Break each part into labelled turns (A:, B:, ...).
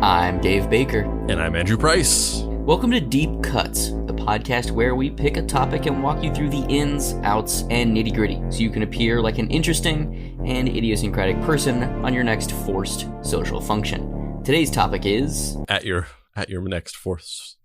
A: I'm Dave Baker.
B: And I'm Andrew Price.
A: Welcome to Deep Cuts, the podcast where we pick a topic and walk you through the ins, outs, and nitty-gritty so you can appear like an interesting and idiosyncratic person on your next forced social function. Today's topic is...
B: At your next forced...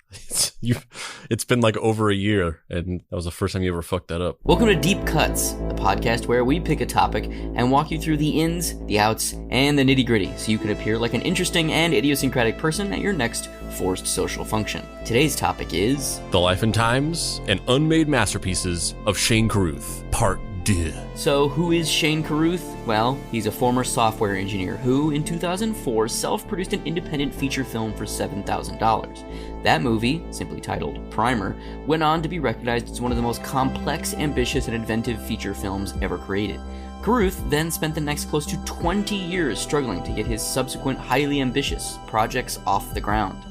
B: It's been like over a year, and that was the first time you ever fucked that up.
A: Welcome to Deep Cuts, the podcast where we pick a topic and walk you through the ins, the outs, and the nitty-gritty so you can appear like an interesting and idiosyncratic person at your next forced social function. Today's topic is...
B: The Life and Times and Unmade Masterpieces of Shane Carruth, Part 2.
A: So, who is Shane Carruth? Well, he's a former software engineer who, in 2004, self-produced an independent feature film for $7,000. That movie, simply titled Primer, went on to be recognized as one of the most complex, ambitious, and inventive feature films ever created. Carruth then spent the next close to 20 years struggling to get his subsequent highly ambitious projects off the ground.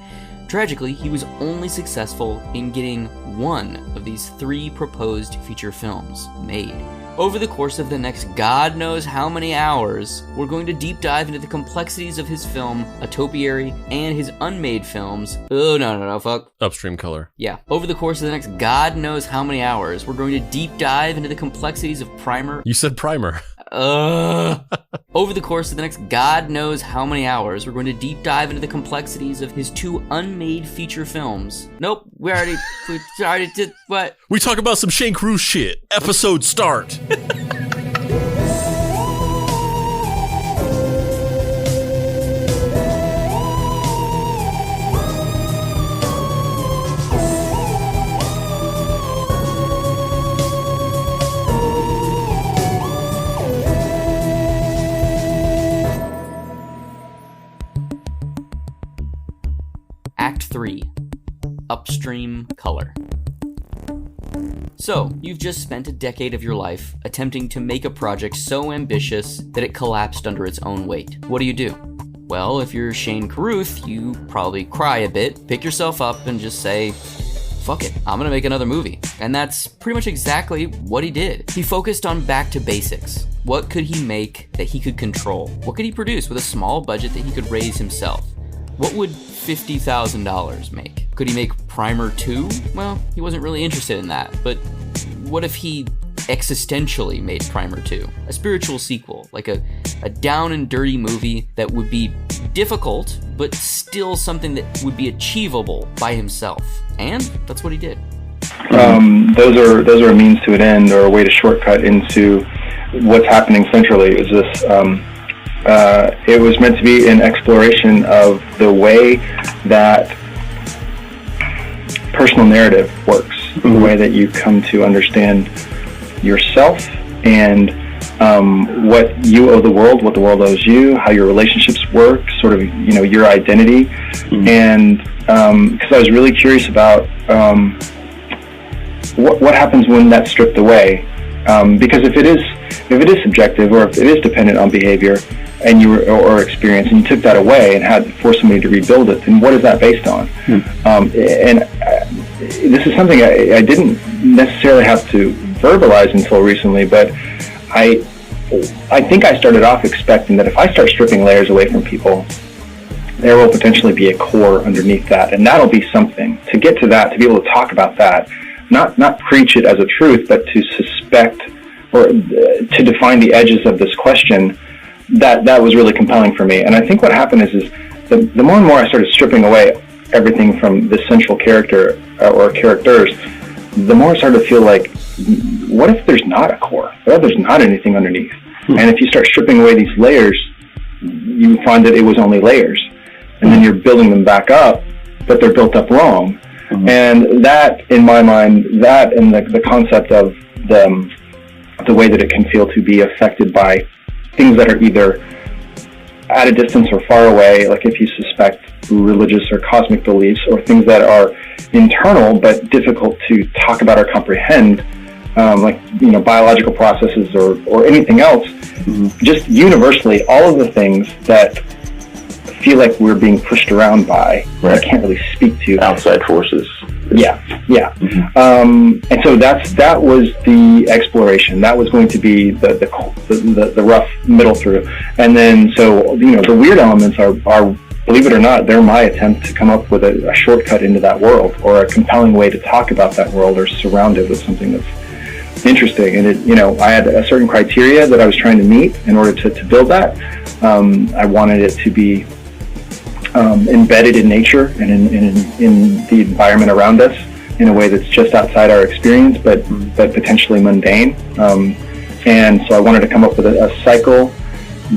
A: Tragically, he was only successful in getting one of these three proposed feature films made. Over the course of the next God knows how many hours, we're going to deep dive into the complexities of his film, A Topiary, and his unmade films. Oh, no, fuck.
B: Upstream Color.
A: Yeah. Over the course of the next God knows how many hours, we're going to deep dive into the complexities of Primer.
B: You said Primer.
A: Over the course of the next God knows how many hours, we're going to deep dive into the complexities of his two unmade feature films. Nope, we already did what?
B: We talk about some Shane Carruth shit. Episode start.
A: Act 3. Upstream Color. So, you've just spent a decade of your life attempting to make a project so ambitious that it collapsed under its own weight. What do? Well, if you're Shane Carruth, you probably cry a bit, pick yourself up, and just say, fuck it, I'm gonna make another movie. And that's pretty much exactly what he did. He focused on back to basics. What could he make that he could control? What could he produce with a small budget that he could raise himself? What would $50,000 make? Could he make Primer 2? Well, he wasn't really interested in that, but what if he existentially made Primer 2? A spiritual sequel, like a down and dirty movie that would be difficult, but still something that would be achievable by himself. And that's what he did.
C: Those are a means to an end, or a way to shortcut into what's happening centrally. Is this... it was meant to be an exploration of the way that personal narrative works, the way that you come to understand yourself and what you owe the world, what the world owes you, how your relationships work, sort of, your identity. And because I was really curious about what happens when that's stripped away, because if it is subjective, or if it is dependent on behavior and or experience, and you took that away and had to force somebody to rebuild it, then what is that based on? This is something I didn't necessarily have to verbalize until recently, but I think I started off expecting that if I start stripping layers away from people, there will potentially be a core underneath that, and that'll be something. To get to that, to be able to talk about that, not preach it as a truth, but to suspect or to define the edges of this question, that was really compelling for me. And I think what happened is the more and more I started stripping away everything from the central character or characters, the more I started to feel like, what if there's not a core? What if there's not anything underneath? And if you start stripping away these layers, you find that it was only layers. And then you're building them back up, but they're built up wrong. And that, in my mind, that and the concept of the way that it can feel to be affected by things that are either at a distance or far away, like if you suspect religious or cosmic beliefs, or things that are internal but difficult to talk about or comprehend, like biological processes or anything else. Just universally, all of the things that feel like we're being pushed around by, I can't really speak to
D: outside forces.
C: Yeah. And so that was the exploration. That was going to be the rough middle through. And then so the weird elements are believe it or not, they're my attempt to come up with a shortcut into that world, or a compelling way to talk about that world, or surround it with something that's interesting. And I had a certain criteria that I was trying to meet in order to build that. I wanted it to be embedded in nature and in the environment around us in a way that's just outside our experience, but potentially mundane. And so I wanted to come up with a cycle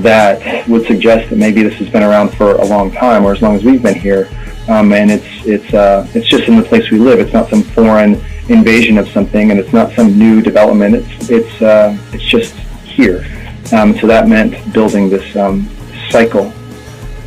C: that would suggest that maybe this has been around for a long time, or as long as we've been here. And it's just in the place we live. It's not some foreign invasion of something, and it's not some new development. It's just here. So that meant building this cycle,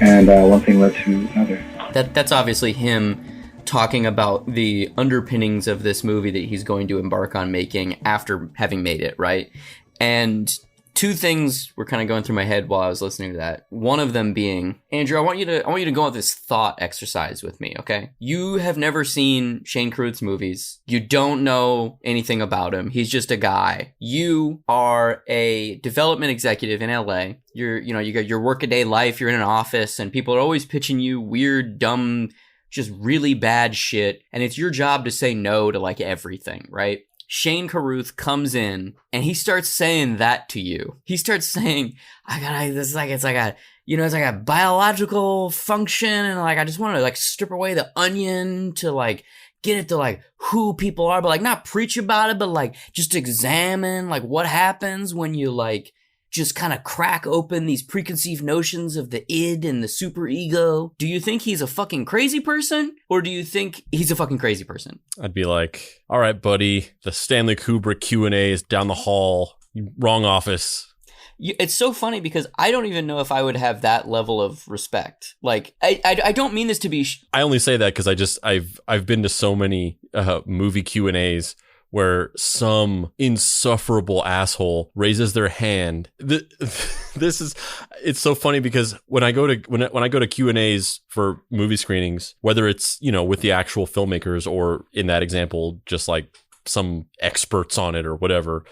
C: and one thing led to another.
A: That's obviously him talking about the underpinnings of this movie that he's going to embark on making after having made it, right? And two things were kind of going through my head while I was listening to that. One of them being, Andrew, I want you to go on this thought exercise with me, okay? You have never seen Shane Carruth's movies. You don't know anything about him. He's just a guy. You are a development executive in LA. You got your workaday life. You're in an office, and people are always pitching you weird, dumb, just really bad shit. And it's your job to say no to like everything, right? Shane Carruth comes in and he starts saying that to you. He starts saying, it's like a biological function, and like I just want to like strip away the onion to like get it to like who people are, but like not preach about it, but like just examine like what happens when you like just kind of crack open these preconceived notions of the id and the superego. Do you think he's a fucking crazy person, or do you think he's a fucking crazy person?
B: I'd be like, all right, buddy, the Stanley Kubrick Q&A is down the hall. Wrong office.
A: It's so funny because I don't even know if I would have that level of respect. Like, I don't mean this to be...
B: I only say that because I've been to so many movie Q&As where some insufferable asshole raises their hand. It's so funny because when I go to Q&As for movie screenings, whether it's, with the actual filmmakers or in that example, just like some experts on it or whatever.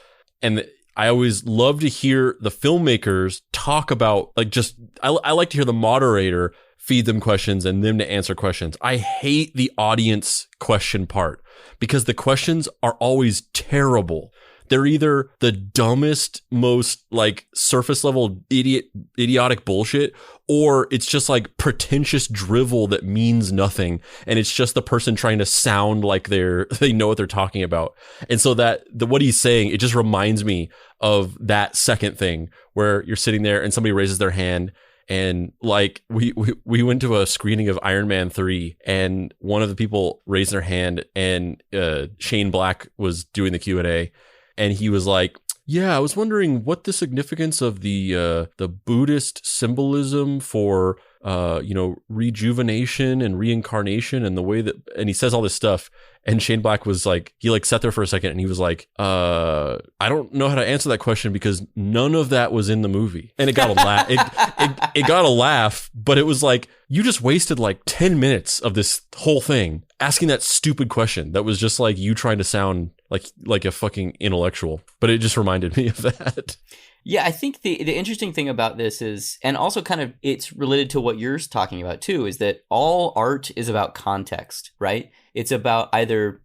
B: And I always love to hear the filmmakers talk about I like to hear the moderator feed them questions and them to answer questions. I hate the audience question part because the questions are always terrible. They're either the dumbest, most like surface level idiotic bullshit, or it's just like pretentious drivel that means nothing. And it's just the person trying to sound like they know what they're talking about. And so what he's saying, it just reminds me of that second thing where you're sitting there and somebody raises their hand. And like we went to a screening of Iron Man 3, and one of the people raised their hand, and Shane Black was doing the Q&A, and he was like, yeah, I was wondering what the significance of the Buddhist symbolism for rejuvenation and reincarnation and the way that, and he says all this stuff. And Shane Black was like, he like sat there for a second and he was like, I don't know how to answer that question because none of that was in the movie. And it got a laugh. It got a laugh, but it was like, you just wasted like 10 minutes of this whole thing asking that stupid question that was just like you trying to sound like a fucking intellectual. But it just reminded me of that.
A: Yeah, I think the interesting thing about this is, and also kind of it's related to what you're talking about too, is that all art is about context, right? It's about either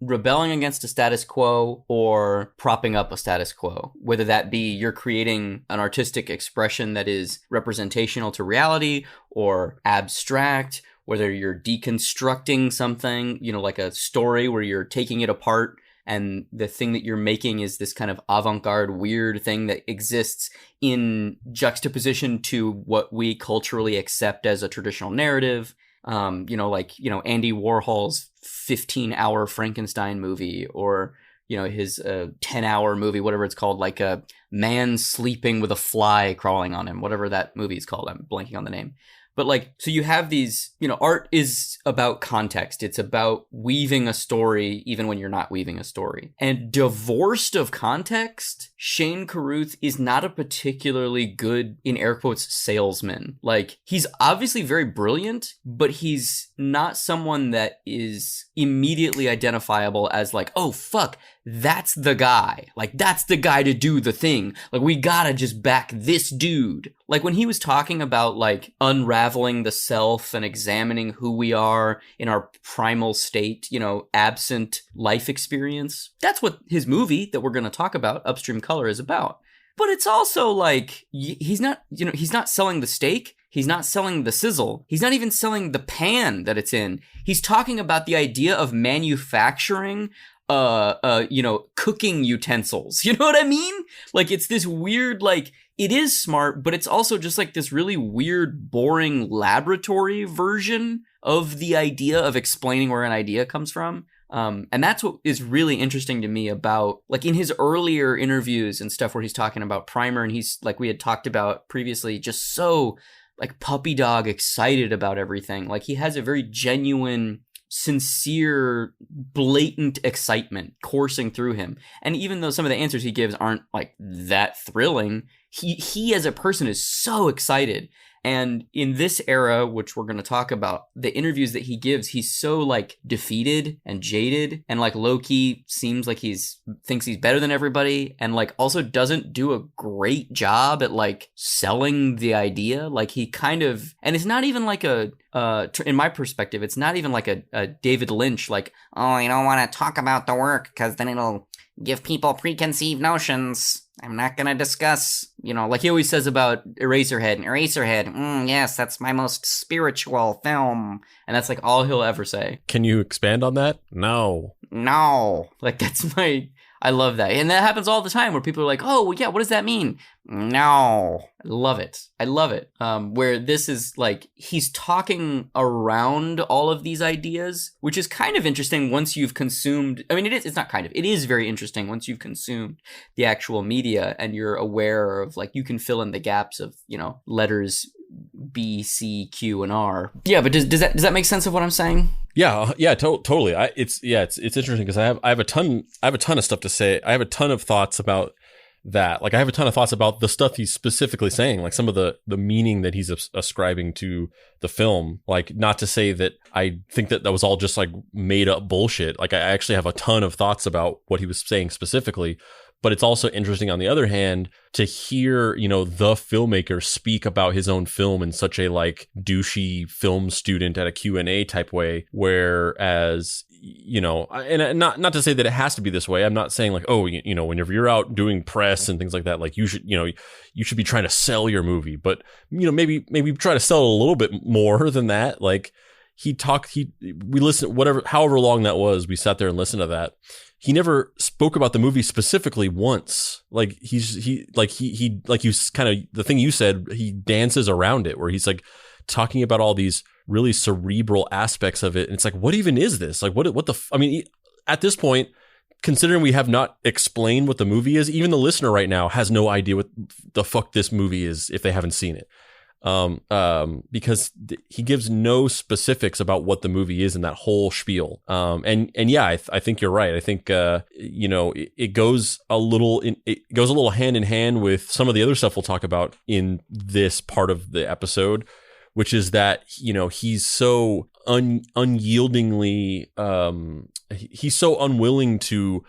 A: rebelling against a status quo or propping up a status quo, whether that be you're creating an artistic expression that is representational to reality or abstract, whether you're deconstructing something, like a story where you're taking it apart. And the thing that you're making is this kind of avant-garde, weird thing that exists in juxtaposition to what we culturally accept as a traditional narrative. Andy Warhol's 15-hour Frankenstein movie, or, his 10-hour movie, whatever it's called, like a man sleeping with a fly crawling on him, whatever that movie is called. I'm blanking on the name. But so you have these, art is about context. It's about weaving a story even when you're not weaving a story. And divorced of context, Shane Carruth is not a particularly good, in air quotes, salesman. He's obviously very brilliant, but he's not someone that is immediately identifiable as oh, fuck, that's the guy. Like, that's the guy to do the thing. Like, we gotta just back this dude. Like, when he was talking about, like, unraveling the self and examining who we are in our primal state, you know, absent life experience, that's what his movie that we're gonna talk about, Upstream Color, is about. But it's also like, he's not selling the steak. He's not selling the sizzle. He's not even selling the pan that it's in. He's talking about the idea of manufacturing, cooking utensils. You know what I mean? Like, it's this weird, like, it is smart, but it's also just like this really weird, boring laboratory version of the idea of explaining where an idea comes from. And that's what is really interesting to me about, like, in his earlier interviews and stuff where he's talking about Primer, and he's, like we had talked about previously, just so, like, puppy dog excited about everything. Like, he has a very genuine, sincere, blatant excitement coursing through him. And even though some of the answers he gives aren't, like, that thrilling, he as a person is so excited. And in this era, which we're going to talk about, the interviews that he gives, he's so, like, defeated and jaded, and, like, low-key seems like thinks he's better than everybody, and, like, also doesn't do a great job at, like, selling the idea. Like, he kind of, and it's not even like in my perspective, it's not even like a David Lynch, like, oh, you don't want to talk about the work because then it'll give people preconceived notions. I'm not going to discuss, you know, like he always says about Eraserhead, yes, that's my most spiritual film. And that's, like, all he'll ever say.
B: Can you expand on that? No.
A: Like, I love that. And that happens all the time where people are like, oh, well, yeah, what does that mean? No. I love it. Where this is, like, he's talking around all of these ideas, which is kind of interesting once you've consumed, I mean, it's not kind of, it is very interesting once you've consumed the actual media and you're aware of, like, you can fill in the gaps of, you know, letters B, C, Q, and R. Yeah, but does that make sense of what I'm saying?
B: Yeah, totally. It's interesting because I have a ton of stuff to say. I have a ton of thoughts about that. Like, I have a ton of thoughts about the stuff he's specifically saying, like some of the meaning that he's ascribing to the film. Like, not to say that I think that was all just, like, made up bullshit. Like, I actually have a ton of thoughts about what he was saying specifically. But it's also interesting, on the other hand, to hear, you know, the filmmaker speak about his own film in such a, like, douchey film student at a Q&A type way, whereas, you know, and not to say that it has to be this way. I'm not saying, like, oh, you know, whenever you're out doing press and things like that, like, you should be trying to sell your movie, but, you know, maybe try to sell it a little bit more than that. Like, we listened, however long that was, we sat there and listened to that. He never spoke about the movie specifically once. Like, you kind of, the thing you said, he dances around it, where he's, like, talking about all these really cerebral aspects of it. And it's like, what even is this? Like, I mean, at this point, considering we have not explained what the movie is, even the listener right now has no idea what the fuck this movie is if they haven't seen it. Because he gives no specifics about what the movie is in that whole spiel. And yeah, I think you're right. I think, you know, it goes a little hand in hand with some of the other stuff we'll talk about in this part of the episode, which is that, you know, he's so unyieldingly, he's so unwilling to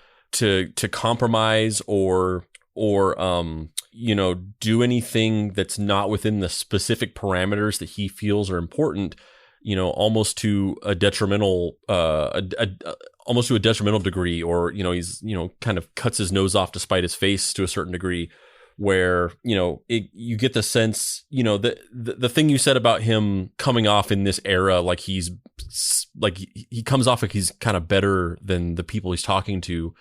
B: compromise or you know, do anything that's not within the specific parameters that he feels are important, you know, almost to a detrimental degree, or, you know, he's, you know, kind of cuts his nose off to spite his face to a certain degree, where, you know, you get the sense, you know, the thing you said about him coming off in this era, like he comes off like he's kind of better than the people he's talking to.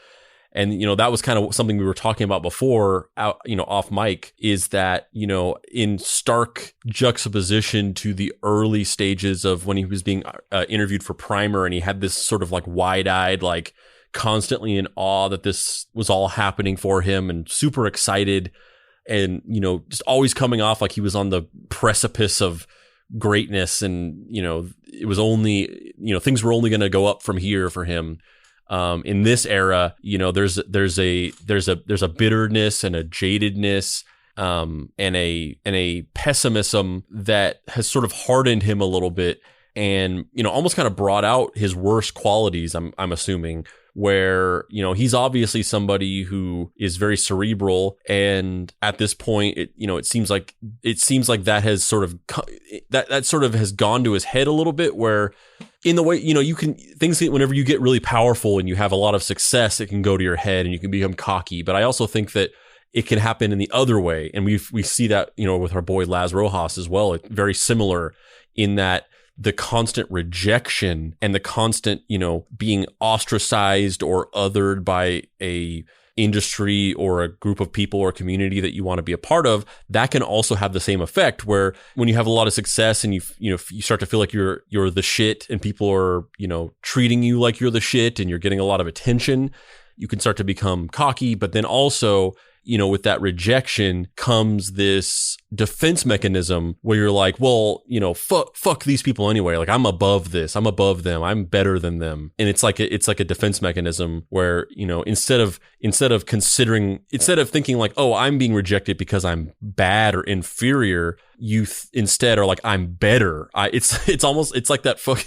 B: And, you know, that was kind of something we were talking about before, you know, off mic, is that, you know, in stark juxtaposition to the early stages of when he was being interviewed for Primer, and he had this sort of, like, wide-eyed, like, constantly in awe that this was all happening for him, and super excited, and, you know, just always coming off like he was on the precipice of greatness, and, you know, it was only, you know, things were only going to go up from here for him. In this era, you know, there's a bitterness and a jadedness, and a pessimism that has sort of hardened him a little bit, and, you know, almost kind of brought out his worst qualities. I'm assuming, where, you know, he's obviously somebody who is very cerebral, and at this point, it seems like that has sort of that sort of has gone to his head a little bit, where in the way, you know, you can things whenever you get really powerful and you have a lot of success, it can go to your head and you can become cocky. But I also think that it can happen in the other way, and we see that, you know, with our boy Laz Rojas as well. It's very similar in that the constant rejection and the constant, you know, being ostracized or othered by a industry or a group of people or community that you want to be a part of, that can also have the same effect, where when you have a lot of success and you start to feel like you're the shit and people are, you know, treating you like you're the shit and you're getting a lot of attention, you can start to become cocky. But then also, you know, with that rejection comes this defense mechanism where you're like, well, you know, fuck these people anyway. Like, I'm above this. I'm above them. I'm better than them. And it's like a defense mechanism where, you know, instead of thinking like, oh, I'm being rejected because I'm bad or inferior, you instead are like, I'm better. It's like that fucking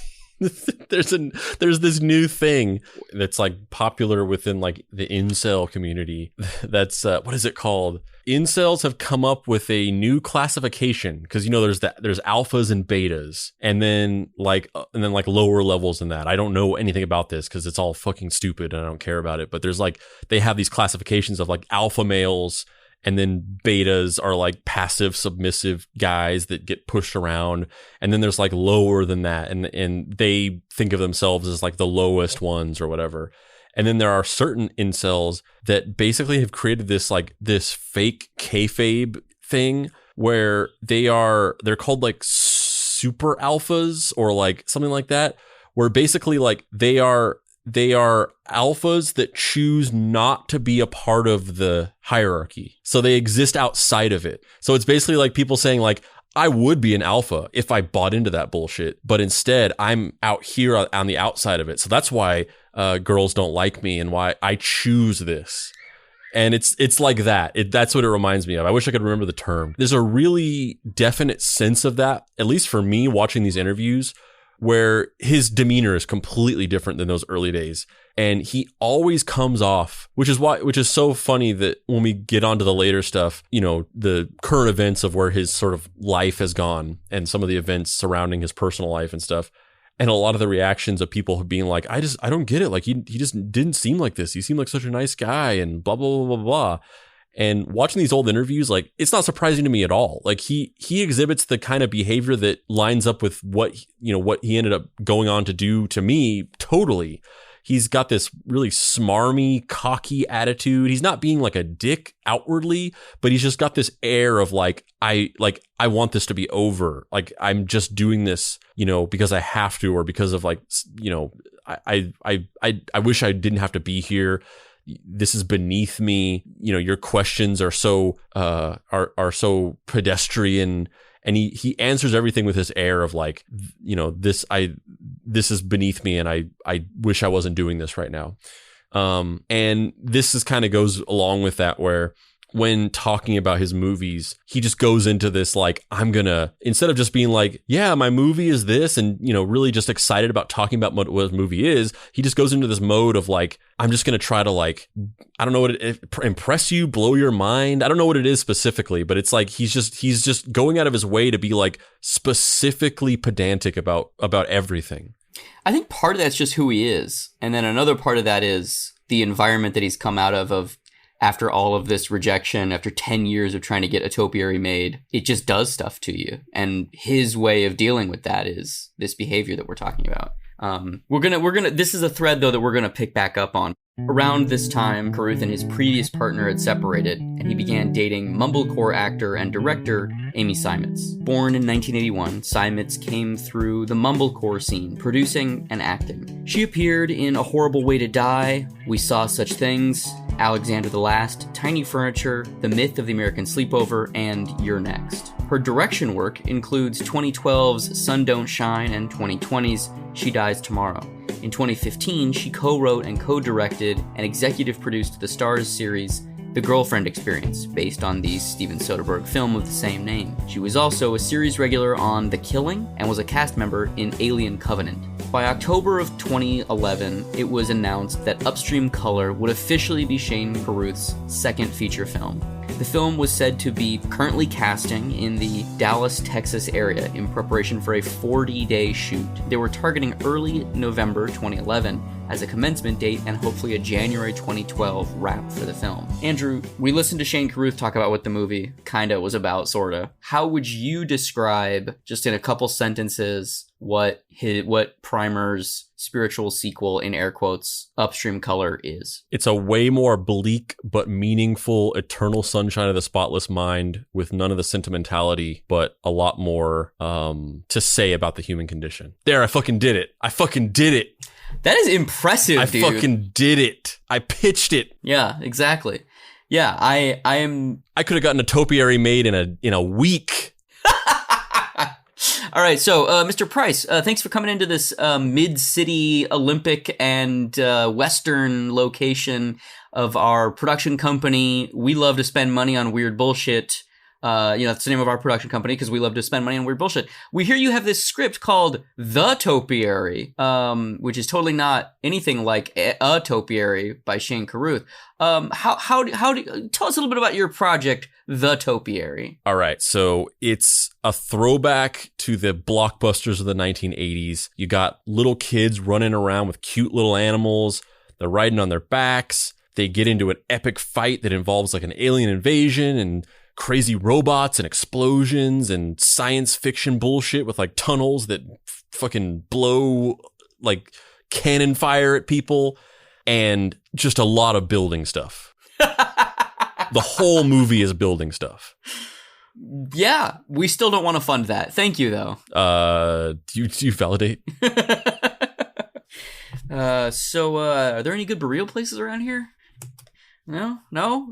B: there's this new thing that's like popular within like the incel community. That's what is it called? Incels have come up with a new classification, because, you know, there's alphas and betas, and then like lower levels than that. I don't know anything about this because it's all fucking stupid and I don't care about it. But there's like, they have these classifications of like alpha males, and then betas are like passive, submissive guys that get pushed around. And then there's like lower than that. And they think of themselves as like the lowest ones or whatever. And then there are certain incels that basically have created this fake kayfabe thing where they're called like super alphas or like something like that, where basically like they are alphas that choose not to be a part of the hierarchy. So they exist outside of it. So it's basically like people saying like, I would be an alpha if I bought into that bullshit, but instead I'm out here on the outside of it. So that's why girls don't like me and why I choose this. And it's like that. That's what it reminds me of. I wish I could remember the term. There's a really definite sense of that, at least for me watching these interviews, where his demeanor is completely different than those early days. And he always comes off, which is so funny that when we get onto the later stuff, you know, the current events of where his sort of life has gone and some of the events surrounding his personal life and stuff. And a lot of the reactions of people being like, I don't get it. Like, he just didn't seem like this. He seemed like such a nice guy and blah, blah, blah, blah, blah. And watching these old interviews, like, it's not surprising to me at all. Like, he exhibits the kind of behavior that lines up with what he ended up going on to do to me totally. He's got this really smarmy, cocky attitude. He's not being like a dick outwardly, but he's just got this air of like, I want this to be over. Like, I'm just doing this, you know, because I have to, or because of like, you know, I wish I didn't have to be here. This is beneath me. You know, your questions are so so pedestrian, and he answers everything with this air of like, you know, this is beneath me, and I wish I wasn't doing this right now. And this is kind of goes along with that, where when talking about his movies, he just goes into this like, instead of just being like, yeah, my movie is this, and, you know, really just excited about talking about what his movie is, he just goes into this mode of like, I'm just going to try to like, I don't know what impress you, blow your mind. I don't know what it is specifically, but it's like, he's just going out of his way to be like specifically pedantic about everything.
A: I think part of that's just who he is. And then another part of that is the environment that he's come out of after all of this rejection, after 10 years of trying to get a topiary made, it just does stuff to you. And his way of dealing with that is this behavior that we're talking about. This is a thread though that we're gonna pick back up on. Around this time, Carruth and his previous partner had separated, and he began dating mumblecore actor and director Amy Seimetz. Born in 1981, Seimetz came through the mumblecore scene, producing and acting. She appeared in A Horrible Way to Die, We Saw Such Things, Alexander the Last, Tiny Furniture, The Myth of the American Sleepover, and You're Next. Her direction work includes 2012's Sun Don't Shine and 2020's She Dies Tomorrow. In 2015, she co-wrote and co-directed and executive produced the Starz series The Girlfriend Experience, based on the Steven Soderbergh film of the same name. She was also a series regular on The Killing and was a cast member in Alien Covenant. By October of 2011, it was announced that Upstream Color would officially be Shane Carruth's second feature film. The film was said to be currently casting in the Dallas, Texas area in preparation for a 40-day shoot. They were targeting early November 2011 as a commencement date and hopefully a January 2012 wrap for the film. Andrew, we listened to Shane Carruth talk about what the movie kinda was about, sorta. How would you describe, just in a couple sentences, what Primer's spiritual sequel, in air quotes, Upstream Color is?
B: It's a way more bleak but meaningful Eternal Sunshine of the Spotless Mind with none of the sentimentality, but a lot more to say about the human condition. There, I fucking did it.
A: That is impressive, dude.
B: I fucking did it. I pitched it.
A: Yeah, exactly. Yeah, I
B: could have gotten a topiary made in a week.
A: All right, so Mr. Price, thanks for coming into this mid-city Olympic and Western location of our production company. We love to spend money on weird bullshit. That's the name of our production company because we love to spend money on weird bullshit. We hear you have this script called The Topiary, which is totally not anything like A Topiary by Shane Carruth. How do tell us a little bit about your project, The Topiary?
B: All right, so it's a throwback to the blockbusters of the 1980s. You got little kids running around with cute little animals. They're riding on their backs. They get into an epic fight that involves like an alien invasion and crazy robots and explosions and science fiction bullshit with like tunnels that fucking blow like cannon fire at people and just a lot of building stuff. The whole movie is building stuff.
A: Yeah, we still don't want to fund that. Thank you, though.
B: Do you validate?
A: So are there any good burrito places around here? No?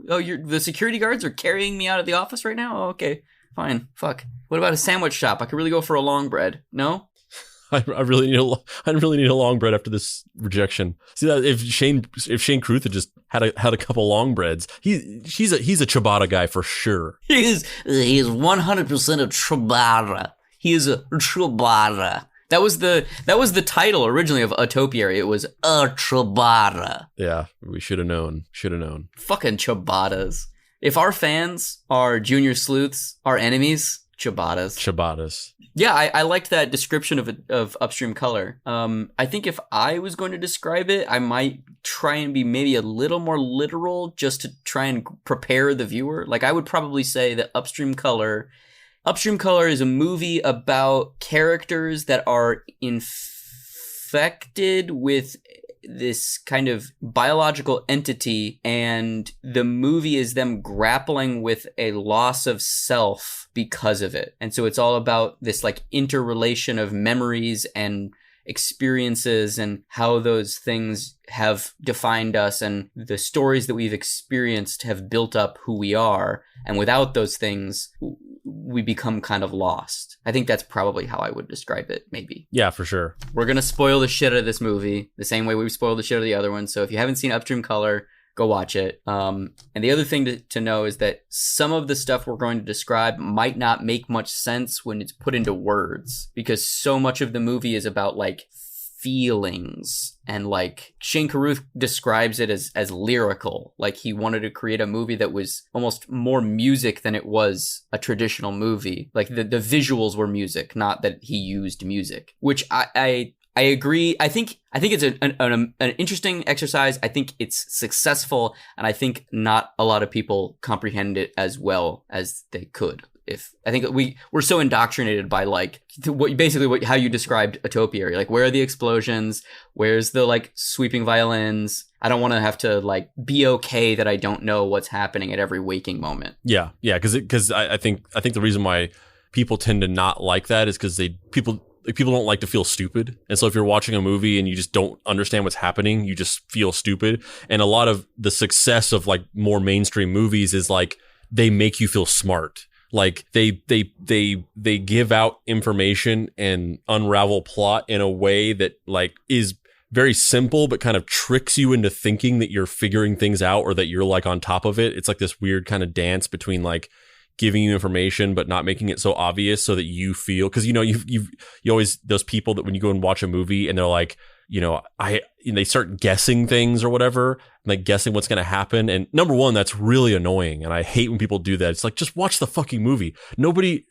A: Oh, the security guards are carrying me out of the office right now? Oh, okay, fine. Fuck. What about a sandwich shop? I could really go for a long bread. No?
B: I really need a long bread after this rejection. See that if Shane Carruth had just had a couple long breads, he's a ciabatta guy for sure.
A: He is 100% a ciabatta. He is a ciabatta. That was the title originally of A Topiary. It was A Ciabatta.
B: Yeah, we should have known.
A: Fucking ciabattas. If our fans are junior sleuths, our enemies, ciabattas. Yeah, I liked that description of Upstream Color. I think if I was going to describe it, I might try and be maybe a little more literal just to try and prepare the viewer. Like I would probably say that Upstream Color is a movie about characters that are infected with this kind of biological entity, and the movie is them grappling with a loss of self because of it. And so it's all about this like interrelation of memories and experiences and how those things have defined us, and the stories that we've experienced have built up who we are, and without those things we become kind of lost. I think that's probably how I would describe it, maybe.
B: Yeah, for sure.
A: We're gonna spoil the shit out of this movie the same way we spoiled the shit out of the other one, so if you haven't seen Upstream Color, go watch it. And the other thing to know is that some of the stuff we're going to describe might not make much sense when it's put into words, because so much of the movie is about like feelings, and like Shane Carruth describes it as lyrical. Like he wanted to create a movie that was almost more music than it was a traditional movie. Like the visuals were music, not that he used music, which I agree. I think it's an interesting exercise. I think it's successful, and I think not a lot of people comprehend it as well as they could. I think we're so indoctrinated by like how you described A Topiary. Like, where are the explosions? Where's the like sweeping violins? I don't want to have to like be okay that I don't know what's happening at every waking moment.
B: Yeah, because I think the reason why people tend to not like that is because people don't like to feel stupid. And so if you're watching a movie and you just don't understand what's happening, you just feel stupid. And a lot of the success of like more mainstream movies is like they make you feel smart. Like they give out information and unravel plot in a way that like is very simple, but kind of tricks you into thinking that you're figuring things out or that you're like on top of it. It's like this weird kind of dance between like giving you information but not making it so obvious so that you feel, because you always, those people that when you go and watch a movie and they're like, they start guessing things or whatever, like guessing what's going to happen. And number one, that's really annoying. And I hate when people do that. It's like, just watch the fucking movie. Nobody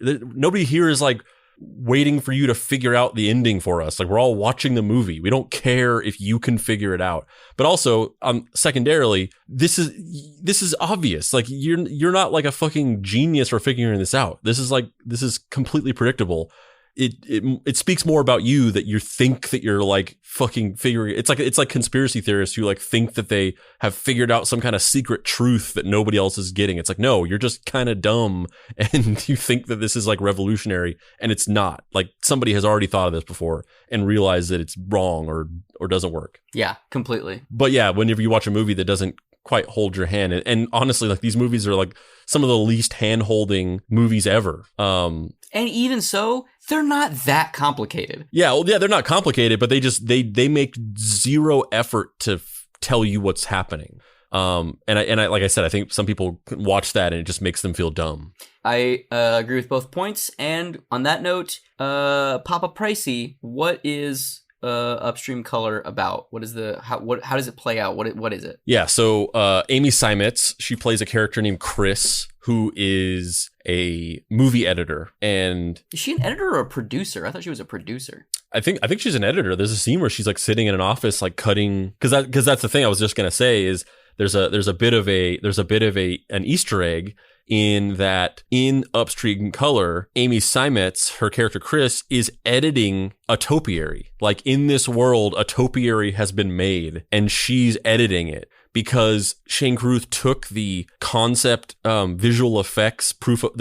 B: here is like waiting for you to figure out the ending for us. Like, we're all watching the movie. We don't care if you can figure it out. But also, secondarily, this is obvious. Like, you're not like a fucking genius for figuring this out. This is completely predictable. It speaks more about you that you think that you're like fucking figuring. It's like conspiracy theorists who like think that they have figured out some kind of secret truth that nobody else is getting. It's like, no, you're just kind of dumb and you think that this is like revolutionary, and it's not. Like, somebody has already thought of this before and realized that it's wrong or doesn't work.
A: Yeah, completely.
B: But yeah, whenever you watch a movie that doesn't quite hold your hand, and honestly, like, these movies are like some of the least hand-holding movies ever.
A: And even so, they're not that complicated.
B: Yeah, well, yeah, they're not complicated, but they make zero effort to tell you what's happening. And I like I said, I think some people watch that and it just makes them feel dumb.
A: I agree with both points. And on that note, Papa Pricey, what is Upstream Color about? How does it play out? What is it?
B: Yeah, so Amy Seimetz, she plays a character named Chris, who is a movie editor. And
A: is she an editor or a producer? I thought she was a producer.
B: I think she's an editor. There's a scene where she's like sitting in an office, like cutting, because that's the thing I was just gonna say is there's a bit of an Easter egg in that in Upstream Color, Amy Seimetz, her character Chris, is editing a topiary. Like, in this world, a topiary has been made and she's editing it because Shane Carruth took the concept visual effects proof of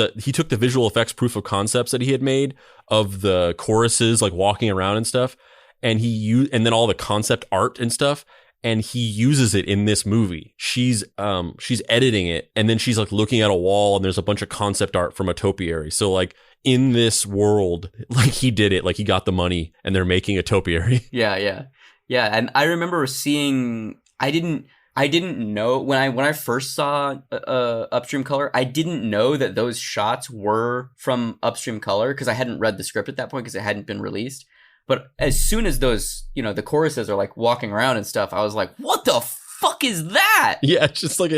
B: concepts that he had made of the choruses like walking around and stuff, and and then all the concept art and stuff, and he uses it in this movie. She's editing it, and then she's like looking at a wall and there's a bunch of concept art from a topiary. So like, in this world, like, he did it, like he got the money and they're making a topiary.
A: Yeah. And I remember seeing, I didn't know when I first saw Upstream Color, I didn't know that those shots were from Upstream Color because I hadn't read the script at that point because it hadn't been released. But as soon as those, the choruses are like walking around and stuff, I was like, what the fuck is that?
B: Yeah, just like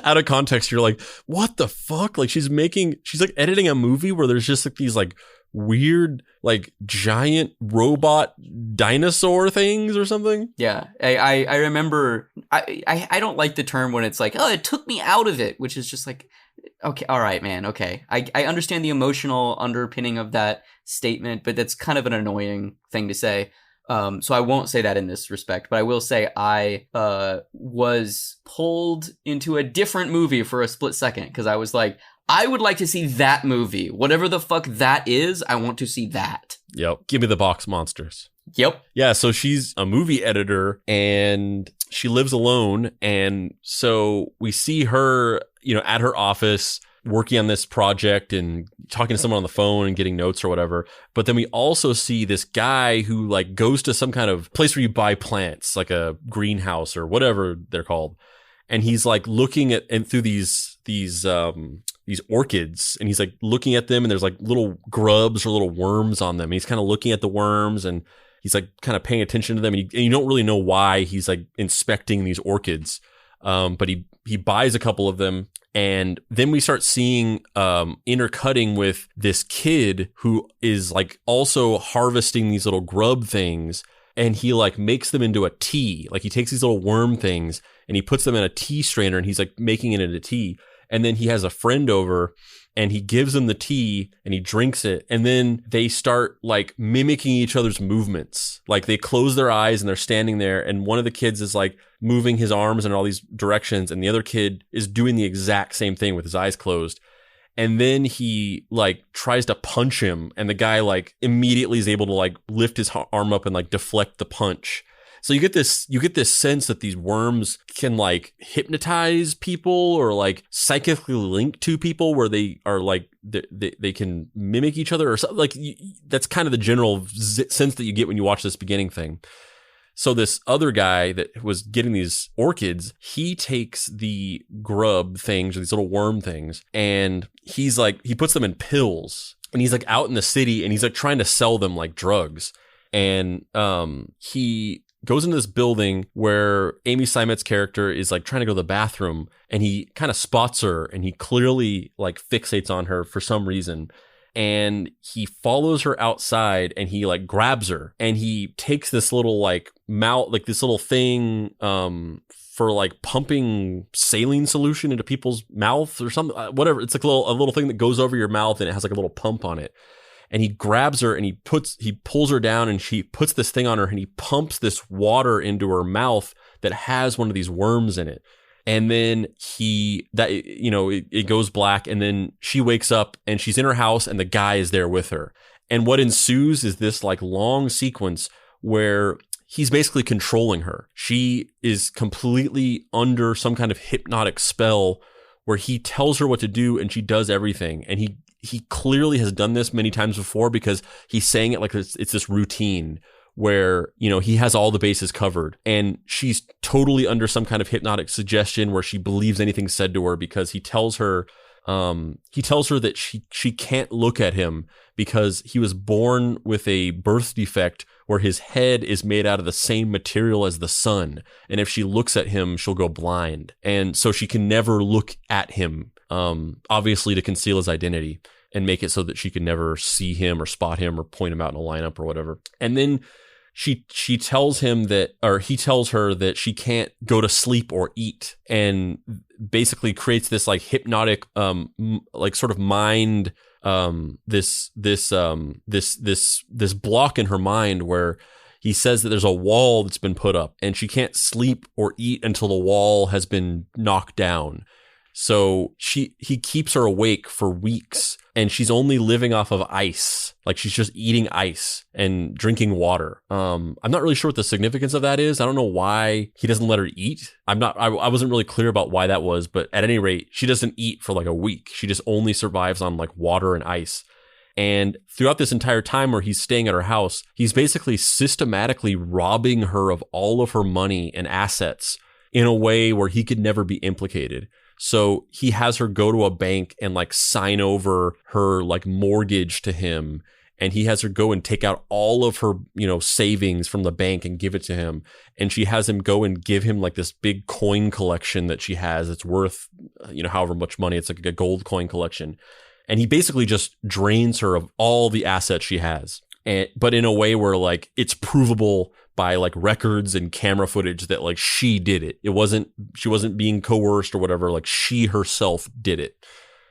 B: out of context, you're like, what the fuck? Like, she's like editing a movie where there's just like these like weird, like giant robot dinosaur things or something.
A: Yeah, I remember, I don't like the term when it's like, oh, it took me out of it, which is just like, okay, all right, man, okay. I understand the emotional underpinning of that statement, but that's kind of an annoying thing to say. So I won't say that in this respect, but I will say I was pulled into a different movie for a split second because I was like, I would like to see that movie. Whatever the fuck that is, I want to see that.
B: Yep. Give me the box monsters.
A: Yep.
B: Yeah, so she's a movie editor and she lives alone. And so we see her, at her office working on this project and talking to someone on the phone and getting notes or whatever. But then we also see this guy who like goes to some kind of place where you buy plants, like a greenhouse or whatever they're called. And he's like looking at and through these orchids, and he's like looking at them, and there's like little grubs or little worms on them. And he's kind of looking at the worms, and he's like kind of paying attention to them, and you don't really know why he's like inspecting these orchids. But he buys a couple of them, and then we start seeing intercutting with this kid who is like also harvesting these little grub things, and he like makes them into a tea. Like, he takes these little worm things and he puts them in a tea strainer, and he's like making it into tea. And then he has a friend over and he gives them the tea and he drinks it. And then they start like mimicking each other's movements. Like, they close their eyes and they're standing there. And one of the kids is like moving his arms in all these directions. And the other kid is doing the exact same thing with his eyes closed. And then he like tries to punch him. And the guy like immediately is able to like lift his arm up and like deflect the punch. So you get this sense that these worms can like hypnotize people or like psychically link to people, where they are like they can mimic each other or something. Like, that's kind of the general sense that you get when you watch this beginning thing. So this other guy that was getting these orchids, he takes the grub things, or these little worm things, and he's like, he puts them in pills, and he's like out in the city, and he's like trying to sell them like drugs. And he goes into this building where Amy Seimet's character is like trying to go to the bathroom, and he kind of spots her, and he clearly like fixates on her for some reason. And he follows her outside, and he like grabs her, and he takes this little like mouth, like this little thing for like pumping saline solution into people's mouths or something, whatever. It's like a little thing that goes over your mouth, and it has like a little pump on it. And he grabs her, and he pulls her down, and she puts this thing on her, and he pumps this water into her mouth that has one of these worms in it. And then it goes black, and then she wakes up, and she's in her house, and the guy is there with her. And what ensues is this like long sequence where he's basically controlling her. She is completely under some kind of hypnotic spell where he tells her what to do, and she does everything. And he clearly has done this many times before, because he's saying it like it's this routine where, you know, he has all the bases covered, and she's totally under some kind of hypnotic suggestion where she believes anything said to her, because he tells her that she can't look at him because he was born with a birth defect where his head is made out of the same material as the sun, and if she looks at him, she'll go blind. And so she can never look at him, obviously to conceal his identity and make it so that she can never see him or spot him or point him out in a lineup or whatever. And then she tells him that, or he tells her that she can't go to sleep or eat, and basically creates this like hypnotic, like sort of mind, this block in her mind where he says that there's a wall that's been put up, and she can't sleep or eat until the wall has been knocked down. So he keeps her awake for weeks, and she's only living off of ice. Like, she's just eating ice and drinking water. I'm not really sure what the significance of that is. I don't know why he doesn't let her eat. I wasn't really clear about why that was, but at any rate, she doesn't eat for like a week. She just only survives on like water and ice. And throughout this entire time where he's staying at her house, he's basically systematically robbing her of all of her money and assets in a way where he could never be implicated. So he has her go to a bank and like sign over her like mortgage to him. And he has her go and take out all of her, you know, savings from the bank and give it to him. And she has him go and give him like this big coin collection that she has. It's worth, you know, however much money. It's like a gold coin collection. And he basically just drains her of all the assets she has. But in a way where like it's provable by like records and camera footage that like she did it. She wasn't being coerced or whatever. Like, she herself did it.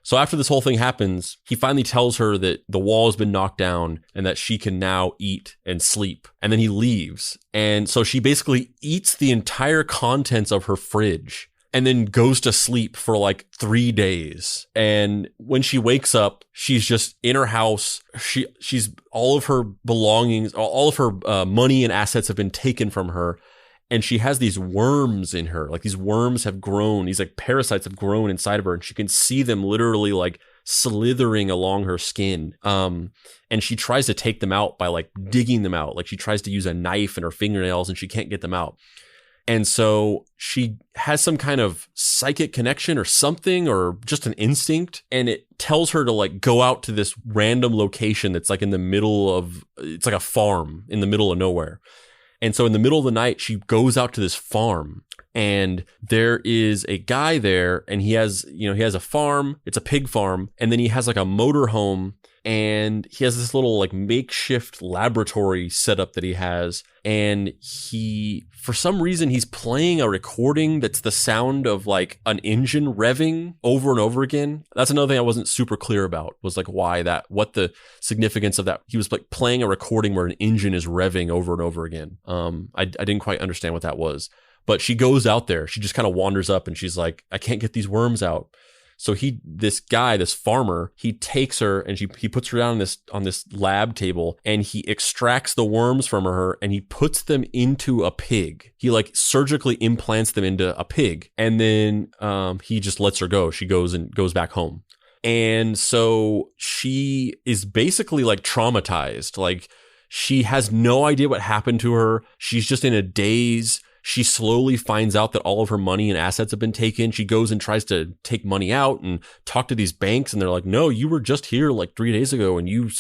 B: So after this whole thing happens, he finally tells her that the wall has been knocked down and that she can now eat and sleep. And then he leaves. And so she basically eats the entire contents of her fridge and then goes to sleep for like 3 days. And when she wakes up, she's just in her house. She's all of her belongings, all of her money and assets have been taken from her. And she has these worms in her. Like, these worms have grown. These like parasites have grown inside of her, and she can see them literally like slithering along her skin. And she tries to take them out by like digging them out. Like, she tries to use a knife and her fingernails, and she can't get them out. And so she has some kind of psychic connection or something, or just an instinct. And it tells her to like go out to this random location that's like in the middle of, it's like a farm in the middle of nowhere. And so in the middle of the night, she goes out to this farm, and there is a guy there, and he has a farm. It's a pig farm. And then he has like a motor home, and he has this little like makeshift laboratory setup that he has. And for some reason, he's playing a recording that's the sound of like an engine revving over and over again. That's another thing I wasn't super clear about, was like what the significance of that. He was like playing a recording where an engine is revving over and over again. I didn't quite understand what that was, but she goes out there. She just kind of wanders up, and she's like, I can't get these worms out. So this farmer, he takes her, and he puts her down on this lab table, and he extracts the worms from her, and he puts them into a pig. He like surgically implants them into a pig, and then he just lets her go. She goes back home. And so she is basically like traumatized. Like, She has no idea what happened to her. She's just in a daze. She slowly finds out that all of her money and assets have been taken. She goes and tries to take money out and talk to these banks, and they're like, no, you were just here like 3 days ago and you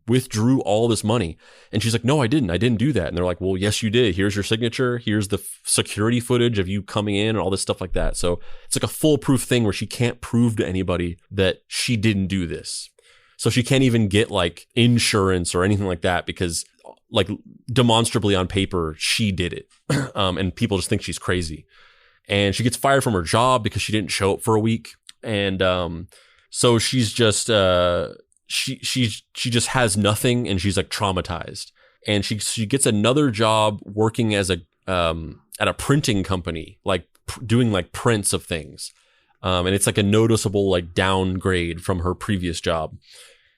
B: withdrew all this money. And she's like, no, I didn't do that. And they're like, well, yes, you did. Here's your signature. Here's the security footage of you coming in and all this stuff like that. So it's like a foolproof thing where she can't prove to anybody that she didn't do this. So she can't even get like insurance or anything like that because like demonstrably on paper, she did it. And people just think she's crazy. And she gets fired from her job because she didn't show up for a week. And so she's just she just has nothing, and she's like traumatized. And she gets another job working as a at a printing company, like doing like prints of things. And it's like a noticeable like downgrade from her previous job.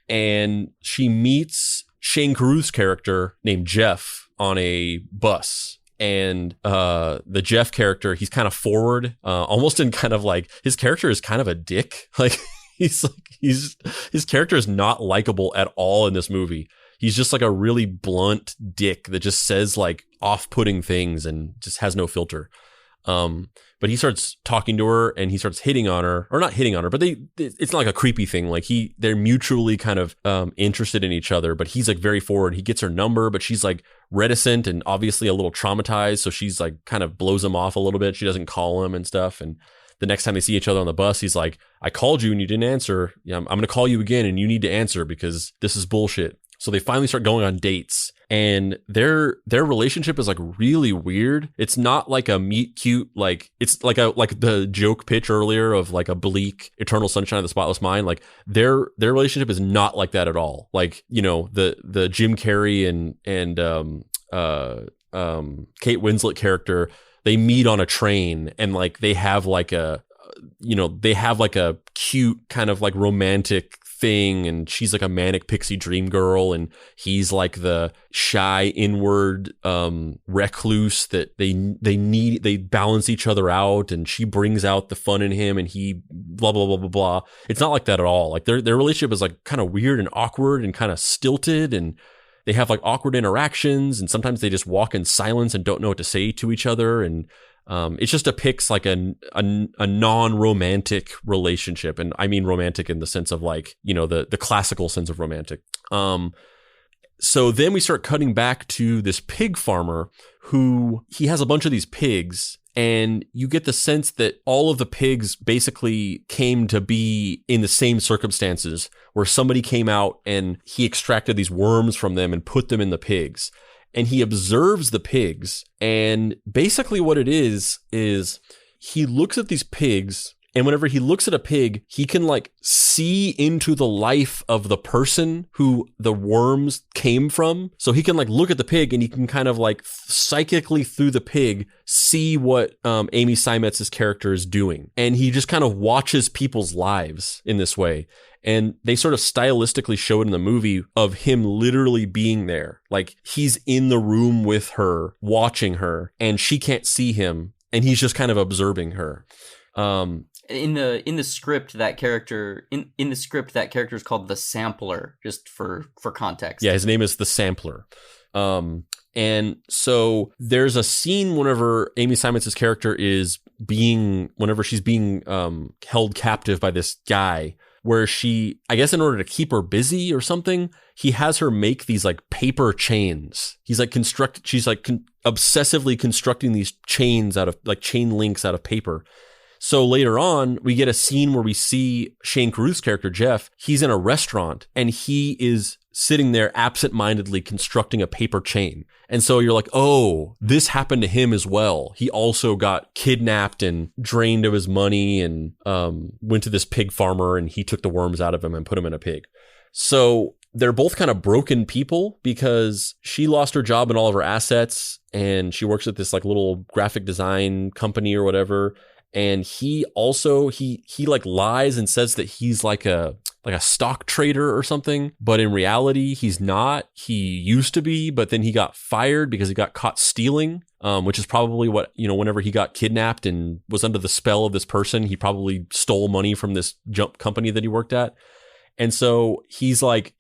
B: And she meets Shane Carruth's character named Jeff on a bus. And the Jeff character, he's kind of forward, almost in kind of like, his character is kind of a dick. Like his character is not likable at all in this movie. He's just like a really blunt dick that just says like off-putting things and just has no filter. But he starts talking to her and he starts hitting on her, or not hitting on her, but it's not like a creepy thing. Like they're mutually kind of interested in each other, but he's like very forward. He gets her number, but she's like reticent and obviously a little traumatized. So she's like kind of blows him off a little bit. She doesn't call him and stuff. And the next time they see each other on the bus, he's like, I called you and you didn't answer. Yeah, I'm going to call you again and you need to answer because this is bullshit. So they finally start going on dates, and their relationship is like really weird. It's not like a meet cute, like it's like the joke pitch earlier of like a bleak Eternal Sunshine of the Spotless Mind. Like their relationship is not like that at all. Like, you know, the Jim Carrey and Kate Winslet character, they meet on a train and like they have like a cute kind of like romantic thing, and she's like a manic pixie dream girl and he's like the shy inward recluse that they balance each other out, and she brings out the fun in him and he blah blah blah blah blah. It's not like that at all. Like their relationship is like kind of weird and awkward and kind of stilted, and they have like awkward interactions, and sometimes they just walk in silence and don't know what to say to each other. And it just depicts like a non-romantic relationship. And I mean romantic in the sense of like, you know, the classical sense of romantic. So then we start cutting back to this pig farmer who he has a bunch of these pigs, and you get the sense that all of the pigs basically came to be in the same circumstances where somebody came out and he extracted these worms from them and put them in the pigs. And he observes the pigs, and basically what it is he looks at these pigs, and whenever he looks at a pig, he can like see into the life of the person who the worms came from. So he can like look at the pig and he can kind of like psychically through the pig see what Amy Seimetz's character is doing. And he just kind of watches people's lives in this way. And they sort of stylistically show it in the movie of him literally being there. Like he's in the room with her, watching her, and she can't see him, and he's just kind of observing her.
A: In the script, that character is called the Sampler, just for context.
B: Yeah, his name is the Sampler. And so there's a scene whenever Amy Seimetz's character whenever she's being held captive by this guy, where she, I guess in order to keep her busy or something, he has her make these like paper chains. She's like obsessively constructing these chains out of like chain links out of paper. So later on, we get a scene where we see Shane Carruth's character, Jeff. He's in a restaurant and he is sitting there absentmindedly constructing a paper chain. And so you're like, oh, this happened to him as well. He also got kidnapped and drained of his money and went to this pig farmer and he took the worms out of him and put him in a pig. So they're both kind of broken people because she lost her job and all of her assets, and she works at this like little graphic design company or whatever. And he also, he like lies and says that he's like a stock trader or something, but in reality, he's not. He used to be, but then he got fired because he got caught stealing, which is probably what, you know, whenever he got kidnapped and was under the spell of this person, he probably stole money from this junk company that he worked at. And so he's like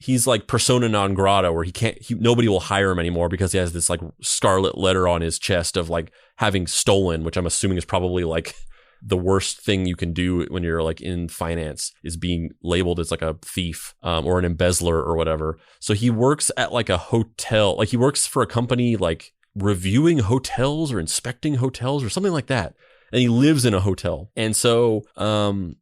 B: persona non grata, where nobody will hire him anymore because he has this like scarlet letter on his chest of like having stolen, which I'm assuming is probably like the worst thing you can do when you're like in finance, is being labeled as like a thief or an embezzler or whatever. So he works at like a hotel, like he works for a company like reviewing hotels or inspecting hotels or something like that. And he lives in a hotel. And so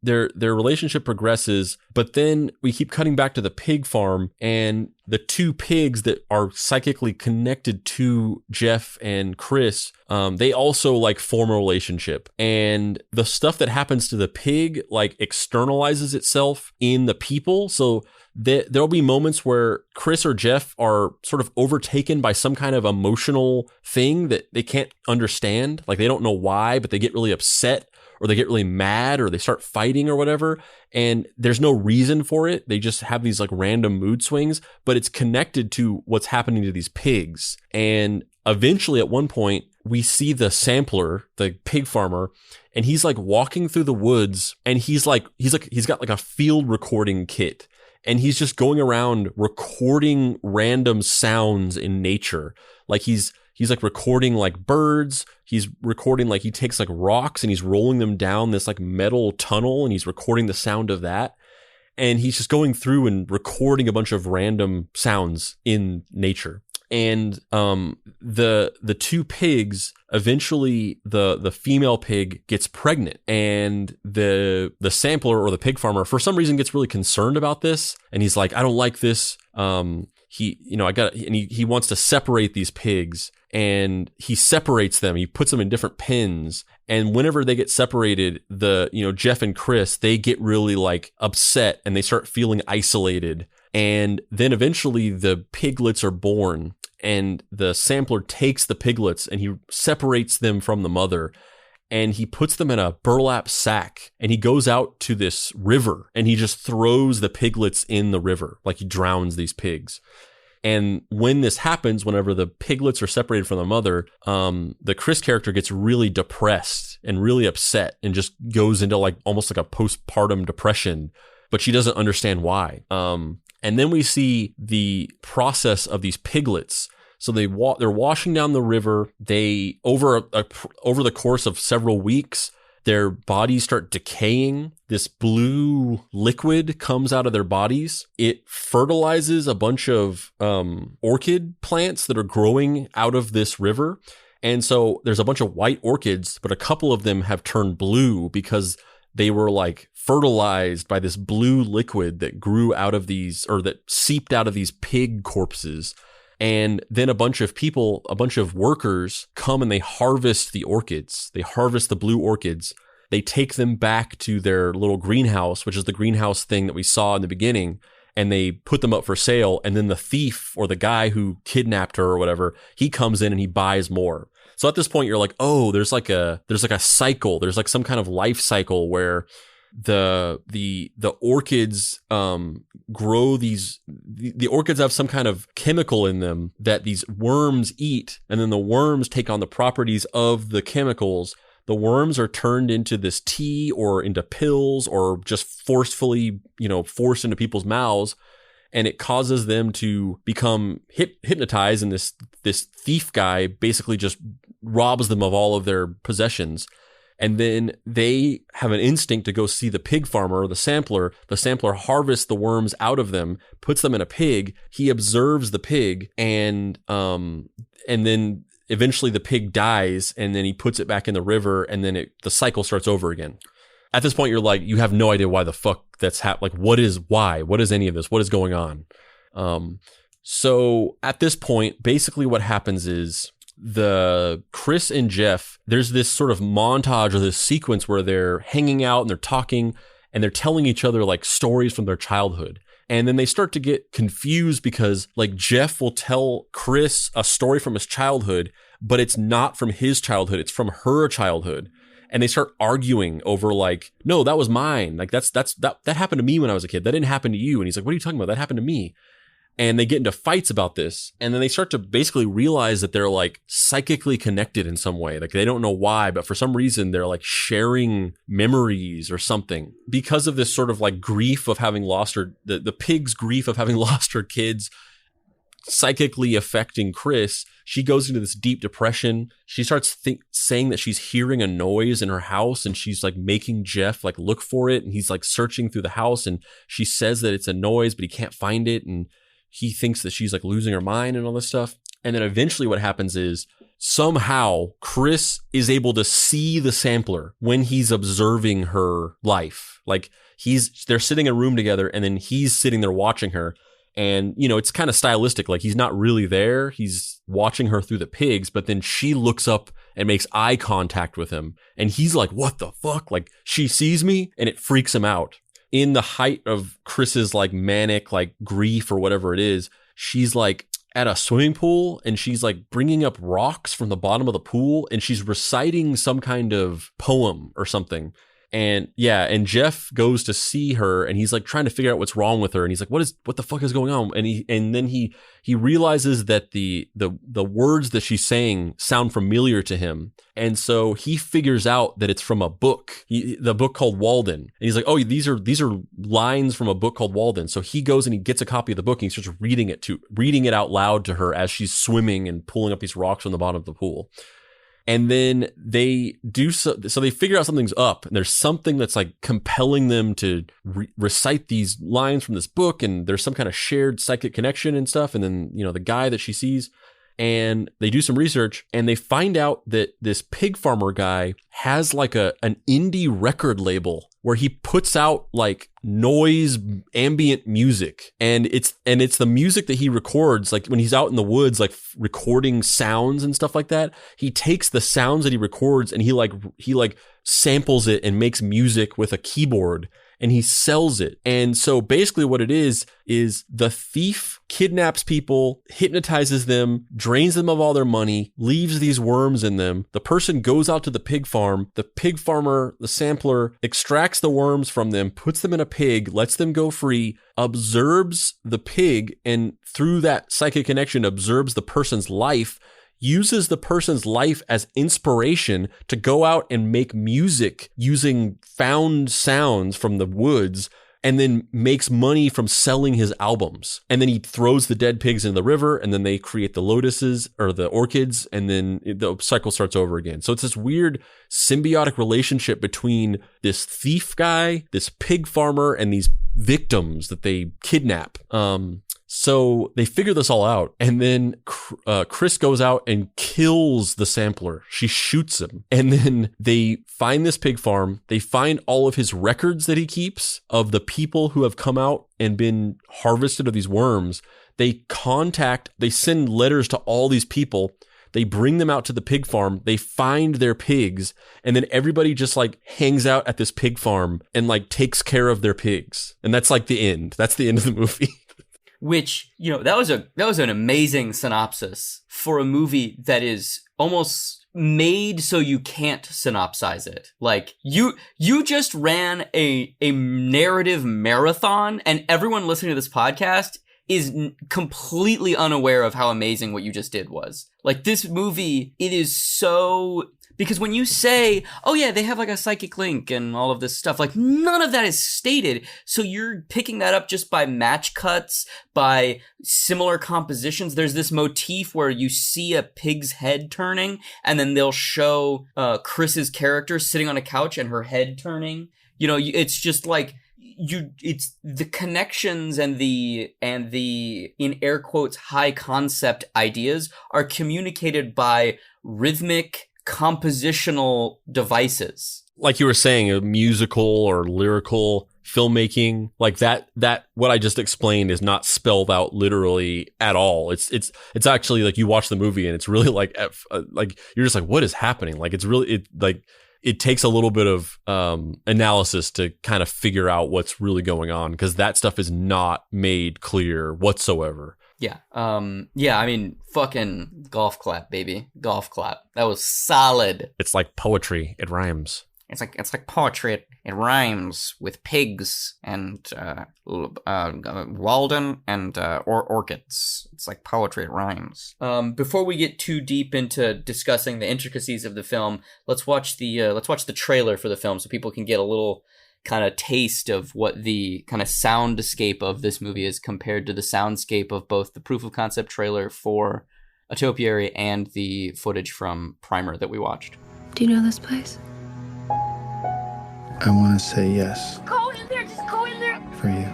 B: their relationship progresses, but then we keep cutting back to the pig farm, and the two pigs that are psychically connected to Jeff and Chris, they also like form a relationship. And the stuff that happens to the pig like externalizes itself in the people. So there'll be moments where Chris or Jeff are sort of overtaken by some kind of emotional thing that they can't understand. Like they don't know why, but they get really upset, or they get really mad, or they start fighting or whatever. And there's no reason for it. They just have these like random mood swings, but it's connected to what's happening to these pigs. And eventually at one point we see the sampler, the pig farmer, and he's like walking through the woods, and he's got like a field recording kit. And he's just going around recording random sounds in nature. Like he's like recording like birds. He's recording like he takes like rocks and he's rolling them down this like metal tunnel, and he's recording the sound of that. And he's just going through and recording a bunch of random sounds in nature. And the two pigs, eventually the female pig gets pregnant, and the sampler or the pig farmer for some reason gets really concerned about this, and he's like, I don't like this. He wants to separate these pigs, and he separates them. He puts them in different pens, and whenever they get separated, Jeff and Chris, they get really like upset, and they start feeling isolated. And then eventually the piglets are born, and the sampler takes the piglets and he separates them from the mother, and he puts them in a burlap sack, and he goes out to this river, and he just throws the piglets in the river, like he drowns these pigs. And when this happens, whenever the piglets are separated from the mother, the Chris character gets really depressed and really upset and just goes into like almost like a postpartum depression, but she doesn't understand why. And then we see the process of these piglets. So they're washing down the river. They over the course of several weeks, their bodies start decaying. This blue liquid comes out of their bodies. It fertilizes a bunch of orchid plants that are growing out of this river. And so there's a bunch of white orchids, but a couple of them have turned blue because they were like fertilized by this blue liquid that grew out of these, or that seeped out of these pig corpses. And then a bunch of workers come and they harvest the orchids. They harvest the blue orchids. They take them back to their little greenhouse, which is the greenhouse thing that we saw in the beginning, and they put them up for sale. And then the thief, or the guy who kidnapped her or whatever, he comes in and he buys more. So at this point you're like, oh, there's like a cycle. There's like some kind of life cycle where the orchids grow these, the orchids have some kind of chemical in them that these worms eat, and then the worms take on the properties of the chemicals. The worms are turned into this tea or into pills, or just forcefully, forced into people's mouths, and it causes them to become hypnotized, and this thief guy basically just robs them of all of their possessions. And then they have an instinct to go see the pig farmer or the sampler. The sampler harvests the worms out of them, puts them in a pig. He observes the pig, and then eventually the pig dies, and then he puts it back in the river, and then the cycle starts over again. At this point, you're like, you have no idea why the fuck that's happening. Like, why? What is any of this? What is going on? So at this point, basically what happens is the Chris and Jeff, there's this sort of montage or this sequence where they're hanging out and they're talking and they're telling each other like stories from their childhood. And then they start to get confused because like Jeff will tell Chris a story from his childhood, but it's not from his childhood. It's from her childhood. And they start arguing over like, no, that was mine. Like that happened to me when I was a kid. That didn't happen to you. And he's like, what are you talking about? That happened to me. And they get into fights about this. And then they start to basically realize that they're like psychically connected in some way. Like they don't know why, but for some reason they're like sharing memories or something because of this sort of like grief of having lost the pig's grief of having lost her kids psychically affecting Chris. She goes into this deep depression. She starts saying that she's hearing a noise in her house, and she's like making Jeff like look for it. And he's like searching through the house, and she says that it's a noise, but he can't find it. And he thinks that she's like losing her mind and all this stuff. And then eventually what happens is somehow Chris is able to see the sampler when he's observing her life. Like they're sitting in a room together, and then he's sitting there watching her. And, you know, it's kind of stylistic. Like he's not really there. He's watching her through the pigs, but then she looks up and makes eye contact with him. And he's like, what the fuck? Like she sees me, and it freaks him out. In the height of Chris's like manic, like grief or whatever it is, she's like at a swimming pool, and she's like bringing up rocks from the bottom of the pool, and she's reciting some kind of poem or something. And yeah, and Jeff goes to see her, and he's like trying to figure out what's wrong with her. And he's like, what the fuck is going on? And then he realizes that the words that she's saying sound familiar to him. And so he figures out that it's from a book, the book called Walden. And he's like, oh, these are lines from a book called Walden. So he goes and he gets a copy of the book, and he starts reading it out loud to her as she's swimming and pulling up these rocks from the bottom of the pool. And then they do so they figure out something's up, and there's something that's like compelling them to recite these lines from this book, and there's some kind of shared psychic connection and stuff. And then, you know, the guy that she sees, and they do some research, and they find out that this pig farmer guy has like an indie record label where he puts out like noise ambient music, and it's the music that he records like when he's out in the woods, like recording sounds and stuff like that. He takes the sounds that he records, and he samples it and makes music with a keyboard, and he sells it. And so basically what it is the thief kidnaps people, hypnotizes them, drains them of all their money, leaves these worms in them. The person goes out to the pig farm. The pig farmer, the sampler, extracts the worms from them, puts them in a pig, lets them go free, observes the pig, and through that psychic connection observes the person's life, uses the person's life as inspiration to go out and make music using found sounds from the woods, and then makes money from selling his albums. And then he throws the dead pigs in the river, and then they create the lotuses or the orchids, and then the cycle starts over again. So it's this weird symbiotic relationship between this thief guy, this pig farmer, and these victims that they kidnap. So they figure this all out, and then Chris goes out and kills the sampler. She shoots him, and then they find this pig farm. They find all of his records that he keeps of the people who have come out and been harvested of these worms. They send letters to all these people. They bring them out to the pig farm. They find their pigs, and then everybody just like hangs out at this pig farm and like takes care of their pigs. And that's like the end. That's the end of the movie.
A: Which, you know, that was an amazing synopsis for a movie that is almost made so you can't synopsize it. Like you just ran a narrative marathon, and everyone listening to this podcast is completely unaware of how amazing what you just did was. Like this movie, it is so... Because when you say, oh yeah, they have like a psychic link and all of this stuff, like none of that is stated. So you're picking that up just by match cuts, by similar compositions. There's this motif where you see a pig's head turning, and then they'll show Chris's character sitting on a couch and her head turning. You know, it's just like, it's the connections and the in air quotes high concept ideas are communicated by rhythmic compositional devices.
B: Like you were saying, a musical or lyrical filmmaking, like that what I just explained is not spelled out literally at all. It's actually like you watch the movie and it's really like you're just like, what is happening? Like it's really it takes a little bit of analysis to kind of figure out what's really going on, because that stuff is not made clear whatsoever.
A: Yeah. I mean, fucking golf clap, baby. Golf clap. That was solid.
B: It's like poetry. It rhymes.
A: It's like poetry. It rhymes with pigs and Walden and orchids. It's like poetry. It rhymes. Before we get too deep into discussing the intricacies of the film, let's watch the trailer for the film so people can get a little kind of taste of what the kind of soundscape of this movie is compared to the soundscape of both the proof of concept trailer for A Topiary and the footage from Primer that we watched.
D: Do you know this place?
E: I want to say yes.
D: Go in there, just go in there.
E: For you.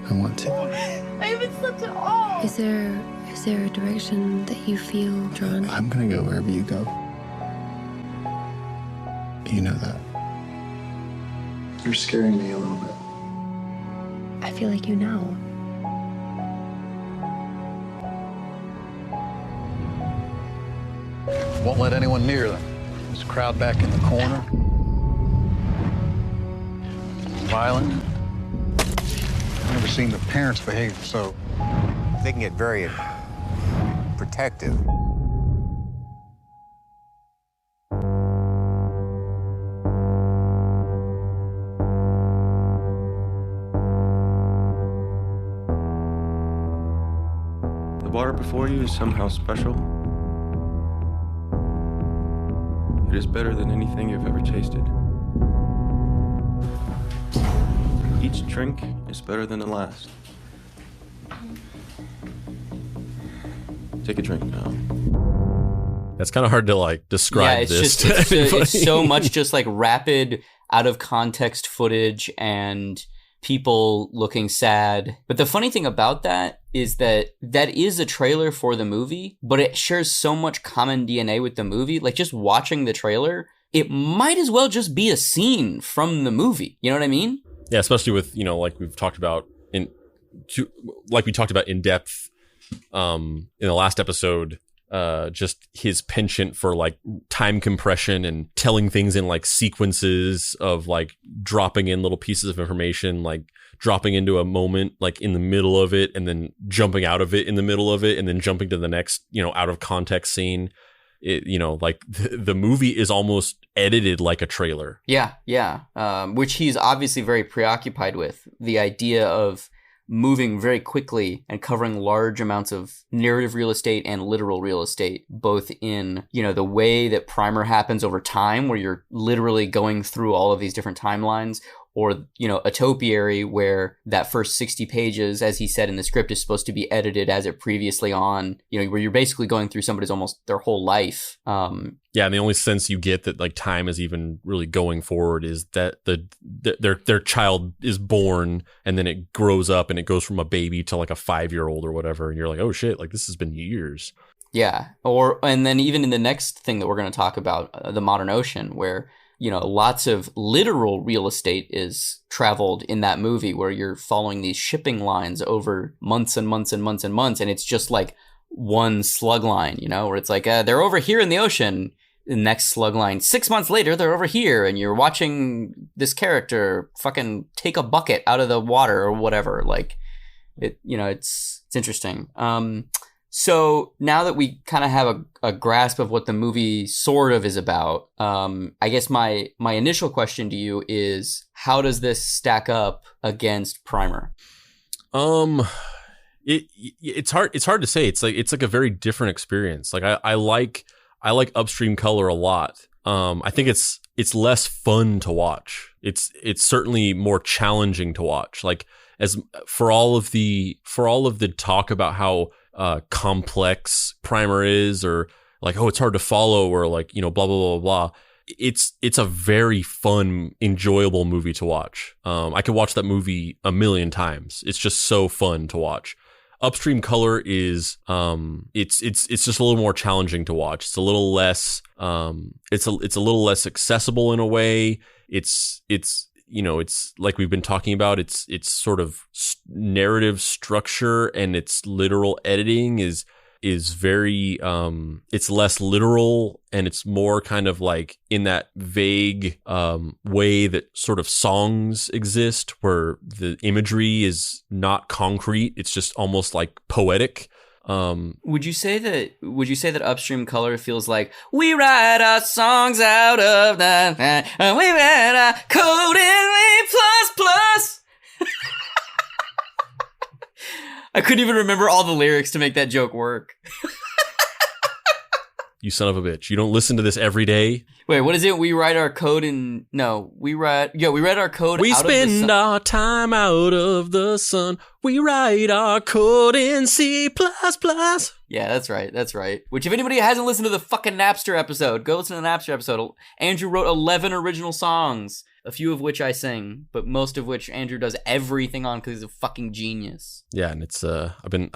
E: I want to.
D: I haven't slept at all. Is there a direction that you feel drawn?
E: I'm going to go wherever you go. You know that. You're scaring me a little bit.
D: I feel like you know.
F: Won't let anyone near them. Just crowd back in the corner. Violent. I've never seen the parents behave so.
G: They can get very protective.
H: The water before you is somehow special. It is better than anything you've ever tasted. Each drink is better than the last. Take a drink now.
B: That's kind of hard to like describe.
A: Yeah, it's
B: this
A: just
B: to
A: it's so much just like rapid, out of context footage and people looking sad. But the funny thing about that is that is a trailer for the movie, but it shares so much common DNA with the movie. Like just watching the trailer, it might as well just be a scene from the movie. You know what I mean?
B: Yeah, especially with, you know, like we've talked about in depth in the last episode, just his penchant for like time compression and telling things in like sequences of like dropping in little pieces of information, like dropping into a moment like in the middle of it and then jumping out of it in the middle of it and then jumping to the next, you know, out of context scene. It, you know, like the movie is almost edited like a trailer.
A: Yeah. Which he's obviously very preoccupied with. The idea of moving very quickly and covering large amounts of narrative real estate and literal real estate, both in, you know, the way that Primer happens over time, where you're literally going through all of these different timelines, or, you know, A Topiary, where that first 60 pages, as he said in the script, is supposed to be edited as it previously on, you know, where you're basically going through somebody's almost their whole life.
B: Yeah, and the only sense you get that like time is even really going forward is that their child is born and then it grows up and it goes from a baby to like a 5-year-old or whatever, and you're like, oh shit, like this has been years.
A: Yeah, and then even in the next thing that we're going to talk about, The Modern Ocean, where, you know, lots of literal real estate is traveled in that movie, where you're following these shipping lines over months and months and months and months, and it's just like one slug line, you know, where it's like they're over here in the ocean. The next slug line, 6 months later, they're over here, and you're watching this character fucking take a bucket out of the water or whatever. Like, it, you know, it's interesting. So now that we kind of have a grasp of what the movie sort of is about, I guess my initial question to you is, how does this stack up against Primer?
B: It's hard to say. It's like a very different experience. Like I like Upstream Color a lot. I think it's less fun to watch. It's certainly more challenging to watch. Like, as for all of the talk about how complex Primer is, or like, oh, it's hard to follow, or like, you know, blah blah blah blah. It's a very fun, enjoyable movie to watch. I could watch that movie a million times. It's just so fun to watch. Upstream Color is it's just a little more challenging to watch. It's a little less it's a little less accessible in a way. It's you know, it's like we've been talking about, it's sort of narrative structure and its literal editing is very it's less literal, and it's more kind of like in that vague way that sort of songs exist, where the imagery is not concrete, it's just almost like poetic.
A: Would you say that Upstream Color feels like we write our songs out of the we write our code in A++? I couldn't even remember all the lyrics to make that joke work.
B: You son of a bitch. You don't listen to this every day?
A: Wait, what is it? We write our code in... No, we write our code
B: we
A: out of the sun.
B: We spend our time out of the sun. We write our code in C++.
A: Yeah, that's right. Which, if anybody hasn't listened to the fucking Napster episode, go listen to the Napster episode. Andrew wrote 11 original songs, a few of which I sing, but most of which Andrew does everything on because he's a fucking genius.
B: Yeah, and it's I've been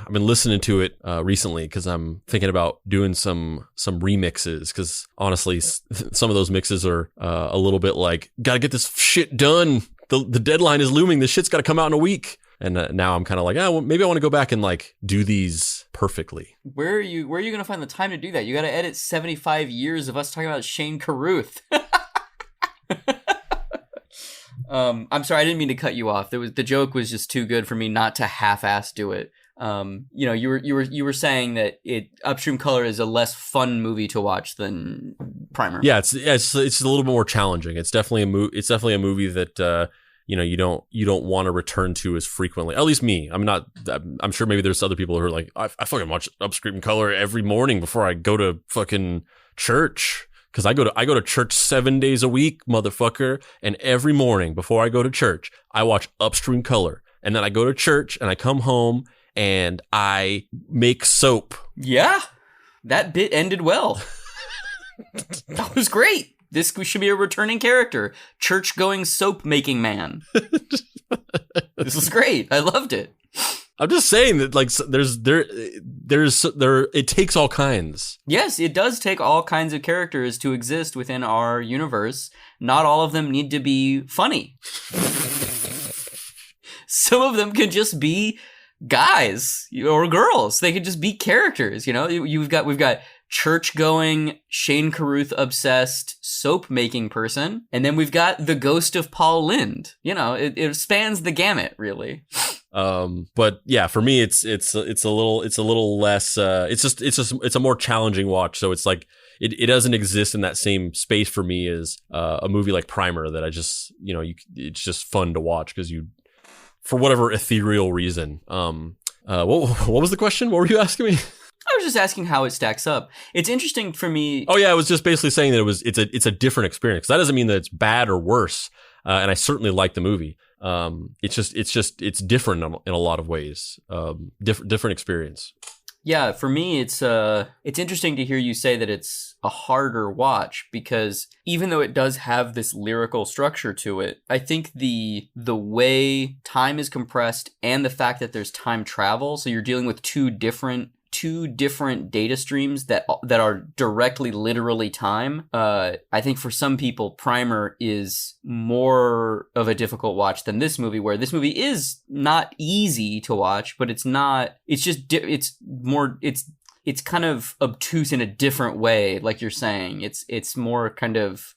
B: listening to it recently because I'm thinking about doing some remixes because honestly, some of those mixes are a little bit like, gotta get this shit done. The deadline is looming. This shit's got to come out in a week. And now I'm kind of like, well, maybe I want to go back and like do these perfectly.
A: Where are you going to find the time to do that? You got to edit 75 years of us talking about Shane Carruth. I'm sorry, I didn't mean to cut you off. The joke was just too good for me not to half-ass do it. You were saying that Upstream Color is a less fun movie to watch than Primer.
B: Yeah, it's a little bit more challenging. It's definitely a movie that you don't want to return to as frequently. At least me. I'm sure maybe there's other people who are like, I fucking watch Upstream Color every morning before I go to fucking church. Because I go to church 7 days a week, motherfucker. And every morning before I go to church, I watch Upstream Color. And then I go to church and I come home and I make soap.
A: Yeah, that bit ended well. That was great. This should be a returning character. Church-going soap-making man. This was great. I loved it.
B: I'm just saying that like it takes all kinds.
A: Yes, it does take all kinds of characters to exist within our universe. Not all of them need to be funny. Some of them can just be guys or girls. They could just be characters, We've got church-going, Shane Carruth obsessed soap-making person, and then we've got the ghost of Paul Lynde. It spans the gamut, really.
B: But yeah, for me, it's a little less. It's a more challenging watch. So it's like it doesn't exist in that same space for me as a movie like Primer that I just it's just fun to watch because for whatever ethereal reason. What was the question? What were you asking me?
A: I was just asking how it stacks up. It's interesting for me.
B: Oh yeah, I was just basically saying that it's a different experience. That doesn't mean that it's bad or worse. And I certainly like the movie. It's different in a lot of ways. Different experience.
A: Yeah, for me, it's interesting to hear you say that it's a harder watch because even though it does have this lyrical structure to it, I think the way time is compressed and the fact that there's time travel, so you're dealing with two different data streams that are directly literally time. I think for some people Primer is more of a difficult watch than this movie, where this movie is not easy to watch, but it's kind of obtuse in a different way, like you're saying. It's more kind of,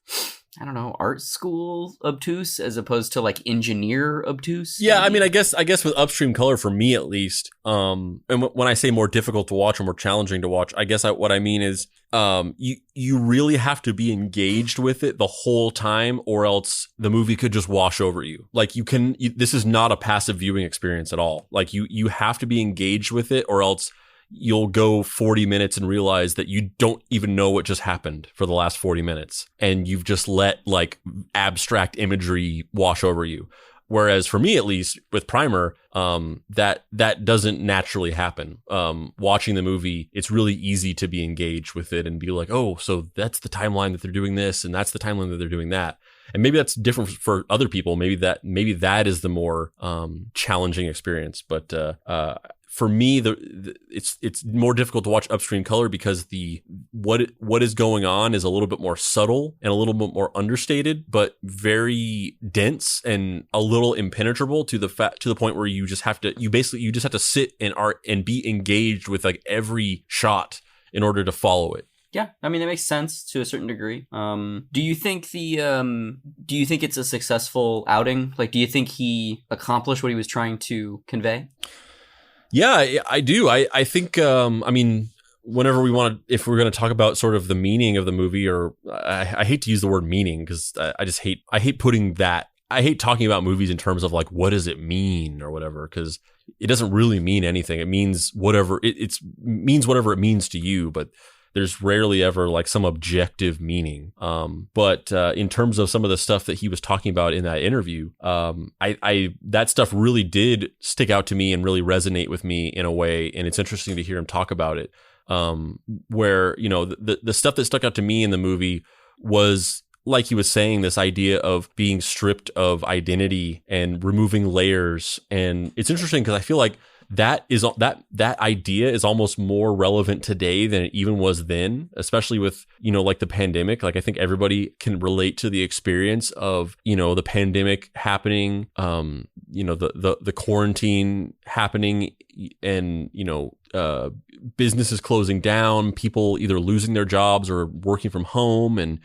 A: I don't know, art school obtuse as opposed to like engineer obtuse.
B: Yeah, I mean, I guess with Upstream Color, for me at least, and when I say more difficult to watch or more challenging to watch, I guess what I mean is you really have to be engaged with it the whole time, or else the movie could just wash over you. Like this is not a passive viewing experience at all. Like you have to be engaged with it, or else you'll go 40 minutes and realize that you don't even know what just happened for the last 40 minutes. And you've just let like abstract imagery wash over you. Whereas for me, at least with Primer, that doesn't naturally happen. Watching the movie, it's really easy to be engaged with it and be like, oh, so that's the timeline that they're doing this, and that's the timeline that they're doing that. And maybe that's different for other people. Maybe that is the more challenging experience. But for me, it's more difficult to watch Upstream Color because what is going on is a little bit more subtle and a little bit more understated, but very dense and a little impenetrable to the point where you just have to sit and be engaged with like every shot in order to follow it.
A: Yeah, I mean, that makes sense to a certain degree. Do you think it's a successful outing? Like, do you think he accomplished what he was trying to convey?
B: Yeah, I do. I think, I mean, whenever if we're going to talk about sort of the meaning of the movie, or I hate to use the word meaning because I hate putting that, I hate talking about movies in terms of like, what does it mean or whatever, because it doesn't really mean anything. It means whatever it means whatever it means to you, but there's rarely ever like some objective meaning. But in terms of some of the stuff that he was talking about in that interview, that stuff really did stick out to me and really resonate with me in a way. And it's interesting to hear him talk about it. Where, you know, the stuff that stuck out to me in the movie was, like he was saying, this idea of being stripped of identity and removing layers. And it's interesting because I feel like that idea is almost more relevant today than it even was then, especially with, you know, like the pandemic. Like I think everybody can relate to the experience of, you know, the pandemic happening, you know, the quarantine happening, and, you know, businesses closing down, people either losing their jobs or working from home, and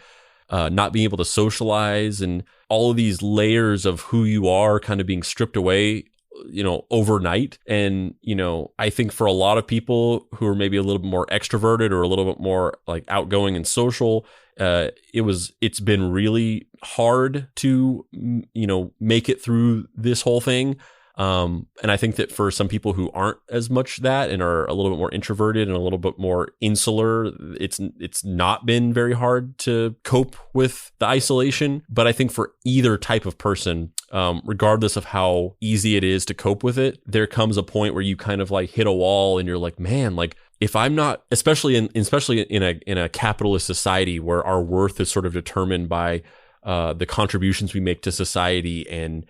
B: not being able to socialize, and all of these layers of who you are kind of being stripped away, you know, overnight. And, you know, I think for a lot of people who are maybe a little bit more extroverted or a little bit more like outgoing and social, it's been really hard to, you know, make it through this whole thing. And I think that for some people who aren't as much that and are a little bit more introverted and a little bit more insular, it's not been very hard to cope with the isolation. But I think for either type of person, regardless of how easy it is to cope with it, there comes a point where you kind of like hit a wall and you're like, man, like if I'm not, especially in a capitalist society where our worth is sort of determined by the contributions we make to society, and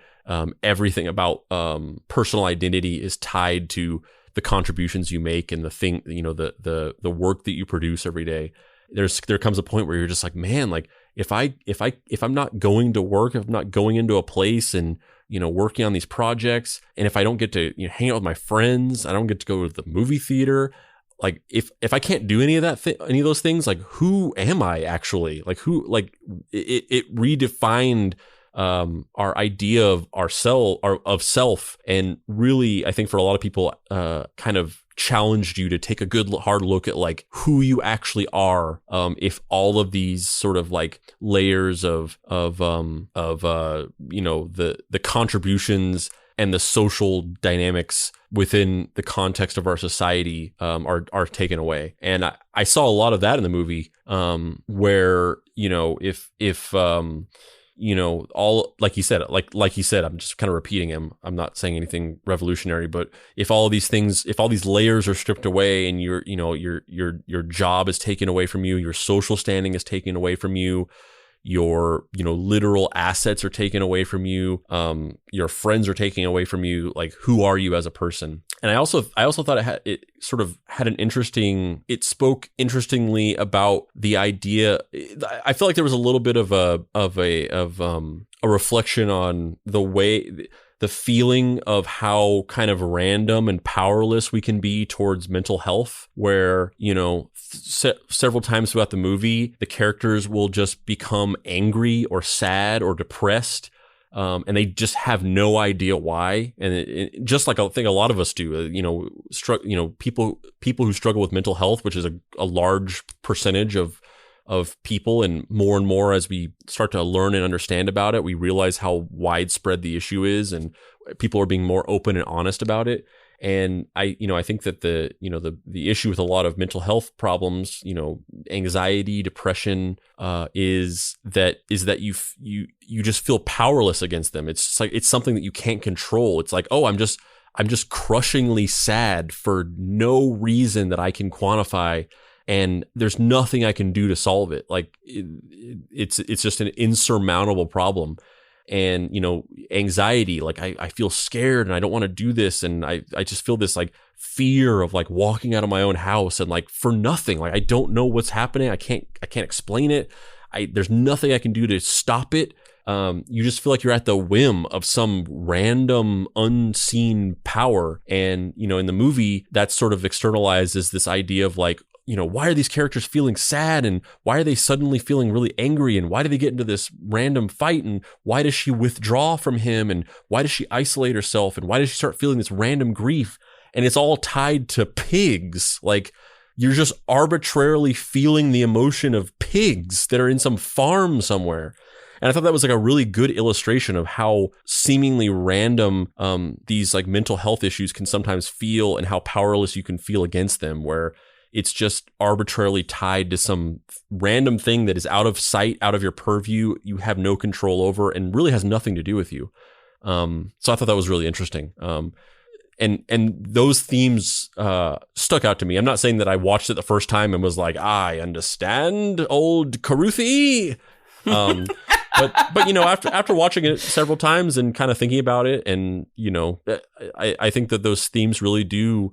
B: everything about personal identity is tied to the contributions you make and the thing, you know, the work that you produce every day. There comes a point where you're just like, man, like if I'm not going to work, if I'm not going into a place and, you know, working on these projects, and if I don't get to, you know, hang out with my friends, I don't get to go to the movie theater. Like if I can't do any of any of those things, like who am I actually? Like it redefined our idea of of self, and really, I think for a lot of people, kind of challenged you to take a good hard look at like who you actually are. If all of these sort of like layers of you know, the contributions and the social dynamics within the context of our society are taken away. And I saw a lot of that in the movie, where, you know, if you know, all, like he said, I'm just kind of repeating him. I'm not saying anything revolutionary, but if all these layers are stripped away, and your job is taken away from you, your social standing is taken away from you, your, you know, literal assets are taken away from you, your friends are taken away from you, like who are you as a person? And I also thought it spoke interestingly about the idea. I feel like there was a little bit of a reflection on the feeling of how kind of random and powerless we can be towards mental health, where, you know, several times throughout the movie, the characters will just become angry or sad or depressed. And they just have no idea why. And just like I think a lot of us do, you know, people who struggle with mental health, which is a large percentage of people, and more as we start to learn and understand about it, we realize how widespread the issue is, and people are being more open and honest about it. And I think that the issue with a lot of mental health problems, you know, anxiety, depression, is that you just feel powerless against them. It's just like, it's something that you can't control. It's like, oh, I'm just crushingly sad for no reason that I can quantify, and there's nothing I can do to solve it. Like it's just an insurmountable problem. And, you know, anxiety, like I feel scared and I don't want to do this. And I just feel this like fear of like walking out of my own house and like for nothing, like I don't know what's happening. I can't explain it. There's nothing I can do to stop it. You just feel like you're at the whim of some random unseen power. And, you know, in the movie, that's sort of externalized as this idea of like, you know, why are these characters feeling sad, and why are they suddenly feeling really angry, and why do they get into this random fight, and why does she withdraw from him, and why does she isolate herself, and why does she start feeling this random grief? and it's all tied to pigs. Like, you're just arbitrarily feeling the emotion of pigs that are in some farm somewhere. And I thought that was like a really good illustration of how seemingly random these like mental health issues can sometimes feel, and how powerless you can feel against them, where it's just arbitrarily tied to some random thing that is out of sight, out of your purview, you have no control over, and really has nothing to do with you. So I thought that was really interesting. And those themes stuck out to me. I'm not saying that I watched it the first time and was like, I understand, old Carruthi. But you know, after watching it several times and kind of thinking about it, and you know, I think that those themes really do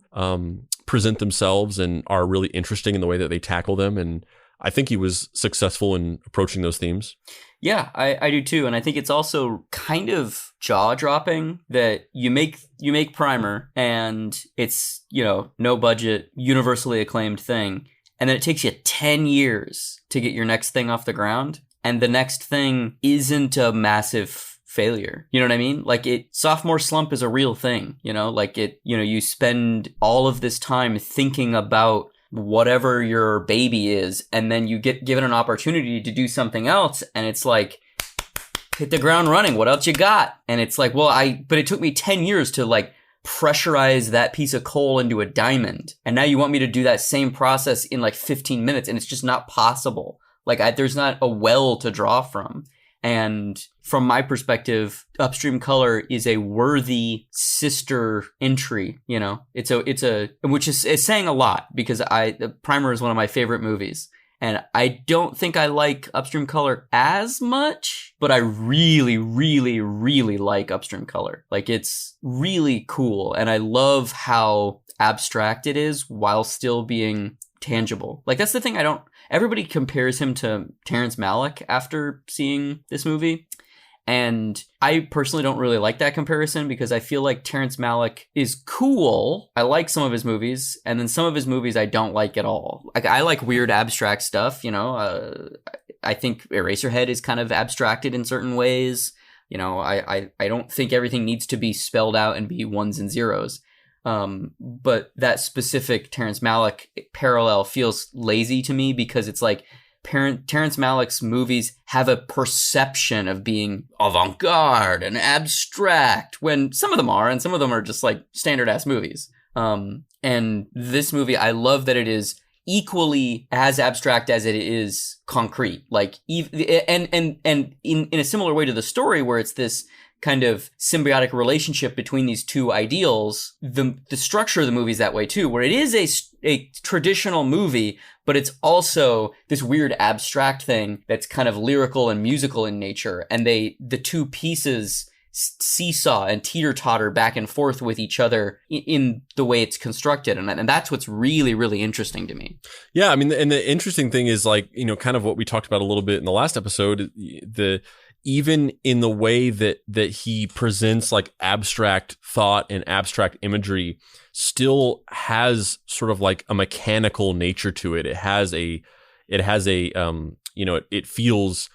B: present themselves and are really interesting in the way that they tackle them. And I think he was successful in approaching those themes.
A: Yeah, I do too. And I think it's also kind of jaw-dropping that you make Primer, and it's, you know, no budget, universally acclaimed thing. And then it takes you 10 years to get your next thing off the ground. And the next thing isn't a massive failure. You know what I mean? Like, sophomore slump is a real thing, you know, like you spend all of this time thinking about whatever your baby is, and then you get given an opportunity to do something else, and it's like, hit the ground running, what else you got? And it's like, but it took me 10 years to like pressurize that piece of coal into a diamond, and now you want me to do that same process in like 15 minutes, and it's just not possible. Like, there's not a well to draw from. And from my perspective, Upstream Color is a worthy sister entry. You know, it's which is saying a lot, because Primer is one of my favorite movies, and I don't think I like Upstream Color as much, but I really, really, really like Upstream Color. Like, it's really cool, and I love how abstract it is while still being tangible. Like, that's the thing everybody compares him to Terrence Malick after seeing this movie. And I personally don't really like that comparison, because I feel like Terrence Malick is cool. I like some of his movies, and then some of his movies I don't like at all. Like, I like weird abstract stuff, you know. I think Eraserhead is kind of abstracted in certain ways. You know, I don't think everything needs to be spelled out and be ones and zeros. But that specific Terrence Malick parallel feels lazy to me, because it's like Terrence Malick's movies have a perception of being avant-garde and abstract, when some of them are, and some of them are just like standard-ass movies. And this movie, I love that it is equally as abstract as it is concrete. Like, and in a similar way to the story, where it's this kind of symbiotic relationship between these two ideals, the structure of the movie is that way too, where it is a traditional movie, but it's also this weird abstract thing that's kind of lyrical and musical in nature, and the two pieces seesaw and teeter-totter back and forth with each other in the way it's constructed, and that's what's really, really interesting to me.
B: Yeah, I mean, and the interesting thing is, like, you know, kind of what we talked about a little bit in the last episode, even in the way that he presents like abstract thought and abstract imagery, still has sort of like a mechanical nature to it. It has a you know, it feels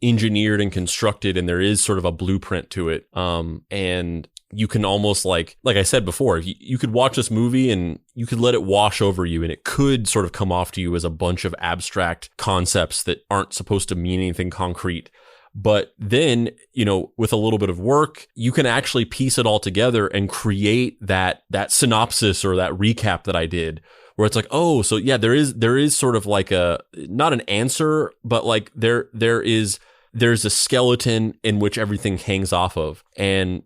B: engineered and constructed, and there is sort of a blueprint to it. And you can almost like I said before, you could watch this movie and you could let it wash over you, and it could sort of come off to you as a bunch of abstract concepts that aren't supposed to mean anything concrete. But then, you know, with a little bit of work, you can actually piece it all together and create that synopsis or that recap that I did, where it's like, oh, so yeah, there is sort of like not an answer, but like there's a skeleton in which everything hangs off of. And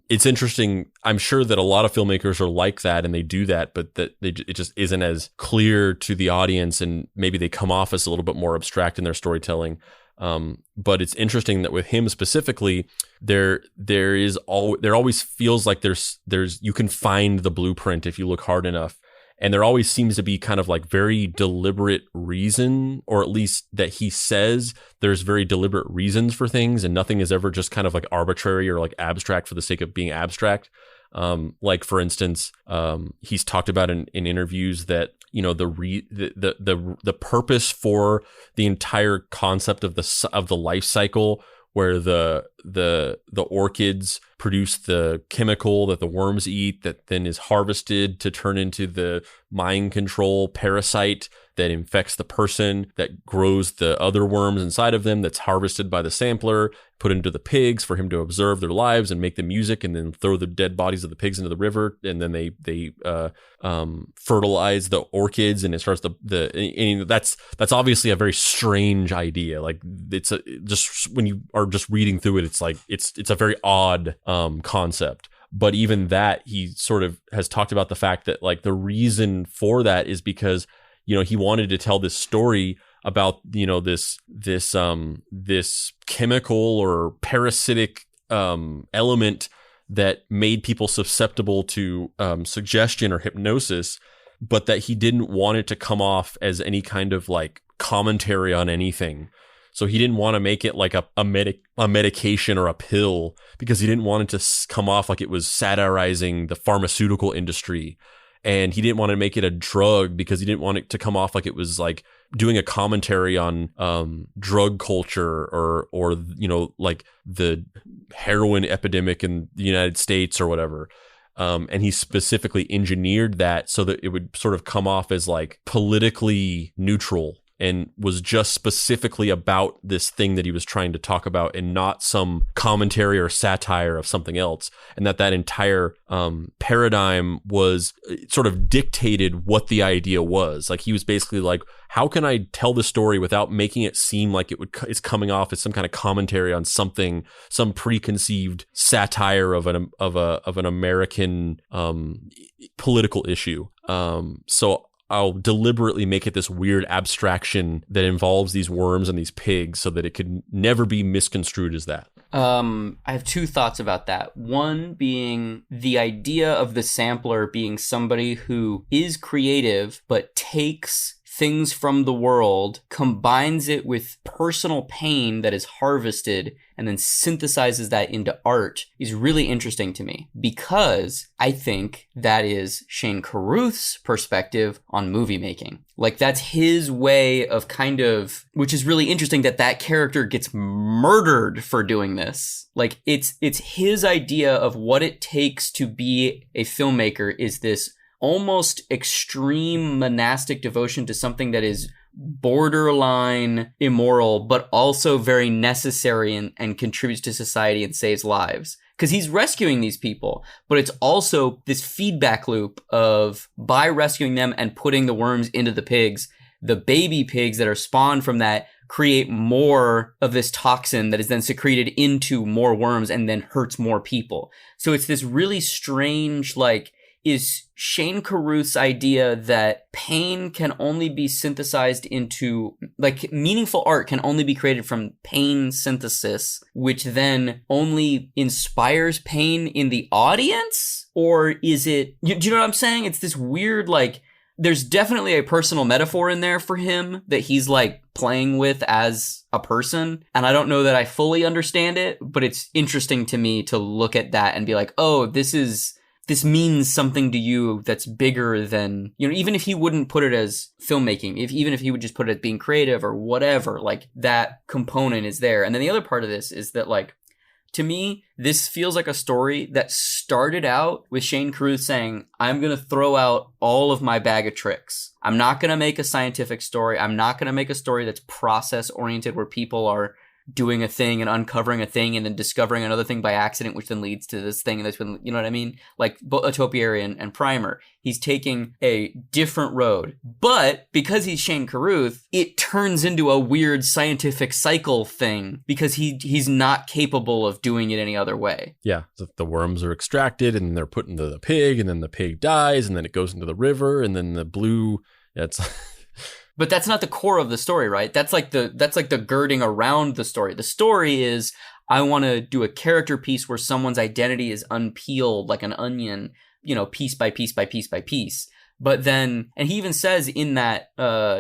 B: it's interesting. I'm sure that a lot of filmmakers are like that, and they do that, but it just isn't as clear to the audience, and maybe they come off as a little bit more abstract in their storytelling. But it's interesting that with him specifically, there always feels like there's you can find the blueprint if you look hard enough. And there always seems to be kind of like very deliberate reason, or at least that he says there's very deliberate reasons for things, and nothing is ever just kind of like arbitrary or like abstract for the sake of being abstract. Like, for instance, he's talked about in interviews that, you know, the purpose for the entire concept of the life cycle where the orchids produce the chemical that the worms eat that then is harvested to turn into the mind control parasite that infects the person, that grows the other worms inside of them, that's harvested by the sampler, put into the pigs for him to observe their lives and make the music, and then throw the dead bodies of the pigs into the river, and then they fertilize the orchids, and it starts and that's obviously a very strange idea. Like it's just when you are just reading through it, it's like it's a very odd concept. But even that, he sort of has talked about the fact that like the reason for that is because, you know, he wanted to tell this story about, you know, this chemical or parasitic element that made people susceptible to suggestion or hypnosis, but that he didn't want it to come off as any kind of like commentary on anything. So he didn't want to make it like a medication or a pill, because he didn't want it to come off like it was satirizing the pharmaceutical industry. And he didn't want to make it a drug because he didn't want it to come off like it was like doing a commentary on drug culture or you know, like the heroin epidemic in the United States or whatever. And he specifically engineered that so that it would sort of come off as like politically neutral, and was just specifically about this thing that he was trying to talk about, and not some commentary or satire of something else. And that it's paradigm was sort of dictated what the idea was. Like he was basically like, how can I tell the story without making it seem like it's coming off as some kind of commentary on something, some preconceived satire of an American political issue. So I'll deliberately make it this weird abstraction that involves these worms and these pigs so that it could never be misconstrued as that.
A: I have two thoughts about that. One being the idea of the sampler being somebody who is creative but takes things from the world, combines it with personal pain that is harvested, and then synthesizes that into art is really interesting to me, because I think that is Shane Carruth's perspective on movie making. Like that's his way of kind of, which is really interesting that character gets murdered for doing this. Like it's his idea of what it takes to be a filmmaker is this almost extreme monastic devotion to something that is borderline immoral, but also very necessary and contributes to society and saves lives. Because he's rescuing these people, but it's also this feedback loop of, by rescuing them and putting the worms into the pigs, the baby pigs that are spawned from that create more of this toxin that is then secreted into more worms and then hurts more people. So it's this really strange, like, is Shane Carruth's idea that pain can only be synthesized into, like, meaningful art can only be created from pain synthesis, which then only inspires pain in the audience? Or is it, do you know what I'm saying? It's this weird, like, there's definitely a personal metaphor in there for him that he's like playing with as a person. And I don't know that I fully understand it, but it's interesting to me to look at that and be like, oh, this means something to you that's bigger than, you know, even if he wouldn't put it as filmmaking, even if he would just put it as being creative or whatever, like that component is there. And then the other part of this is that, like, to me, this feels like a story that started out with Shane Carruth saying, I'm going to throw out all of my bag of tricks. I'm not going to make a scientific story. I'm not going to make a story that's process oriented where people are doing a thing and uncovering a thing and then discovering another thing by accident, which then leads to this thing. And that's when, you know what I mean? Like Topiary and Primer. He's taking a different road. But because he's Shane Carruth, it turns into a weird scientific cycle thing because he's not capable of doing it any other way.
B: Yeah. The worms are extracted and they're put into the pig, and then the pig dies, and then it goes into the river, and then the blue, it's...
A: But that's not the core of the story, right? That's like the girding around the story. The story is, I want to do a character piece where someone's identity is unpeeled like an onion, you know, piece by piece by piece by piece. But then, and he even says in that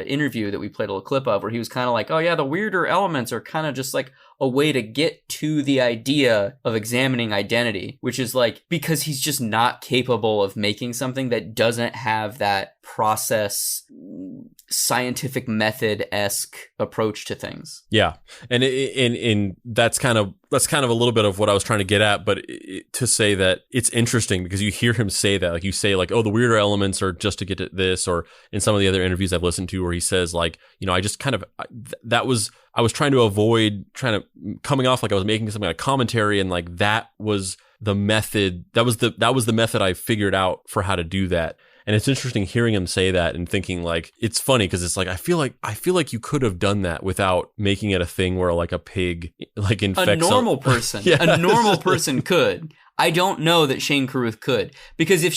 A: interview that we played a little clip of, where he was kind of like, oh yeah, the weirder elements are kind of just like a way to get to the idea of examining identity, which is like, because he's just not capable of making something that doesn't have that process scientific method-esque approach to things.
B: Yeah, and that's kind of a little bit of what I was trying to get at, but to say that it's interesting because you hear him say that, like you say like, oh, the weirder elements are just to get to this, or in some of the other interviews I've listened to where he says like, I just kind of I was trying to avoid coming off like I was making some kind of commentary, and like that was the method that was the method I figured out for how to do that. And it's interesting hearing him say that and thinking like, it's funny because it's like I feel like you could have done that without making it a thing where like a pig like infects
A: a normal person.
B: Yeah.
A: A normal person could. I don't know that Shane Carruth could, because if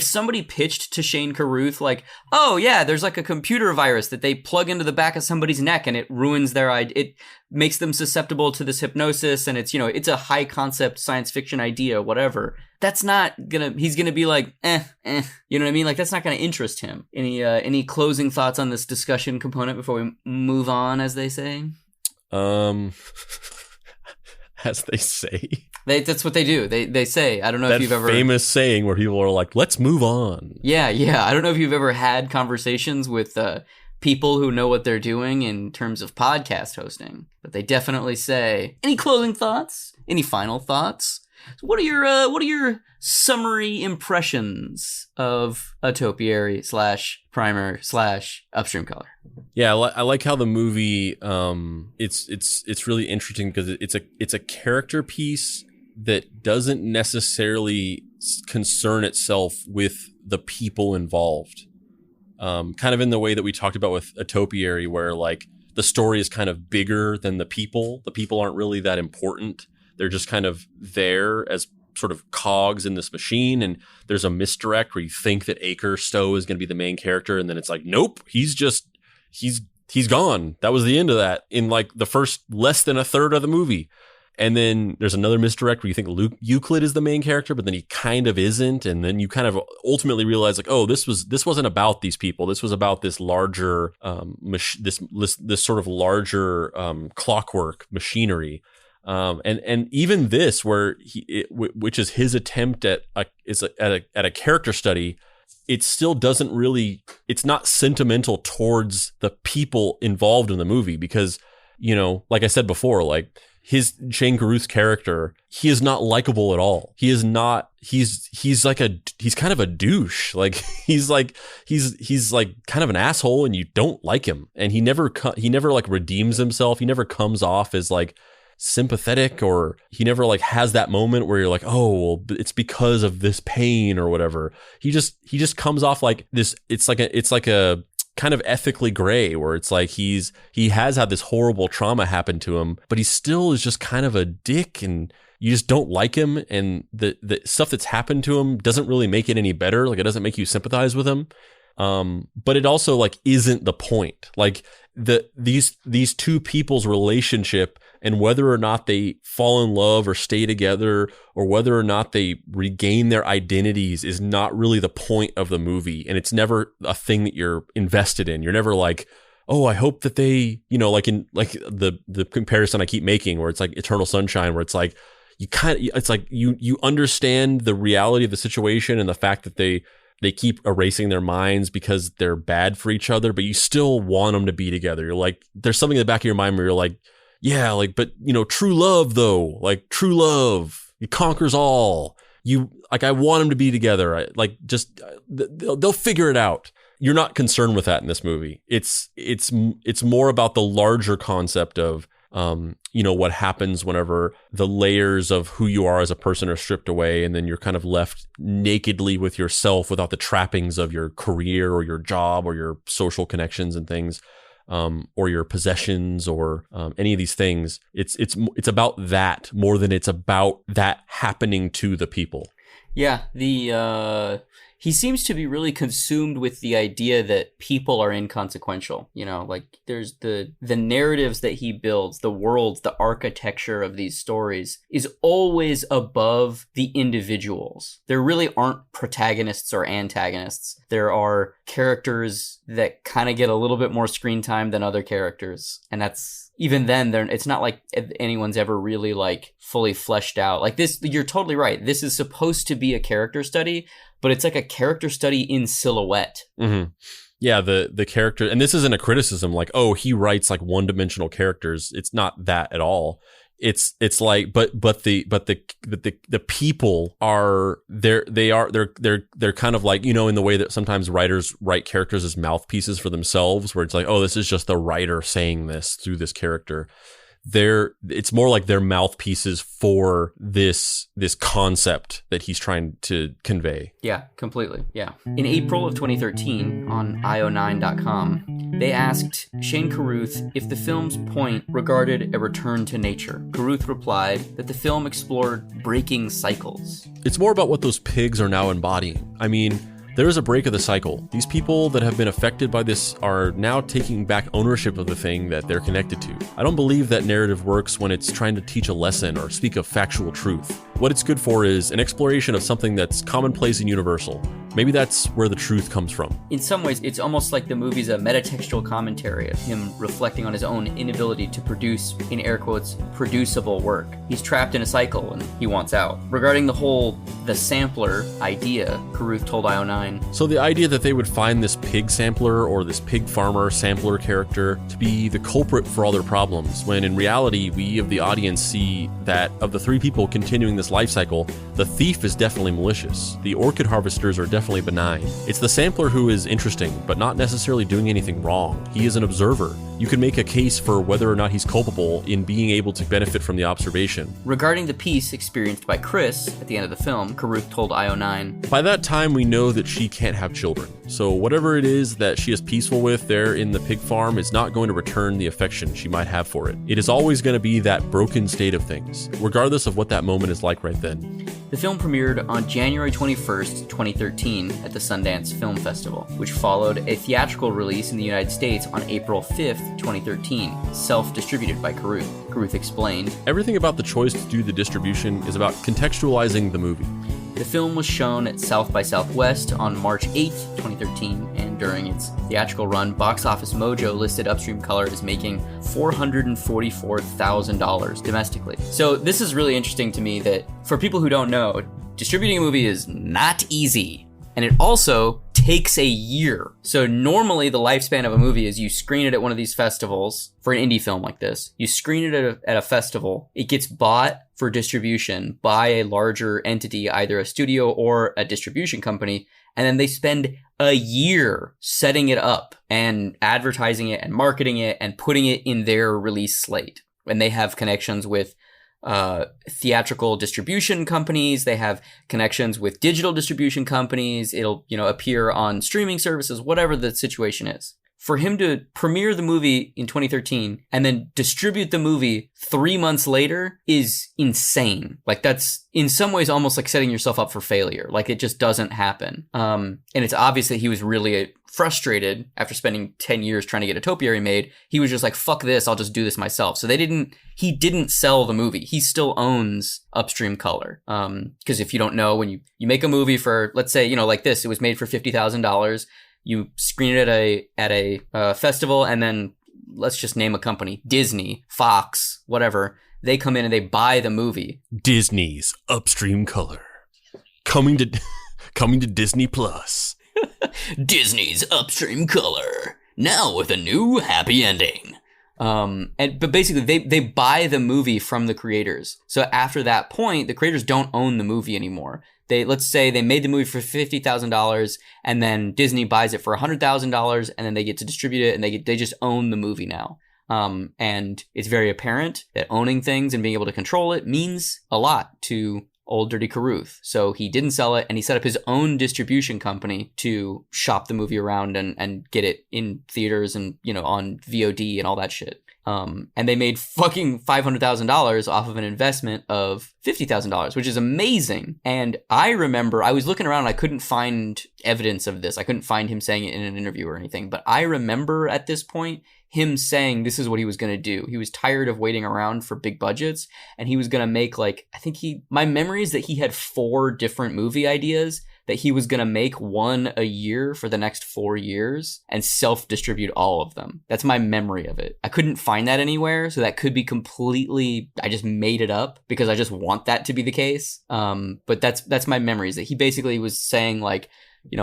A: somebody pitched to Shane Carruth like, oh yeah, there's like a computer virus that they plug into the back of somebody's neck and it ruins it makes them susceptible to this hypnosis, and it's it's a high concept science fiction idea, whatever. That's not he's gonna be like, you know what I mean? Like that's not gonna interest him. Any closing thoughts on this discussion component before we move on, as they say?
B: As they say.
A: That's what they do. They say. I don't know if you've ever...
B: That famous saying where people are like, let's move on.
A: Yeah. I don't know if you've ever had conversations with people who know what they're doing in terms of podcast hosting, but they definitely say, any closing thoughts? Any final thoughts? So what are your summary impressions of a topiary / primer / upstream color?
B: Yeah, I like how the movie it's really interesting because it's a character piece that doesn't necessarily concern itself with the people involved. Kind of in the way that we talked about with a topiary, where like the story is kind of bigger than the people. The people aren't really that important. They're just kind of there as sort of cogs in this machine, and there's a misdirect where you think that Acre Stowe is going to be the main character, and then it's like, nope, he's gone. That was the end of that in like the first less than a third of the movie. And then there's another misdirect where you think Euclid is the main character, but then he kind of isn't, and then you kind of ultimately realize like, oh, this wasn't about these people. This was about this larger this sort of larger clockwork machinery. And even this, where which is his attempt at a character study, it still doesn't really, it's not sentimental towards the people involved in the movie, because, like I said before, like Shane Carruth's character, he is not likable at all. He is not, he's kind of a douche. Like he's like kind of an asshole, and you don't like him. And he never like redeems himself. He never comes off as like sympathetic, or he never like has that moment where you're like, oh, well, it's because of this pain or whatever. He just comes off like this. It's like a kind of ethically gray, where it's like he has had this horrible trauma happen to him, but he still is just kind of a dick, and you just don't like him. And the stuff that's happened to him doesn't really make it any better. Like it doesn't make you sympathize with him. But it also like isn't the point. Like these two people's relationship, and whether or not they fall in love or stay together, or whether or not they regain their identities, is not really the point of the movie. And it's never a thing that you're invested in. You're never like, oh, I hope that they, like in like the comparison I keep making, where it's like Eternal Sunshine, where it's like it's like you understand the reality of the situation and the fact that they keep erasing their minds because they're bad for each other, but you still want them to be together. You're like, there's something in the back of your mind where you're like, yeah, like, but true love though, like true love, it conquers all. I want them to be together. They'll figure it out. You're not concerned with that in this movie. It's more about the larger concept of, what happens whenever the layers of who you are as a person are stripped away, and then you're kind of left nakedly with yourself without the trappings of your career or your job or your social connections and things. Or your possessions, or any of these things. It's about that more than it's about that happening to the people. Yeah,
A: he seems to be really consumed with the idea that people are inconsequential. Like there's the narratives that he builds, the worlds, the architecture of these stories is always above the individuals. There really aren't protagonists or antagonists. There are characters that kind of get a little bit more screen time than other characters. And that's, even then, it's not like anyone's ever really like fully fleshed out. Like this, you're totally right. This is supposed to be a character study, but it's like a character study in silhouette.
B: Mm-hmm. Yeah, the character, and this isn't a criticism like, oh, he writes like one-dimensional characters. It's not that at all. It's like, but the people are they're kind of like, you know, in the way that sometimes writers write characters as mouthpieces for themselves, where it's like, oh, this is just the writer saying this through this character. It's more like they're mouthpieces for this concept that he's trying to convey.
A: Yeah, completely. Yeah. In April of 2013, on io9.com, they asked Shane Carruth if the film's point regarded a return to nature. Carruth replied that the film explored breaking cycles.
B: It's more about what those pigs are now embodying. I mean, there is a break of the cycle. These people that have been affected by this are now taking back ownership of the thing that they're connected to. I don't believe that narrative works when it's trying to teach a lesson or speak of factual truth. What it's good for is an exploration of something that's commonplace and universal. Maybe that's where the truth comes from.
A: In some ways, it's almost like the movie's a metatextual commentary of him reflecting on his own inability to produce, in air quotes, producible work. He's trapped in a cycle and he wants out. Regarding the sampler idea, Carruth told IO9.
B: So the idea that they would find this pig sampler or this pig farmer sampler character to be the culprit for all their problems, when in reality, we of the audience see that of the three people continuing this life cycle, the thief is definitely malicious. The orchid harvesters are definitely benign. It's the sampler who is interesting, but not necessarily doing anything wrong. He is an observer. You can make a case for whether or not he's culpable in being able to benefit from the observation.
A: Regarding the peace experienced by Chris at the end of the film, Carruth told IO9,
B: by that time, we know that she can't have children. So whatever it is that she is peaceful with there in the pig farm is not going to return the affection she might have for it. It is always going to be that broken state of things, regardless of what that moment is like right then.
A: The film premiered on January 21st, 2013 at the Sundance Film Festival, which followed a theatrical release in the United States on April 5th, 2013, self-distributed by Carruth. Carruth explained,
B: everything about the choice to do the distribution is about contextualizing the movie.
A: The film was shown at South by Southwest on March 8th, 2013, and during its theatrical run, Box Office Mojo listed Upstream Color as making $444,000 domestically. So this is really interesting to me that for people who don't know, distributing a movie is not easy. And it also takes a year. So normally the lifespan of a movie is you screen it at one of these festivals for an indie film like this. You screen it at a festival. It gets bought for distribution by a larger entity, either a studio or a distribution company. And then they spend a year setting it up and advertising it and marketing it and putting it in their release slate. And they have connections with theatrical distribution companies. They have connections with digital distribution companies. It'll, appear on streaming services, whatever the situation is. For him to premiere the movie in 2013 and then distribute the movie 3 months later is insane. Like, that's in some ways almost like setting yourself up for failure. Like, it just doesn't happen. And it's obvious that he was really frustrated after spending 10 years trying to get a topiary made. He was just like, fuck this, I'll just do this myself. So he didn't sell the movie. He still owns Upstream Color. Because if you don't know, when you make a movie for, let's say, like this, it was made for $50,000. You screen it at a festival, and then let's just name a company, Disney, Fox, whatever. They come in and they buy the movie.
B: Disney's Upstream Color, coming to Disney Plus.
A: Disney's Upstream Color, now with a new happy ending. But basically they buy the movie from the creators. So after that point, the creators don't own the movie anymore. Let's say they made the movie for $50,000 and then Disney buys it for $100,000 and then they get to distribute it and they just own the movie now. And it's very apparent that owning things and being able to control it means a lot to Old Dirty Carruth. So he didn't sell it and he set up his own distribution company to shop the movie around and get it in theaters and, on VOD and all that shit. And they made fucking $500,000 off of an investment of $50,000, which is amazing. And I remember I was looking around and I couldn't find evidence of this. I couldn't find him saying it in an interview or anything. But I remember at this point him saying this is what he was going to do. He was tired of waiting around for big budgets and he was going to make my memory is that he had 4 different movie ideas that he was going to make one a year for the next 4 years and self-distribute all of them. That's my memory of it. I couldn't find that anywhere, so that could be completely, I just made it up because I just want that to be the case. But that's my memory, is that he basically was saying, like,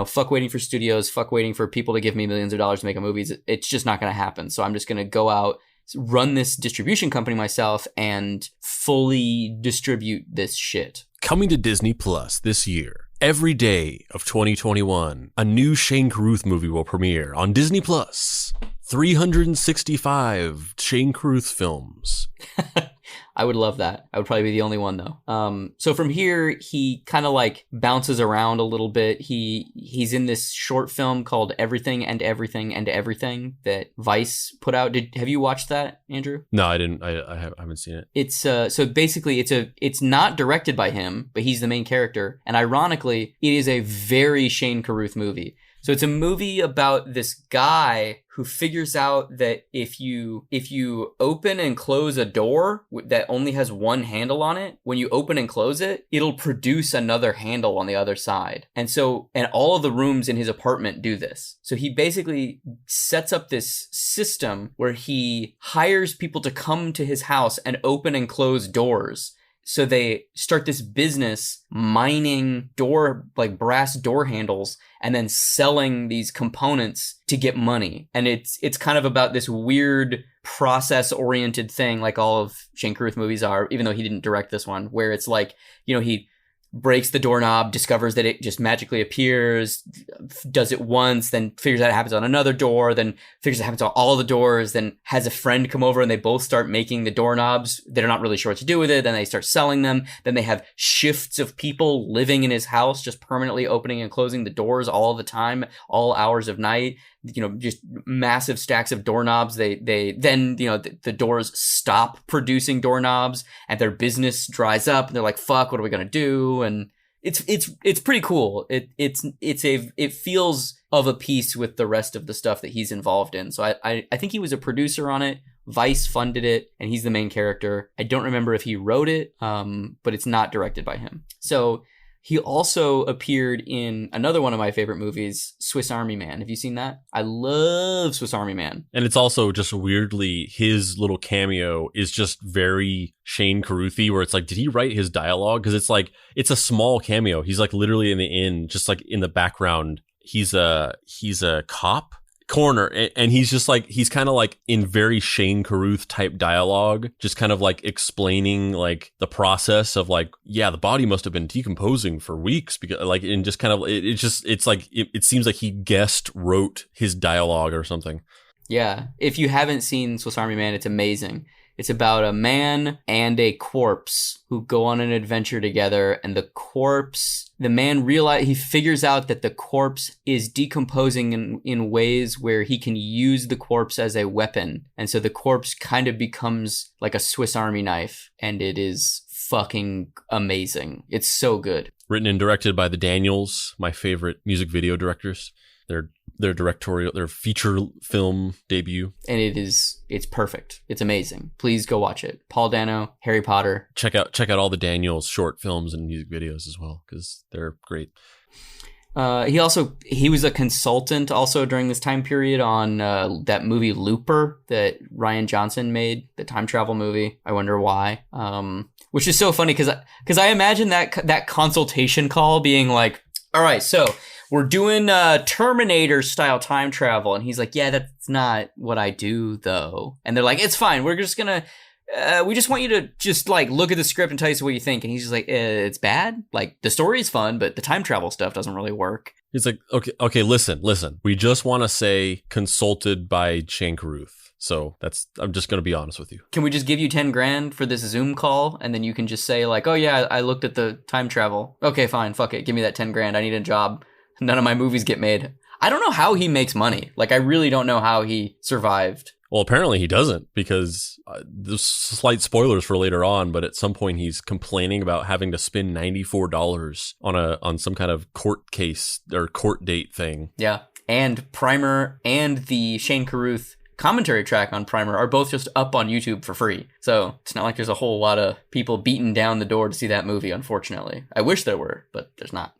A: fuck waiting for studios, fuck waiting for people to give me millions of dollars to make a movie. It's just not going to happen. So I'm just going to go out, run this distribution company myself, and fully distribute this shit.
B: Coming to Disney Plus this year. Every day of 2021, a new Shane Carruth movie will premiere on Disney Plus. 365 Shane Carruth films.
A: I would love that. I would probably be the only one though. So from here, he kind of like bounces around a little bit. He's in this short film called Everything and Everything and Everything that Vice put out. Have you watched that, Andrew?
B: No, I didn't. I haven't seen it.
A: It's so basically it's not directed by him, but he's the main character. And ironically, it is a very Shane Carruth movie. So it's a movie about this guy who figures out that if you open and close a door that only has one handle on it, when you open and close it, it'll produce another handle on the other side. And all of the rooms in his apartment do this. So he basically sets up this system where he hires people to come to his house and open and close doors. So they start this business mining brass door handles and then selling these components to get money. And it's kind of about this weird process-oriented thing like all of Shane Carruth movies are, even though he didn't direct this one, where it's like, he breaks the doorknob, discovers that it just magically appears, does it once, then figures out it happens on another door, then figures it happens on all the doors, then has a friend come over and they both start making the doorknobs. They're not really sure what to do with it. Then they start selling them. Then they have shifts of people living in his house, just permanently opening and closing the doors all the time, all hours of night. Just massive stacks of doorknobs. The doors stop producing doorknobs and their business dries up and they're like, fuck, what are we going to do? And it's pretty cool. It feels of a piece with the rest of the stuff that he's involved in. So I think he was a producer on it. Vice funded it and he's the main character. I don't remember if he wrote it, but it's not directed by him. So he also appeared in another one of my favorite movies, Swiss Army Man. Have you seen that? I love Swiss Army Man.
B: And it's also just weirdly, his little cameo is just very Shane Carruth-y, where it's like, did he write his dialogue? Because it's a small cameo. He's like literally in the inn, just like in the background. He's a cop. Corner, and he's just like, he's kind of like in very Shane Carruth type dialogue, just kind of like explaining like the process of like, yeah, the body must have been decomposing for weeks, because like, and just kind of it seems like he guest wrote his dialogue or something.
A: Yeah, if you haven't seen Swiss Army Man, it's amazing. It's about a man and a corpse who go on an adventure together, and the man he figures out that the corpse is decomposing in ways where he can use the corpse as a weapon. And so the corpse kind of becomes like a Swiss Army knife, and it is fucking amazing. It's so good.
B: Written and directed by the Daniels, my favorite music video directors. Their feature film debut.
A: And it's perfect. It's amazing. Please go watch it. Paul Dano, Harry Potter.
B: Check out all the Daniels short films and music videos as well, because they're great.
A: He was a consultant also during this time period on that movie Looper that Rian Johnson made, the time travel movie. I wonder why. Which is so funny because I imagine that consultation call being like, all right, so we're doing Terminator style time travel. And he's like, yeah, that's not what I do though. And they're like, it's fine. We're just gonna, we just want you to just like look at the script and tell us what you think. And he's just like, it's bad. Like the story's fun, but the time travel stuff doesn't really work.
B: He's like, okay, listen. We just want to say consulted by Shane Carruth. So I'm just going to be honest with you.
A: Can we just give you 10 grand for this Zoom call? And then you can just say like, oh yeah, I looked at the time travel. Okay, fine. Fuck it. Give me that 10 grand. I need a job. None of my movies get made. I don't know how he makes money. Like, I really don't know how he survived.
B: Well, apparently he doesn't, because there's slight spoilers for later on, but at some point he's complaining about having to spend $94 on some kind of court case or court date thing.
A: Yeah. And Primer and the Shane Carruth commentary track on Primer are both just up on YouTube for free. So it's not like there's a whole lot of people beating down the door to see that movie, unfortunately. I wish there were, but there's not.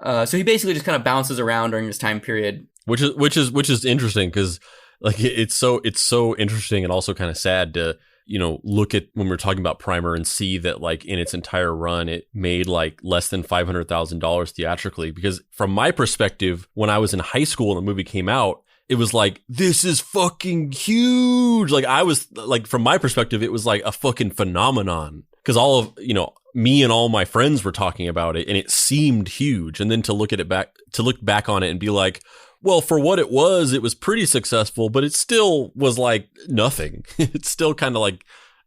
A: So he basically just kind of bounces around during this time period,
B: which is interesting because like it's so interesting and also kind of sad to, look at when we're talking about Primer and see that like in its entire run, it made like less than $500,000 theatrically. Because from my perspective, when I was in high school and the movie came out, it was like, this is fucking huge. Like I was like, from my perspective, it was like a fucking phenomenon. Because all of, me and all my friends were talking about it and it seemed huge. And then to look back on it and be like, well, for what it was pretty successful, but it still was like nothing. It still kind of like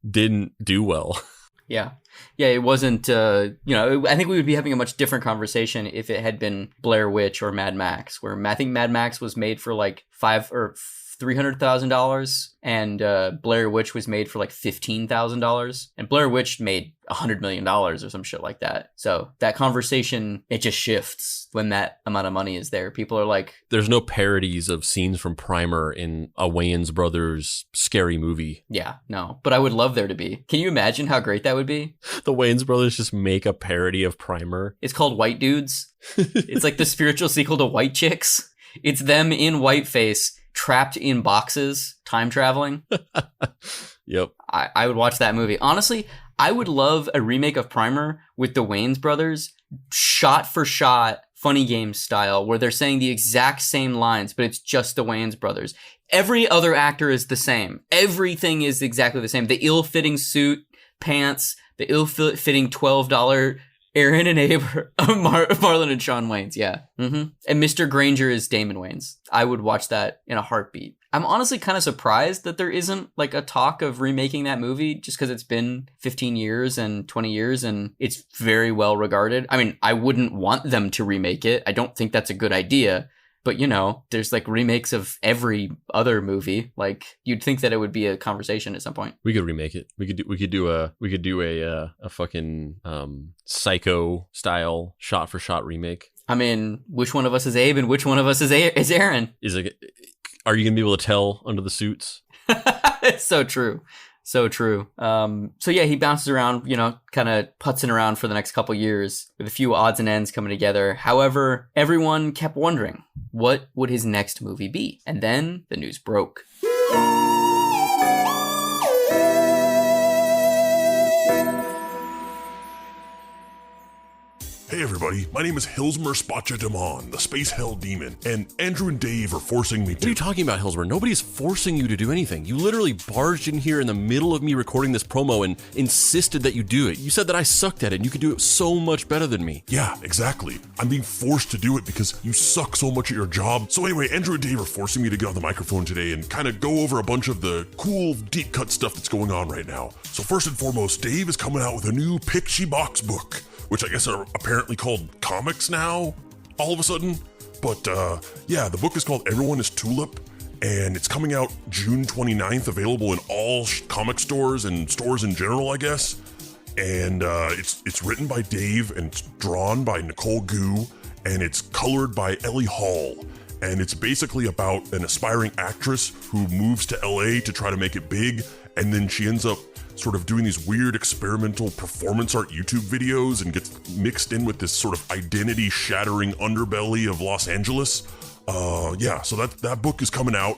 B: didn't do well.
A: Yeah. Yeah, it wasn't, I think we would be having a much different conversation if it had been Blair Witch or Mad Max, where I think Mad Max was made for like $300,000 and Blair Witch was made for like $15,000 and Blair Witch made $100 million or some shit like that. So that conversation, it just shifts when that amount of money is there. People are like,
B: there's no parodies of scenes from Primer in a Wayans Brothers scary movie.
A: Yeah, no, but I would love there to be. Can you imagine how great that would be?
B: The Wayans Brothers just make a parody of Primer.
A: It's called White Dudes. It's like the spiritual sequel to White Chicks. It's them in whiteface, trapped in boxes, time traveling.
B: Yep.
A: I would watch that movie. Honestly, I would love a remake of Primer with the Wayans brothers, shot for shot, Funny Games style, where they're saying the exact same lines, but it's just the Wayans brothers. Every other actor is the same. Everything is exactly the same. The ill-fitting suit, pants, the ill-fitting $12 Aaron and Abe Marlon and Sean Wayans, yeah. Mm-hmm. And Mr. Granger is Damon Wayans. I would watch that in a heartbeat. I'm honestly kind of surprised that there isn't like a talk of remaking that movie just because it's been 15 years and 20 years and it's very well regarded. I mean, I wouldn't want them to remake it. I don't think that's a good idea. But, there's like remakes of every other movie. Like you'd think that it would be a conversation at some point.
B: We could remake it. We could do a fucking Psycho style shot for shot remake.
A: I mean, which one of us is Abe and which one of us is Aaron?
B: Are you gonna be able to tell under the suits?
A: It's so true. So true. So yeah, he bounces around, kind of putzing around for the next couple years with a few odds and ends coming together. However, everyone kept wondering, what would his next movie be? And then the news broke.
I: Hey everybody, my name is Hilsmer Spotchademon, the Space Hell Demon, and Andrew and Dave are forcing me to—
B: What are you talking about, Hilsmer? Nobody's forcing you to do anything. You literally barged in here in the middle of me recording this promo and insisted that you do it. You said that I sucked at it and you could do it so much better than me.
I: Yeah, exactly. I'm being forced to do it because you suck so much at your job. So anyway, Andrew and Dave are forcing me to get on the microphone today and kind of go over a bunch of the cool deep cut stuff that's going on right now. So first and foremost, Dave is coming out with a new Picture Box book, which I guess are apparently called comics now, all of a sudden. But yeah, the book is called Everyone is Tulip, and it's coming out June 29th, available in all comic stores and stores in general, I guess. And it's written by Dave, and it's drawn by Nicole Gu, and it's colored by Ellie Hall. And it's basically about an aspiring actress who moves to LA to try to make it big, and then she ends up sort of doing these weird experimental performance art YouTube videos and gets mixed in with this sort of identity shattering underbelly of Los Angeles. Yeah, so that book is coming out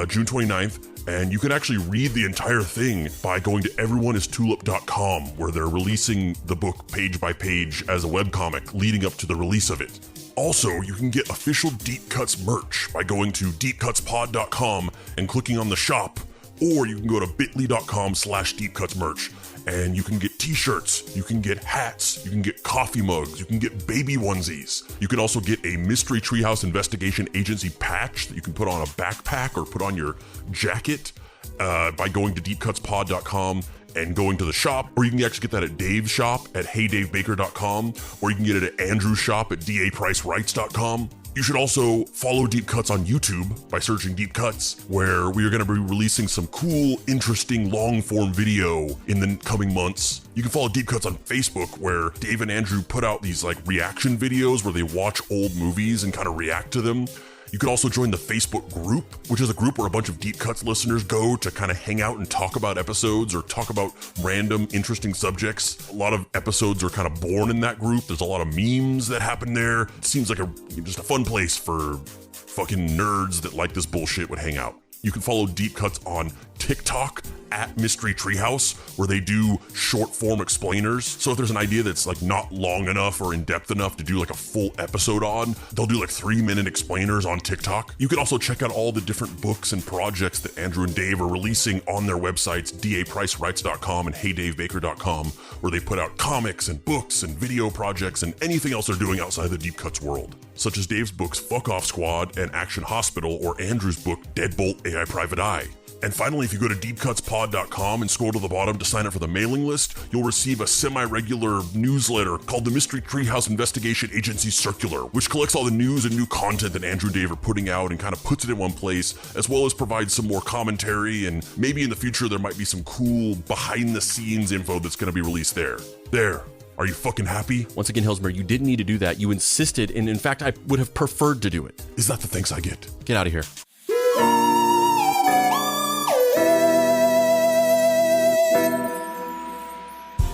I: June 29th, and you can actually read the entire thing by going to everyoneistulip.com, where they're releasing the book page by page as a webcomic leading up to the release of it. Also, you can get official Deep Cuts merch by going to deepcutspod.com and clicking on the shop, or you can go to bit.ly.com/deepcutsmerch and you can get t-shirts, you can get hats, you can get coffee mugs, you can get baby onesies. You can also get a Mystery Treehouse Investigation Agency patch that you can put on a backpack or put on your jacket by going to deepcutspod.com and going to the shop, or you can actually get that at Dave's shop at heydavebaker.com, or you can get it at Andrew's shop at dapricerights.com. You should also follow Deep Cuts on YouTube by searching Deep Cuts, where we are going to be releasing some cool, interesting, long-form video in the coming months. You can follow Deep Cuts on Facebook, where Dave and Andrew put out these like reaction videos where they watch old movies and kind of react to them. You can also join the Facebook group, which is a group where a bunch of Deep Cuts listeners go to kind of hang out and talk about episodes or talk about random, interesting subjects. A lot of episodes are kind of born in that group. There's a lot of memes that happen there. It seems like just a fun place for fucking nerds that like this bullshit would hang out. You can follow Deep Cuts on TikTok at Mystery Treehouse, where they do short form explainers. So if there's an idea that's like not long enough or in depth enough to do like a full episode on, they'll do like 3-minute explainers on TikTok. You can also check out all the different books and projects that Andrew and Dave are releasing on their websites, dapricewrites.com and heydavebaker.com, where they put out comics and books and video projects and anything else they're doing outside the Deep Cuts world, such as Dave's books Fuck Off Squad and Action Hospital, or Andrew's book Deadbolt AI Private Eye. And finally, if you go to deepcutspod.com and scroll to the bottom to sign up for the mailing list, you'll receive a semi-regular newsletter called the Mystery Treehouse Investigation Agency Circular, which collects all the news and new content that Andrew and Dave are putting out and kind of puts it in one place, as well as provides some more commentary, and maybe in the future there might be some cool behind-the-scenes info that's going to be released there. There. Are you fucking happy?
B: Once again, Hillsmer, you didn't need to do that. You insisted, and in fact, I would have preferred to do it.
I: Is that the thanks I get?
B: Get out of here.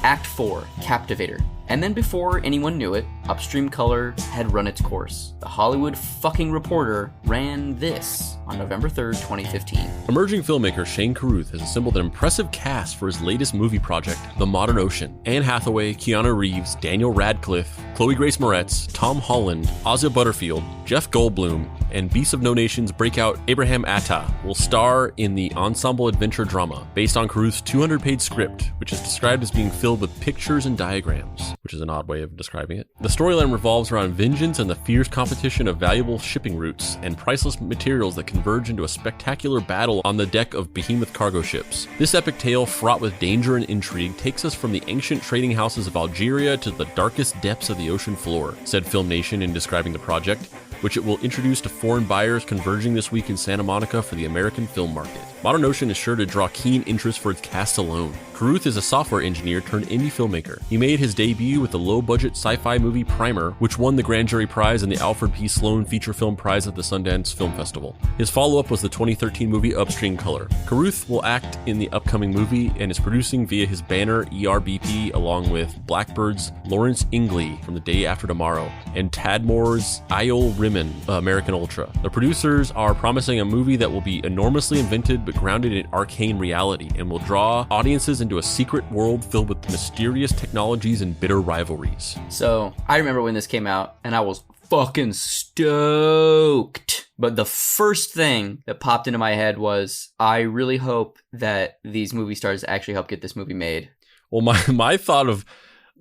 A: Act 4, Captivator. And then before anyone knew it, Upstream Color had run its course. The Hollywood fucking Reporter ran this on November 3rd, 2015.
B: Emerging filmmaker Shane Carruth has assembled an impressive cast for his latest movie project, The Modern Ocean. Anne Hathaway, Keanu Reeves, Daniel Radcliffe, Chloe Grace Moretz, Tom Holland, Ozzy Butterfield, Jeff Goldblum, and Beasts of No Nation's breakout Abraham Atta will star in the ensemble adventure drama based on Carruth's 200-page script, which is described as being filled with pictures and diagrams, which is an odd way of describing it. The storyline revolves around vengeance and the fierce competition of valuable shipping routes and priceless materials that converge into a spectacular battle on the deck of behemoth cargo ships. This epic tale, fraught with danger and intrigue, takes us from the ancient trading houses of Algeria to the darkest depths of the ocean floor, said Film Nation in describing the project, which it will introduce to foreign buyers converging this week in Santa Monica for the American film market. Modern Ocean is sure to draw keen interest for its cast alone. Carruth is a software engineer turned indie filmmaker. He made his debut with the low-budget sci-fi movie Primer, which won the Grand Jury Prize and the Alfred P. Sloan Feature Film Prize at the Sundance Film Festival. His follow-up was the 2013 movie Upstream Color. Carruth will act in the upcoming movie and is producing via his banner ERBP, along with Blackbird's Lawrence Ingley from The Day After Tomorrow and Tadmore's Ayol Rimmon, American Ultra. The producers are promising a movie that will be enormously invented but grounded in arcane reality and will draw audiences into a secret world filled with mysterious technologies and bitter rivalries.
A: So, I remember when this came out, and I was fucking stoked. But the first thing that popped into my head was, I really hope that these movie stars actually help get this movie made.
B: Well, my thought of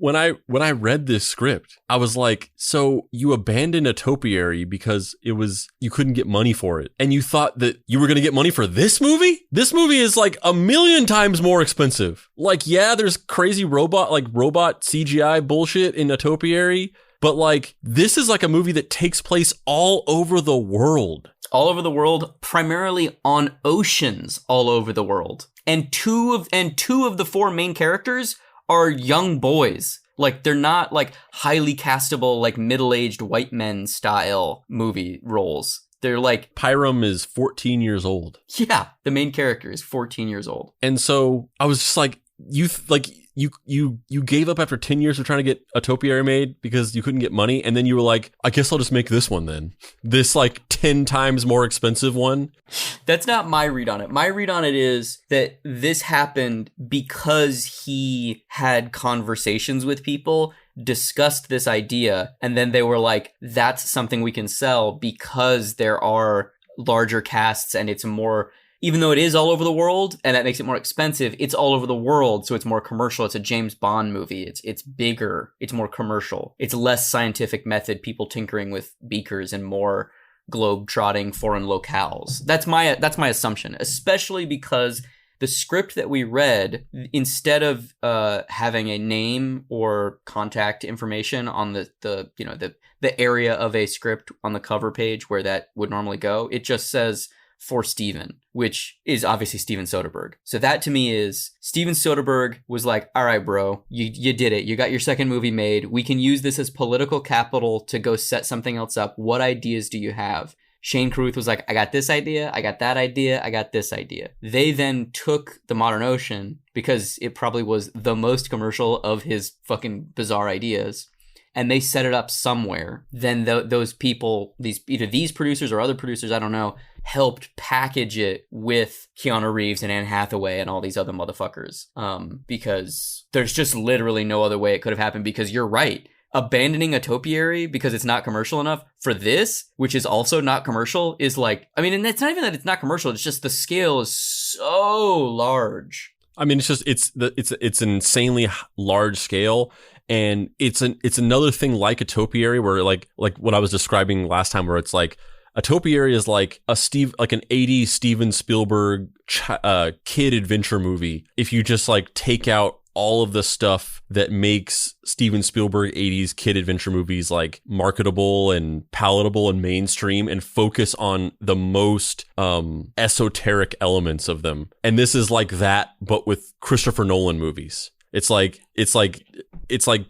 B: when I read this script, I was like, so you abandoned a topiary because you couldn't get money for it. And you thought that you were going to get money for this movie? This movie is like 1,000,000 times more expensive. Like, yeah, there's crazy robot CGI bullshit in a topiary, but like, this is like a movie that takes place all over the world.
A: All over the world, primarily on oceans all over the world. And two of the 4 main characters are young boys. Like, they're not like highly castable, like middle-aged white men style movie roles. They're like,
B: Pyram is 14 years old.
A: Yeah, the main character is 14 years old.
B: And so I was just like, you gave up after 10 years of trying to get a topiary made because you couldn't get money, and then you were like, I guess I'll just make this one then. This like 10 times more expensive one.
A: That's not my read on it. My read on it is that this happened because he had conversations with people, discussed this idea, and then they were like, that's something we can sell because there are larger casts and it's more, even though it is all over the world and that makes it more expensive, it's all over the world, so it's more commercial. It's a James Bond movie. It's bigger. It's more commercial. It's less scientific method, people tinkering with beakers, and more globe-trotting foreign locales. That's my assumption, especially because the script that we read, instead of having a name or contact information on the area of a script on the cover page where that would normally go, it just says for Steven, which is obviously Steven Soderbergh. So that to me is Steven Soderbergh was like, all right, bro, you did it. You got your second movie made. We can use this as political capital to go set something else up. What ideas do you have? Shane Carruth was like, I got this idea, I got that idea, I got this idea. They then took The Modern Ocean, because it probably was the most commercial of his fucking bizarre ideas. and they set it up somewhere, then those people, either these producers or other producers, I don't know, helped package it with Keanu Reeves and Anne Hathaway and all these other motherfuckers. Because there's just literally no other way it could have happened, because you're right. Abandoning a topiary because it's not commercial enough for this, which is also not commercial, is like, I mean, and it's not even that it's not commercial, it's just the scale is so large.
B: I mean, it's an insanely large scale, and it's another thing like a topiary where like what I was describing last time, where it's like a topiary is like an 80s Steven Spielberg kid adventure movie. If you just like take out all of the stuff that makes Steven Spielberg 80s kid adventure movies like marketable and palatable and mainstream, and focus on the most esoteric elements of them. And this is like that, but with Christopher Nolan movies. It's like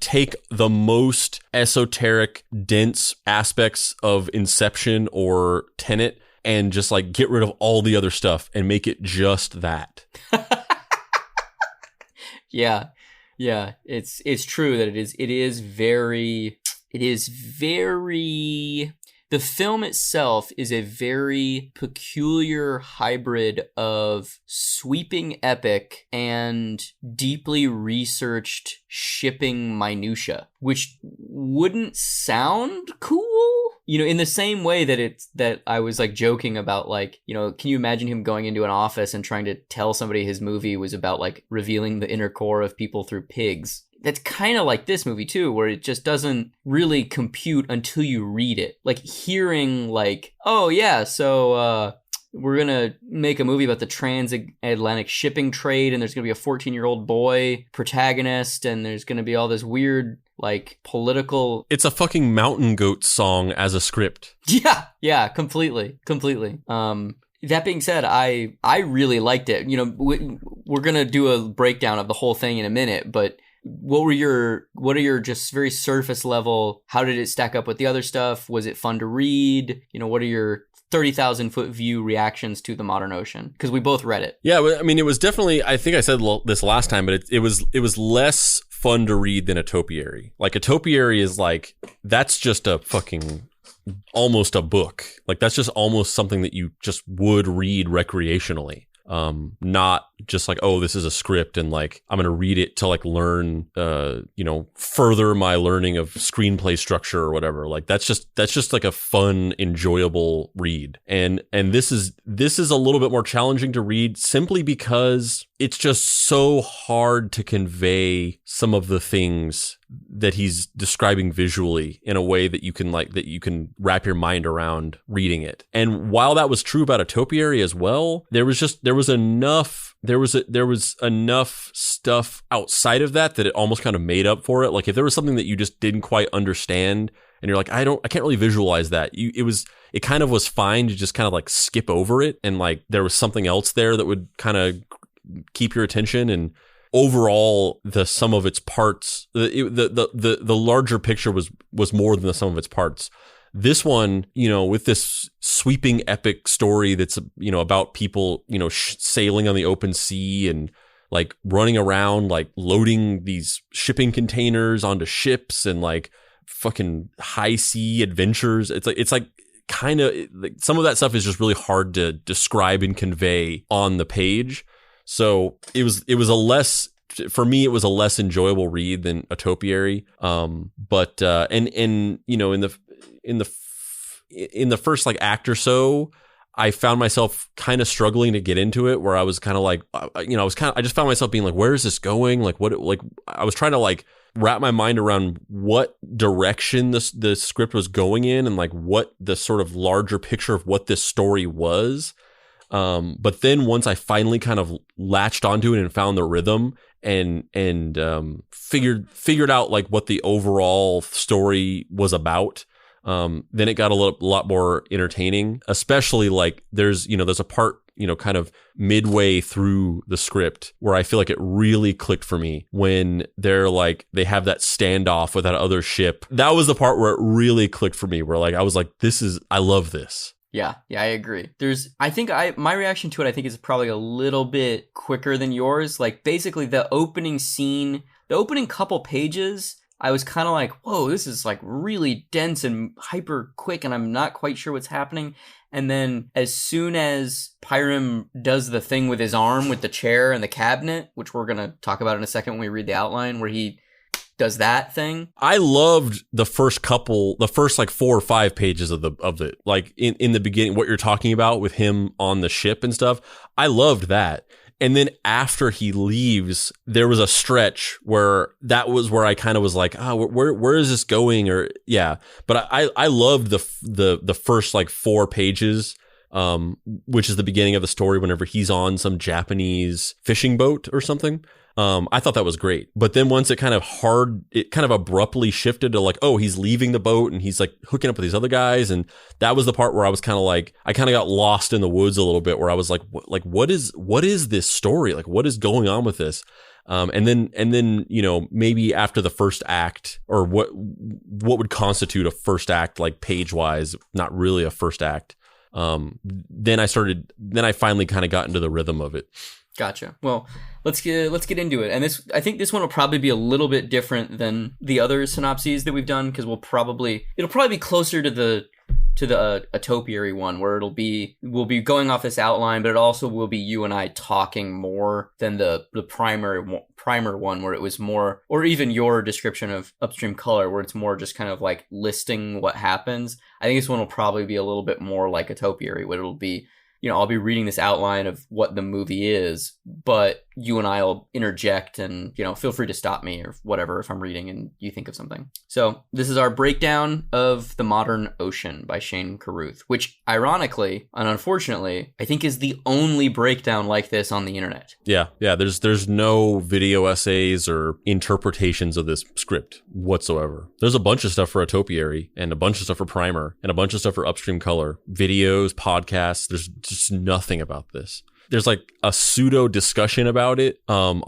B: take the most esoteric, dense aspects of Inception or Tenet and just like get rid of all the other stuff and make it just that.
A: Yeah. It's true that it is very, the film itself is a very peculiar hybrid of sweeping epic and deeply researched shipping minutia, which wouldn't sound cool. You know, in the same way that I was like joking about, like, you know, can you imagine him going into an office and trying to tell somebody his movie was about like revealing the inner core of people through pigs? That's kind of like this movie too, where it just doesn't really compute until you read it. Like hearing like, oh yeah, so we're going to make a movie about the transatlantic shipping trade, and there's going to be a 14-year-old boy protagonist, and there's going to be all this weird like political...
B: It's a fucking Mountain Goat song as a script.
A: Yeah, completely. That being said, I really liked it. You know, we're going to do a breakdown of the whole thing in a minute, but what are your just very surface level, how did it stack up with the other stuff? Was it fun to read? You know, what are your 30,000 foot view reactions to The Modern Ocean? Because we both read it.
B: Yeah, I mean, it was definitely, I think I said this last time, but it was less fun to read than a topiary. Like a topiary is like, that's just a fucking almost a book. Like that's just almost something that you just would read recreationally. Not just like, oh, this is a script and like I'm gonna read it to like learn, further my learning of screenplay structure or whatever. Like that's just like a fun, enjoyable read. And this is a little bit more challenging to read simply because it's just so hard to convey some of the things that he's describing visually in a way that you can wrap your mind around reading it. And while that was true about a topiary as well, there was enough stuff outside of that it almost kind of made up for it. Like if there was something that you just didn't quite understand and you're like, I can't really visualize that. It kind of was fine to just kind of like skip over it. And like there was something else there that would kind of keep your attention. And overall, the sum of its parts, the larger picture was more than the sum of its parts. This one, with this sweeping epic story that's, about people, sailing on the open sea and like running around, like loading these shipping containers onto ships and like fucking high sea adventures. It's like kind of like some of that stuff is just really hard to describe and convey on the page. So it was a less enjoyable read than a topiary. But in the first like act or so, I found myself kind of struggling to get into it, where I was kind of like, I just found myself being like, where is this going? Like what, like I was trying to like wrap my mind around what direction the script was going in and like what the sort of larger picture of what this story was. But then once I finally kind of latched onto it and found the rhythm and figured out like what the overall story was about, then it got a lot more entertaining, especially like there's a part, kind of midway through the script where I feel like it really clicked for me when they have that standoff with that other ship. That was the part where it really clicked for me, where like, I was like, I love this.
A: Yeah, I agree. My reaction to it, I think, is probably a little bit quicker than yours. Like, basically, the opening scene, the opening couple pages I was kind of like, whoa, this is like really dense and hyper quick, and I'm not quite sure what's happening. And then as soon as Pyram does the thing with his arm with the chair and the cabinet, which we're going to talk about in a second when we read the outline, where he does that thing.
B: I loved the first like 4 or 5 pages of it. Like in the beginning, what you're talking about with him on the ship and stuff. I loved that. And then after he leaves, there was a stretch where that was where I kind of was like, where is this going? Or yeah, but I loved the first like 4 pages, which is the beginning of the story. Whenever he's on some Japanese fishing boat or something. I thought that was great. But then once it kind of abruptly shifted to like, oh, he's leaving the boat and he's like hooking up with these other guys. And that was the part where I was kind of like, I kind of got lost in the woods a little bit, where I was like, what is this story? Like, what is going on with this? And then, you know, maybe after the first act, or what would constitute a first act, like page wise, not really a first act. Then I finally kind of got into the rhythm of it.
A: Gotcha. Well, let's get into it. And I think this one will probably be a little bit different than the other synopses that we've done, because it'll probably be closer to the topiary one, where we'll be going off this outline, but it also will be you and I talking more than the primer one, where it was more, or even your description of Upstream Color, where it's more just kind of like listing what happens. I think this one will probably be a little bit more like a topiary, where it'll be, you know, I'll be reading this outline of what the movie is, but you and I will interject, and, you know, feel free to stop me or whatever if I'm reading and you think of something. So this is our breakdown of The Modern Ocean by Shane Carruth, which ironically and unfortunately, I think is the only breakdown like this on the internet.
B: Yeah. There's no video essays or interpretations of this script whatsoever. There's a bunch of stuff for a topiary, and a bunch of stuff for primer, and a bunch of stuff for Upstream Color, videos, podcasts. There's just nothing about this. There's like a pseudo discussion about it on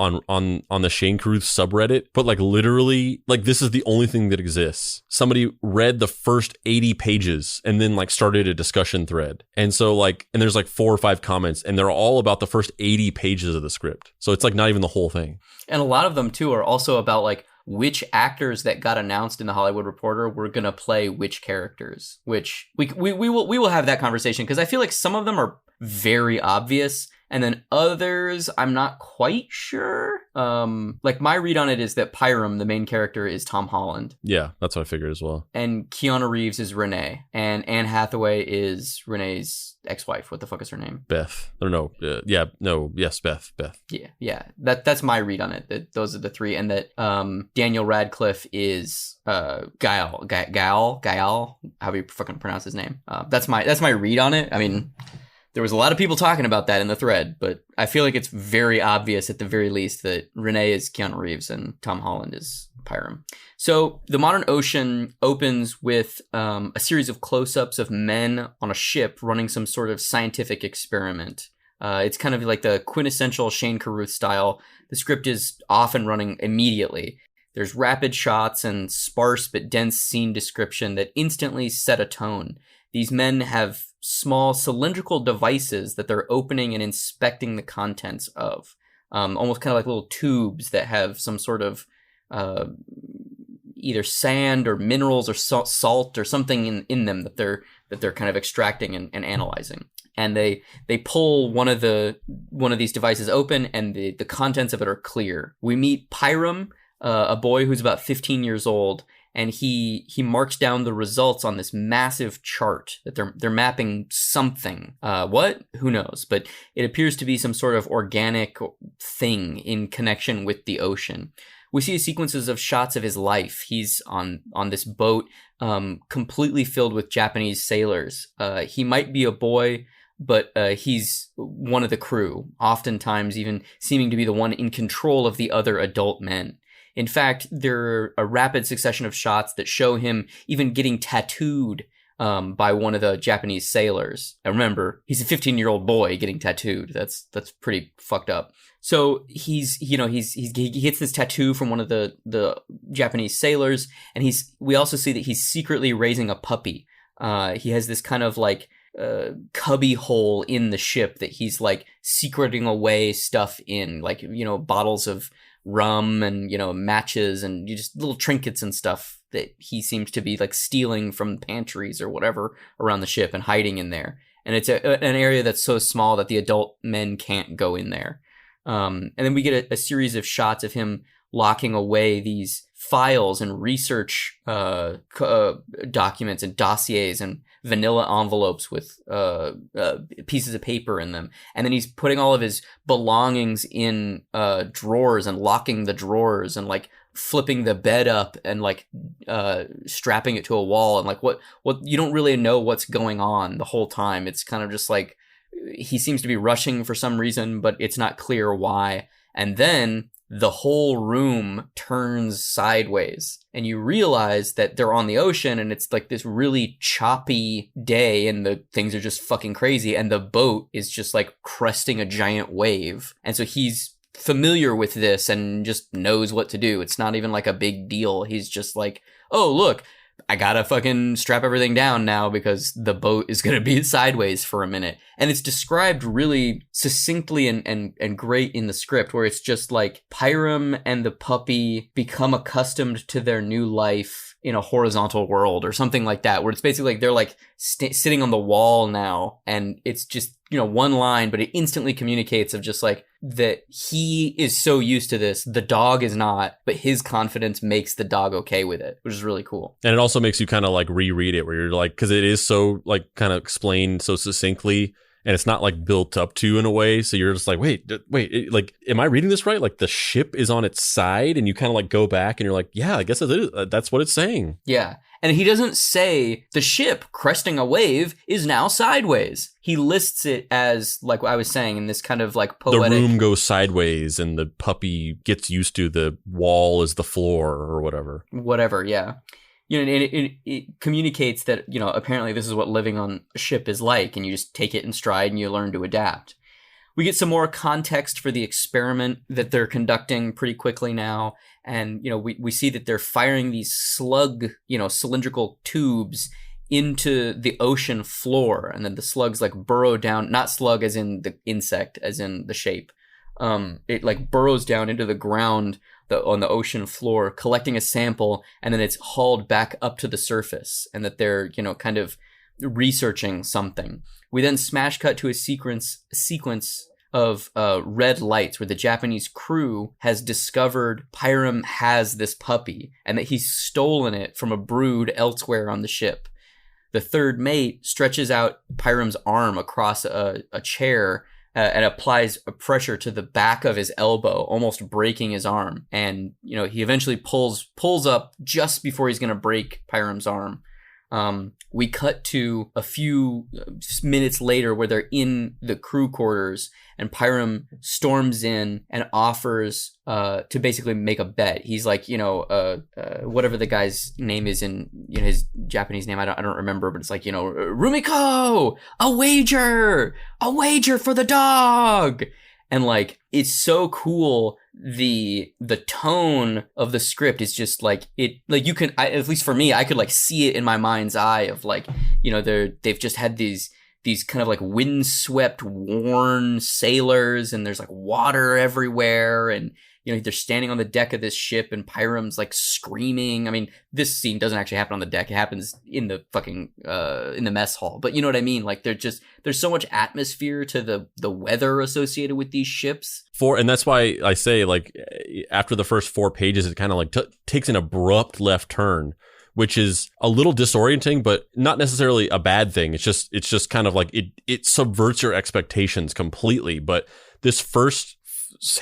B: the Shane Carruth subreddit, but like literally, like this is the only thing that exists. Somebody read the first 80 pages and then like started a discussion thread. And so like, and there's like 4 or 5 comments, and they're all about the first 80 pages of the script. So it's like not even the whole thing.
A: And a lot of them too are also about like which actors that got announced in the Hollywood Reporter were going to play which characters, which we will have that conversation, because I feel like some of them are very obvious, and then others I'm not quite sure. Like my read on it is that Pyram, the main character, is Tom Holland.
B: Yeah, that's what I figured as well.
A: And Keanu Reeves is Renee, and Anne Hathaway is Renee's ex-wife. What the fuck is her name?
B: Beth. Or no. Yes, Beth.
A: Yeah. That's my read on it. That those are the 3, and that Daniel Radcliffe is Gael, however you fucking pronounce his name. That's my read on it. I mean, there was a lot of people talking about that in the thread, but I feel like it's very obvious at the very least that Renee is Keanu Reeves and Tom Holland is Pyram. So The Modern Ocean opens with a series of close-ups of men on a ship running some sort of scientific experiment. It's kind of like the quintessential Shane Carruth style. The script is off and running immediately. There's rapid shots and sparse but dense scene description that instantly set a tone. These men have small cylindrical devices that they're opening and inspecting the contents of, almost kind of like little tubes that have some sort of either sand or minerals or salt or something in them that they're kind of extracting and analyzing. And they pull one of these devices open, and the contents of it are clear. We meet Pyram, a boy who's about 15 years old, and he marks down the results on this massive chart that they're mapping something. What? Who knows? But it appears to be some sort of organic thing in connection with the ocean. We see sequences of shots of his life. He's on this boat, completely filled with Japanese sailors. He might be a boy, but he's one of the crew, oftentimes even seeming to be the one in control of the other adult men. In fact, there are a rapid succession of shots that show him even getting tattooed by one of the Japanese sailors. And remember, he's a 15-year-old boy getting tattooed. That's pretty fucked up. So he gets this tattoo from one of the Japanese sailors, and we also see that he's secretly raising a puppy. He has this kind of like cubby hole in the ship that he's like secreting away stuff in, like, you know, bottles of rum and, matches and just little trinkets and stuff that he seems to be like stealing from pantries or whatever around the ship and hiding in there. And it's an area that's so small that the adult men can't go in there. And then we get a series of shots of him locking away these files and research documents and dossiers and vanilla envelopes with pieces of paper in them. And then he's putting all of his belongings in drawers and locking the drawers and like flipping the bed up and like strapping it to a wall. And like what you don't really know what's going on the whole time. It's kind of just like he seems to be rushing for some reason, but it's not clear why. And then the whole room turns sideways and you realize that they're on the ocean and it's like this really choppy day and the things are just fucking crazy and the boat is just like cresting a giant wave. And so he's familiar with this and just knows what to do. It's not even like a big deal. He's just like, oh, look, I gotta fucking strap everything down now because the boat is gonna be sideways for a minute. And it's described really succinctly and great in the script, where it's just like Pyram and the puppy become accustomed to their new life in a horizontal world or something like that, where it's basically like they're like sitting on the wall now, and it's just, one line, but it instantly communicates of just like that he is so used to this, the dog is not, but his confidence makes the dog okay with it, which is really cool.
B: And it also makes you kind of like reread it, where you're like, because it is so like kind of explained so succinctly, and it's not like built up to in a way. So you're just like, wait, like, am I reading this right? Like the ship is on its side, and you kind of like go back and you're like, yeah, I guess that's what it's saying.
A: Yeah. And he doesn't say the ship cresting a wave is now sideways. He lists it as, like I was saying, in this kind of like poetic...
B: The room goes sideways and the puppy gets used to the wall as the floor or whatever.
A: Whatever, yeah. And it communicates that, apparently this is what living on a ship is like, and you just take it in stride and you learn to adapt. We get some more context for the experiment that they're conducting pretty quickly now. And, we see that they're firing these slug, cylindrical tubes into the ocean floor. And then the slugs like burrow down, not slug as in the insect, as in the shape. It like burrows down into the ground on the ocean floor, collecting a sample, and then it's hauled back up to the surface, and that they're, kind of researching something. We then smash cut to a sequence of red lights where the Japanese crew has discovered Pyram has this puppy and that he's stolen it from a brood elsewhere on the ship. The third mate stretches out Pyram's arm across a chair and applies a pressure to the back of his elbow, almost breaking his arm. And, he eventually pulls up just before he's going to break Pyram's arm. We cut to a few minutes later where they're in the crew quarters, and Pyram storms in and offers to basically make a bet. He's like, whatever the guy's name is in his Japanese name, I don't remember, but it's like, Rumiko, a wager for the dog. And like, it's so cool. The tone of the script is just like it, like you can, at least for me, I could like see it in my mind's eye of like, they've just had these kind of like windswept, worn sailors, and there's like water everywhere, and they're standing on the deck of this ship, and Pyram's like screaming. I mean, this scene doesn't actually happen on the deck; it happens in the fucking in the mess hall. But you know what I mean? Like, there's so much atmosphere to the weather associated with these ships.
B: And that's why I say, like, after the first 4 pages, it kind of like takes an abrupt left turn, which is a little disorienting, but not necessarily a bad thing. It's just kind of like it subverts your expectations completely. But this first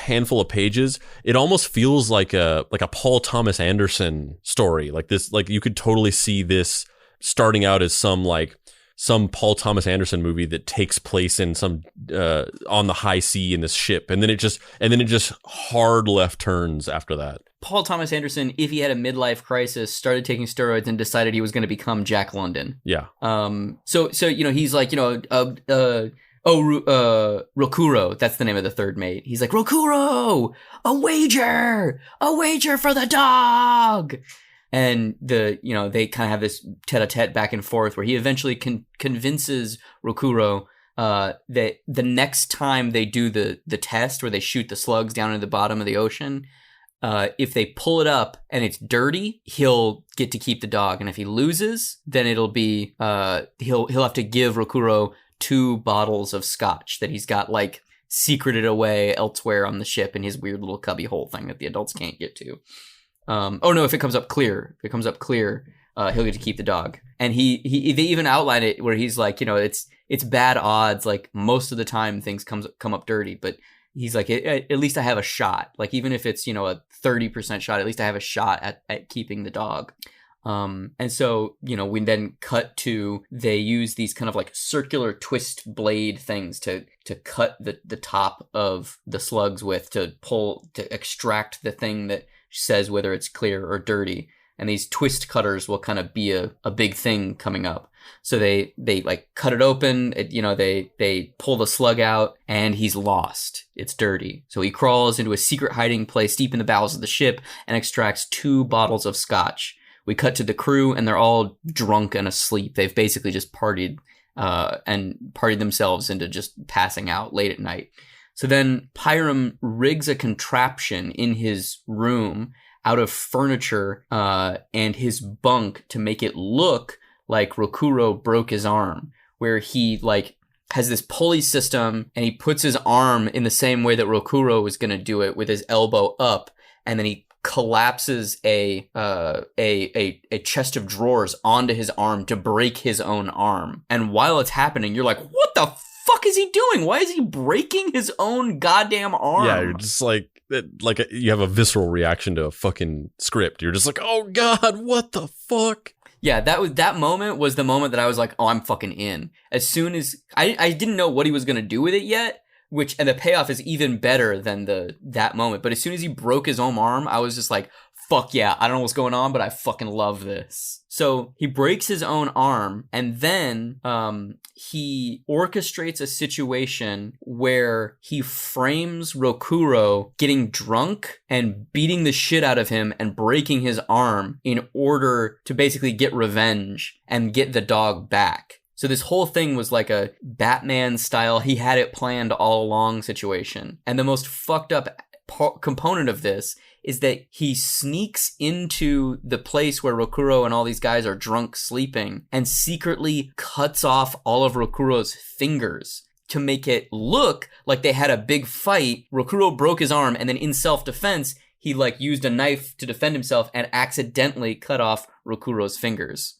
B: handful of pages, it almost feels like a Paul Thomas Anderson story. Like this, like you could totally see this starting out as some Paul Thomas Anderson movie that takes place in some on the high sea in this ship, and then it just hard left turns after that.
A: Paul Thomas Anderson, if he had a midlife crisis, started taking steroids and decided he was going to become Jack London.
B: Yeah.
A: So he's like, Rokuro, that's the name of the third mate. He's like, Rokuro, a wager for the dog. And they kind of have this tete-a-tete back and forth where he eventually convinces Rokuro that the next time they do the test where they shoot the slugs down into the bottom of the ocean, if they pull it up and it's dirty, he'll get to keep the dog. And if he loses, then it'll be, he'll have to give Rokuro 2 bottles of scotch that he's got like secreted away elsewhere on the ship in his weird little cubby hole thing that the adults can't get to. Oh no, if it comes up clear, he'll get to keep the dog. And they even outline it where he's like, it's bad odds. Like most of the time things come up dirty, but he's like, at least I have a shot. Like even if it's, a 30% shot, at least I have a shot at keeping the dog. And so, we then cut to, they use these kind of like circular twist blade things to cut the top of the slugs with, to extract the thing that says whether it's clear or dirty. And these twist cutters will kind of be a big thing coming up. So they like cut it open, they pull the slug out, and he's lost. It's dirty. So he crawls into a secret hiding place deep in the bowels of the ship and extracts 2 bottles of scotch. We cut to the crew, and they're all drunk and asleep. They've basically just partied themselves into just passing out late at night. So then Pyram rigs a contraption in his room out of furniture and his bunk to make it look like Rokuro broke his arm, where he like has this pulley system and he puts his arm in the same way that Rokuro was going to do it, with his elbow up, and then he collapses a chest of drawers onto his arm to break his own arm. And while it's happening, you're like, what the fuck is he doing? Why is he breaking his own goddamn arm?
B: Yeah, you're just like you have a visceral reaction to a fucking script. You're just like, oh god, what the fuck?
A: Yeah, that moment was the moment that I was like, oh, I'm fucking in. As soon as I didn't know what he was gonna do with it yet, and the payoff is even better than that moment. But as soon as he broke his own arm, I was just like, fuck yeah, I don't know what's going on, but I fucking love this. So he breaks his own arm, and then he orchestrates a situation where he frames Rokuro getting drunk and beating the shit out of him and breaking his arm in order to basically get revenge and get the dog back. So this whole thing was like a Batman style, he had it planned all along situation. And the most fucked up component of this is that he sneaks into the place where Rokuro and all these guys are drunk sleeping and secretly cuts off all of Rokuro's fingers to make it look like they had a big fight. Rokuro broke his arm, and then in self-defense, he like used a knife to defend himself and accidentally cut off Rokuro's fingers.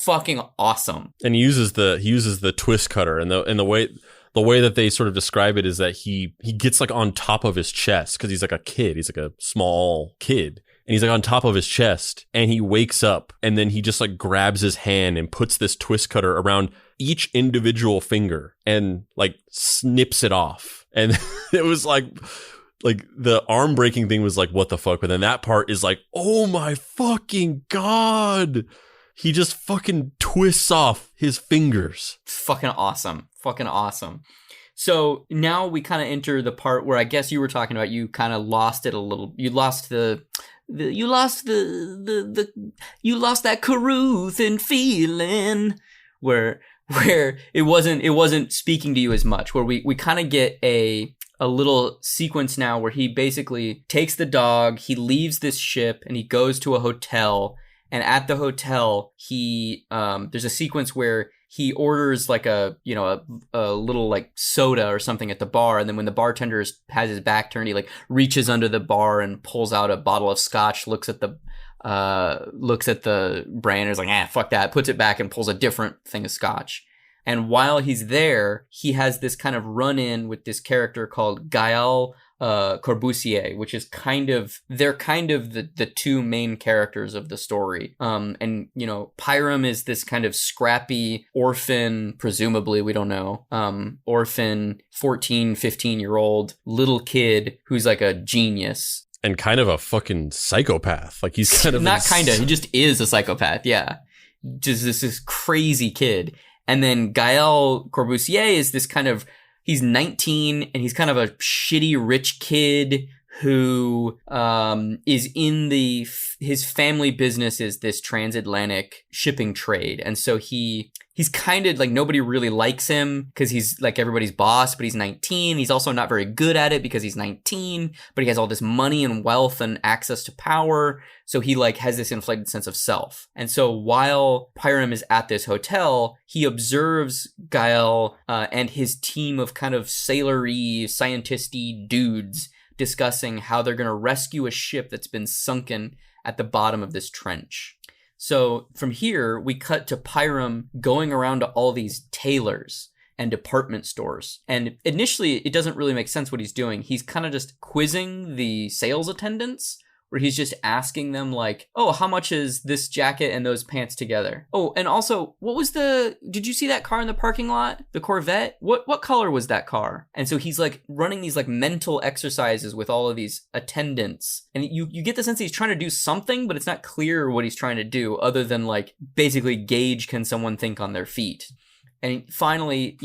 A: Fucking awesome.
B: And he uses the twist cutter, and the way that they sort of describe it is that he gets like on top of his chest, because he's like a kid. He's like a small kid. And he's like on top of his chest, and he wakes up, and then he just like grabs his hand and puts this twist cutter around each individual finger and like snips it off. And it was like the arm breaking thing was like, what the fuck? But then that part is like, oh my fucking God. He just fucking twists off his fingers.
A: Fucking awesome. Fucking awesome. So now we kind of enter the part where I guess you were talking about, you kind of lost it a little. You lost that Carruth feeling where it wasn't speaking to you as much, where we kind of get a little sequence now where he basically takes the dog, he leaves this ship, and he goes to a hotel. And at the hotel, he there's a sequence where he orders like a little like soda or something at the bar, and then when the bartender has his back turned, he like reaches under the bar and pulls out a bottle of scotch, looks at the brand, and is like, fuck that, puts it back and pulls a different thing of scotch. And while he's there, he has this kind of run-in with this character called Gael Corbusier, which is they're kind of the two main characters of the story. And Pyram is this kind of scrappy orphan, presumably, we don't know, orphan 14, 15-year-old little kid who's like a genius.
B: And kind of a fucking psychopath. Like he's kind of
A: he just is a psychopath, yeah. Just this crazy kid. And then Gael Corbusier is this kind of, he's 19 and he's kind of a shitty rich kid who is in his family business is this transatlantic shipping trade. And so he he's kind of like, nobody really likes him because he's like everybody's boss, but he's 19. He's also not very good at it because he's 19, but he has all this money and wealth and access to power. So he like has this inflated sense of self. And so while Pyram is at this hotel, he observes Gael and his team of kind of sailory, scientisty dudes discussing how they're going to rescue a ship that's been sunken at the bottom of this trench. So from here, we cut to Pyram going around to all these tailors and department stores. And initially, it doesn't really make sense what he's doing. He's kind of just quizzing the sales attendants, where he's just asking them like, oh, how much is this jacket and those pants together? Oh, and also, did you see that car in the parking lot? The Corvette? What color was that car? And so he's like running these like mental exercises with all of these attendants. And you get the sense that he's trying to do something, but it's not clear what he's trying to do other than like basically gauge, can someone think on their feet? And finally,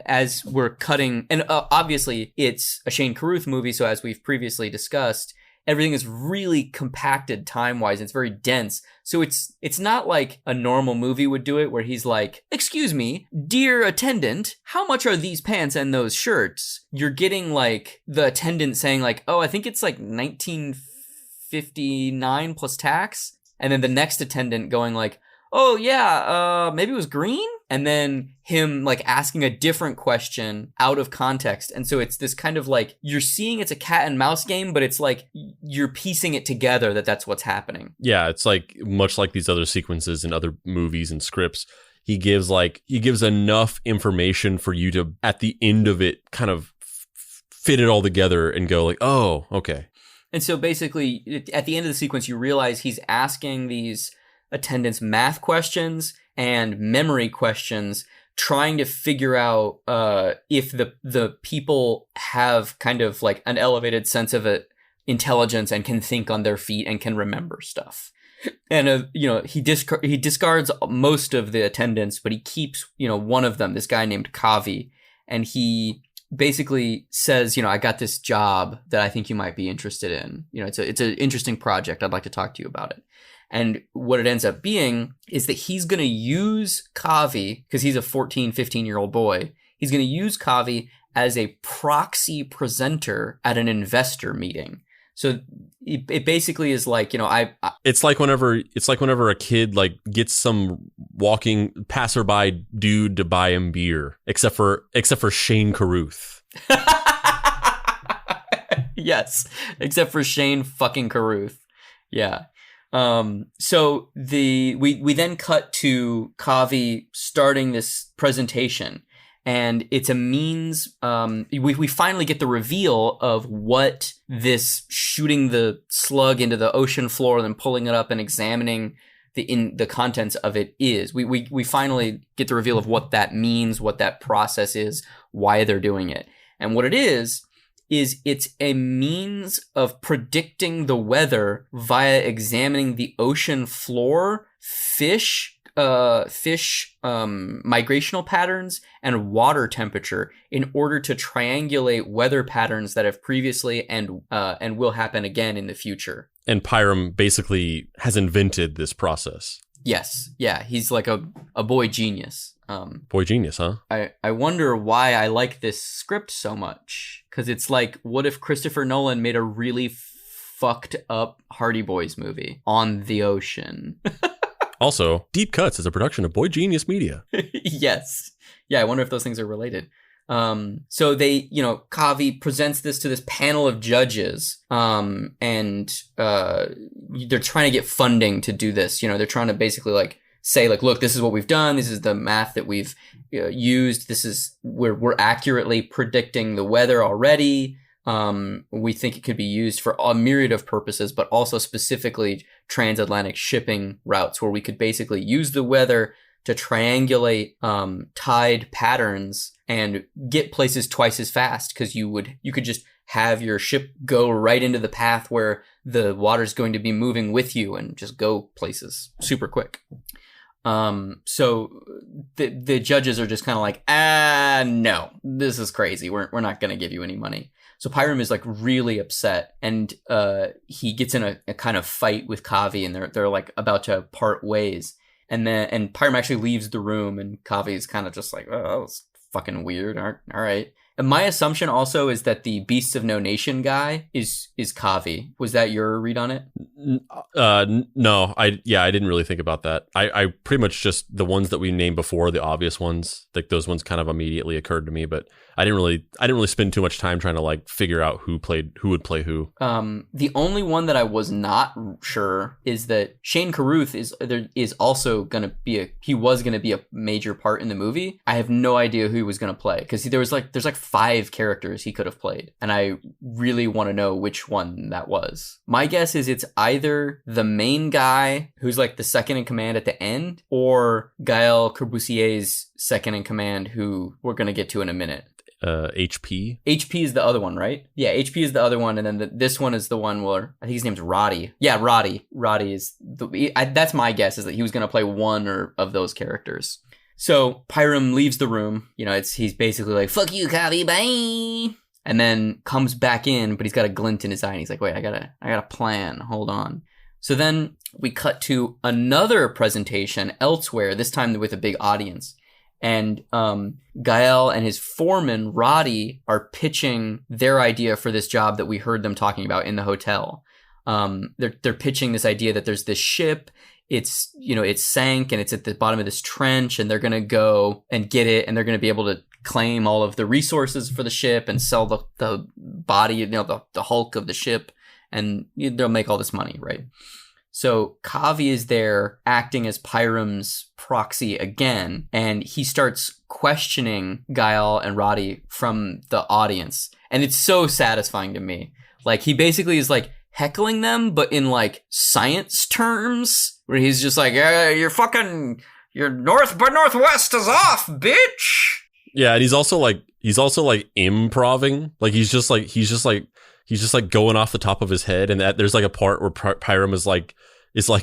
A: as we're cutting, and obviously it's a Shane Carruth movie, so as we've previously discussed, everything is really compacted time-wise. It's very dense. So it's not like a normal movie would do it, where he's like, excuse me, dear attendant, how much are these pants and those shirts? You're getting like the attendant saying like, oh, I think it's like $19.59 plus tax. And then the next attendant going like, oh yeah, maybe it was green? And then him like asking a different question out of context. And so it's this kind of like, you're seeing it's a cat and mouse game, but it's like you're piecing it together that's what's happening.
B: Yeah, it's like much like these other sequences in other movies and scripts. He gives enough information for you to, at the end of it, kind of fit it all together and go like, oh, okay.
A: And so basically at the end of the sequence, you realize he's asking these attendants math questions and memory questions, trying to figure out if the people have kind of like an elevated sense of intelligence and can think on their feet and can remember stuff. And he discards most of the attendants, but he keeps one of them, this guy named Kavi, and he basically says, I got this job that I think you might be interested in. It's an interesting project. I'd like to talk to you about it. And what it ends up being is that he's going to use Kavi, because he's a 14, 15-year-old boy, he's going to use Kavi as a proxy presenter at an investor meeting. So it basically is like, it's like whenever
B: a kid like gets some walking passerby dude to buy him beer, except for Shane Carruth.
A: Yes, except for Shane fucking Carruth. Yeah. So we then cut to Kavi starting this presentation, and it's a means, we finally get the reveal of what this shooting the slug into the ocean floor and then pulling it up and examining the contents of it is. We finally get the reveal of what that means, what that process is, why they're doing it. And what it is it's a means of predicting the weather via examining the ocean floor, fish migrational patterns, and water temperature in order to triangulate weather patterns that have previously and will happen again in the future.
B: And Pyram basically has invented this process.
A: Yes. Yeah. He's like a boy genius.
B: Boy genius, huh?
A: I wonder why I like this script so much. Because it's like, what if Christopher Nolan made a really fucked up Hardy Boys movie on the ocean?
B: Also, Deep Cuts is a production of Boy Genius Media.
A: Yes. Yeah, I wonder if those things are related. So they, Kavi presents this to this panel of judges, and they're trying to get funding to do this. They're trying to basically like say like, look, this is what we've done. This is the math that we've used. This is we're accurately predicting the weather already. We think it could be used for a myriad of purposes, but also specifically transatlantic shipping routes where we could basically use the weather to triangulate tide patterns and get places twice as fast, because you could just have your ship go right into the path where the water's going to be moving with you and just go places super quick. So the judges are just kind of like, no, this is crazy. We're not going to give you any money. So Pyram is like really upset, and he gets in a kind of fight with Kavi, and they're like about to part ways. And Pyram actually leaves the room, and Kavi's kind of just like, oh, that was fucking weird. All right. And my assumption also is that the Beasts of No Nation guy is Kavi. Was that your read on it?
B: No, I didn't really think about that. I pretty much just the ones that we named before, the obvious ones, like those ones kind of immediately occurred to me, but I didn't really spend too much time trying to like figure out who would play who.
A: The only one that I was not sure is that Shane Carruth is also going to be a major part in the movie. I have no idea who he was going to play, because there's like 5 characters he could have played, and I really want to know which one that was. My guess is it's either the main guy who's like the second in command at the end, or Gael Corbusier's second in command, who we're going to get to in a minute.
B: HP
A: is the other one, right? Yeah, HP is the other one, and then this one is the one where I think his name's Roddy. Yeah, Roddy is that's my guess, is that he was going to play one of those characters. So Pyram leaves the room. He's basically like, fuck you, Kavi, bye. And then comes back in, but he's got a glint in his eye, and he's like, wait, I got a plan. Hold on. So then we cut to another presentation elsewhere, this time with a big audience. And Gael and his foreman, Roddy, are pitching their idea for this job that we heard them talking about in the hotel. They're pitching this idea that there's this ship. It's sank and it's at the bottom of this trench, and they're going to go and get it, and they're going to be able to claim all of the resources for the ship and sell the body, the hulk of the ship, and they'll make all this money, right? So Kavi is there acting as Pyram's proxy again, and he starts questioning Gael and Roddy from the audience. And it's so satisfying to me. Like, he basically is like heckling them, but in like science terms, where he's just like, your north by northwest is off, bitch.
B: Yeah, and he's also like improving. Like he's just like going off the top of his head, and there's like a part where Pyram is like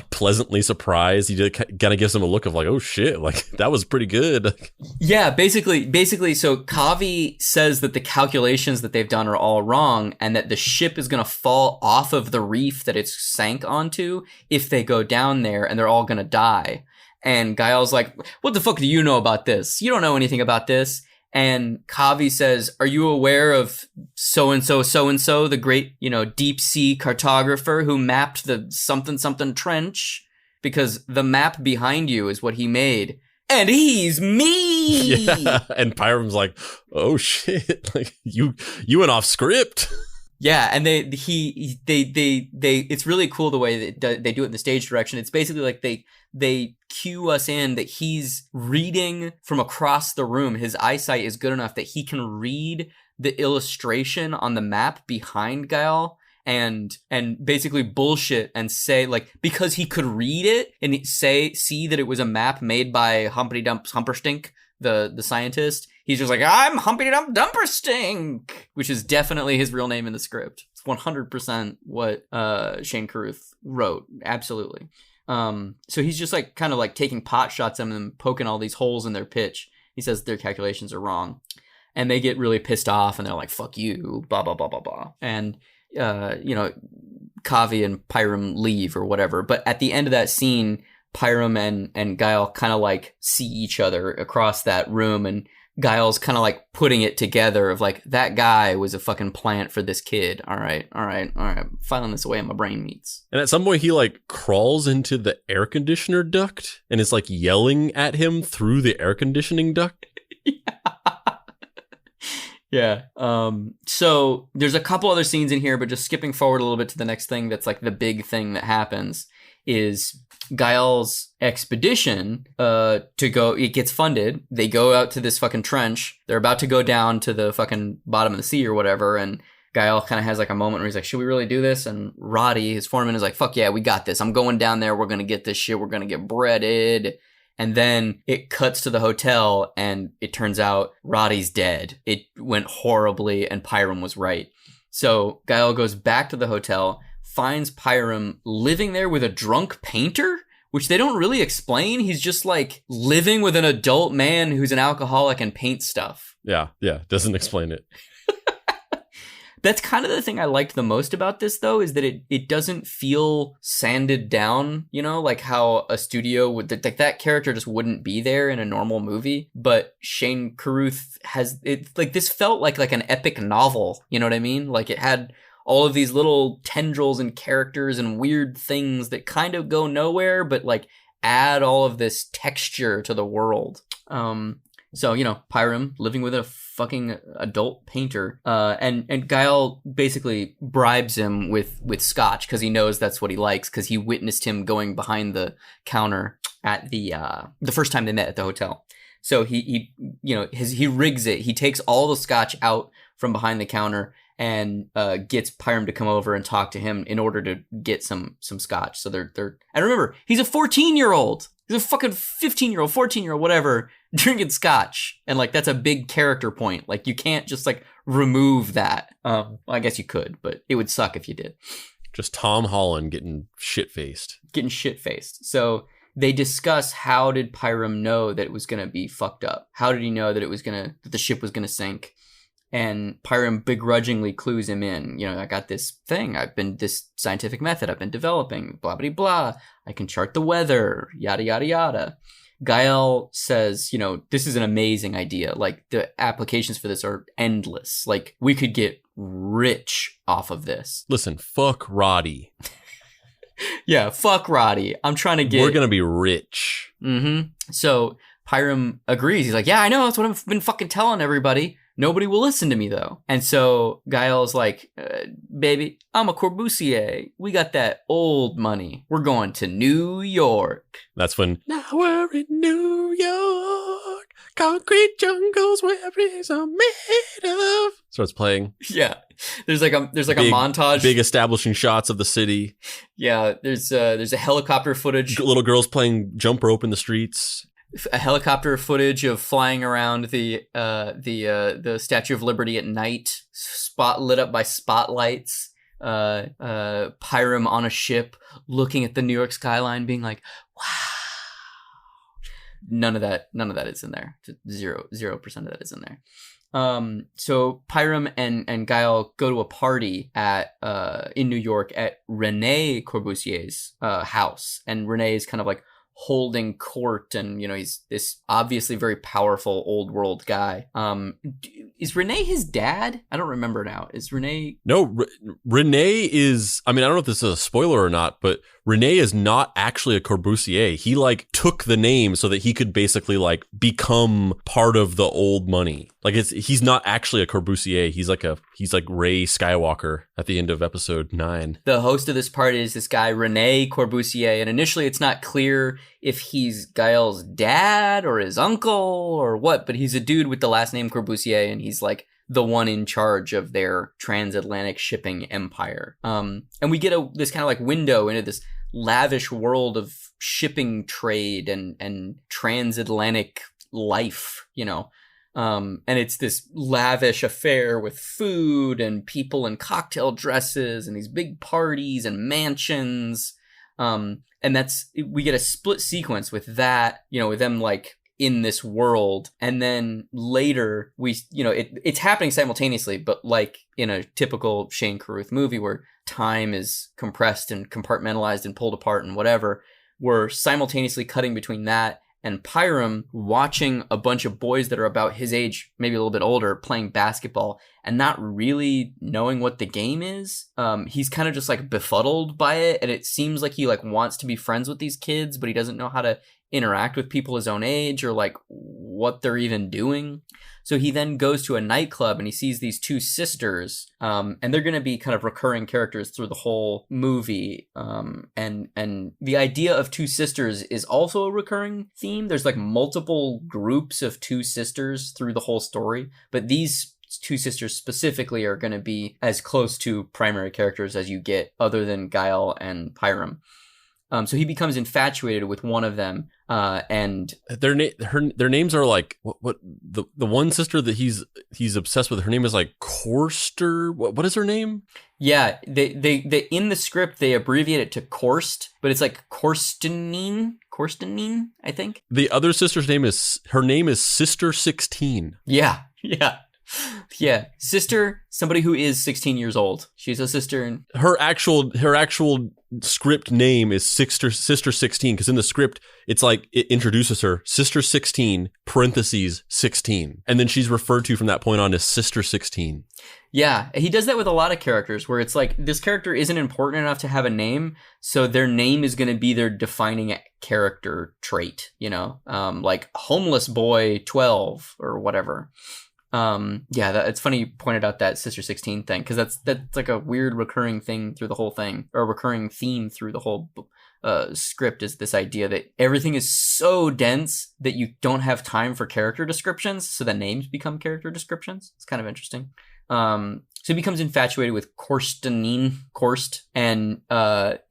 B: pleasantly surprised. He kind of gives him a look of like, oh shit, like that was pretty good.
A: Yeah, basically, so Kavi says that the calculations that they've done are all wrong, and that the ship is going to fall off of the reef that it's sank onto if they go down there, and they're all going to die. And Gael's like, what the fuck do you know about this? You don't know anything about this. And Kavi says, are you aware of so-and-so, the great, deep sea cartographer who mapped the something trench? Because the map behind you is what he made. And he's me!
B: Yeah, and Pyram's like, oh shit, like you went off script.
A: Yeah, and they it's really cool the way that they do it in the stage direction. It's basically like they cue us in that he's reading from across the room. His eyesight is good enough that he can read the illustration on the map behind Gael and basically bullshit and say, like, because he could read it and see that it was a map made by Humpty Dump Humperstink, the scientist. He's just like, I'm Humpty Dump Dumperstink, which is definitely his real name in the script. It's 100% what Shane Carruth wrote. Absolutely. So he's just like kind of like taking pot shots at them and poking all these holes in their pitch. He says their calculations are wrong, and they get really pissed off, and they're like, fuck you, blah, blah, blah, blah, blah. And, Kavi and Pyram leave or whatever. But at the end of that scene, Pyram and Gael kind of like see each other across that room, and Gael's kind of like putting it together of like, that guy was a fucking plant for this kid. All right. Filing this away in my brain meats.
B: And at some point he like crawls into the air conditioner duct and is like yelling at him through the air conditioning duct.
A: Yeah. So there's a couple other scenes in here, but just skipping forward a little bit to the next thing that's like the big thing that happens is Gael's expedition it gets funded. They go out to this fucking trench. They're about to go down to the fucking bottom of the sea or whatever, and Gael kind of has like a moment where he's like, should we really do this? And Roddy, his foreman, is like, fuck yeah, we got this. I'm going down there. We're going to get this shit. We're going to get breaded. And then it cuts to the hotel, and it turns out Roddy's dead. It went horribly, and Pyram was right. So Gael goes back to the hotel, finds Pyram living there with a drunk painter, which they don't really explain. He's just like living with an adult man who's an alcoholic and paints stuff.
B: Yeah, doesn't explain it.
A: That's kind of the thing I liked the most about this, though, is that it doesn't feel sanded down, you know, like how a studio would, like that character just wouldn't be there in a normal movie. But Shane Carruth has it, like, this felt like an epic novel, you know what I mean? Like it had all of these little tendrils and characters and weird things that kind of go nowhere, but like add all of this texture to the world. So, you know, Pyram living with a fucking adult painter, and Guile basically bribes him with scotch because he knows that's what he likes, because he witnessed him going behind the counter at the first time they met at the hotel. So he rigs it. He takes all the scotch out from behind the counter and gets Pyram to come over and talk to him in order to get some scotch. So they're and remember, he's a 14-year-old. He's a fucking 15-year-old, 14-year-old, whatever, drinking scotch. And like, that's a big character point. Like, you can't just like remove that. Well, I guess you could, but it would suck if you did.
B: Just Tom Holland getting shit-faced.
A: So they discuss, how did Pyram know that it was going to be fucked up? How did he know that that the ship was going to sink? And Pyram begrudgingly clues him in. You know, I got this thing. This scientific method I've been developing, blah, blah, blah. I can chart the weather, yada, yada, yada. Guile says, you know, this is an amazing idea. Like, the applications for this are endless. Like, we could get rich off of this.
B: Listen, fuck Roddy.
A: Yeah, fuck Roddy. I'm trying to get...
B: We're going to be rich.
A: Mm-hmm. So Pyram agrees. He's like, yeah, I know. That's what I've been fucking telling everybody. Nobody will listen to me, though. And so Guile's like, baby, I'm a Corbusier. We got that old money. We're going to New York.
B: That's when, now we're in New York, concrete jungles where breeze are made of, starts playing.
A: Yeah. There's like a montage.
B: Big establishing shots of the city.
A: Yeah. There's a helicopter footage.
B: Little girls playing jump rope in the streets.
A: A helicopter footage of flying around the Statue of Liberty at night, lit up by spotlights. Pyram on a ship, looking at the New York skyline, being like, "Wow." None of that is in there. 0% of that is in there. So Pyram and Guile go to a party in New York at Rene Corbusier's house, and Rene is kind of like holding court, and you know, he's this obviously very powerful old world guy. Is Rene his dad? I don't remember now. Is Rene?
B: No, Rene is, I mean, I don't know if this is a spoiler or not, but Rene is not actually a Corbusier. He like took the name so that he could basically like become part of the old money. Like he's not actually a Corbusier. He's like Rey Skywalker at the end of episode 9.
A: The host of this party is this guy, Rene Corbusier. And initially it's not clear if he's Guile's dad or his uncle or what, but he's a dude with the last name Corbusier, and he's like the one in charge of their transatlantic shipping empire. And we get this kind of like window into this lavish world of shipping trade and transatlantic life, you know. And it's this lavish affair with food and people in cocktail dresses and these big parties and mansions. And we get a split sequence with that, you know, with them like in this world. And then later it's happening simultaneously, but like in a typical Shane Carruth movie where time is compressed and compartmentalized and pulled apart and whatever, we're simultaneously cutting between that and Pyram watching a bunch of boys that are about his age, maybe a little bit older, playing basketball and not really knowing what the game is. He's kind of just like befuddled by it, and it seems like he like wants to be friends with these kids, but he doesn't know how to interact with people his own age or like what they're even doing. So he then goes to a nightclub and he sees these two sisters, and they're going to be kind of recurring characters through the whole movie. And the idea of two sisters is also a recurring theme. There's like multiple groups of two sisters through the whole story, but these two sisters specifically are going to be as close to primary characters as you get, other than Guile and Pyram. So he becomes infatuated with one of them, and
B: their names are like what the one sister that he's obsessed with. Her name is like Korster. What is her name?
A: Yeah, they in the script they abbreviate it to Korst, but it's like Korstenine, I think.
B: The other sister's name is Sister 16.
A: Yeah. Yeah, sister, somebody who is 16 years old. She's a sister. And
B: her actual script name is Sister 16, because in the script it's like it introduces her Sister 16 parentheses 16, and then she's referred to from that point on as Sister 16.
A: Yeah, he does that with a lot of characters where it's like this character isn't important enough to have a name, so their name is going to be their defining character trait, you know, like homeless boy 12 or whatever. It's funny you pointed out that Sister 16 thing, because that's like a weird recurring thing through the whole thing, or a recurring theme through the whole script, is this idea that everything is so dense that you don't have time for character descriptions, so the names become character descriptions. It's kind of interesting. So he becomes infatuated with Korst, and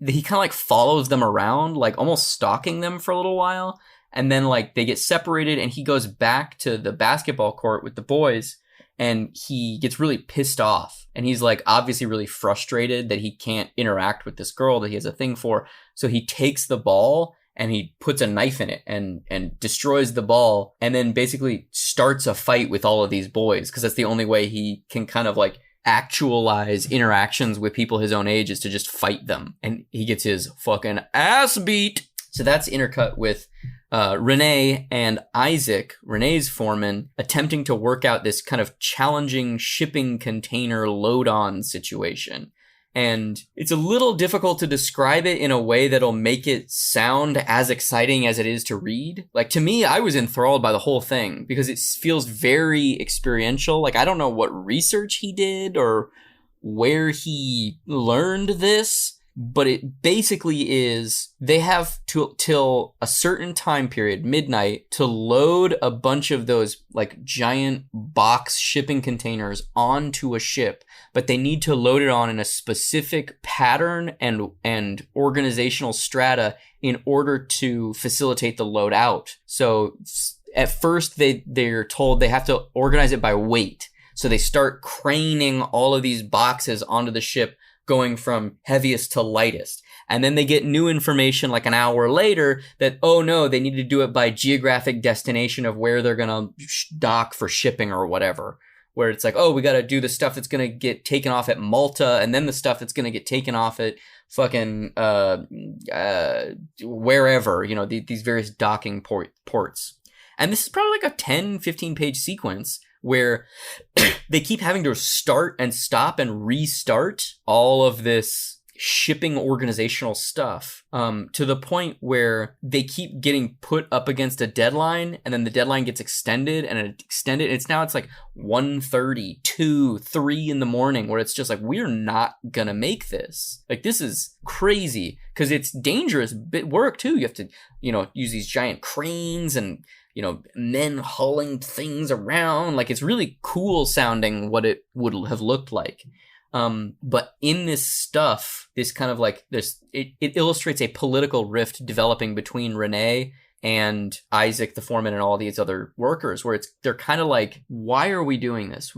A: he kind of like follows them around, like almost stalking them for a little while. And then like they get separated and he goes back to the basketball court with the boys and he gets really pissed off. And he's like obviously really frustrated that he can't interact with this girl that he has a thing for. So he takes the ball and he puts a knife in it and destroys the ball, and then basically starts a fight with all of these boys, because that's the only way he can kind of like actualize interactions with people his own age, is to just fight them. And he gets his fucking ass beat. So that's intercut with Renee and Isaac, Renee's foreman, attempting to work out this kind of challenging shipping container load-on situation. And it's a little difficult to describe it in a way that'll make it sound as exciting as it is to read. Like, to me, I was enthralled by the whole thing because it feels very experiential. Like, I don't know what research he did or where he learned this, but it basically is they have till a certain time period, midnight, to load a bunch of those like giant box shipping containers onto a ship, but they need to load it on in a specific pattern and organizational strata in order to facilitate the load out. So at first they're told they have to organize it by weight. So they start craning all of these boxes onto the ship, going from heaviest to lightest. And then they get new information like an hour later that, oh no, they need to do it by geographic destination of where they're going to dock for shipping or whatever. Where it's like, oh, we got to do the stuff that's going to get taken off at Malta, and then the stuff that's going to get taken off at fucking wherever, you know, these various docking ports. And this is probably like a 10, 15 page sequence where they keep having to start and stop and restart all of this shipping organizational stuff, to the point where they keep getting put up against a deadline, and then the deadline gets extended and extended. It's like 1:30, 2, 3 in the morning, where it's just like, we're not gonna make this. Like, this is crazy because it's dangerous bit work too. You have to, you know, use these giant cranes and, you know, men hauling things around. Like, it's really cool sounding what it would have looked like. But in this stuff, this kind of like this, it illustrates a political rift developing between Renee and Isaac, the foreman, and all these other workers, where they're kind of like, why are we doing this?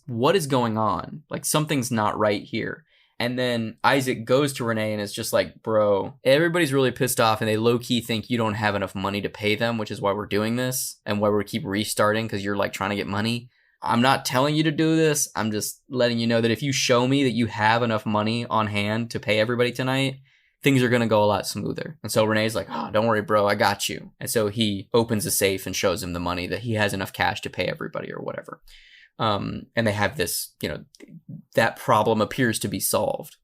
A: What is going on? Like, something's not right here. And then Isaac goes to Renee and is just like, bro, everybody's really pissed off and they low-key think you don't have enough money to pay them, which is why we're doing this and why we keep restarting, because you're like trying to get money. I'm not telling you to do this. I'm just letting you know that if you show me that you have enough money on hand to pay everybody tonight, things are going to go a lot smoother. And so Renee's like, oh, don't worry, bro, I got you. And so he opens a safe and shows him the money that he has enough cash to pay everybody or whatever. And they have this, you know, that problem appears to be solved.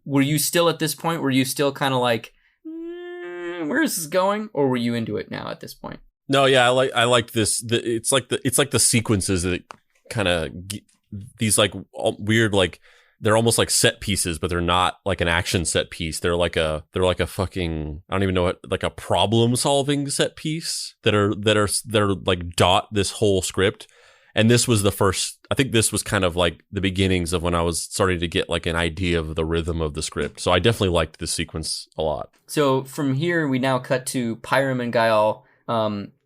A: Were you still at this point? Were you still kind of like, where is this going? Or were you into it now at this point?
B: No, yeah, I like this. It's like the sequences that kind of these like weird, like they're almost like set pieces, but they're not like an action set piece. They're like a fucking, I don't even know what, like a problem solving set piece that are like dot this whole script. And this was the first, I think this was kind of like the beginnings of when I was starting to get like an idea of the rhythm of the script. So I definitely liked this sequence a lot.
A: So from here, we now cut to Pyram and Gael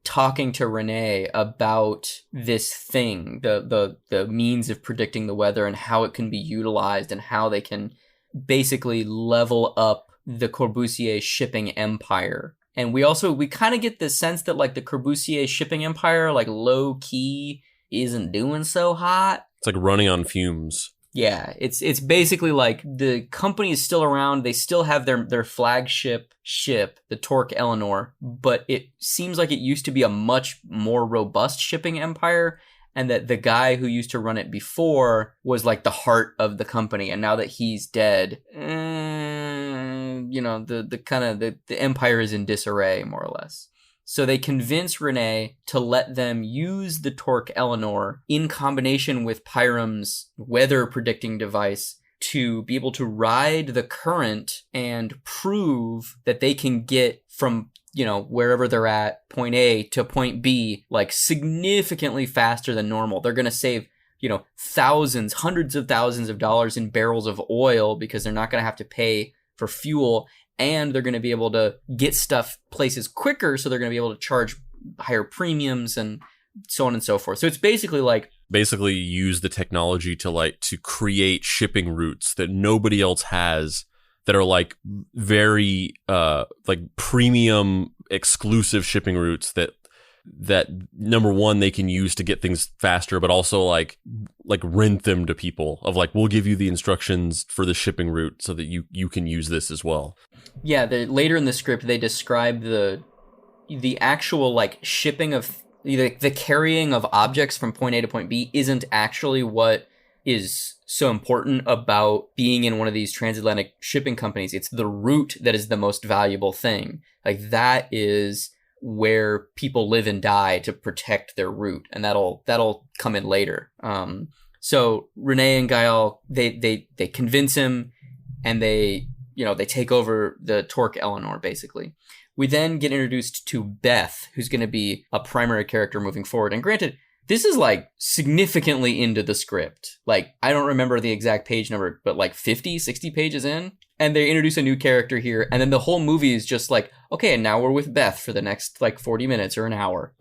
A: talking to Renee about this thing, the means of predicting the weather and how it can be utilized and how they can basically level up the Corbusier shipping empire. And we kind of get the sense that like the Corbusier shipping empire, like low key, isn't doing so hot.
B: It's like running on fumes.
A: Yeah, it's basically like the company is still around. They still have their flagship ship, the Torque Eleanor, but it seems like it used to be a much more robust shipping empire, and that the guy who used to run it before was like the heart of the company. And now that he's dead, the empire is in disarray, more or less. So they convince Renee to let them use the Torque Eleanor in combination with Pyram's weather predicting device to be able to ride the current and prove that they can get from, wherever they're at, point A to point B, like significantly faster than normal. They're going to save, thousands, hundreds of thousands of dollars in barrels of oil because they're not going to have to pay for fuel. And they're going to be able to get stuff places quicker, so they're going to be able to charge higher premiums and so on and so forth. So it's basically
B: use the technology to create shipping routes that nobody else has, that are like very premium exclusive shipping routes that number one, they can use to get things faster, but also like rent them to people of like, we'll give you the instructions for the shipping route so that you can use this as well.
A: Yeah, later in the script, they describe the actual like shipping of the carrying of objects from point A to point B isn't actually what is so important about being in one of these transatlantic shipping companies. It's the route that is the most valuable thing. Like that is where people live and die to protect their route, and that'll come in later. So Renee and Gael, they convince him, and they take over the Torque Eleanor, basically. We then get introduced to Beth, who's going to be a primary character moving forward. And granted, this is like significantly into the script. Like, I don't remember the exact page number, but like 50, 60 pages in. And they introduce a new character here. And then the whole movie is just like, okay, and now we're with Beth for the next like 40 minutes or an hour.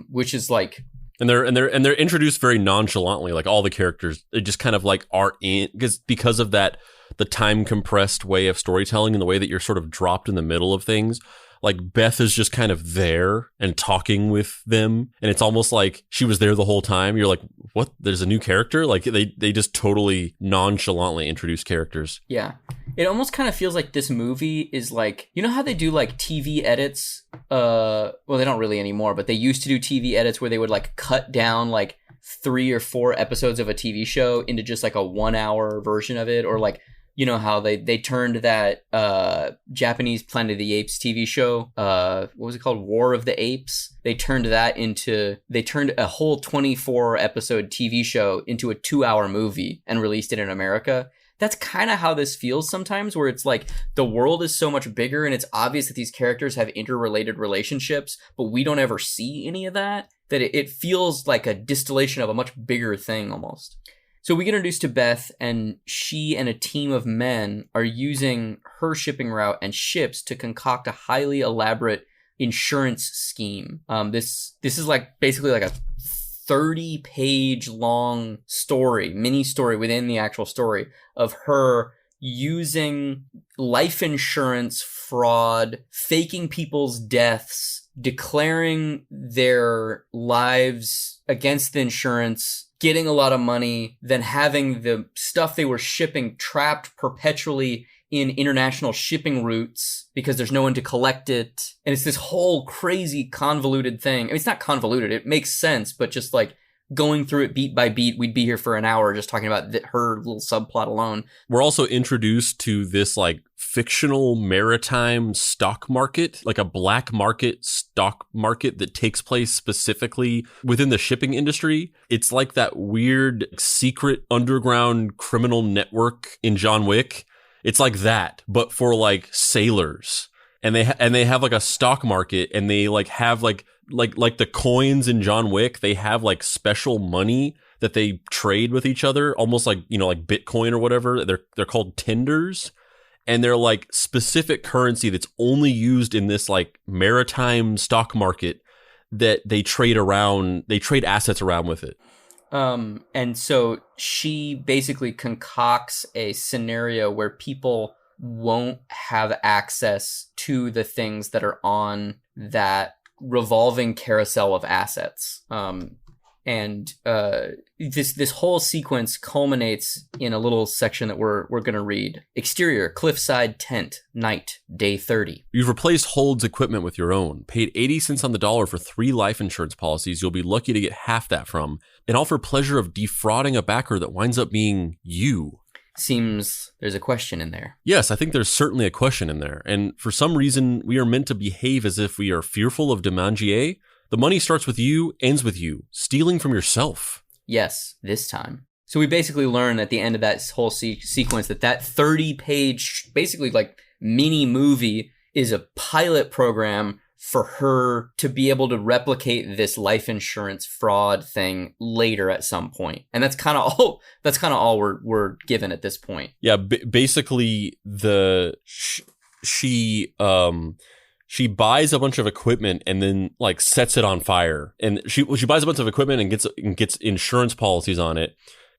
A: Which is like...
B: And they're introduced very nonchalantly. Like all the characters, they just kind of like are in, because of that, the time compressed way of storytelling and the way that you're sort of dropped in the middle of things. Like Beth is just kind of there and talking with them, and it's almost like she was there the whole time. You're like, what? There's a new character? Like they just totally nonchalantly introduce characters.
A: Yeah. It almost kind of feels like this movie is like, you know how they do like TV edits? Well, they don't really anymore, but they used to do TV edits where they would like cut down like 3 or 4 episodes of a TV show into just like a 1-hour version of it, or like, you know how they turned that Japanese Planet of the Apes TV show, what was it called? War of the Apes. They turned a whole 24 episode TV show into a 2-hour movie and released it in America. That's kind of how this feels sometimes, where it's like the world is so much bigger and it's obvious that these characters have interrelated relationships, but we don't ever see any of that it feels like a distillation of a much bigger thing almost. So we get introduced to Beth, and she and a team of men are using her shipping route and ships to concoct a highly elaborate insurance scheme. This is like basically like a 30-page long story, mini story within the actual story of her using life insurance fraud, faking people's deaths, declaring their lives against the insurance, getting a lot of money, then having the stuff they were shipping trapped perpetually in international shipping routes because there's no one to collect it. And it's this whole crazy convoluted thing. I mean, it's not convoluted. It makes sense, but just like going through it beat by beat, we'd be here for an hour just talking about her little subplot alone.
B: We're also introduced to this like fictional maritime stock market, like a black market stock market that takes place specifically within the shipping industry. It's like that weird secret underground criminal network in John Wick. It's like that, but for like sailors. And they have like a stock market, and they like have like the coins in John Wick. They have like special money that they trade with each other, almost like, you know, like Bitcoin or whatever. They're called tenders, and they're like specific currency that's only used in this like maritime stock market that they trade around. They trade assets around with it.
A: And so she basically concocts a scenario where people won't have access to the things that are on that revolving carousel of assets. And this whole sequence culminates in a little section that we're going to read. Exterior, cliffside tent, night, day 30.
B: You've replaced Hold's equipment with your own, paid 80 cents on the dollar for 3 life insurance policies you'll be lucky to get half that from, and all for pleasure of defrauding a backer that winds up being you.
A: Seems there's a question in there.
B: Yes, I think there's certainly a question in there. And for some reason, we are meant to behave as if we are fearful of demander. The money starts with you, ends with you, stealing from yourself.
A: Yes, this time. So we basically learn at the end of that whole sequence that 30-page, basically like mini movie is a pilot program for her to be able to replicate this life insurance fraud thing later at some point. And that's kind of all we're given at this point.
B: Yeah, basically she buys a bunch of equipment and then like sets it on fire. And she buys a bunch of equipment and gets insurance policies on it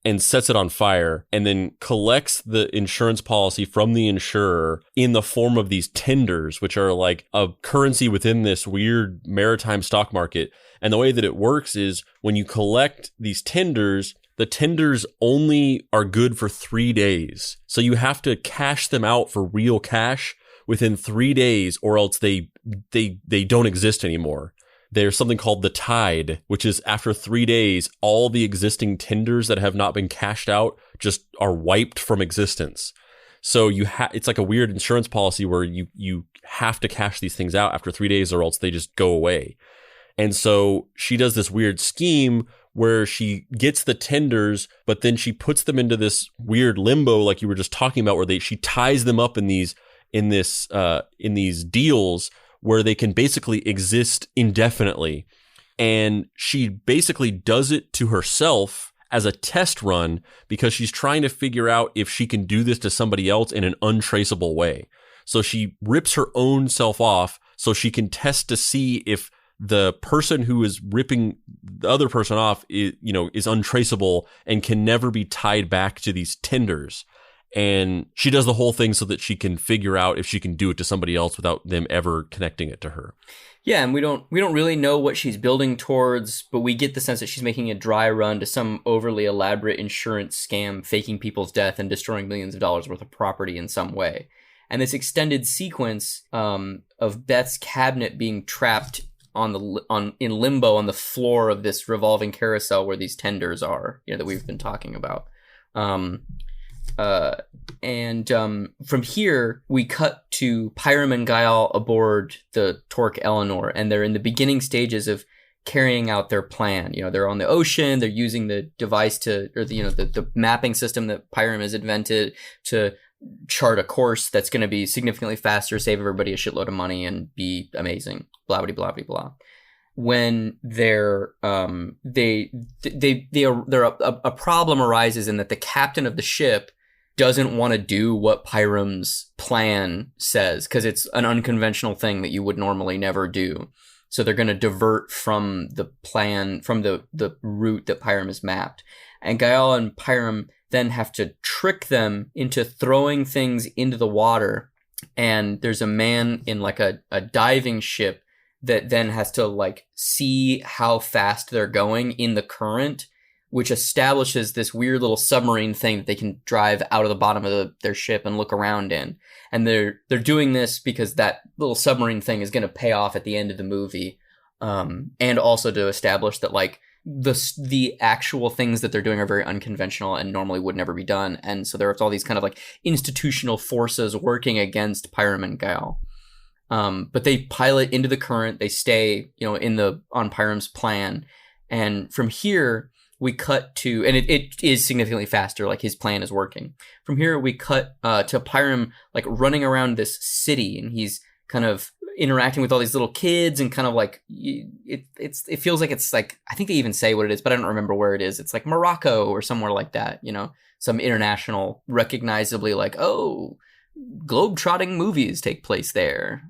B: and sets it on fire, and then collects the insurance policy from the insurer in the form of these tenders, which are like a currency within this weird maritime stock market. And the way that it works is when you collect these tenders, the tenders only are good for 3 days. So you have to cash them out for real cash within 3 days, or else they don't exist anymore. There's something called the tide, which is after 3 days, all the existing tenders that have not been cashed out just are wiped from existence. So it's like a weird insurance policy where you have to cash these things out after 3 days, or else they just go away. And so she does this weird scheme where she gets the tenders, but then she puts them into this weird limbo, like you were just talking about, where she ties them up in these deals where they can basically exist indefinitely. And she basically does it to herself as a test run because she's trying to figure out if she can do this to somebody else in an untraceable way. So she rips her own self off so she can test to see if the person who is ripping the other person off is untraceable and can never be tied back to these tenders. And she does the whole thing so that she can figure out if she can do it to somebody else without them ever connecting it to her.
A: Yeah, and we don't really know what she's building towards, but we get the sense that she's making a dry run to some overly elaborate insurance scam, faking people's death and destroying millions of dollars worth of property in some way. And this extended sequence of Beth's cabinet being trapped in limbo on the floor of this revolving carousel where these tenders are, that we've been talking about. From here, we cut to Pyram and Gael aboard the Torque Eleanor, and they're in the beginning stages of carrying out their plan. They're on the ocean, they're using the device the mapping system that Pyram has invented to chart a course that's going to be significantly faster, save everybody a shitload of money, and be amazing. Blah, blah, blah, blah, blah. When a problem arises in that the captain of the ship doesn't want to do what Pyram's plan says because it's an unconventional thing that you would normally never do. So they're going to divert from the plan, from the route that Pyram has mapped. And Gael and Pyram then have to trick them into throwing things into the water. And there's a man in like a diving ship that then has to see how fast they're going in the current, which establishes this weird little submarine thing that they can drive out of the bottom of their ship and look around in. And they're doing this because that little submarine thing is going to pay off at the end of the movie. And also to establish that the actual things that they're doing are very unconventional and normally would never be done. And so there's all these kind of institutional forces working against Pyram and Gael. But they pilot into the current, they stay, on Pyram's plan. And from here, we cut to, and it is significantly faster, his plan is working. From here, we cut to Pyram, running around this city, and he's kind of interacting with all these little kids, and kind of it feels like it's I think they even say what it is, but I don't remember where it is. It's like Morocco or somewhere like that, some international, recognizably globe-trotting movies take place there,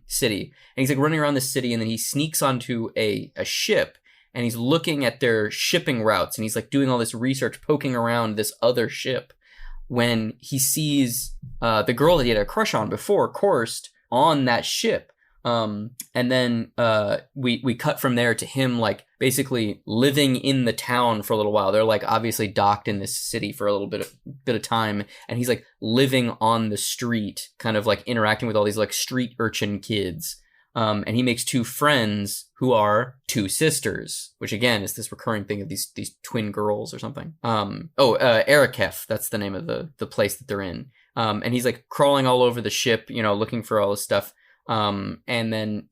A: city. And he's running around this city, and then he sneaks onto a ship, and he's looking at their shipping routes, and he's doing all this research, poking around this other ship, when he sees the girl that he had a crush on before, Korst, on that ship. And then we cut from there to him basically living in the town for a little while. They're like obviously docked in this city for a little bit of time, and he's like living on the street, kind of like interacting with all these like street urchin kids. And he makes two friends who are two sisters, which again is this recurring thing of these twin girls or something. Arakef, that's the name of the place that they're in. And he's like crawling all over the ship, looking for all this stuff. And then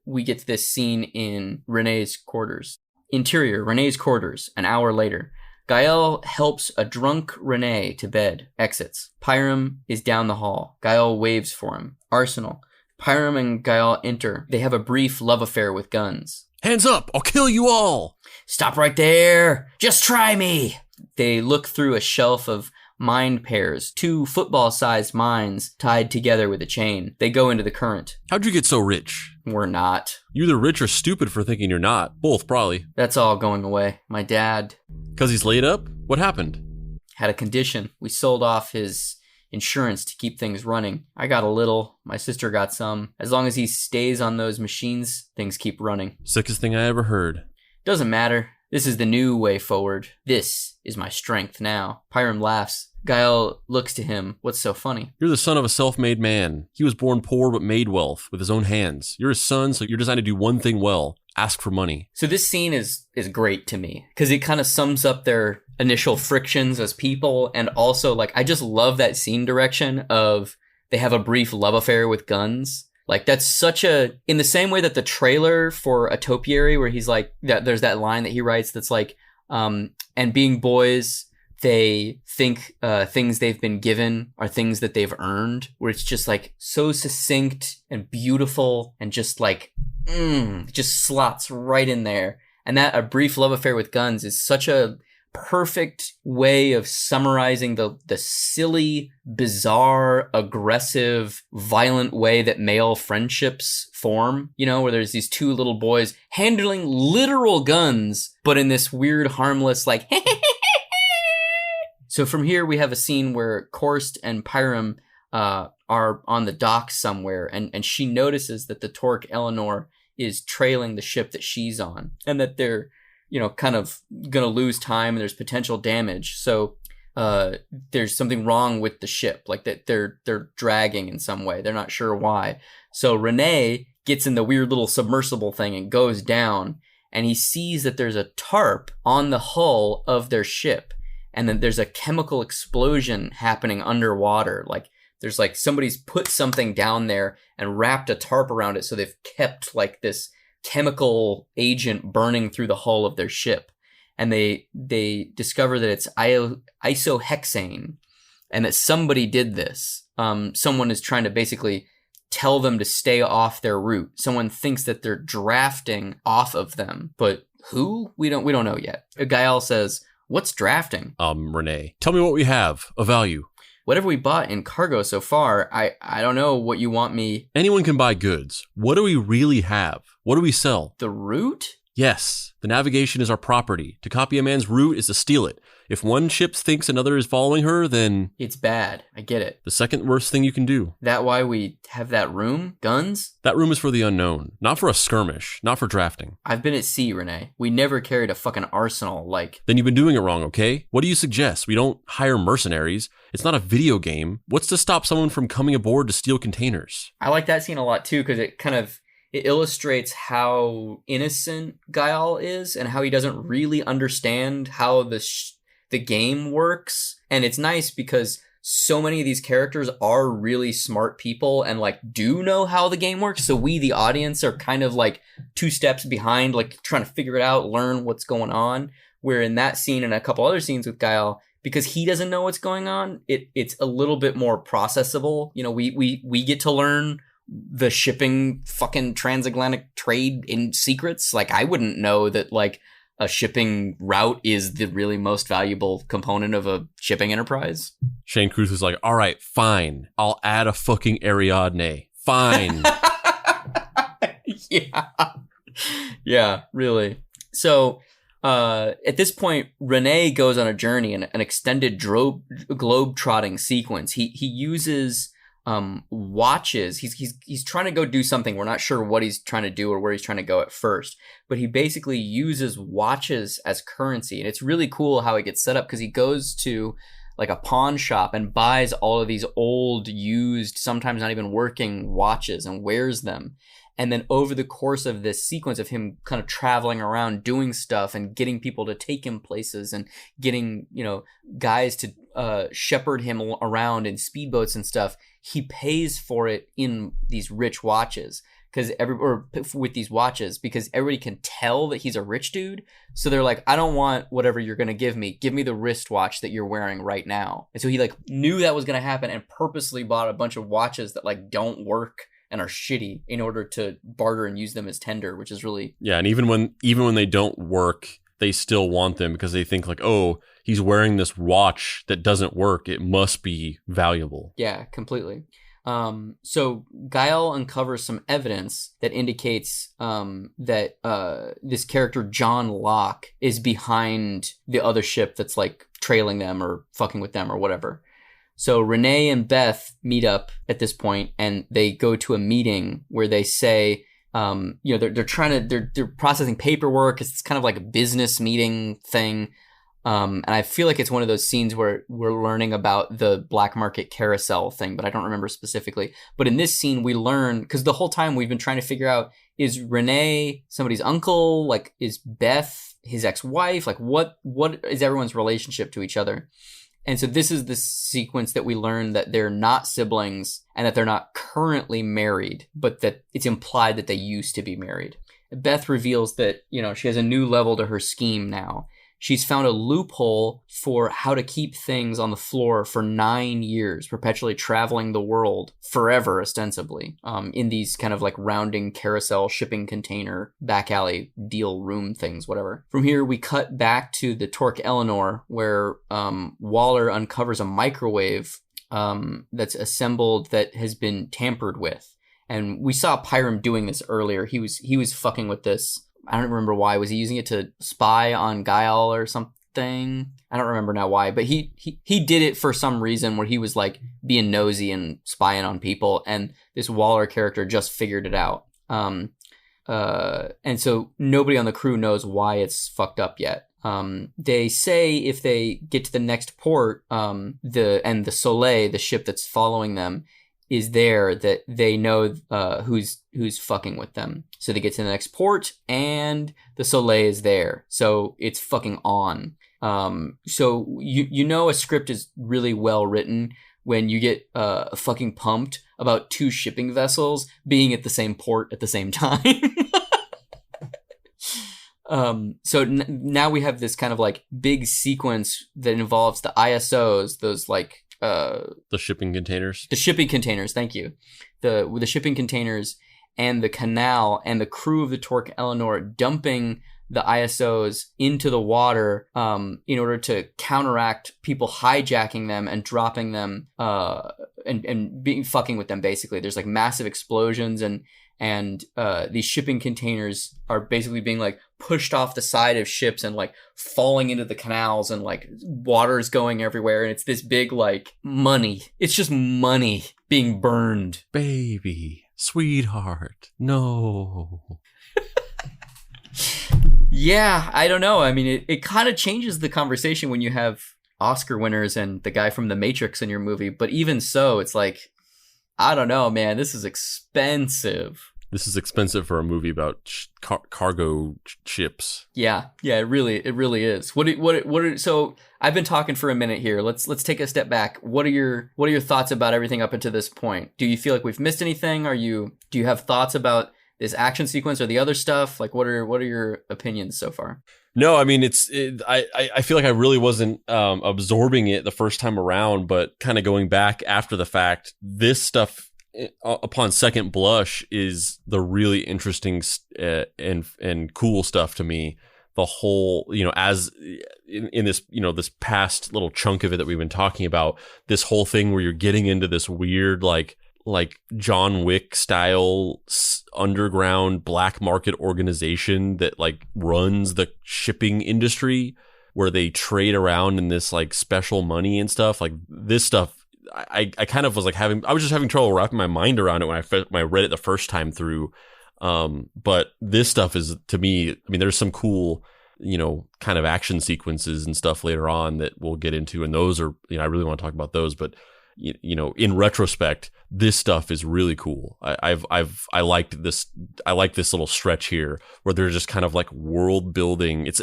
A: we get to this scene in Renee's quarters. Interior, Renee's quarters, an hour later. Gael helps a drunk Renee to bed, exits. Pyram is down the hall. Gael waves for him. Arsenal. Pyram and Gael enter. They have a brief love affair with guns.
B: Hands up! I'll kill you all!
A: Stop right there! Just try me! They look through a shelf of mind pairs, two football-sized mines tied together with a chain. They go into the current.
B: How'd you get so rich?
A: We're not.
B: You're either rich or stupid for thinking you're not. Both, probably.
A: That's all going away. My dad...
B: 'Cause he's laid up? What happened?
A: Had a condition. We sold off his insurance to keep things running. I got a little. My sister got some. As long as he stays on those machines, things keep running.
B: Sickest thing I ever heard.
A: Doesn't matter. This is the new way forward. This is my strength now. Pyram laughs. Gael looks to him. What's so funny?
B: You're the son of a self-made man. He was born poor but made wealth with his own hands. You're his son, so you're designed to do one thing well. Ask for money.
A: So this scene is great to me because it kind of sums up their initial frictions as people, and also like I just love that scene direction of they have a brief love affair with guns. Like that's such a, in the same way that the trailer for A Topiary, where he's like that, there's that line that he writes that's like, and being boys, they think things they've been given are things that they've earned, where it's just like so succinct and beautiful and just like just slots right in there. And that A Brief Love Affair with Guns is such a perfect way of summarizing the silly, bizarre, aggressive, violent way that male friendships form, where there's these two little boys handling literal guns, but in this weird, harmless, like, So from here, we have a scene where Korst and Pyram are on the dock somewhere, and she notices that the Torque Eleanor is trailing the ship that she's on, and that they're, kind of gonna lose time and there's potential damage. So there's something wrong with the ship, like that they're dragging in some way. They're not sure why. So Renee gets in the weird little submersible thing and goes down, and he sees that there's a tarp on the hull of their ship, and then there's a chemical explosion happening underwater. Like there's like somebody's put something down there and wrapped a tarp around it, so they've kept like this chemical agent burning through the hull of their ship. And they discover that it's isohexane, and that somebody did this. Someone is trying to basically tell them to stay off their route. Someone thinks that they're drafting off of them, but who? We don't know yet. Gael says, "What's drafting?"
B: Renee, tell me what we have of value.
A: Whatever we bought in cargo so far. I don't know what you want me...
B: Anyone can buy goods. What do we really have? What do we sell?
A: The route?
B: Yes. The navigation is our property. To copy a man's route is to steal it. If one ship thinks another is following her, then...
A: It's bad. I get it.
B: The second worst thing you can do.
A: That why we have that room? Guns?
B: That room is for the unknown. Not for a skirmish. Not for drafting.
A: I've been at sea, Renee. We never carried a fucking arsenal, like...
B: Then you've been doing it wrong, okay? What do you suggest? We don't hire mercenaries. It's not a video game. What's to stop someone from coming aboard to steal containers?
A: I like that scene a lot, too, because it kind of... It illustrates how innocent Gael is and how he doesn't really understand how the game works. And it's nice because so many of these characters are really smart people and like do know how the game works. So we, the audience, are kind of like 2 steps behind, like trying to figure it out, learn what's going on. Where in that scene and a couple other scenes with Gael, because he doesn't know what's going on, it's a little bit more processable. We get to learn the shipping fucking transatlantic trade in secrets. Like I wouldn't know that like a shipping route is the really most valuable component of a shipping enterprise.
B: Shane Carruth is like, all right, fine. I'll add a fucking Ariadne. Fine.
A: Yeah, really. So at this point, Renee goes on a journey in an extended globe-trotting sequence. He uses watches. He's trying to go do something. We're not sure what he's trying to do or where he's trying to go at first, but he basically uses watches as currency. And it's really cool how it gets set up, because he goes to like a pawn shop and buys all of these old, used, sometimes not even working watches and wears them. And then over the course of this sequence of him kind of traveling around doing stuff and getting people to take him places and getting, guys to shepherd him around in speedboats and stuff, he pays for it in these rich watches. With these watches, because everybody can tell that he's a rich dude. So they're like, I don't want whatever you're going to give me. Give me the wristwatch that you're wearing right now. And so he like knew that was going to happen and purposely bought a bunch of watches that like don't work and are shitty in order to barter and use them as tender, which is really...
B: Yeah, and even when they don't work, they still want them because they think like, oh, he's wearing this watch that doesn't work. It must be valuable.
A: Yeah, completely. So Gael uncovers some evidence that indicates that this character John Locke is behind the other ship that's like trailing them or fucking with them or whatever. So Renee and Beth meet up at this point, and they go to a meeting where they say, they're processing paperwork. It's kind of like a business meeting thing. And I feel like it's one of those scenes where we're learning about the black market carousel thing, but I don't remember specifically. But in this scene, we learn, because the whole time we've been trying to figure out, is Renee somebody's uncle? Like, is Beth his ex-wife? Like, what is everyone's relationship to each other? And so this is the sequence that we learn that they're not siblings and that they're not currently married, but that it's implied that they used to be married. Beth reveals that, she has a new level to her scheme now. She's found a loophole for how to keep things on the floor for 9 years, perpetually traveling the world forever, ostensibly, in these kind of like rounding carousel shipping container back alley deal room things, whatever. From here, we cut back to the Torque Eleanor, where Waller uncovers a microwave that's assembled that has been tampered with. And we saw Pyram doing this earlier. He was fucking with this. I don't remember why. Was he using it to spy on Gael or something? I don't remember now why, but he did it for some reason where he was like being nosy and spying on people, and this Waller character just figured it out. And so nobody on the crew knows why it's fucked up yet. They say if they get to the next port, the Soleil, the ship that's following them, is there, that they know who's fucking with them. So they get to the next port and the Soleil is there. So it's fucking on. So a script is really well written when you get fucking pumped about two shipping vessels being at the same port at the same time. So now we have this kind of like big sequence that involves the ISOs, those like
B: the shipping containers.
A: The shipping containers, thank you. The shipping containers and the canal and the crew of the Torque Eleanor dumping the ISOs into the water in order to counteract people hijacking them and dropping them and being fucking with them, basically. There's like massive explosions and these shipping containers are basically being like pushed off the side of ships and like falling into the canals, and like water's going everywhere, and it's this big like money. It's just money being burned.
B: Baby, sweetheart, no.
A: Yeah, I don't know. I mean, it kind of changes the conversation when you have Oscar winners and the guy from The Matrix in your movie, but even so, it's like, I don't know, man. This is expensive.
B: This is expensive for a movie about cargo ships.
A: Yeah, it really is. So I've been talking for a minute here. Let's take a step back. What are your thoughts about everything up until this point? Do you feel like we've missed anything? Do you have thoughts about this action sequence or the other stuff? Like, what are your opinions so far?
B: No, I mean, I feel like I really wasn't absorbing it the first time around, but kind of going back after the fact, this stuff upon second blush is the really interesting and cool stuff to me. The whole, as in this, this past little chunk of it that we've been talking about, this whole thing where you're getting into this weird, like John Wick style underground black market organization that like runs the shipping industry, where they trade around in this like special money and stuff. Like this stuff I kind of was like I was just having trouble wrapping my mind around it when I read it the first time through. But this stuff is, to me, I mean, there's some cool, kind of action sequences and stuff later on that we'll get into, and those are, I really want to talk about those. But in retrospect, this stuff is really cool. I liked this. I like this little stretch here where they're just kind of like world building. It's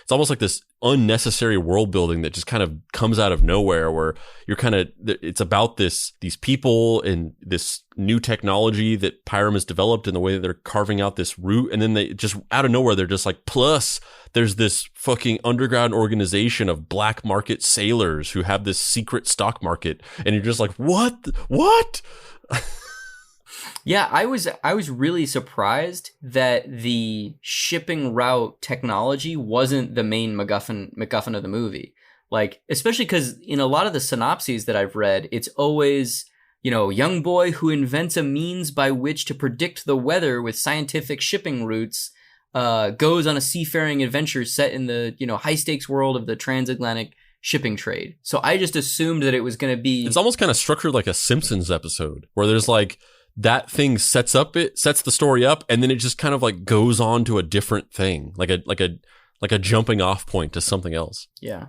B: almost like this unnecessary world building that just kind of comes out of nowhere, where you're it's about these people and this new technology that Pyram has developed in the way that they're carving out this route, and then they just out of nowhere they're just like, plus there's this fucking underground organization of black market sailors who have this secret stock market, and you're just like, what?
A: Yeah, I was really surprised that the shipping route technology wasn't the main MacGuffin of the movie. Like, especially because in a lot of the synopses that I've read, it's always, young boy who invents a means by which to predict the weather with scientific shipping routes, goes on a seafaring adventure set in the, high stakes world of the transatlantic shipping trade. So I just assumed that it was going to be...
B: It's almost kind of structured like a Simpsons episode where there's like that thing sets the story up, and then it just kind of like goes on to a different thing, like a jumping off point to something else.
A: Yeah.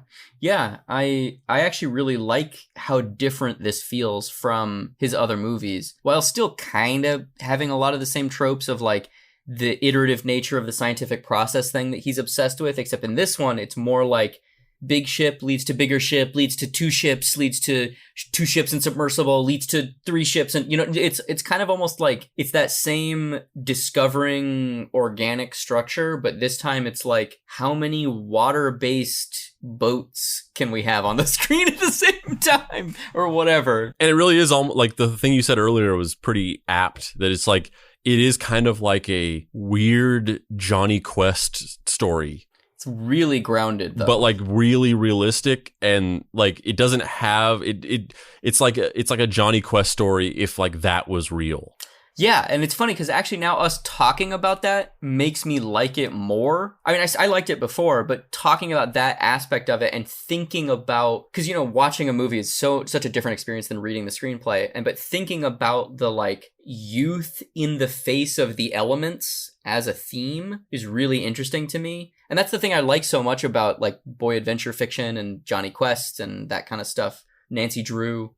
A: I actually really like how different this feels from his other movies, while still kind of having a lot of the same tropes of like the iterative nature of the scientific process thing that he's obsessed with, except in this one, it's more like big ship leads to bigger ship, leads to two ships, leads to two ships and submersible, leads to three ships. And, it's kind of almost like it's that same discovering organic structure, but this time it's like, how many water-based boats can we have on the screen at the same time or whatever?
B: And it really is almost like the thing you said earlier was pretty apt, that it's like, it is kind of like a weird Johnny Quest story.
A: It's really grounded, though.
B: But like really realistic, and like it doesn't have it's like a Johnny Quest story if like that was real.
A: Yeah, and it's funny because actually now us talking about that makes me like it more. I mean, I liked it before, but talking about that aspect of it and thinking about, because watching a movie is such a different experience than reading the screenplay, but thinking about the like youth in the face of the elements as a theme is really interesting to me. And that's the thing I like so much about like boy adventure fiction and Johnny Quest and that kind of stuff. Nancy Drew,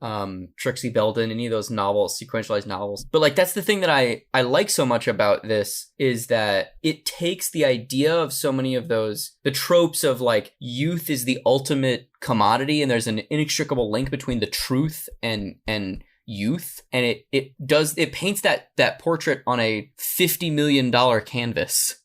A: Trixie Belden, any of those novels, sequentialized novels. But like, that's the thing that I like so much about this, is that it takes the idea of so many of those, the tropes of like youth is the ultimate commodity, and there's an inextricable link between the truth and youth. And it paints that portrait on a $50 million canvas.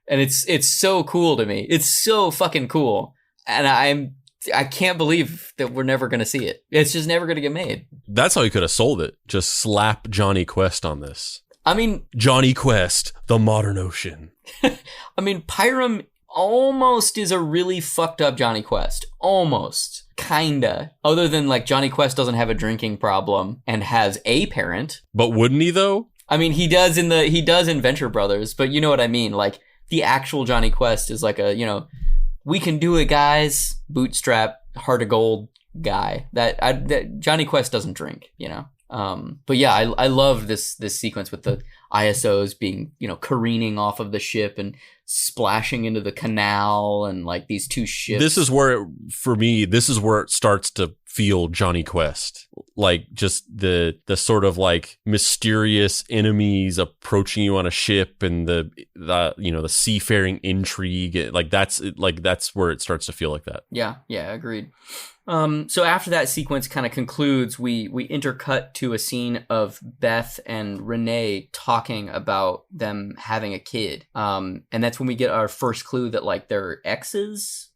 A: And it's so cool to me. It's so fucking cool. And I can't believe that we're never going to see it. It's just never going to get made.
B: That's how he could have sold it. Just slap Johnny Quest on this.
A: I mean...
B: Johnny Quest, the modern ocean.
A: I mean, Pyram almost is a really fucked up Johnny Quest. Almost. Kinda. Other than, like, Johnny Quest doesn't have a drinking problem and has a parent.
B: But wouldn't he, though?
A: I mean, he does in Venture Brothers, but you know what I mean? Like, the actual Johnny Quest is like a, we can do it, guys. Bootstrap, heart of gold guy. That Johnny Quest doesn't drink, But yeah, I love this sequence with the ISOs being, careening off of the ship and splashing into the canal, and like these two ships.
B: This is where it starts to feel Johnny Quest. Like just the sort of like mysterious enemies approaching you on a ship, and the seafaring intrigue. Like that's where it starts to feel like that.
A: Yeah, agreed. So after that sequence kind of concludes, we intercut to a scene of Beth and Renee talking about them having a kid. And that's when we get our first clue that like they're exes, ?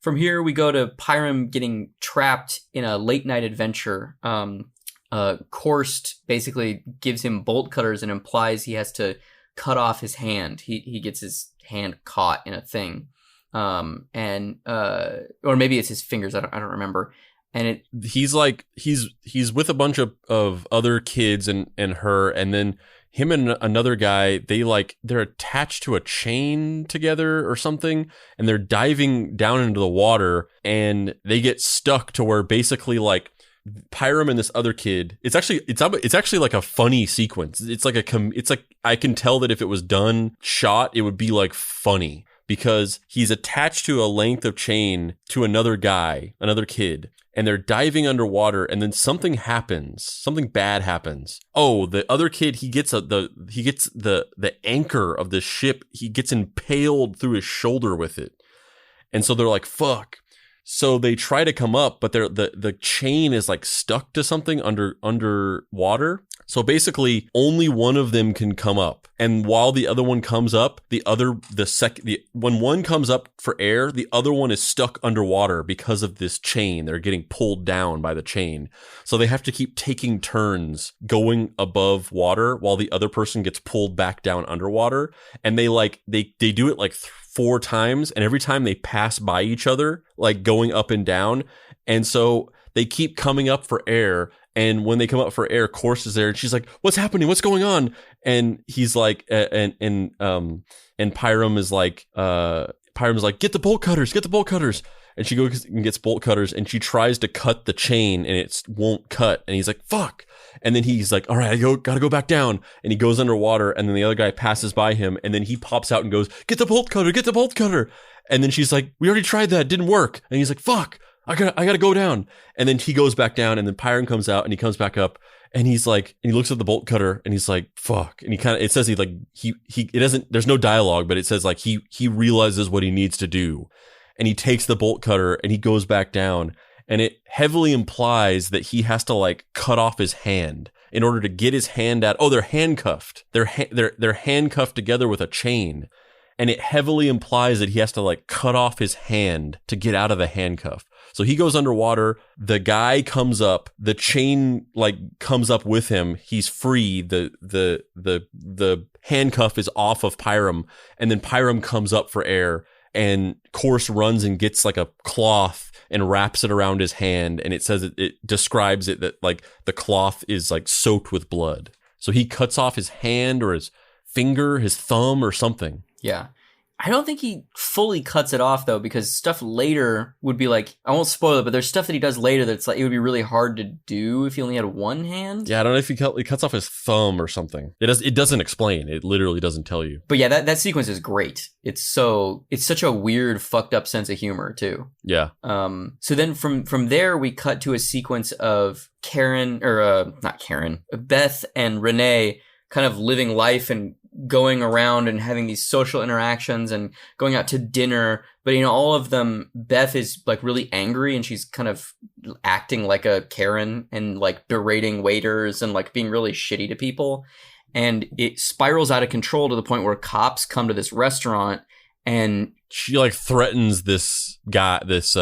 A: From here, we go to Pyram getting trapped in a late night adventure. Korst basically gives him bolt cutters and implies he has to cut off his hand. He gets his hand caught in a thing. Or maybe it's his fingers. I don't remember. And
B: he's with a bunch of other kids and her, and then him and another guy, they're attached to a chain together or something, and they're diving down into the water, and they get stuck to where basically like Pyram and this other kid, it's actually like a funny sequence. It's like I can tell that if it was done shot, it would be like funny, because he's attached to a length of chain to another kid, and they're diving underwater, and then something bad happens. Oh, the other kid, he gets the anchor of the ship, he gets impaled through his shoulder with it. And so they're like, fuck. So they try to come up, but the chain is like stuck to something underwater. So basically only one of them can come up. And while the other one comes up, when one comes up for air, the other one is stuck underwater because of this chain. They're getting pulled down by the chain. So they have to keep taking turns going above water while the other person gets pulled back down underwater. And they do it like 4 times, and every time they pass by each other, like going up and down. And so they keep coming up for air. And when they come up for air, Course is there, and she's like, "What's happening? What's going on?" And he's like, and Pyram is like, "Get the bolt cutters, And she goes and gets bolt cutters, and she tries to cut the chain, and it won't cut. And he's like, "Fuck!" And then he's like, "All right, gotta go back down." And he goes underwater, and then the other guy passes by him, and then he pops out and goes, "Get the bolt cutter!" And then she's like, "We already tried that, it didn't work." And he's like, "Fuck! I gotta go down." And then he goes back down, and then Pyram comes out, and he comes back up, and he's like, and he looks at the bolt cutter, and he's like, "Fuck!" And it says it doesn't. There's no dialogue, but it says like he realizes what he needs to do. And he takes the bolt cutter and he goes back down, and it heavily implies that he has to like cut off his hand in order to get his hand out. Oh, they're handcuffed. They're handcuffed together with a chain, and it heavily implies that he has to like cut off his hand to get out of the handcuff. So he goes underwater. The guy comes up. The chain like comes up with him. He's free. The handcuff is off of Pyram, and then Pyram comes up for air. And Course runs and gets like a cloth and wraps it around his hand, and it says it describes it that like the cloth is like soaked with blood. So he cuts off his hand or his finger, his thumb or something.
A: Yeah. I don't think he fully cuts it off though, because stuff later would be like, I won't spoil it, but there's stuff that he does later that's like, it would be really hard to do if he only had one hand.
B: Yeah, I don't know if he cuts off his thumb or something. It doesn't explain. It literally doesn't tell you.
A: But yeah, that sequence is great. It's such a weird, fucked up sense of humor too.
B: Yeah.
A: So then from there we cut to a sequence of Beth and Renee kind of living life and going around and having these social interactions and going out to dinner. But, all of them, Beth is like really angry, and she's kind of acting like a Karen and like berating waiters and like being really shitty to people. And it spirals out of control to the point where cops come to this restaurant, and
B: she like threatens this guy, this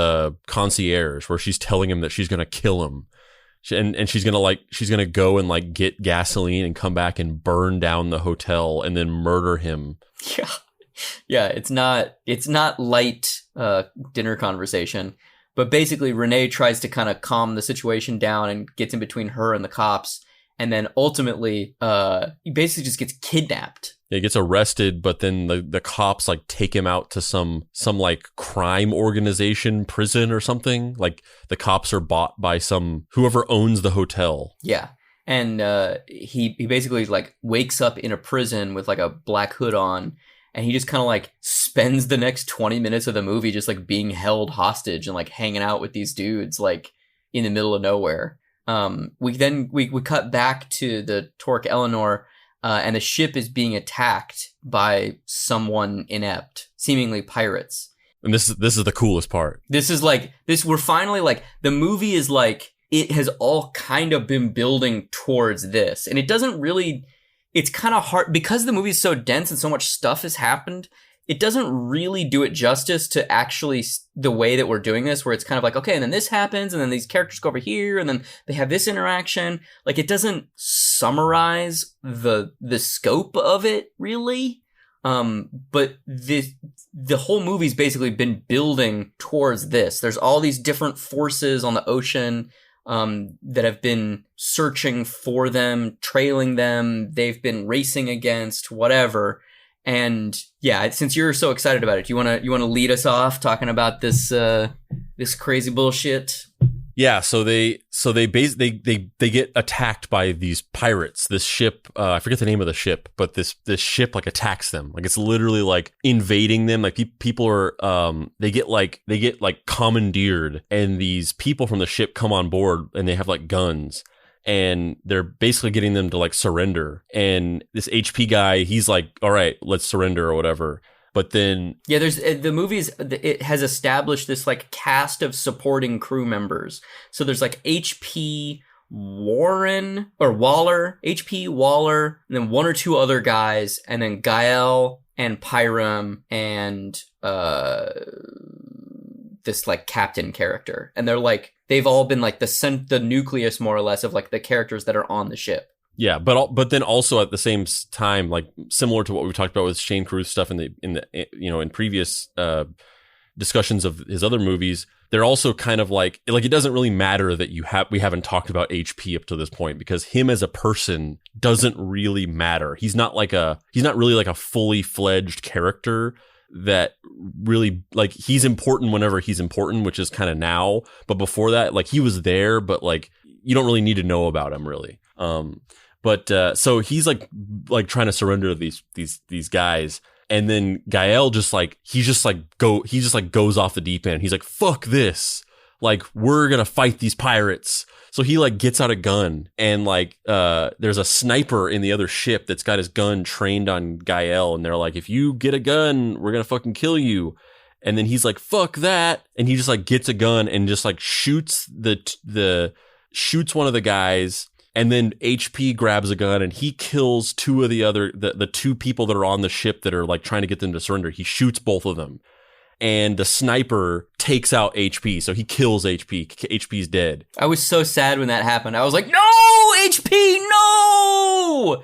B: concierge, where she's telling him that she's going to kill him. And she's gonna go and like get gasoline and come back and burn down the hotel and then murder him.
A: Yeah. It's not light dinner conversation, but basically Renee tries to kind of calm the situation down and gets in between her and the cops, and then ultimately he basically just gets kidnapped.
B: He gets arrested, but then the cops like take him out to some like crime organization prison or something. Like the cops are bought by whoever owns the hotel.
A: Yeah. And he basically like wakes up in a prison with like a black hood on, and he just kind of like spends the next 20 minutes of the movie just like being held hostage and like hanging out with these dudes like in the middle of nowhere. We cut back to the Torque Eleanor, and the ship is being attacked by someone inept, seemingly pirates.
B: And this is the coolest part.
A: We're finally like, the movie is like, it has all kind of been building towards this. And it doesn't really, it's kind of hard because the movie is so dense and so much stuff has happened. It doesn't really do it justice to actually the way that we're doing this, where it's kind of like, okay, and then this happens, and then these characters go over here, and then they have this interaction. Like, it doesn't summarize the scope of it, really. But the whole movie's basically been building towards this. There's all these different forces on the ocean. that have been searching for them, trailing them, they've been racing against, whatever. And yeah, since you're so excited about it, you wanna lead us off talking about this this crazy bullshit?
B: Yeah, so they get attacked by these pirates. This ship, I forget the name of the ship, but this ship like attacks them. Like it's literally like invading them. Like people are they get like commandeered, and these people from the ship come on board and they have like guns, and they're basically getting them to like surrender. And this HP guy, he's like, "All right, let's surrender," or whatever. But then,
A: yeah, there's it has established this like cast of supporting crew members. So there's like HP Waller, and then one or two other guys, and then Gael and Pyram and this like captain character. And they're like, they've all been like the nucleus more or less of like the characters that are on the ship.
B: Yeah, but then also at the same time, like similar to what we talked about with Shane Carruth stuff in the in previous discussions of his other movies, they're also kind of like it doesn't really matter that we haven't talked about HP up to this point, because him as a person doesn't really matter. He's not really like a fully fledged character that really, like, he's important whenever he's important, which is kind of now, but before that, like, he was there, but like you don't really need to know about him really. But so he's like trying to surrender to these guys, and then Gael just goes off the deep end. He's like, fuck this, like, we're gonna fight these pirates. So he like gets out a gun, and like there's a sniper in the other ship that's got his gun trained on Gael, and they're like, if you get a gun, we're gonna fucking kill you. And then he's like, fuck that, and he just like gets a gun and just like shoots shoots one of the guys. And then HP grabs a gun and he kills two of the two people that are on the ship that are like trying to get them to surrender. He shoots both of them, and the sniper takes out HP. So he kills HP. HP's dead.
A: I was so sad when that happened. I was like, no, HP, no!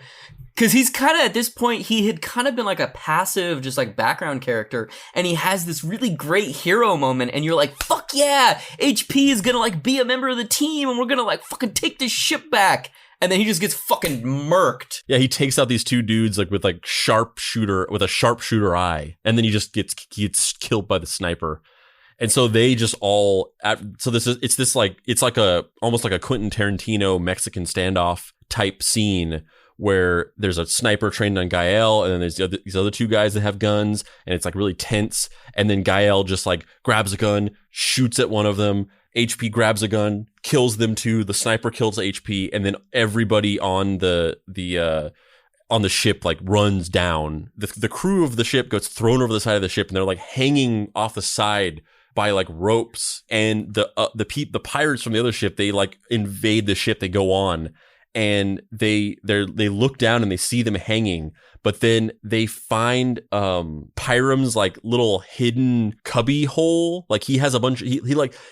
A: Because he's kind of, at this point, he had kind of been like a passive, just like background character. And he has this really great hero moment. And you're like, fuck yeah, HP is going to like be a member of the team. And we're going to like fucking take this ship back. And then he just gets fucking murked.
B: Yeah, he takes out these two dudes like with a sharpshooter eye. And then he just gets killed by the sniper. And so they just all, so it's like almost like a Quentin Tarantino Mexican standoff type scene, where there's a sniper trained on Gael, and then there's these other two guys that have guns, and it's like really tense. And then Gael just like grabs a gun, shoots at one of them. HP grabs a gun, kills them too. The sniper kills HP, and then everybody on the ship like runs down. The crew of the ship gets thrown over the side of the ship, and they're like hanging off the side by like ropes. And the pirates from the other ship, they like invade the ship. They go on. And they look down and they see them hanging, but then they find Pyram's like little hidden cubby hole. Like he has a bunch of,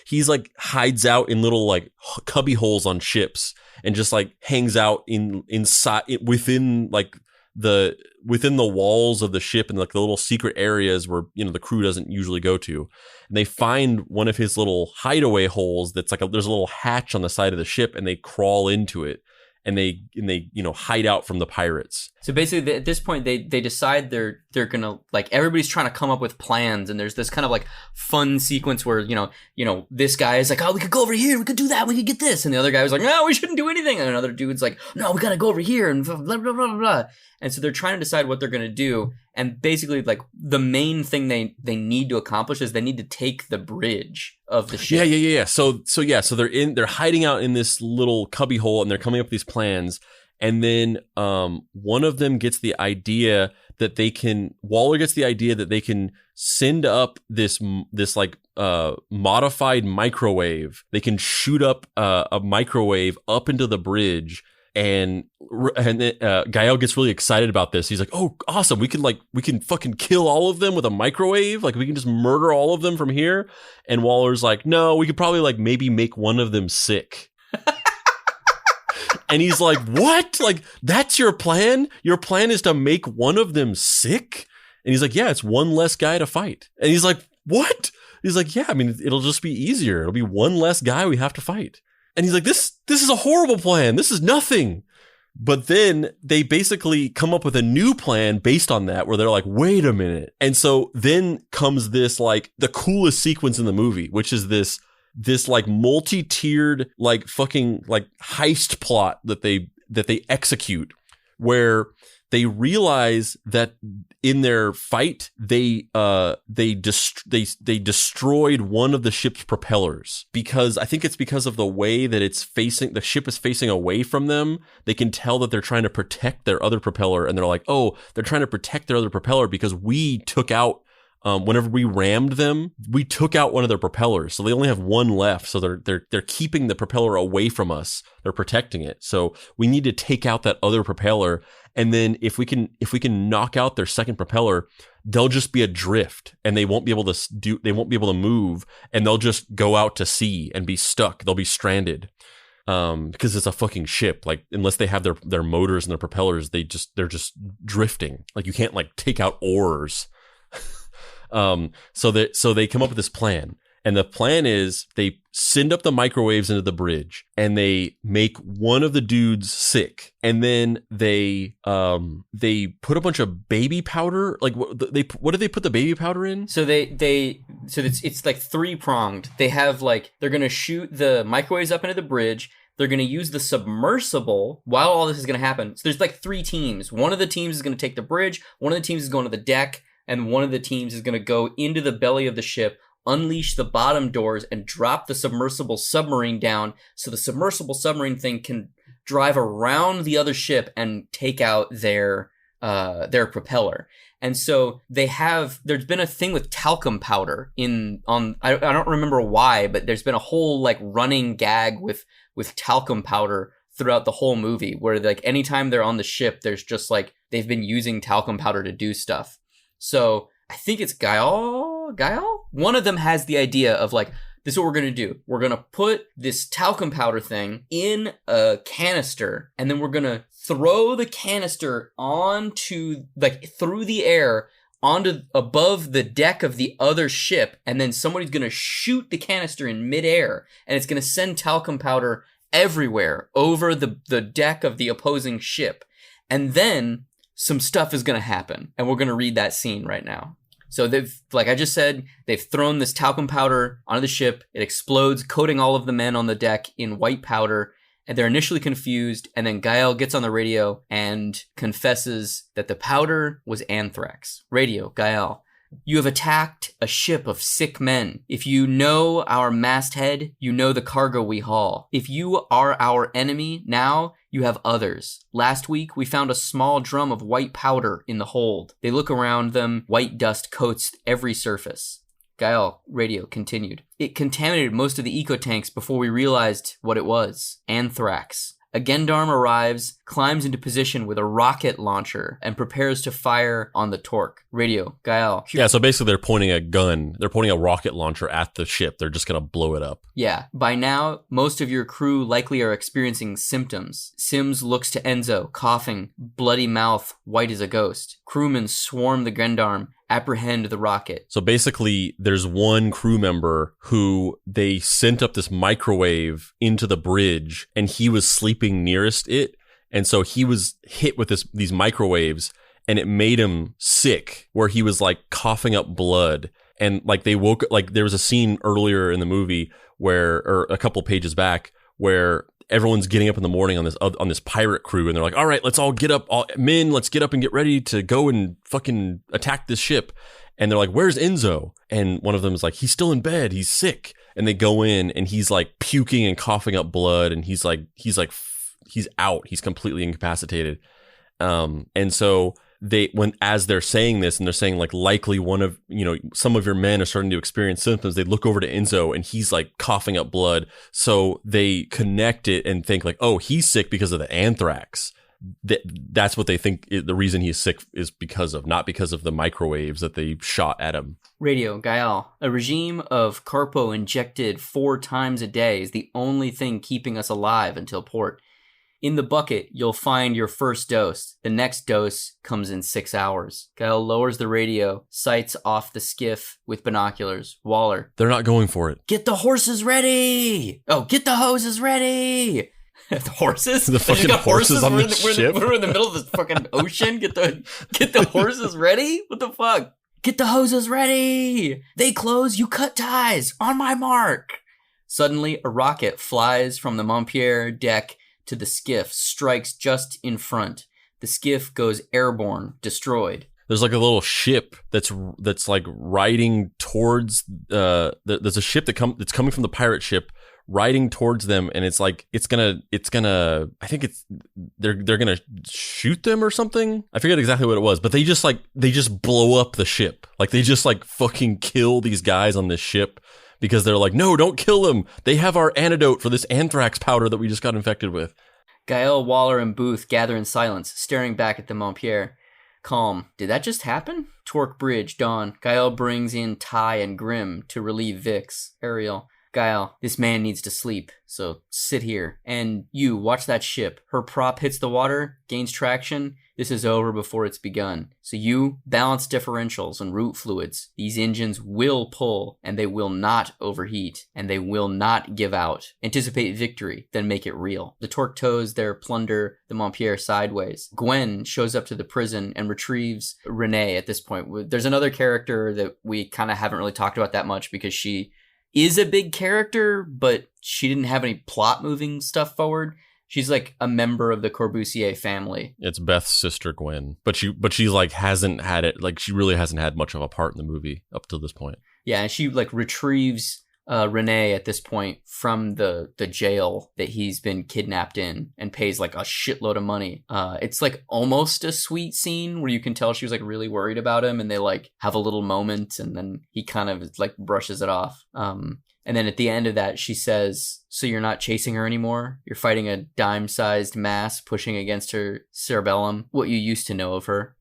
B: he's like hides out in little like cubby holes on ships, and just like hangs out inside within the walls of the ship, and like the little secret areas where, you know, the crew doesn't usually go to. And they find one of his little hideaway holes that's like there's a little hatch on the side of the ship, and they crawl into it. And they hide out from the pirates. So
A: basically, at this point, they decide they're gonna, like, everybody's trying to come up with plans, and there's this kind of like fun sequence where you know this guy is like, oh, we could go over here, we could do that, we could get this, and the other guy was like, no, we shouldn't do anything, and another dude's like, no, we gotta go over here, and blah blah blah blah blah. And so they're trying to decide what they're gonna do, and basically, like, the main thing they need to accomplish is they need to take the bridge of the ship.
B: Yeah. So they're hiding out in this little cubby hole, and they're coming up with these plans. And then one of them gets the idea that Waller gets the idea that they can send up this like modified microwave. They can shoot up a microwave up into the bridge. And Gael gets really excited about this. He's like, "Oh, awesome! We can fucking kill all of them with a microwave. Like, we can just murder all of them from here." And Waller's like, "No, we could probably like maybe make one of them sick." And he's like, "What? Like, that's your plan? Your plan is to make one of them sick?" And he's like, "Yeah, it's one less guy to fight." And he's like, "What?" He's like, "Yeah, I mean, it'll just be easier. It'll be one less guy we have to fight." And he's like, this is a horrible plan. This is nothing. But then they basically come up with a new plan based on that, where they're like, wait a minute. And so then comes this, like, the coolest sequence in the movie, which is this like multi-tiered, like, fucking, like, heist plot that they execute, where they realize that in their fight, they destroyed one of the ship's propellers, because I think it's because of the way that the ship is facing away from them. They can tell that they're trying to protect their other propeller, and they're like, oh, they're trying to protect their other propeller because we took out, whenever we rammed them, we took out one of their propellers. So they only have one left. So they're keeping the propeller away from us. They're protecting it. So we need to take out that other propeller. And then if we can knock out their second propeller, they'll just be adrift, and they won't be able to move, and they'll just go out to sea and be stuck. They'll be stranded. Because it's a fucking ship. Like, unless they have their motors and their propellers, they're just drifting. Like, you can't, like, take out oars. So they come up with this plan, and the plan is they send up the microwaves into the bridge, and they make one of the dudes sick, and then they put a bunch of baby powder. Like, what did they put the baby powder in?
A: So it's like 3-pronged. They have, like, they're gonna shoot the microwaves up into the bridge. They're going to use the submersible while all this is going to happen. So there's like 3 teams. One of the teams is going to take the bridge. One of the teams is going to the deck. And one of the teams is going to go into the belly of the ship, unleash the bottom doors, and drop the submersible submarine down, so the submersible submarine thing can drive around the other ship and take out their propeller. And so there's been a thing with talcum powder I don't remember why, but there's been a whole, like, running gag with talcum powder throughout the whole movie, where, like, anytime they're on the ship, there's just, like, they've been using talcum powder to do stuff. So I think it's Gael? One of them has the idea of, like, this is what we're going to do. We're going to put this talcum powder thing in a canister, and then we're going to throw the canister onto, like, through the air onto above the deck of the other ship, and then somebody's going to shoot the canister in midair, and it's going to send talcum powder everywhere over the deck of the opposing ship. And then some stuff is going to happen, and we're going to read that scene right now. So they've, like I just said, they've thrown this talcum powder onto the ship. It explodes, coating all of the men on the deck in white powder, and they're initially confused, and then Gael gets on the radio and confesses that the powder was anthrax. Radio, Gael. You have attacked a ship of sick men. If you know our masthead, you know the cargo we haul. If you are our enemy now, you have others. Last week, we found a small drum of white powder in the hold. They look around them. White dust coats every surface. Gael, radio, continued. It contaminated most of the eco-tanks before we realized what it was. Anthrax. A gendarme arrives, climbs into position with a rocket launcher, and prepares to fire on the torque. Radio, Gael.
B: Yeah, so basically they're pointing a gun. They're pointing a rocket launcher at the ship. They're just going to blow it up.
A: Yeah. By now, most of your crew likely are experiencing symptoms. Sims looks to Enzo, coughing, bloody mouth, white as a ghost. Crewmen swarm the gendarme, apprehend the rocket.
B: So basically, there's one crew member who they sent up this microwave into the bridge, and he was sleeping nearest it. And so he was hit with these microwaves, and it made him sick, where he was, like, coughing up blood. And, like, there was a scene earlier in the movie or a couple pages back, where everyone's getting up in the morning on this pirate crew, and they're like, all right, let's all get up, let's get up and get ready to go and fucking attack this ship. And they're like, where's Enzo? And one of them is like, he's still in bed, he's sick. And they go in, and he's, like, puking and coughing up blood, and he's out, he's completely incapacitated. And so as they're saying this, and they're saying, like, likely some of your men are starting to experience symptoms, they look over to Enzo, and he's, like, coughing up blood. So they connect it and think, like, oh, he's sick because of the anthrax. That's what they think the reason he's sick is not because of the microwaves that they shot at him.
A: Radio, Gael. A regime of Carpo injected 4 times a day is the only thing keeping us alive until port. In the bucket, you'll find your first dose. The next dose comes in 6 hours. Gael lowers the radio, sights off the skiff with binoculars. Waller.
B: They're not going for it.
A: Get the horses ready! Oh, get the hoses ready! The horses?
B: The fucking horses on the ship?
A: We're in the middle of this fucking ocean. Get the horses ready? What the fuck? Get the hoses ready! They close, you cut ties! On my mark! Suddenly, a rocket flies from the Montpierre deck to the skiff, strikes just in front. The skiff goes airborne, destroyed.
B: There's like a little ship that's like riding towards there's a ship that's coming from the pirate ship riding towards them, and it's like it's gonna I think they're gonna shoot them or something. I forget exactly what it was, but they just blow up the ship. Like they just like fucking kill these guys on this ship because they're like, no, don't kill them. They have our antidote for this anthrax powder that we just got infected with.
A: Gael, Waller, and Booth gather in silence, staring back at the Montpierre. Calm. Did that just happen? Torque Bridge, dawn. Gael brings in Ty and Grim to relieve Vix. Ariel. Gael, this man needs to sleep, so sit here. And you, watch that ship. Her prop hits the water, gains traction. This is over before it's begun. So you, balance differentials and root fluids. These engines will pull, and they will not overheat, and they will not give out. Anticipate victory, then make it real. The Torque tows their plunder, the Montpierre, sideways. Gwen shows up to the prison and retrieves Renee at this point. There's another character that we kind of haven't really talked about that much because she is a big character, but she didn't have any plot moving stuff forward. She's like a member of the Corbusier family.
B: It's Beth's sister Gwen, but she like hasn't had it, like she really hasn't had much of a part in the movie up to this point.
A: Yeah, and she like retrieves Renee at this point from the jail that he's been kidnapped in and pays like a shitload of money. It's like almost a sweet scene where you can tell she was like really worried about him, and they like have a little moment, and then he kind of like brushes it off. And then at the end of that, she says, so you're not chasing her anymore? You're fighting a dime-sized mass pushing against her cerebellum, what you used to know of her.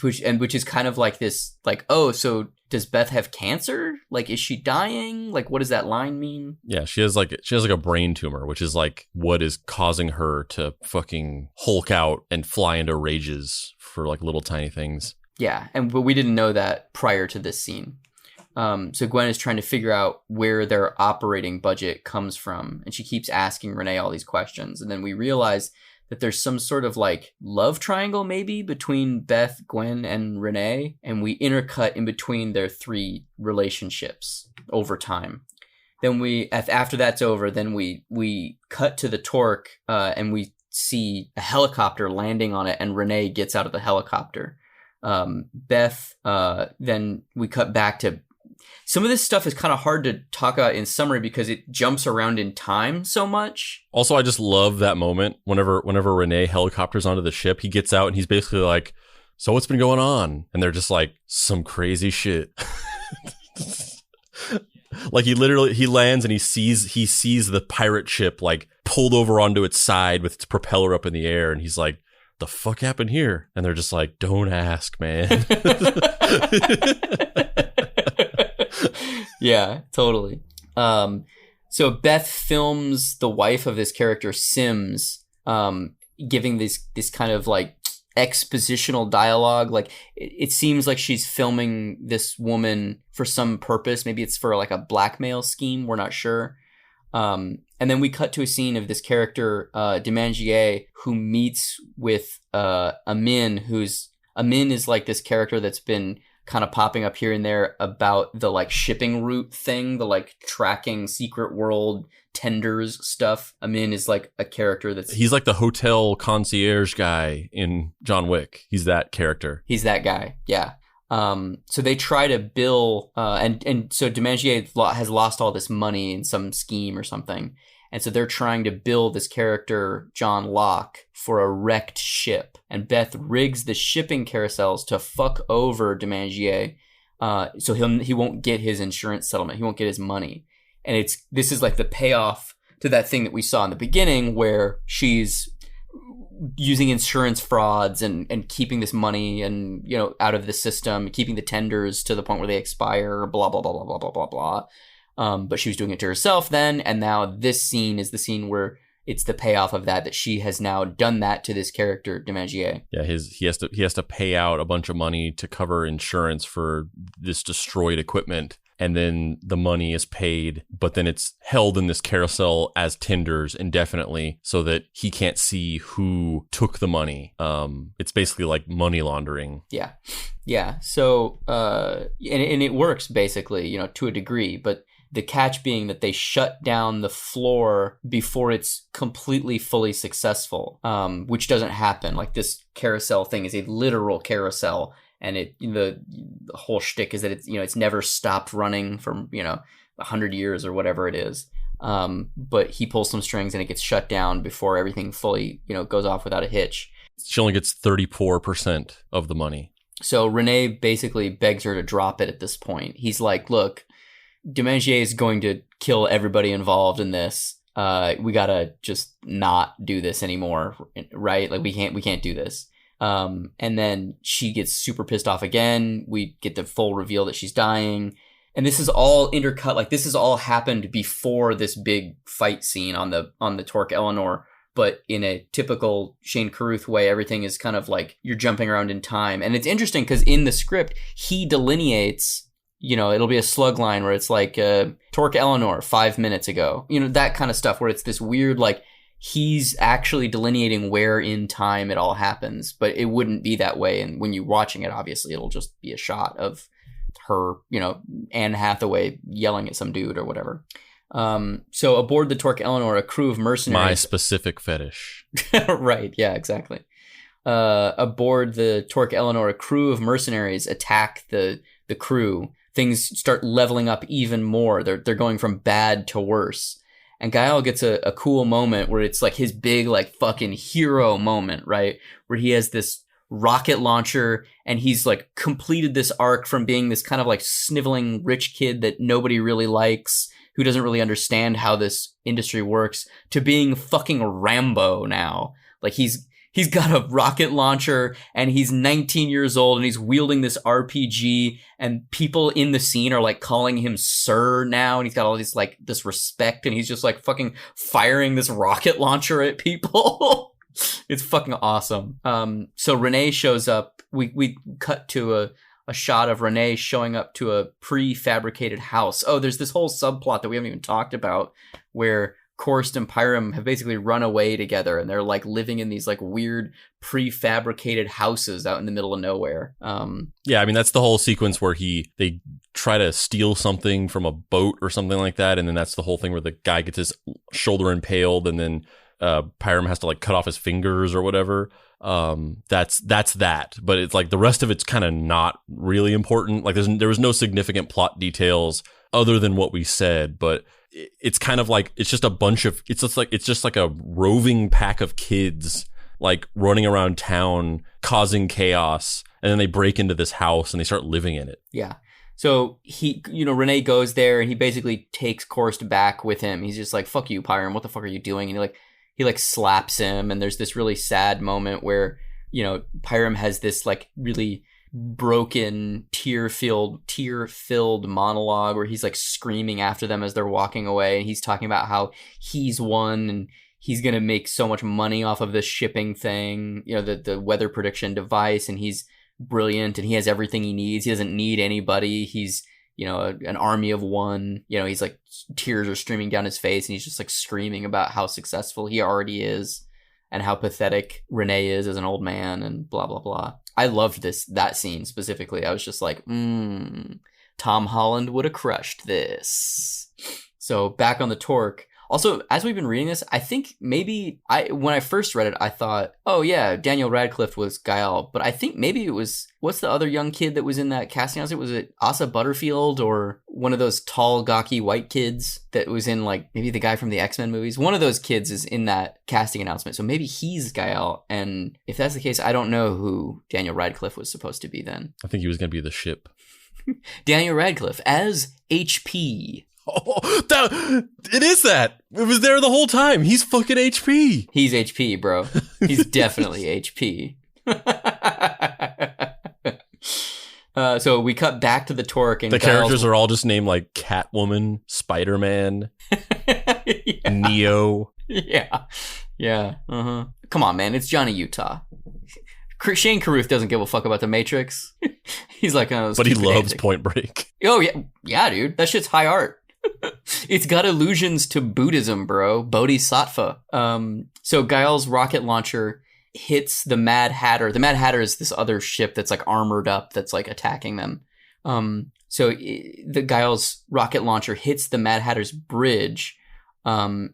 A: Which is kind of like this, like, oh, so does Beth have cancer? Like, is she dying? Like, what does that line mean?
B: Yeah, she has like a brain tumor, which is like what is causing her to fucking Hulk out and fly into rages for like little tiny things.
A: Yeah, but we didn't know that prior to this scene. So Gwen is trying to figure out where their operating budget comes from, and she keeps asking Renee all these questions. And then we realize that there's some sort of like love triangle maybe between Beth, Gwen, and Renee, and we intercut in between their three relationships over time. Then after that's over, then we cut to the Torque, and we see a helicopter landing on it, and Renee gets out of the helicopter. Beth, then we cut back to. Some of this stuff is kind of hard to talk about in summary because it jumps around in time so much.
B: Also, I just love that moment whenever Renee helicopters onto the ship, he gets out and he's basically like, so what's been going on? And they're just like, some crazy shit. Like he lands and he sees the pirate ship like pulled over onto its side with its propeller up in the air. And he's like, the fuck happened here? And they're just like, don't ask, man.
A: Yeah, totally. So Beth films the wife of this character, Sims, giving this kind of like expositional dialogue. Like it seems like she's filming this woman for some purpose. Maybe it's for like a blackmail scheme. We're not sure. And then we cut to a scene of this character, Demangier, who meets with Amin, Amin is like this character that's been kind of popping up here and there about the like shipping route thing, the like tracking secret world tenders stuff. Amin is like a character he's
B: like the hotel concierge guy in John Wick. He's that character.
A: He's that guy. Yeah. So they try to bill, and so Demangier has lost all this money in some scheme or something. And so they're trying to bill this character, John Locke, for a wrecked ship. And Beth rigs the shipping carousels to fuck over Demangier, so he won't get his insurance settlement. He won't get his money. And this is like the payoff to that thing that we saw in the beginning where she's using insurance frauds and keeping this money and, you know, out of the system, keeping the tenders to the point where they expire, blah, blah, blah, blah, blah, blah, blah, blah. But she was doing it to herself then, and now this scene is the scene where it's the payoff of that she has now done that to this character, Demangier.
B: Yeah, he has to pay out a bunch of money to cover insurance for this destroyed equipment, and then the money is paid, but then it's held in this carousel as tenders indefinitely so that he can't see who took the money. It's basically like money laundering.
A: Yeah. So and it works basically, you know, to a degree, but the catch being that they shut down the floor before it's completely fully successful, which doesn't happen. Like, this carousel thing is a literal carousel, and the whole shtick is that it's, you know, it's never stopped running for, you know, 100 years or whatever it is. But he pulls some strings and it gets shut down before everything fully, you know, goes off without a hitch.
B: She only gets 34% of the money.
A: So Renee basically begs her to drop it at this point. He's like, look, Demangier is going to kill everybody involved in this. We gotta just not do this anymore, right? Like, we can't do this. And then she gets super pissed off again. We get the full reveal that she's dying. And this is all intercut. Like, this has all happened before this big fight scene on the Torque Eleanor. But in a typical Shane Carruth way, everything is kind of like you're jumping around in time. And it's interesting because in the script, he delineates, you know, it'll be a slug line where it's like Torque Eleanor 5 minutes ago, you know, that kind of stuff where it's this weird, like, he's actually delineating where in time it all happens, but it wouldn't be that way. And when you're watching it, obviously it'll just be a shot of her, you know, Anne Hathaway yelling at some dude or whatever. So aboard the Torque Eleanor, a crew of mercenaries.
B: My specific fetish.
A: Right. Yeah, exactly. Aboard the Torque Eleanor, a crew of mercenaries attack the crew. Things start leveling up even more. They're going from bad to worse. And Gael gets a cool moment where it's like his big, like, fucking hero moment, right? Where he has this rocket launcher and he's like completed this arc from being this kind of like sniveling rich kid that nobody really likes, who doesn't really understand how this industry works, to being fucking Rambo now. Like, he's got a rocket launcher and he's 19 years old and he's wielding this RPG, and people in the scene are like calling him sir now. And he's got all these, like, this respect, and he's just like fucking firing this rocket launcher at people. It's fucking awesome. So Renee shows up. We cut to a shot of Renee showing up to a prefabricated house. Oh, there's this whole subplot that we haven't even talked about where Korst and Pyram have basically run away together, and they're like living in these like weird prefabricated houses out in the middle of nowhere.
B: Yeah, I mean, that's the whole sequence where they try to steal something from a boat or something like that, and then that's the whole thing where the guy gets his shoulder impaled, and then Pyram has to like cut off his fingers or whatever. That's that, but it's like the rest of it's kind of not really important. Like, there was no significant plot details other than what we said, but it's kind of like it's just like a roving pack of kids like running around town causing chaos, and then they break into this house and they start living in it.
A: Yeah. So Renee goes there and he basically takes Korst back with him. He's just like, fuck you, Pyram, what the fuck are you doing? And he slaps him, and there's this really sad moment where, you know, Pyram has this like really broken tear-filled monologue where he's like screaming after them as they're walking away, and he's talking about how he's won and he's gonna make so much money off of this shipping thing, you know, the weather prediction device, and he's brilliant and he has everything he needs. He doesn't need anybody. He's, you know, an army of one. You know, he's like, tears are streaming down his face, and he's just like screaming about how successful he already is and how pathetic Renee is as an old man and blah, blah, blah. I loved that scene specifically. I was just like, Tom Holland would have crushed this. So back on the Torque. Also, as we've been reading this, I think maybe when I first read it, I thought, oh yeah, Daniel Radcliffe was Gael, but I think maybe it was, what's the other young kid that was in that casting announcement? Was it Asa Butterfield or one of those tall, gawky white kids that was in, like, maybe the guy from the X-Men movies? One of those kids is in that casting announcement, so maybe he's Gael. And if that's the case, I don't know who Daniel Radcliffe was supposed to be then.
B: I think he was going to be the ship.
A: Daniel Radcliffe as HP.
B: Oh, it is that. It was there the whole time. He's fucking HP.
A: He's HP, bro. He's definitely HP. So we cut back to the Torque, and
B: the characters are all just named like Catwoman, Spider-Man, yeah. Neo.
A: Yeah. Yeah. Uh-huh. Come on, man. It's Johnny Utah. Shane Carruth doesn't give a fuck about the Matrix. He's like, oh,
B: but he loves
A: antic.
B: Point Break.
A: Oh, yeah. Yeah, dude. That shit's high art. It's got allusions to Buddhism, bro. Bodhisattva. So Guile's rocket launcher hits the Mad Hatter. The Mad Hatter is this other ship that's like armored up that's like attacking them. So the Guile's rocket launcher hits the Mad Hatter's bridge, and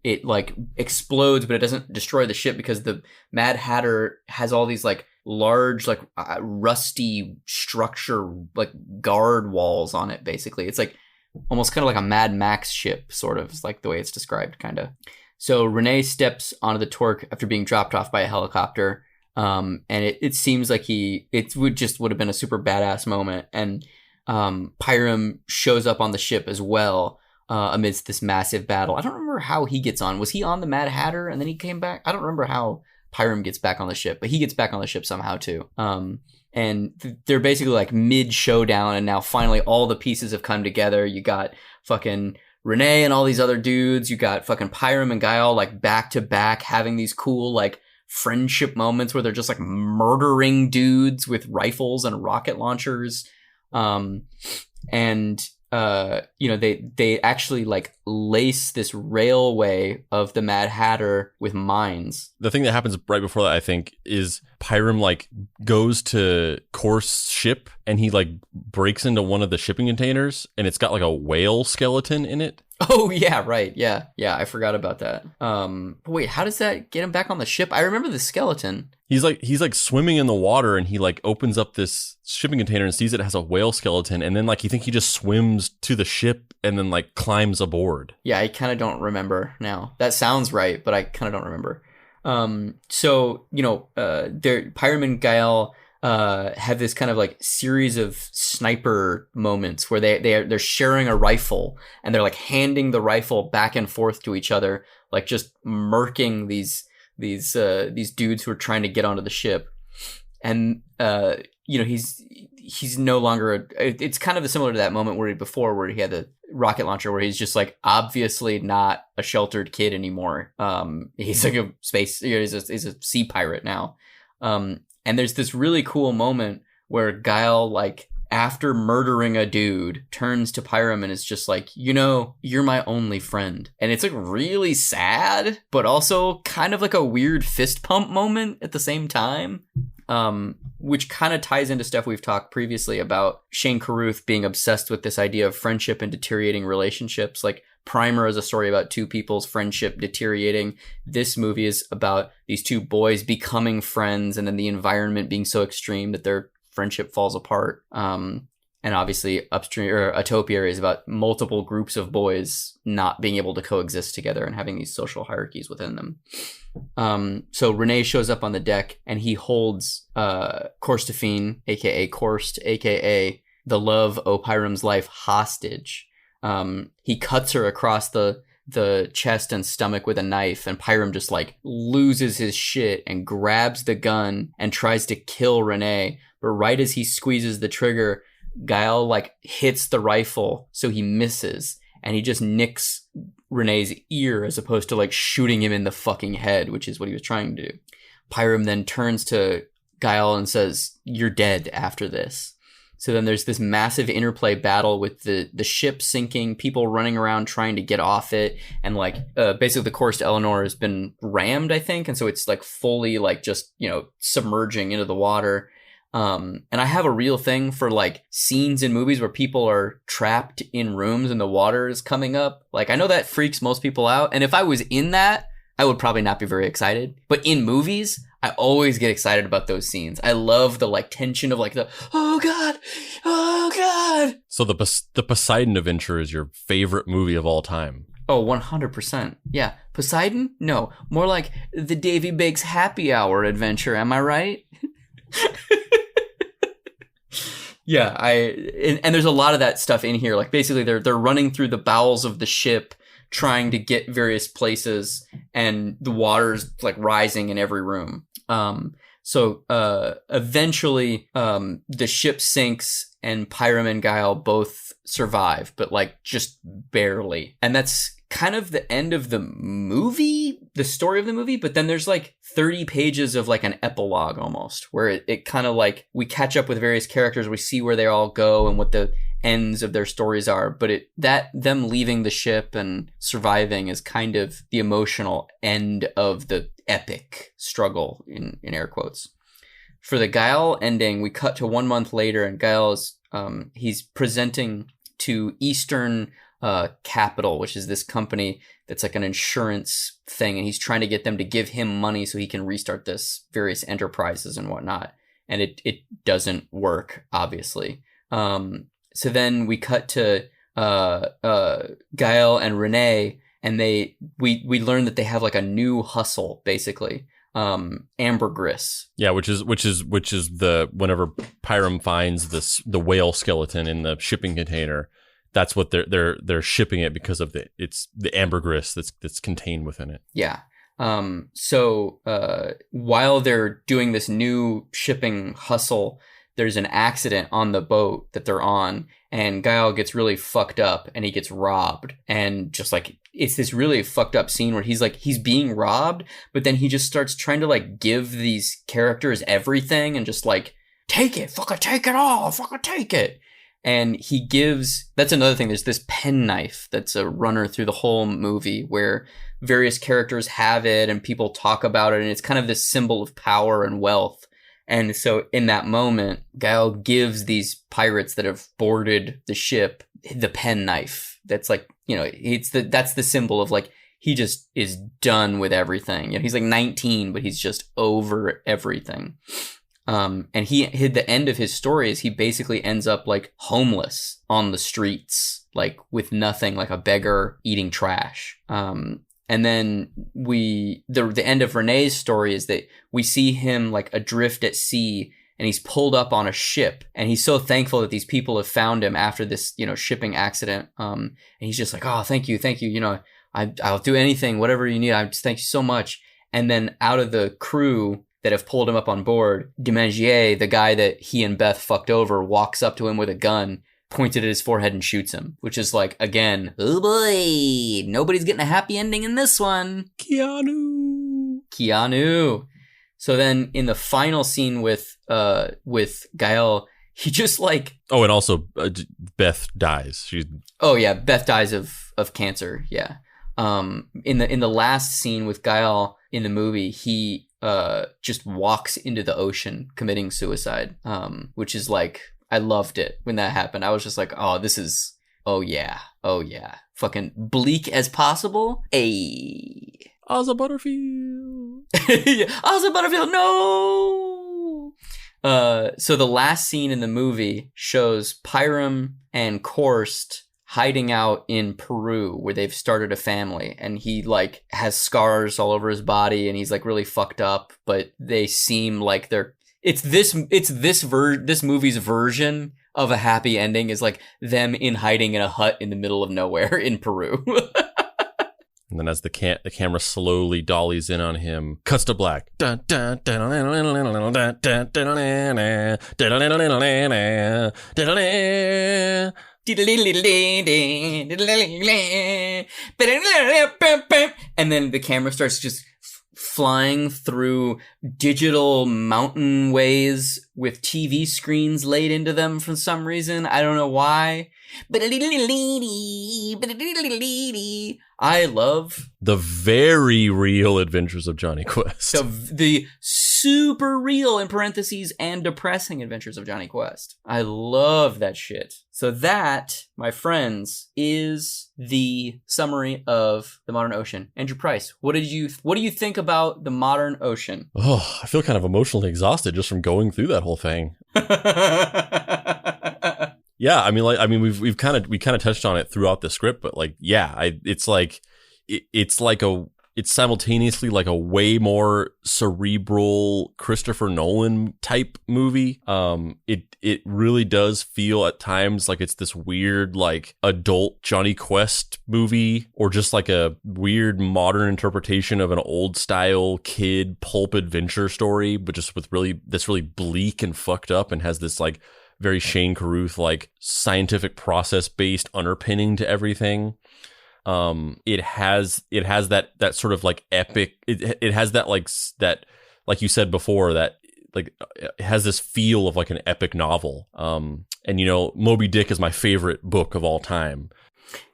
A: it like explodes, but it doesn't destroy the ship because the Mad Hatter has all these like large, like rusty structure, like guard walls on it. Basically, it's like almost kind of like a Mad Max ship, sort of, is like the way it's described, kind of. So Renee steps onto the Torque after being dropped off by a helicopter. And it seems like it would have been a super badass moment. And Pyram shows up on the ship as well, amidst this massive battle. I don't remember how he gets on. Was he on the Mad Hatter and then he came back? I don't remember how Pyram gets back on the ship, but he gets back on the ship somehow too. And they're basically like mid showdown, and now finally all the pieces have come together. You got fucking Renee and all these other dudes. You got fucking Pyram and Guile like back to back having these cool like friendship moments where they're just like murdering dudes with rifles and rocket launchers. They actually like lace this railway of the Mad Hatter with mines.
B: The thing that happens right before that, I think, is Pyram like goes to course ship and he like breaks into one of the shipping containers and it's got like a whale skeleton in it.
A: Oh yeah, right. Yeah, I forgot about that. But wait, how does that get him back on the ship? I remember the skeleton.
B: He's like swimming in the water and he like opens up this shipping container and sees it has a whale skeleton, and then like he just swims to the ship and then like climbs aboard.
A: Yeah, I kind of don't remember now. That sounds right, but I kind of don't remember. Pyram and Guile have this kind of like series of sniper moments where they're sharing a rifle and they're like handing the rifle back and forth to each other, like just murking these dudes who are trying to get onto the ship. And he's no longer it's kind of similar to that moment where he had the rocket launcher where he's just like obviously not a sheltered kid anymore. He's like a space, he's a sea pirate now. And there's this really cool moment where Guile, like, after murdering a dude, turns to Pyram and is just like, you're my only friend. And it's like really sad, but also kind of like a weird fist pump moment at the same time. Which kind of ties into stuff we've talked previously about Shane Carruth being obsessed with this idea of friendship and deteriorating relationships. Like, Primer is a story about two people's friendship deteriorating. This movie is about these two boys becoming friends and then the environment being so extreme that their friendship falls apart. And obviously Utopia is about multiple groups of boys not being able to coexist together and having these social hierarchies within them. So Renee shows up on the deck and he holds Korstefine, aka Korst, aka the love o' Pyram's life, hostage. He cuts her across the chest and stomach with a knife, and Pyram just like loses his shit and grabs the gun and tries to kill Renee. But right as he squeezes the trigger, Guile like hits the rifle, so he misses, and he just nicks Renee's ear as opposed to like shooting him in the fucking head, which is what he was trying to do. Pyram then turns to Guile and says, "You're dead after this." So then there's this massive interplay battle with the ship sinking, people running around trying to get off it, and like basically the Kursk Eleanor has been rammed, I think, and so it's like fully like just submerging into the water. And I have a real thing for like scenes in movies where people are trapped in rooms and the water is coming up. Like, I know that freaks most people out, and if I was in that, I would probably not be very excited. But in movies, I always get excited about those scenes. I love the like tension of like the, oh God.
B: So the Poseidon Adventure is your favorite movie of all time?
A: Oh, 100%. Yeah. Poseidon? No. More like the Davy Bakes Happy Hour Adventure. Am I right? Yeah. And there's a lot of that stuff in here. Like basically they're running through the bowels of the ship trying to get various places, and the water's like rising in every room. So eventually the ship sinks and Pyram and Guile both survive, but like just barely. And that's kind of the end of the movie, the story of the movie, but then there's like 30 pages of like an epilogue almost, where it kind of like we catch up with various characters, we see where they all go and what the ends of their stories are, but them leaving the ship and surviving is kind of the emotional end of the epic struggle in air quotes. For the Guile ending, we cut to 1 month later, and Guile's he's presenting to Eastern Capital, which is this company that's like an insurance thing, and he's trying to get them to give him money so he can restart this various enterprises and whatnot. And it doesn't work, obviously. So then we cut to Guile and Renee, and we learn that they have like a new hustle, basically. Ambergris.
B: Yeah, which is the whenever Pyram finds the whale skeleton in the shipping container, that's what they're shipping it because of it's the ambergris that's contained within it.
A: Yeah. So while they're doing this new shipping hustle, there's an accident on the boat that they're on, and Guile gets really fucked up and he gets robbed. And just like, it's this really fucked up scene where he's being robbed, but then he just starts trying to like give these characters everything and just like, take it, fucking take it all, fucking take it. And he gives, that's another thing, there's this penknife that's a runner through the whole movie where various characters have it and people talk about it, and it's kind of this symbol of power and wealth. And so in that moment, Guile gives these pirates that have boarded the ship the penknife. That's like, you know, that's the symbol of like, he just is done with everything. You know, he's like 19, but he's just over everything. And the end of his story is he basically ends up like homeless on the streets, like with nothing, like a beggar eating trash. And then the end of Renee's story is that we see him like adrift at sea, and he's pulled up on a ship, and he's so thankful that these people have found him after this, you know, shipping accident. And he's just like, oh, thank you. You know, I'll do anything, whatever you need. I just thank you so much. And then out of the crew that have pulled him up on board, Demangier, the guy that he and Beth fucked over, walks up to him with a gun, pointed at his forehead, and shoots him, which is like, again, oh boy, nobody's getting a happy ending in this one. Keanu. So then in the final scene with Guile, he just like,
B: oh, and also Beth dies.
A: Beth dies of cancer. Yeah. In the last scene with Guile in the movie, he just walks into the ocean committing suicide, which is like, I loved it when that happened. I was just like, oh, this is, oh yeah, fucking bleak as possible.
B: Ozzy Butterfield.
A: Ozzy Butterfield, no! So the last scene in the movie shows Pyram and Korst hiding out in Peru where they've started a family, and he like has scars all over his body and he's like really fucked up, but they seem like this movie's version of a happy ending is like them in hiding in a hut in the middle of nowhere in Peru.
B: And then as the camera slowly dollies in on him, cuts to black.
A: And then the camera starts just flying through digital mountain ways with TV screens laid into them for some reason. I don't know why. I love
B: the very real adventures of Johnny Quest.
A: The super real, in parentheses, and depressing adventures of Johnny Quest. I love that shit. So that, my friends, is the summary of The Modern Ocean. Andrew Price, what do you think about The Modern Ocean?
B: Oh, I feel kind of emotionally exhausted just from going through that whole thing. Yeah, I mean, we kind of touched on it throughout the script, but like, yeah, it's simultaneously like a way more cerebral Christopher Nolan type movie. It really does feel at times like it's this weird like adult Johnny Quest movie, or just like a weird modern interpretation of an old style kid pulp adventure story, but just with that's really bleak and fucked up and has this like very Shane Carruth like scientific process based underpinning to everything. it has that sort of like epic. It has that like you said before, that like it has this feel of like an epic novel. And you know, Moby Dick is my favorite book of all time.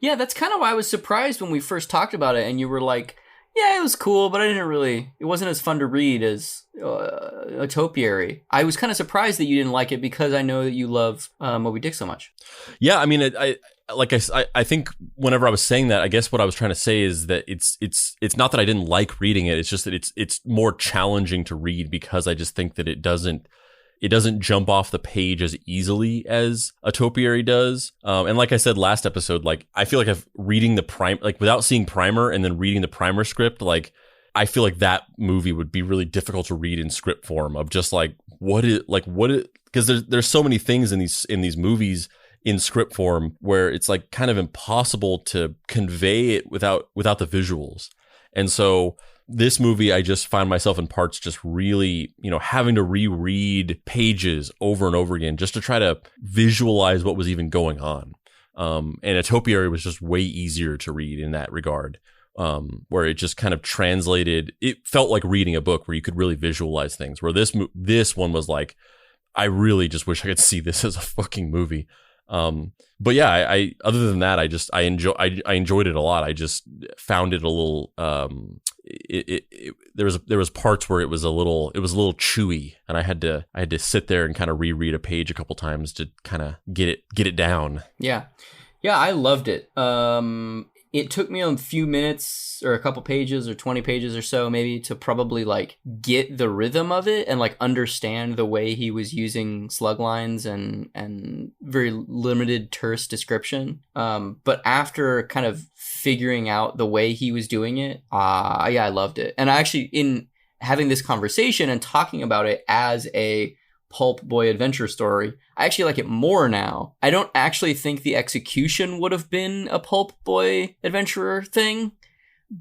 A: Yeah, that's kind of why I was surprised when we first talked about it, and you were like, yeah, it was cool, but it wasn't as fun to read as a topiary. I was kind of surprised that you didn't like it because I know that you love Moby Dick so much.
B: Yeah, I mean, I think whenever I was saying that, I guess what I was trying to say is that it's not that I didn't like reading it. It's just that it's more challenging to read because I just think that it doesn't jump off the page as easily as a topiary does. And like I said last episode, like I feel like I've reading without seeing primer and then reading the primer script, like I feel like that movie would be really difficult to read in script form of just like because there's so many things in these movies in script form where it's like kind of impossible to convey it without the visuals. And so this movie, I just found myself in parts just really, you know, having to reread pages over and over again just to try to visualize what was even going on. And a topiary was just way easier to read in that regard, where it just kind of translated. It felt like reading a book where you could really visualize things, where this one was like, I really just wish I could see this as a fucking movie. But yeah, I other than that, I enjoyed it a lot. I just found it a little, there was parts where it was a little chewy, and I had to sit there and kind of reread a page a couple times to kind of get it down.
A: Yeah, I loved it. It took me a few minutes or a couple pages or 20 pages or so maybe to probably like get the rhythm of it and like understand the way he was using slug lines and very limited terse description. But after kind of figuring out the way he was doing it, I loved it. And I actually, in having this conversation and talking about it as a pulp boy adventure story, I actually like it more now. I don't actually think the execution would have been a pulp boy adventurer thing,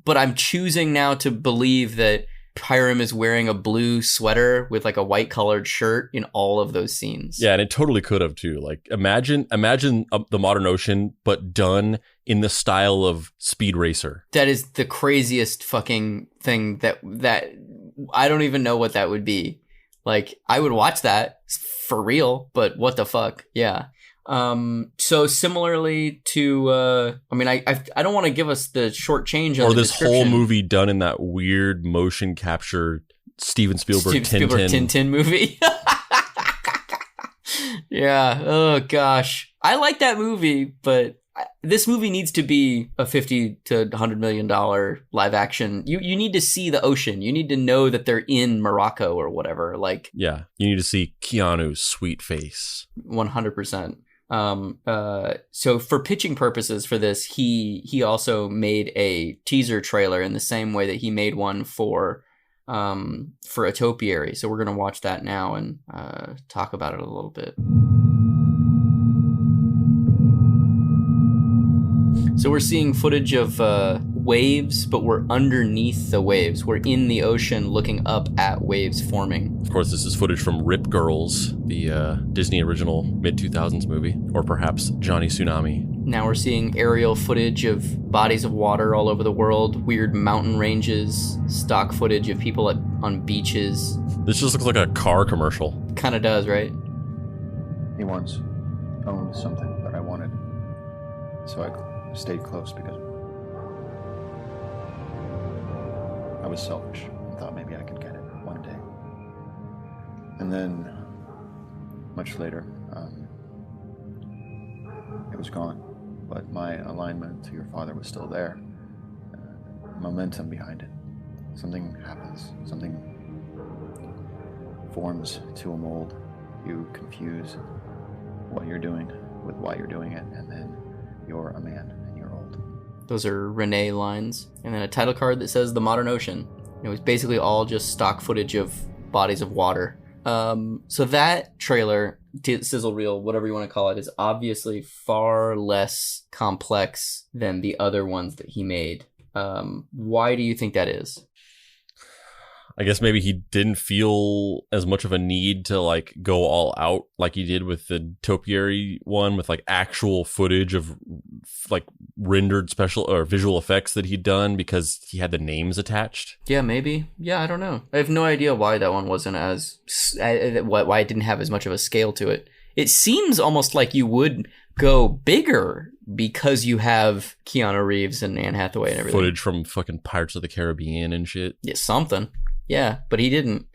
A: but I'm choosing now to believe that Hiram is wearing a blue sweater with like a white colored shirt in all of those scenes.
B: Yeah, and it totally could have too. Like imagine the modern ocean, but done in the style of Speed Racer.
A: That is the craziest fucking thing that I don't even know what that would be. Like, I would watch that for real, but what the fuck? Yeah. So similarly to, I don't want to give us the short change on
B: or
A: the
B: this whole movie done in that weird motion capture Steven Spielberg
A: Tintin movie. Yeah. Oh gosh, I like that movie, but this movie needs to be a $50 to $100 million live action. You need to see the ocean. You need to know that they're in Morocco or whatever. Like,
B: yeah, you need to see Keanu's sweet face.
A: 100%. So for pitching purposes for this, he also made a teaser trailer in the same way that he made one for a topiary. So we're gonna watch that now and talk about it a little bit. So we're seeing footage of waves, but we're underneath the waves. We're in the ocean looking up at waves forming.
B: Of course, this is footage from Rip Girls, the Disney original mid-2000s movie, or perhaps Johnny Tsunami.
A: Now we're seeing aerial footage of bodies of water all over the world, weird mountain ranges, stock footage of people on beaches.
B: This just looks like a car commercial.
A: Kind of does, right?
E: He once owned something that I wanted, so I stayed close because I was selfish and thought maybe I could get it one day. And then, much later, it was gone. But my alignment to your father was still there. Momentum behind it. Something happens. Something forms to a mold. You confuse what you're doing with why you're doing it, and then you're a man and you're old.
A: Those are Renee lines. And then a title card that says The Modern Ocean. It was basically all just stock footage of bodies of water. So that trailer, sizzle reel, whatever you want to call it, is obviously far less complex than the other ones that he made. Why do you think that is?
B: I guess maybe he didn't feel as much of a need to like go all out like he did with the topiary one, with like actual footage of like rendered special or visual effects that he'd done, because he had the names attached.
A: Yeah, maybe. Yeah, I don't know. I have no idea why that one wasn't why it didn't have as much of a scale to it. It seems almost like you would go bigger because you have Keanu Reeves and Anne Hathaway and everything.
B: Footage from fucking Pirates of the Caribbean and shit.
A: Yeah, something. Yeah, but he didn't.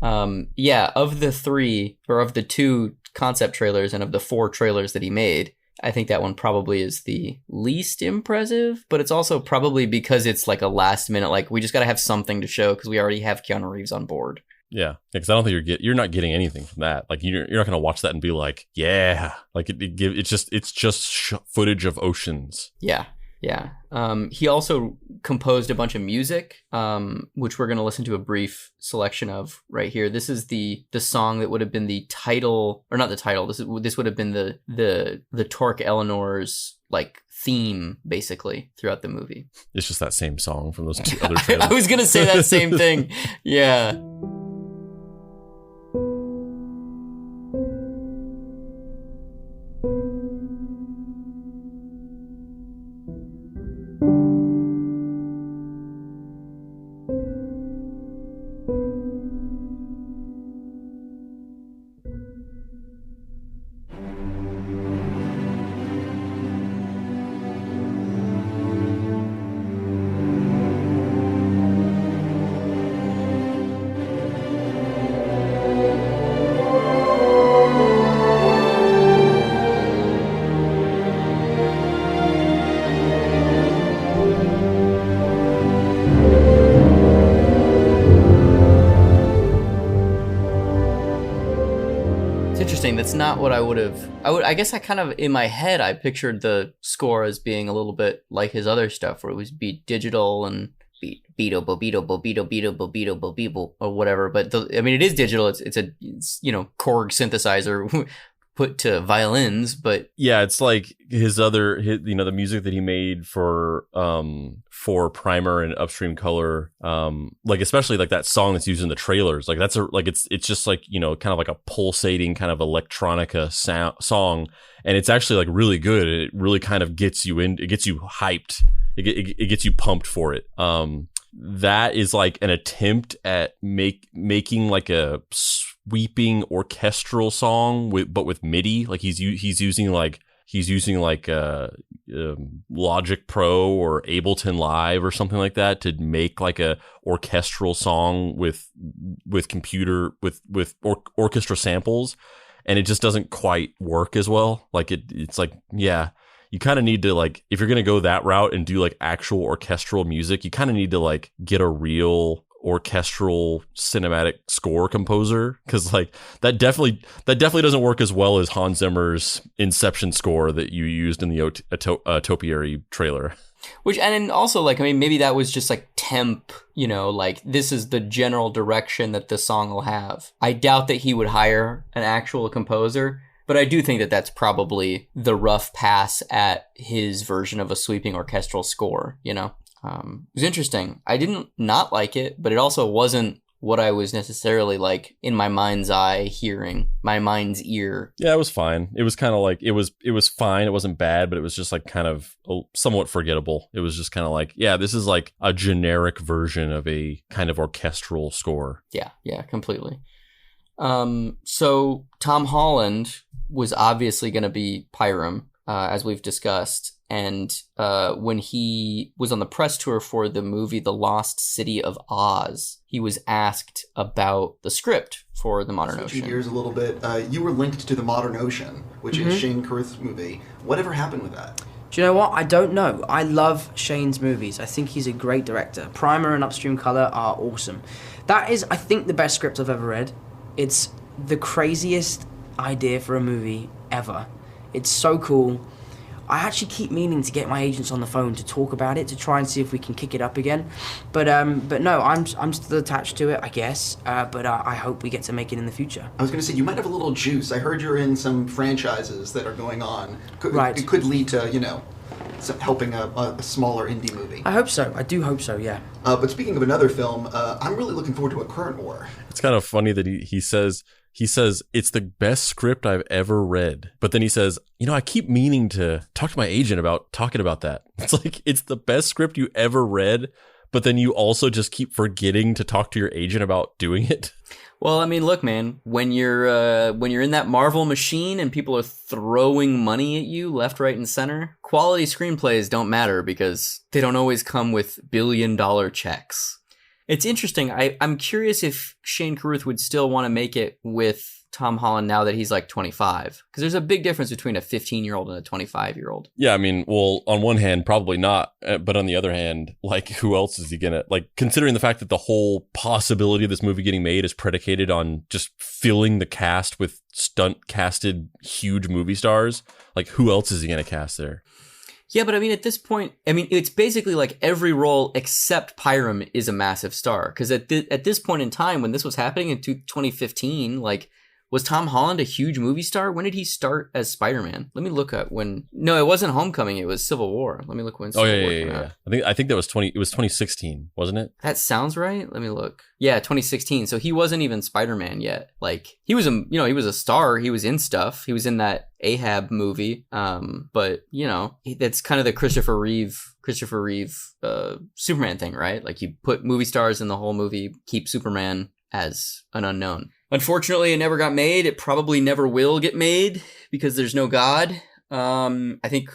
A: Of the two concept trailers and of the 4 trailers that he made, I think that one probably is the least impressive, but it's also probably because it's like a last minute, like we just got to have something to show because we already have Keanu Reeves on board.
B: Yeah, because I don't think you're not getting anything from that. Like you're not going to watch that and be like, yeah, like it's just footage of oceans.
A: Yeah. Yeah. He also composed a bunch of music, which we're going to listen to a brief selection of right here. This is the song that would have been the title, or not the title. This would have been the Torque Eleanor's like theme basically throughout the movie.
B: It's just that same song from those 2 other trailers.
A: I was going to say that same thing. Yeah. That's not what I guess I kind of, in my head, I pictured the score as being a little bit like his other stuff, where it was beat digital and beato or whatever. But it is digital. It's Korg synthesizer put to violins, but
B: yeah, it's like his the music that he made for Primer and Upstream Color, like especially like that song that's used in the trailers, like it's just like, kind of like a pulsating kind of electronica song, and it's actually like really good. It really kind of gets you in, it gets you hyped, it gets you pumped for it. That is like an attempt at making like a sweeping orchestral song but with MIDI. Like he's using Logic Pro or Ableton Live or something like that to make like a orchestral song with orchestra samples, and it just doesn't quite work as well. Like it's like, yeah, you kind of need to, like, if you're going to go that route and do like actual orchestral music, you kind of need to like get a real orchestral cinematic score composer, because like that definitely doesn't work as well as Hans Zimmer's Inception score that you used in the Topiary trailer.
A: And also, like, maybe that was just like temp, like this is the general direction that the song will have. I doubt that he would hire an actual composer, but I do think that that's probably the rough pass at his version of a sweeping orchestral score, It was interesting. I didn't not like it, but it also wasn't what I was necessarily like in my mind's eye hearing, my mind's ear.
B: Yeah, it was fine. It was kind of like, it was fine. It wasn't bad, but it was just like kind of somewhat forgettable. It was just kind of like, yeah, this is like a generic version of a kind of orchestral score.
A: Yeah, completely. So Tom Holland was obviously going to be Pyram, as we've discussed. And when he was on the press tour for the movie The Lost City of Oz, he was asked about the script for The Modern Ocean.
J: Switching gears a little bit, you were linked to The Modern Ocean, which is Shane Carruth's movie. Whatever happened with that?
K: Do you know what? I don't know. I love Shane's movies. I think he's a great director. Primer and Upstream Color are awesome. That is, I think, the best script I've ever read. It's the craziest idea for a movie ever. It's so cool. I actually keep meaning to get my agents on the phone to talk about it, to try and see if we can kick it up again. But no, I'm still attached to it, I guess. But I hope we get to make it in the future.
J: I was going to say, you might have a little juice. I heard you're in some franchises that are going on. Right. It could lead to, helping a smaller indie movie.
K: I hope so. I do hope so, yeah.
J: But speaking of another film, I'm really looking forward to A Current War.
B: It's kind of funny that he says it's the best script I've ever read. But then he says, I keep meaning to talk to my agent about talking about that. It's like, it's the best script you ever read, but then you also just keep forgetting to talk to your agent about doing it.
A: Well, I mean, look, man, when you're in that Marvel machine and people are throwing money at you left, right, and center, quality screenplays don't matter because they don't always come with billion-dollar checks. It's interesting. I'm curious if Shane Carruth would still want to make it with Tom Holland now that he's like 25, because there's a big difference between a 15-year-old and a 25-year-old.
B: Yeah, I mean, well, on one hand, probably not, but on the other hand, like, who else is he gonna, like, considering the fact that the whole possibility of this movie getting made is predicated on just filling the cast with stunt casted huge movie stars, like, who else is he gonna cast there?
A: Yeah, but I mean, at this point, it's basically like every role except Pyram is a massive star, because at this point in time, when this was happening in 2015, like, was Tom Holland a huge movie star? When did he start as Spider-Man? Let me look at when. No, it wasn't Homecoming. It was Civil War. Let me look when Civil War came out.
B: I think that was 2016, wasn't it?
A: That sounds right. Let me look. Yeah, 2016. So he wasn't even Spider-Man yet. Like, he was he was a star. He was in stuff. He was in that Ahab movie. But that's kind of the Christopher Reeve Superman thing, right? Like, you put movie stars in the whole movie, keep Superman as an unknown. Unfortunately, it never got made. It probably never will get made because there's no God. I think,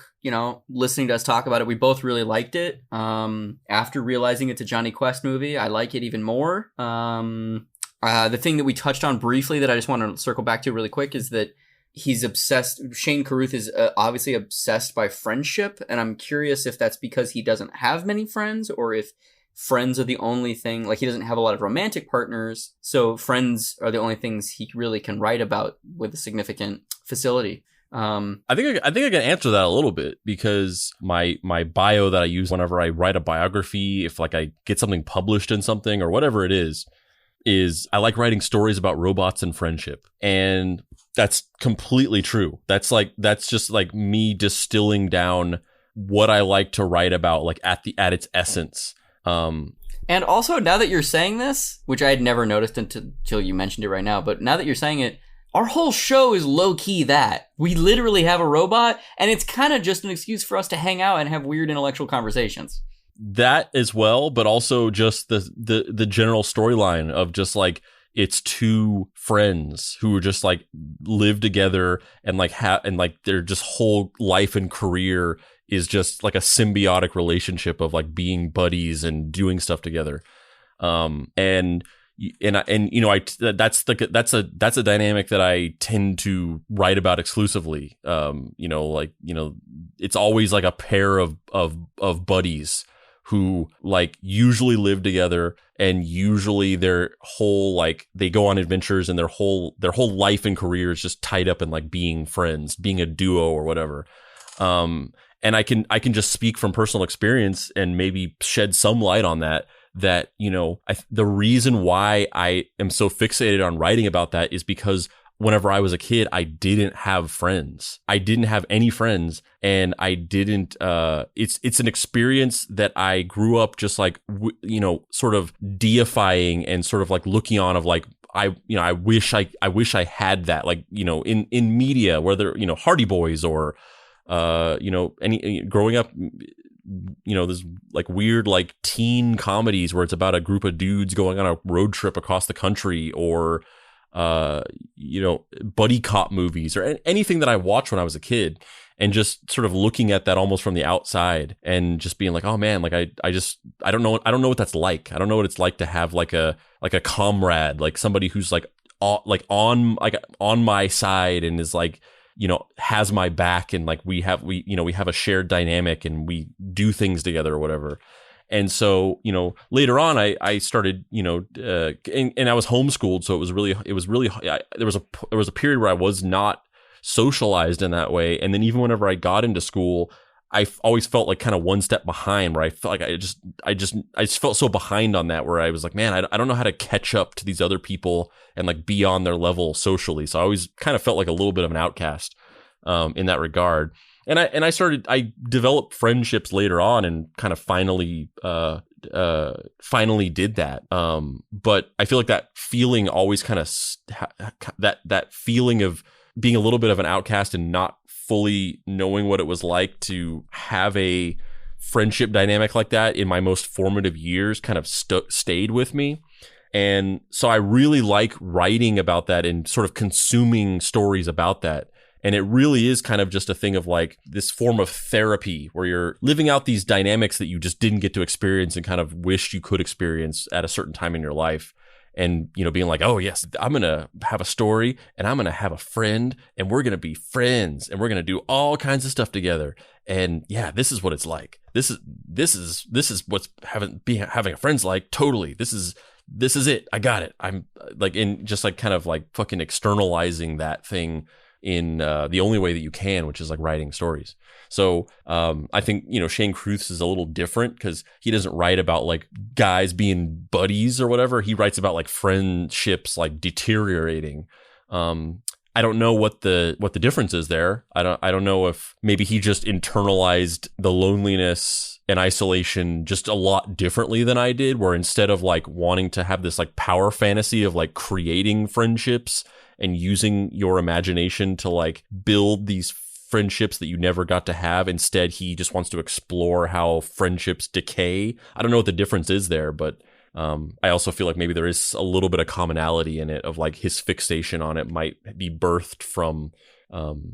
A: listening to us talk about it, we both really liked it. After realizing it's a Johnny Quest movie, I like it even more. The thing that we touched on briefly that I just want to circle back to really quick is that he's obsessed. Shane Carruth is obviously obsessed by friendship. And I'm curious if that's because he doesn't have many friends, or if friends are the only thing, like, he doesn't have a lot of romantic partners, so friends are the only things he really can write about with a significant facility.
B: I think I can answer that a little bit, because my bio that I use whenever I write a biography, if like I get something published in something or whatever it is I like writing stories about robots and friendship. And that's completely true. That's just like me distilling down what I like to write about, like at its essence.
A: And also, now that you're saying this, which I had never noticed until you mentioned it right now, but now that you're saying it, our whole show is low-key that. We literally have a robot, and it's kind of just an excuse for us to hang out and have weird intellectual conversations.
B: That as well, but also just the general storyline of just like, it's two friends who are just like live together and like and like their just whole life and career is just like a symbiotic relationship of like being buddies and doing stuff together. That's a dynamic that I tend to write about exclusively. It's always like a pair of buddies who like usually live together, and usually their whole, like, they go on adventures, and their whole life and career is just tied up in like being friends, being a duo or whatever. And I can just speak from personal experience and maybe shed some light on that. The reason why I am so fixated on writing about that is because whenever I was a kid, I didn't have friends. I didn't have any friends, and I didn't. It's an experience that I grew up just like sort of deifying and sort of like looking on of like, I wish I had that, like, in media, whether Hardy Boys or any growing up, there's like weird like teen comedies where it's about a group of dudes going on a road trip across the country, or buddy cop movies, or anything that I watched when I was a kid, and just sort of looking at that almost from the outside and just being like, oh man, like I don't know what that's like. I don't know what it's like to have like a comrade, like somebody who's like on my side and is like, has my back, and like we have a shared dynamic and we do things together or whatever. And so, later on, I started, and I was homeschooled. So it was really, there was a period where I was not socialized in that way. And then even whenever I got into school, I always felt like kind of one step behind, where I felt like I just felt so behind on that, where I was like, man, I don't know how to catch up to these other people and like be on their level socially. So I always kind of felt like a little bit of an outcast in that regard. And I developed friendships later on and kind of finally did that. But I feel like that feeling always kind of that feeling of being a little bit of an outcast and not fully knowing what it was like to have a friendship dynamic like that in my most formative years kind of stayed with me. And so I really like writing about that and sort of consuming stories about that. And it really is kind of just a thing of like this form of therapy where you're living out these dynamics that you just didn't get to experience and kind of wished you could experience at a certain time in your life. And, you know, being like, oh, yes, I'm going to have a story and I'm going to have a friend and we're going to be friends and we're going to do all kinds of stuff together. And yeah, this is what it's like. This is what's having a friend's like. Totally. This is it. I got it. I'm like in just like kind of like fucking externalizing that thing in the only way that you can, which is like writing stories. So I think, you know, Shane Carruth is a little different because he doesn't write about like guys being buddies or whatever. He writes about like friendships like deteriorating. I don't know what the difference is there. I don't know if maybe he just internalized the loneliness and isolation just a lot differently than I did, where instead of like wanting to have this like power fantasy of like creating friendships and using your imagination to like build these friendships that you never got to have, instead he just wants to explore how friendships decay. I don't know what the difference is there, but I also feel like maybe there is a little bit of commonality in it of like his fixation on it might be birthed from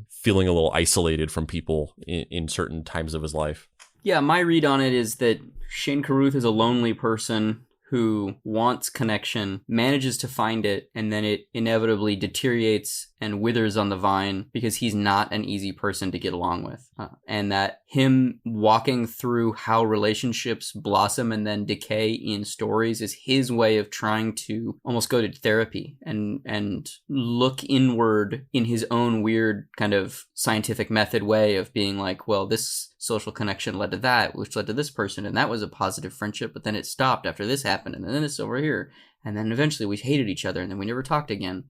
B: feeling a little isolated from people in certain times of his life.
A: Yeah, my read on it is that Shane Carruth is a lonely person who wants connection, manages to find it, and then it inevitably deteriorates and withers on the vine because he's not an easy person to get along with. And that him walking through how relationships blossom and then decay in stories is his way of trying to almost go to therapy and look inward in his own weird kind of scientific method way of being like, well, this social connection led to that, which led to this person, and that was a positive friendship, but then it stopped after this happened, and then it's over here. And then eventually we hated each other and then we never talked again.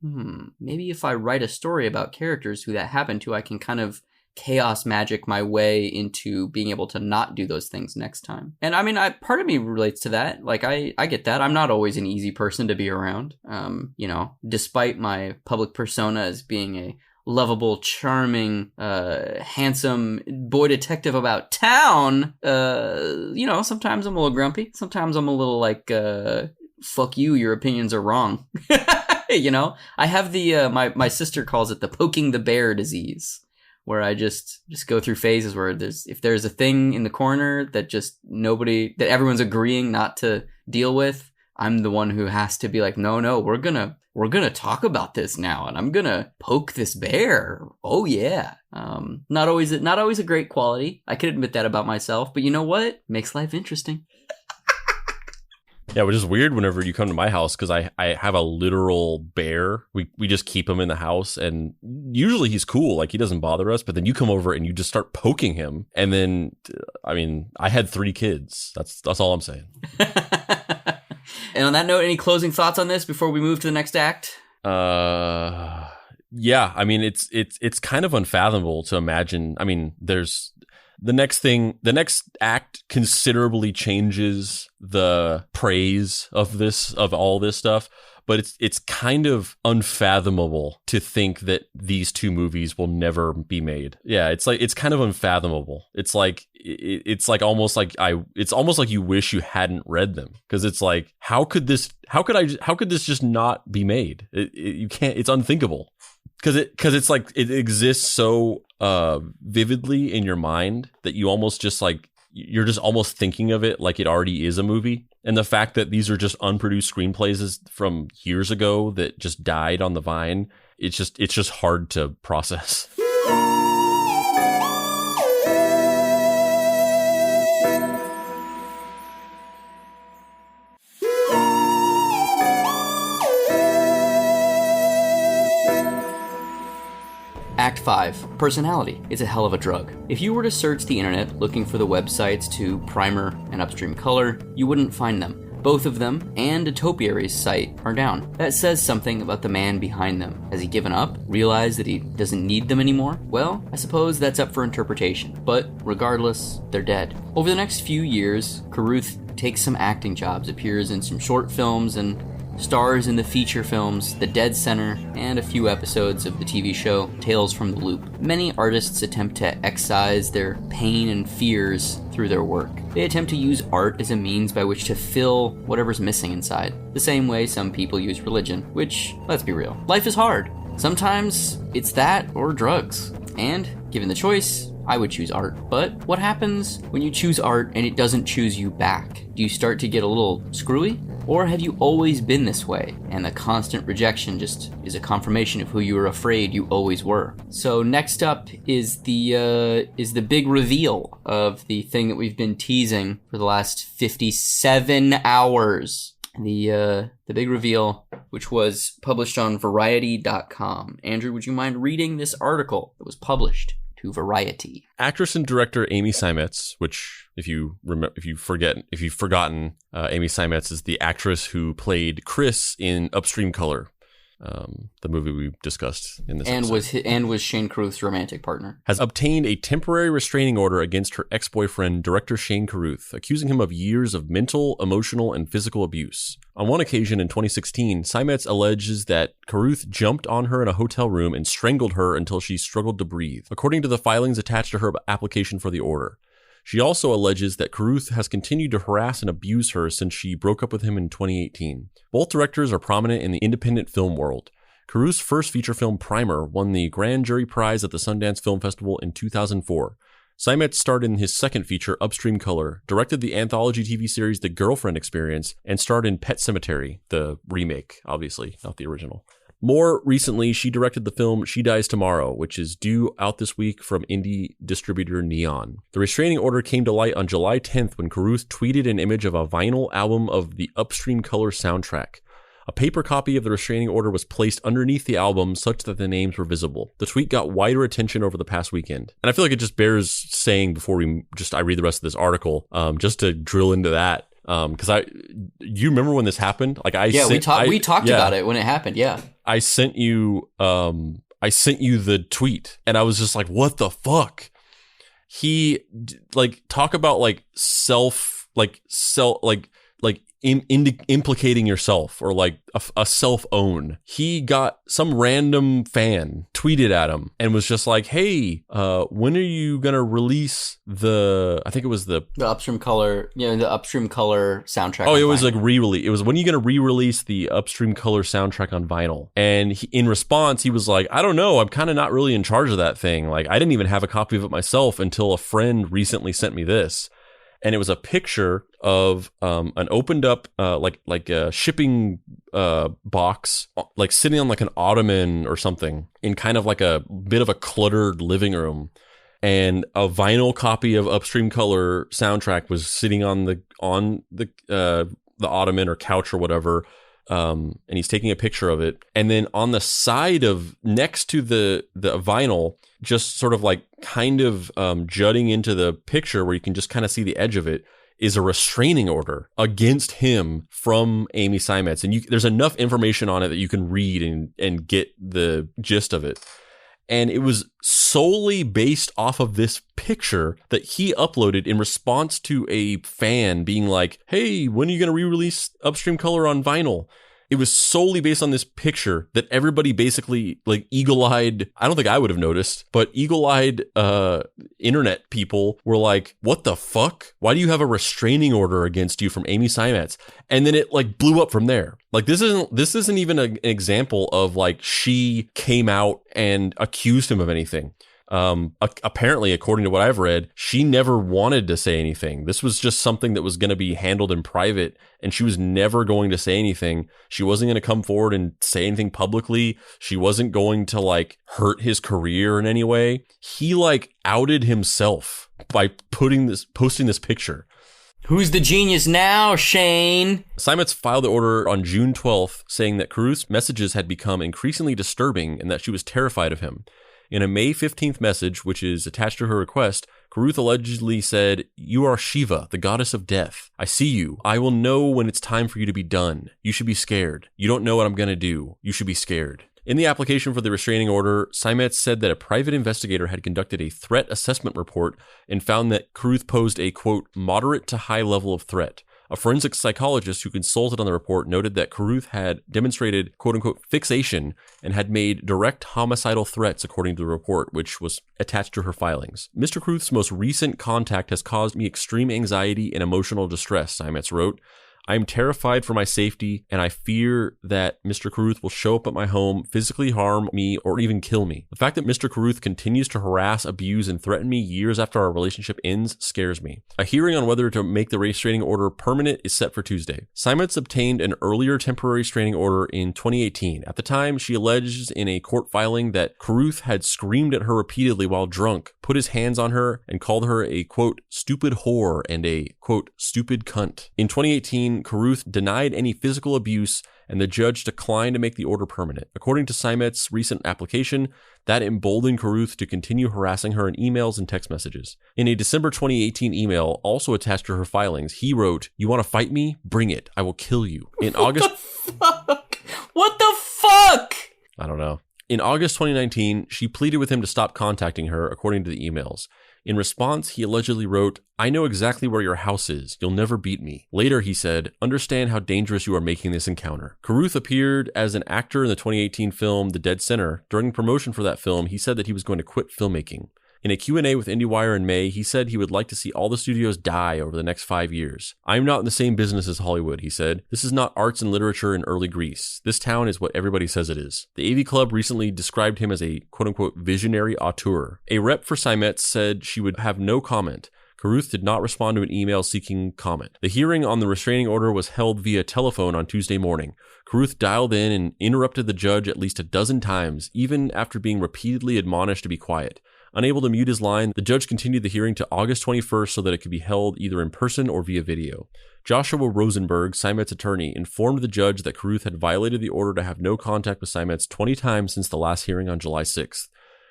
A: Maybe if I write a story about characters who that happened to, I can kind of chaos magic my way into being able to not do those things next time. And I mean, part of me relates to that. Like, I get that. I'm not always an easy person to be around. You know, despite my public persona as being a lovable, charming, handsome boy detective about town, you know, sometimes I'm a little grumpy. Sometimes I'm a little like, fuck you, your opinions are wrong. You know, I have the my sister calls it the poking the bear disease, where I just go through phases where if there's a thing in the corner that that everyone's agreeing not to deal with, I'm the one who has to be like, no, we're gonna talk about this now, and I'm gonna poke this bear. Oh yeah. Not always a great quality. I can admit that about myself, but you know what? Makes life interesting.
B: Yeah, which is weird whenever you come to my house because I have a literal bear. We just keep him in the house, and usually he's cool, like he doesn't bother us. But then you come over and you just start poking him, and then I mean, I had 3 kids. That's all I'm saying.
A: And on that note, any closing thoughts on this before we move to the next act?
B: Yeah, I mean, it's kind of unfathomable to imagine. I mean, there's the next act considerably changes the praise of all this stuff, but it's kind of unfathomable to think that these 2 movies will never be made. Yeah, it's kind of unfathomable. It's almost like you wish you hadn't read them, because it's like, how could this just not be made? You can't. It's unthinkable. Because it's like it exists so vividly in your mind that you almost just like you're just almost thinking of it like it already is a movie. And the fact that these are just unproduced screenplays from years ago that just died on the vine, it's just hard to process.
A: Act 5, personality. It's a hell of a drug. If you were to search the internet looking for the websites to primer and upstream color, you wouldn't find them. Both of them and a topiary's site are down. That says something about the man behind them. Has he given up? Realized that he doesn't need them anymore? Well, I suppose that's up for interpretation. But regardless, they're dead. Over the next few years, Carruth takes some acting jobs, appears in some short films, and stars in the feature films The Dead Center and a few episodes of the TV show Tales from the Loop. Many artists attempt to excise their pain and fears through their work. They attempt to use art as a means by which to fill whatever's missing inside, the same way some people use religion, which, let's be real, life is hard. Sometimes it's that or drugs. And, given the choice, I would choose art. But what happens when you choose art and it doesn't choose you back? Do you start to get a little screwy? Or have you always been this way, and the constant rejection just is a confirmation of who you were afraid you always were? So next up is the big reveal of the thing that we've been teasing for the last 57 hours. The big reveal, which was published on Variety.com. Andrew, would you mind reading this article that was published to Variety?
B: Actress and director Amy Seimetz, which if you've forgotten, Amy Seimetz is the actress who played Chris in Upstream Color, the movie we discussed in this episode.
A: And was Shane Carruth's romantic partner.
B: Has obtained a temporary restraining order against her ex-boyfriend, director Shane Carruth, accusing him of years of mental, emotional, and physical abuse. On one occasion in 2016, Seimetz alleges that Carruth jumped on her in a hotel room and strangled her until she struggled to breathe, according to the filings attached to her application for the order. She also alleges that Carruth has continued to harass and abuse her since she broke up with him in 2018. Both directors are prominent in the independent film world. Carruth's first feature film, Primer, won the Grand Jury Prize at the Sundance Film Festival in 2004. Seimetz starred in his second feature, Upstream Color, directed the anthology TV series The Girlfriend Experience, and starred in Pet Sematary, the remake, obviously, not the original. More recently, she directed the film She Dies Tomorrow, which is due out this week from indie distributor Neon. The restraining order came to light on July 10th when Carruth tweeted an image of a vinyl album of the Upstream Color soundtrack. A paper copy of the restraining order was placed underneath the album such that the names were visible. The tweet got wider attention over the past weekend. And I feel like it just bears saying before I read the rest of this article, just to drill into that. Because you remember when this happened?
A: We talked about it when it happened. Yeah,
B: I sent you the tweet, and I was just like, "What the fuck?" He talk about implicating yourself or a self-own. He got some random fan tweeted at him and was just like, hey, when are you gonna release the
A: Upstream Color, the Upstream Color soundtrack?
B: Oh, it was vinyl. Re-release. It was, when are you gonna re-release the Upstream Color soundtrack on vinyl? And in response, he was like, I don't know, I'm kind of not really in charge of that thing. I didn't even have a copy of it myself until a friend recently sent me this. And it was a picture of an opened up a shipping box, sitting on an ottoman or something in kind of a bit of a cluttered living room, and a vinyl copy of Upstream Color soundtrack was sitting on the ottoman or couch or whatever. And he's taking a picture of it, and then on the side of next to the vinyl, just sort of jutting into the picture where you can just kind of see the edge of it, is a restraining order against him from Amy Seimetz. And there's enough information on it that you can read and get the gist of it. And it was solely based off of this picture that he uploaded in response to a fan being like, hey, when are you going to re-release Upstream Color on vinyl? It was solely based on this picture that everybody basically eagle-eyed, I don't think I would have noticed, but eagle-eyed internet people were like, what the fuck? Why do you have a restraining order against you from Amy Seimetz? And then it blew up from there. This isn't even an example of she came out and accused him of anything. Apparently, according to what I've read, she never wanted to say anything. This was just something that was going to be handled in private, and she was never going to say anything. She wasn't going to come forward and say anything publicly. She wasn't going to hurt his career in any way. He outed himself by posting this picture.
A: Who's the genius now, Shane?
B: Seimetz filed the order on June 12th, saying that Carruth's messages had become increasingly disturbing and that she was terrified of him. In a May 15th message, which is attached to her request, Carruth allegedly said, "You are Shiva, the goddess of death. I see you. I will know when it's time for you to be done. You should be scared. You don't know what I'm going to do. You should be scared." In the application for the restraining order, Seimetz said that a private investigator had conducted a threat assessment report and found that Carruth posed a, quote, moderate to high level of threat. A forensic psychologist who consulted on the report noted that Carruth had demonstrated, quote-unquote, fixation and had made direct homicidal threats, according to the report, which was attached to her filings. "Mr. Carruth's most recent contact has caused me extreme anxiety and emotional distress," Seimetz wrote. "I am terrified for my safety, and I fear that Mr. Carruth will show up at my home, physically harm me, or even kill me. The fact that Mr. Carruth continues to harass, abuse, and threaten me years after our relationship ends scares me." A hearing on whether to make the restraining order permanent is set for Tuesday. Seimetz obtained an earlier temporary restraining order in 2018. At the time, she alleged in a court filing that Carruth had screamed at her repeatedly while drunk, put his hands on her, and called her a, quote, stupid whore and a, quote, stupid cunt. In 2018, Carruth denied any physical abuse, and the judge declined to make the order permanent. According to Seimetz's recent application, that emboldened Carruth to continue harassing her in emails and text messages. In a December 2018 email, also attached to her filings, he wrote, "You want to fight me? Bring it. I will kill you." In August...
A: What the fuck?
B: I don't know. In August 2019, she pleaded with him to stop contacting her, according to the emails. In response, he allegedly wrote, "I know exactly where your house is. You'll never beat me." Later, he said, "Understand how dangerous you are making this encounter." Carruth appeared as an actor in the 2018 film The Dead Center. During promotion for that film, he said that he was going to quit filmmaking. In a Q&A with IndieWire in May, he said he would like to see all the studios die over the next 5 years. "I'm not in the same business as Hollywood," he said. "This is not arts and literature in early Greece. This town is what everybody says it is." The AV Club recently described him as a quote-unquote visionary auteur. A rep for Seimetz said she would have no comment. Carruth did not respond to an email seeking comment. The hearing on the restraining order was held via telephone on Tuesday morning. Carruth dialed in and interrupted the judge at least a dozen times, even after being repeatedly admonished to be quiet. Unable to mute his line, the judge continued the hearing to August 21st so that it could be held either in person or via video. Joshua Rosenberg, Seimetz's attorney, informed the judge that Carruth had violated the order to have no contact with Seimetz 20 times since the last hearing on July 6th.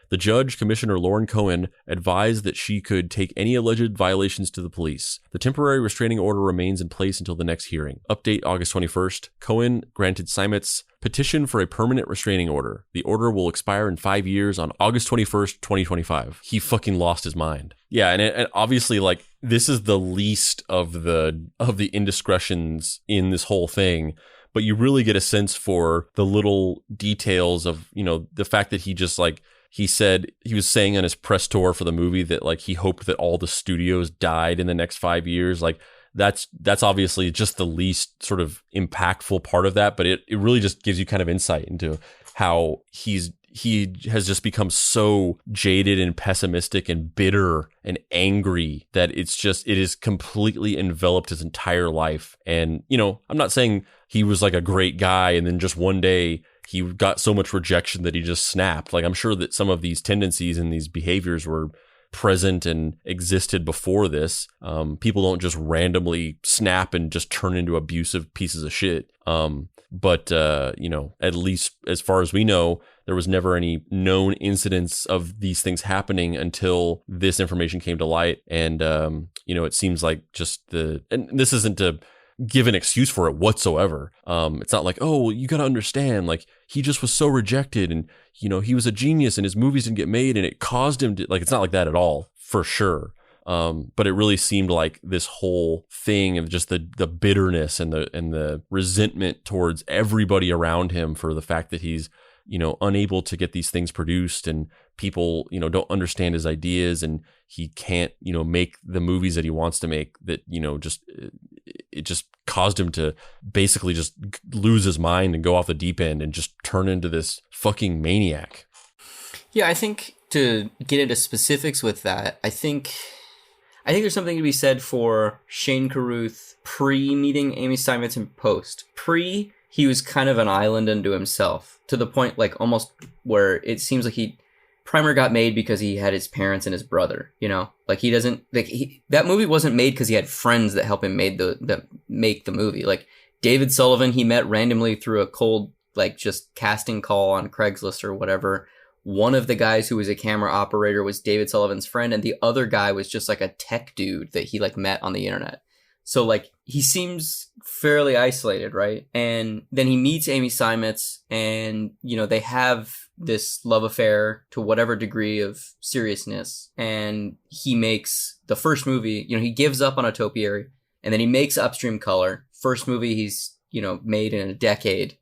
B: The judge, Commissioner Lauren Cohen, advised that she could take any alleged violations to the police. The temporary restraining order remains in place until the next hearing. Update August 21st. Cohen granted Seimetz's petition for a permanent restraining order. The order will expire in 5 years on August 21st, 2025. He fucking lost his mind. Yeah, and obviously, like, this is the least of the indiscretions in this whole thing. But you really get a sense for the little details of, you know, the fact that he just, like, he said, he was saying on his press tour for the movie that, like, he hoped that all the studios died in the next 5 years. Like, that's obviously just the least sort of impactful part of that, but it really just gives you kind of insight into how he has just become so jaded and pessimistic and bitter and angry that it is completely enveloped his entire life. And, you know, I'm not saying he was like a great guy and then just one day he got so much rejection that he just snapped. Like, I'm sure that some of these tendencies and these behaviors were present and existed before this. People don't just randomly snap and just turn into abusive pieces of shit. But you know, at least as far as we know, there was never any known incidents of these things happening until this information came to light. And, you know, it seems like and this isn't to give an excuse for it whatsoever. It's not like, oh, you got to understand, like, he just was so rejected and, you know, he was a genius and his movies didn't get made and it caused him to, like, it's not like that at all, for sure. But it really seemed like this whole thing of just the bitterness and the resentment towards everybody around him for the fact that he's, you know, unable to get these things produced and people, you know, don't understand his ideas and he can't, you know, make the movies that he wants to make, that, you know, it just caused him to basically just lose his mind and go off the deep end and just turn into this fucking maniac.
A: Yeah, I think to get into specifics with that, I think there's something to be said for Shane Carruth pre-meeting Amy Seimetz and post. Pre, he was kind of an island unto himself, to the point, like, almost where it seems like Primer got made because he had his parents and his brother, you know? Like, he doesn't, like, that movie wasn't made because he had friends that helped him make the movie. Like, David Sullivan, he met randomly through a cold, like, just casting call on Craigslist or whatever, one of the guys who was a camera operator was David Sullivan's friend, and the other guy was just like a tech dude that he like met on the internet. So like he seems fairly isolated, right? And then he meets Amy Seimetz, and you know, they have this love affair to whatever degree of seriousness, and he makes the first movie, you know, he gives up on a topiary, and then he makes Upstream Color, first movie he's, you know, made in a decade.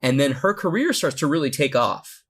A: And then her career starts to really take off.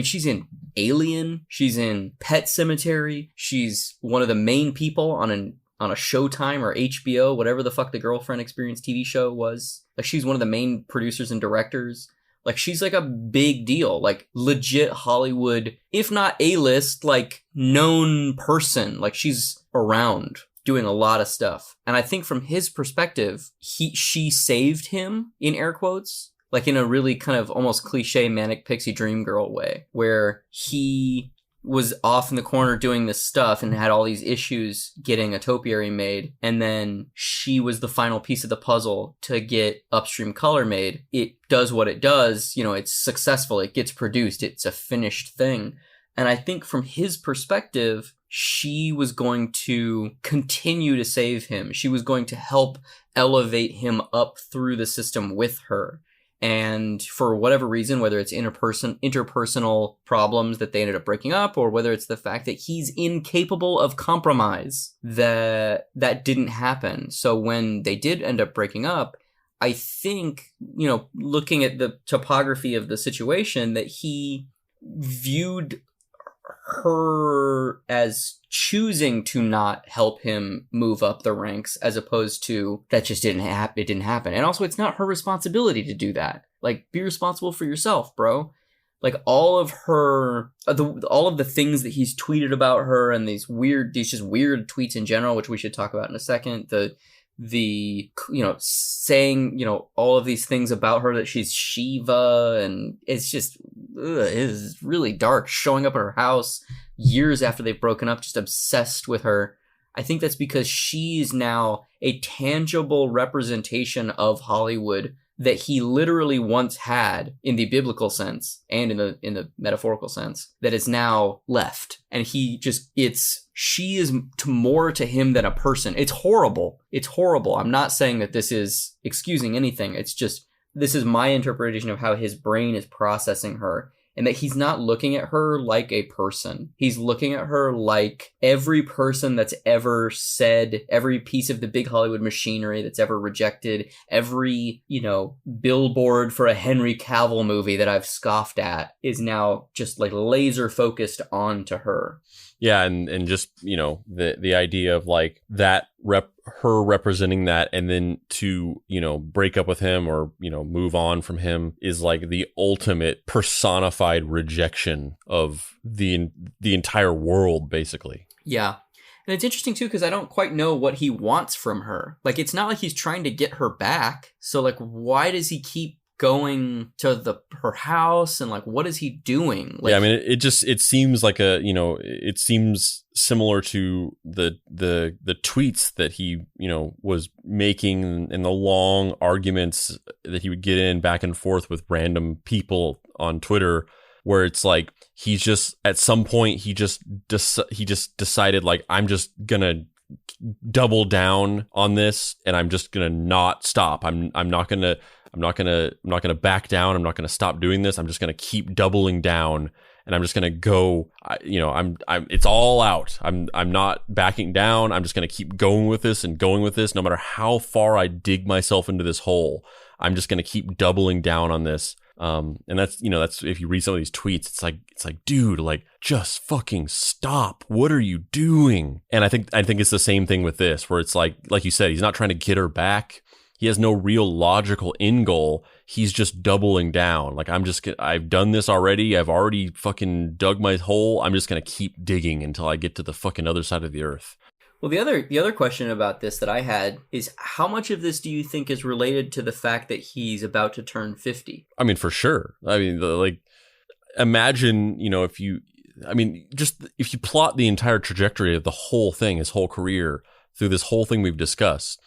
A: She's in Alien, she's in Pet Sematary, she's one of the main people on a Showtime or HBO, whatever the fuck the Girlfriend Experience TV show was. Like, she's one of the main producers and directors. Like, she's like a big deal, like legit Hollywood, if not A-list, like known person. Like, she's around doing a lot of stuff. And I think from his perspective, she saved him, in air quotes, like in a really kind of almost cliche manic pixie dream girl way, where he was off in the corner doing this stuff and had all these issues getting a topiary made. And then she was the final piece of the puzzle to get Upstream Color made. It does what it does. You know, it's successful. It gets produced. It's a finished thing. And I think from his perspective, she was going to continue to save him. She was going to help elevate him up through the system with her. And for whatever reason, whether it's interpersonal problems that they ended up breaking up, or whether it's the fact that he's incapable of compromise, that didn't happen. So when they did end up breaking up, I think, you know, looking at the topography of the situation, that he viewed her as choosing to not help him move up the ranks, as opposed to that just didn't happen. It didn't happen. And also, it's not her responsibility to do that. Like, be responsible for yourself, bro. Like, all of the things that he's tweeted about her, and these just weird tweets in general, which we should talk about in a second. The you know, saying, you know, all of these things about her, that she's Shiva, and it's just it is really dark. Showing up at her house years after they've broken up, just obsessed with her. I think that's because she's now a tangible representation of Hollywood that he literally once had, in the biblical sense and in the metaphorical sense, that is now left. And she is more to him than a person. It's horrible. It's horrible. I'm not saying that this is excusing anything. It's just, this is my interpretation of how his brain is processing her. And that he's not looking at her like a person. He's looking at her like every person that's ever said, every piece of the big Hollywood machinery that's ever rejected, every, you know, billboard for a Henry Cavill movie that I've scoffed at is now just like laser focused onto her.
B: Yeah, and just, you know, the idea of like that her representing that, and then to, you know, break up with him or, you know, move on from him is like the ultimate personified rejection of the entire world, basically.
A: Yeah. And it's interesting too, because I don't quite know what he wants from her. Like, it's not like he's trying to get her back. So like, why does he keep going to her house, and like, what is he doing? Like,
B: yeah, I mean, it seems like it seems similar to the tweets that he, you know, was making, and the long arguments that he would get in back and forth with random people on Twitter, where it's like he's just, at some point he just decided, like, I'm just gonna double down on this, and I'm just gonna not stop. I'm not gonna back down. I'm not gonna stop doing this. I'm just gonna keep doubling down, and I'm just gonna go. It's all out. I'm not backing down. I'm just gonna keep going with this, no matter how far I dig myself into this hole. I'm just gonna keep doubling down on this. And that's if you read some of these tweets, it's like, dude, like, just fucking stop. What are you doing? And I think it's the same thing with this, where it's like you said, he's not trying to get her back. He has no real logical end goal. He's just doubling down. Like, I've done this already. I've already fucking dug my hole. I'm just going to keep digging until I get to the fucking other side of the earth.
A: Well, the other question about this that I had is, how much of this do you think is related to the fact that he's about to turn 50?
B: I mean, for sure. I mean, like, imagine, you know, if you plot the entire trajectory of the whole thing, his whole career, through this whole thing we've discussed,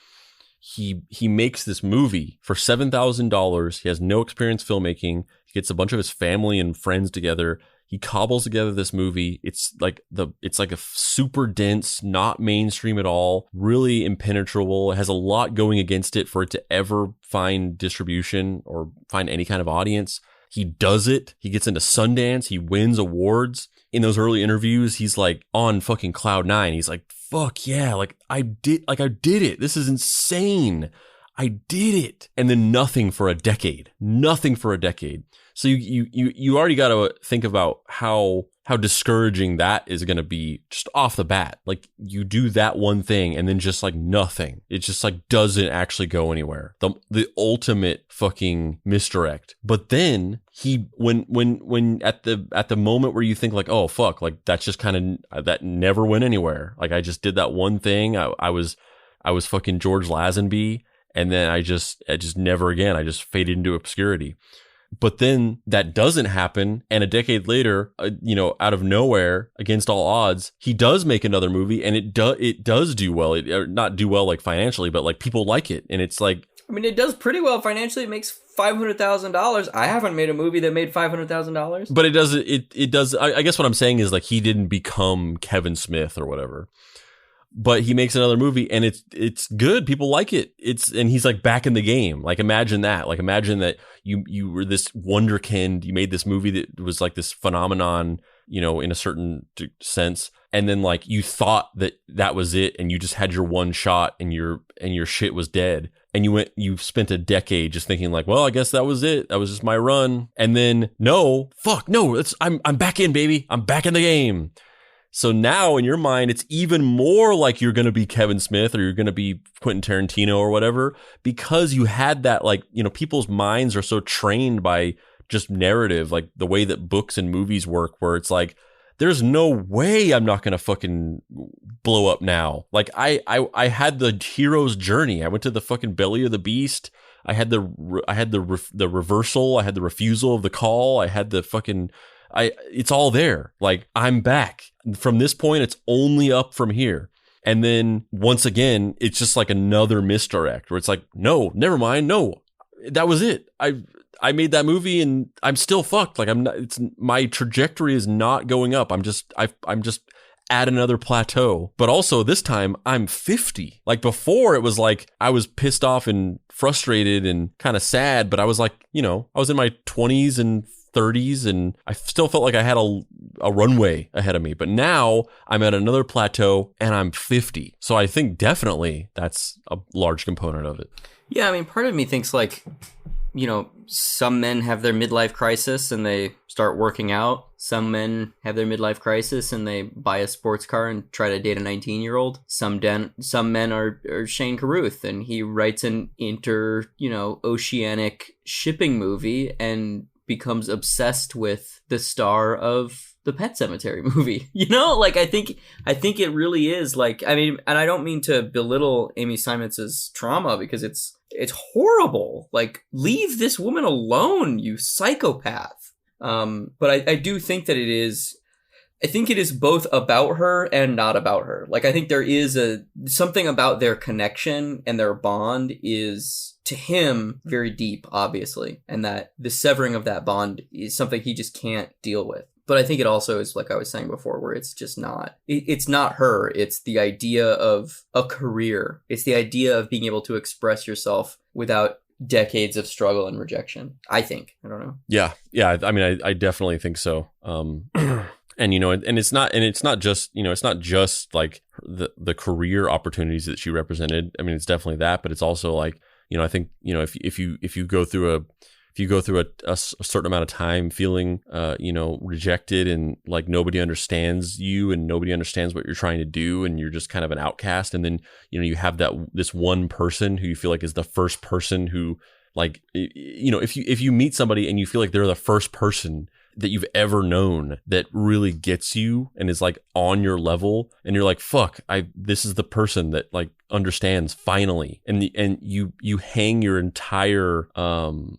B: he makes this movie for $7,000. He has no experience filmmaking. He gets a bunch of his family and friends together. He cobbles together this movie. It's like a super dense, not mainstream at all, really impenetrable. It has a lot going against it for it to ever find distribution or find any kind of audience. He does it. He gets into Sundance. He wins awards. In those early interviews, he's like on fucking cloud nine. He's like, fuck yeah, like I did it. This is insane. I did it. And then nothing for a decade. So you already got to think about how discouraging that is going to be just off the bat. Like, you do that one thing and then just like nothing. It just like doesn't actually go anywhere. The ultimate fucking misdirect. But then when at the moment where you think like, oh fuck, like that's just kind of, that never went anywhere. Like, I just did that one thing. I was fucking George Lazenby, and then I just never again. I just faded into obscurity. But then that doesn't happen, and a decade later, out of nowhere, against all odds, he does make another movie, and it does do well. It not do well like financially, but like people like it, and it's like,
A: I mean, it does pretty well financially. It makes $500,000. I haven't made a movie that made $500,000.
B: But it does. It does. I guess what I'm saying is like he didn't become Kevin Smith or whatever. But he makes another movie and it's good. People like it. And he's like back in the game. Like, imagine that. Like, imagine that you were this wonderkind. You made this movie that was like this phenomenon, in a certain sense. And then like you thought that was it, and you just had your one shot, and your shit was dead. And you spent a decade just thinking like, well, I guess that was it. That was just my run. And then no, I'm back in, baby. I'm back in the game. So now in your mind, it's even more like you're going to be Kevin Smith or you're going to be Quentin Tarantino or whatever, because you had that, like, people's minds are so trained by just narrative, like the way that books and movies work, where it's like, there's no way I'm not going to fucking blow up now. Like I had the hero's journey. I went to the fucking belly of the beast. I had the reversal. I had the refusal of the call. I had the fucking, it's all there. Like, I'm back. From this point, it's only up from here. And then once again, it's just like another misdirect where it's like, no, never mind. No, that was it. I made that movie and I'm still fucked. Like, my trajectory is not going up. I'm just at another plateau. But also this time I'm 50. Like, before it was like I was pissed off and frustrated and kind of sad, but I was like, I was in my 20s and 30s and I still felt like I had a runway ahead of me. But now I'm at another plateau and I'm 50. So I think definitely that's a large component of it.
A: Yeah, I mean, part of me thinks like, some men have their midlife crisis and they start working out. Some men have their midlife crisis and they buy a sports car and try to date a 19-year-old. Some men are Shane Carruth and he writes an oceanic shipping movie and becomes obsessed with the star of the Pet Sematary movie. Like, I think it really is like, I mean, and I don't mean to belittle Amy Simons's trauma because it's horrible. Like, leave this woman alone, you psychopath. But I do think that it is both about her and not about her. Like, I think there is something about their connection and their bond is, to him, very deep, obviously. And that the severing of that bond is something he just can't deal with. But I think it also is, like I was saying before, where it's just not, it's not her. It's the idea of a career. It's the idea of being able to express yourself without decades of struggle and rejection, I think. I don't know.
B: Yeah. I mean, I definitely think so. And it's not just like the career opportunities that she represented. I mean, it's definitely that, but it's also like, I think, if you go through a certain amount of time feeling, rejected and like nobody understands you and nobody understands what you're trying to do and you're just kind of an outcast. And then, you have this one person who you feel like is the first person who, like, if you meet somebody and you feel like they're the first person that you've ever known that really gets you and is like on your level, and you're like, fuck, this is the person that like understands finally. And you hang your entire,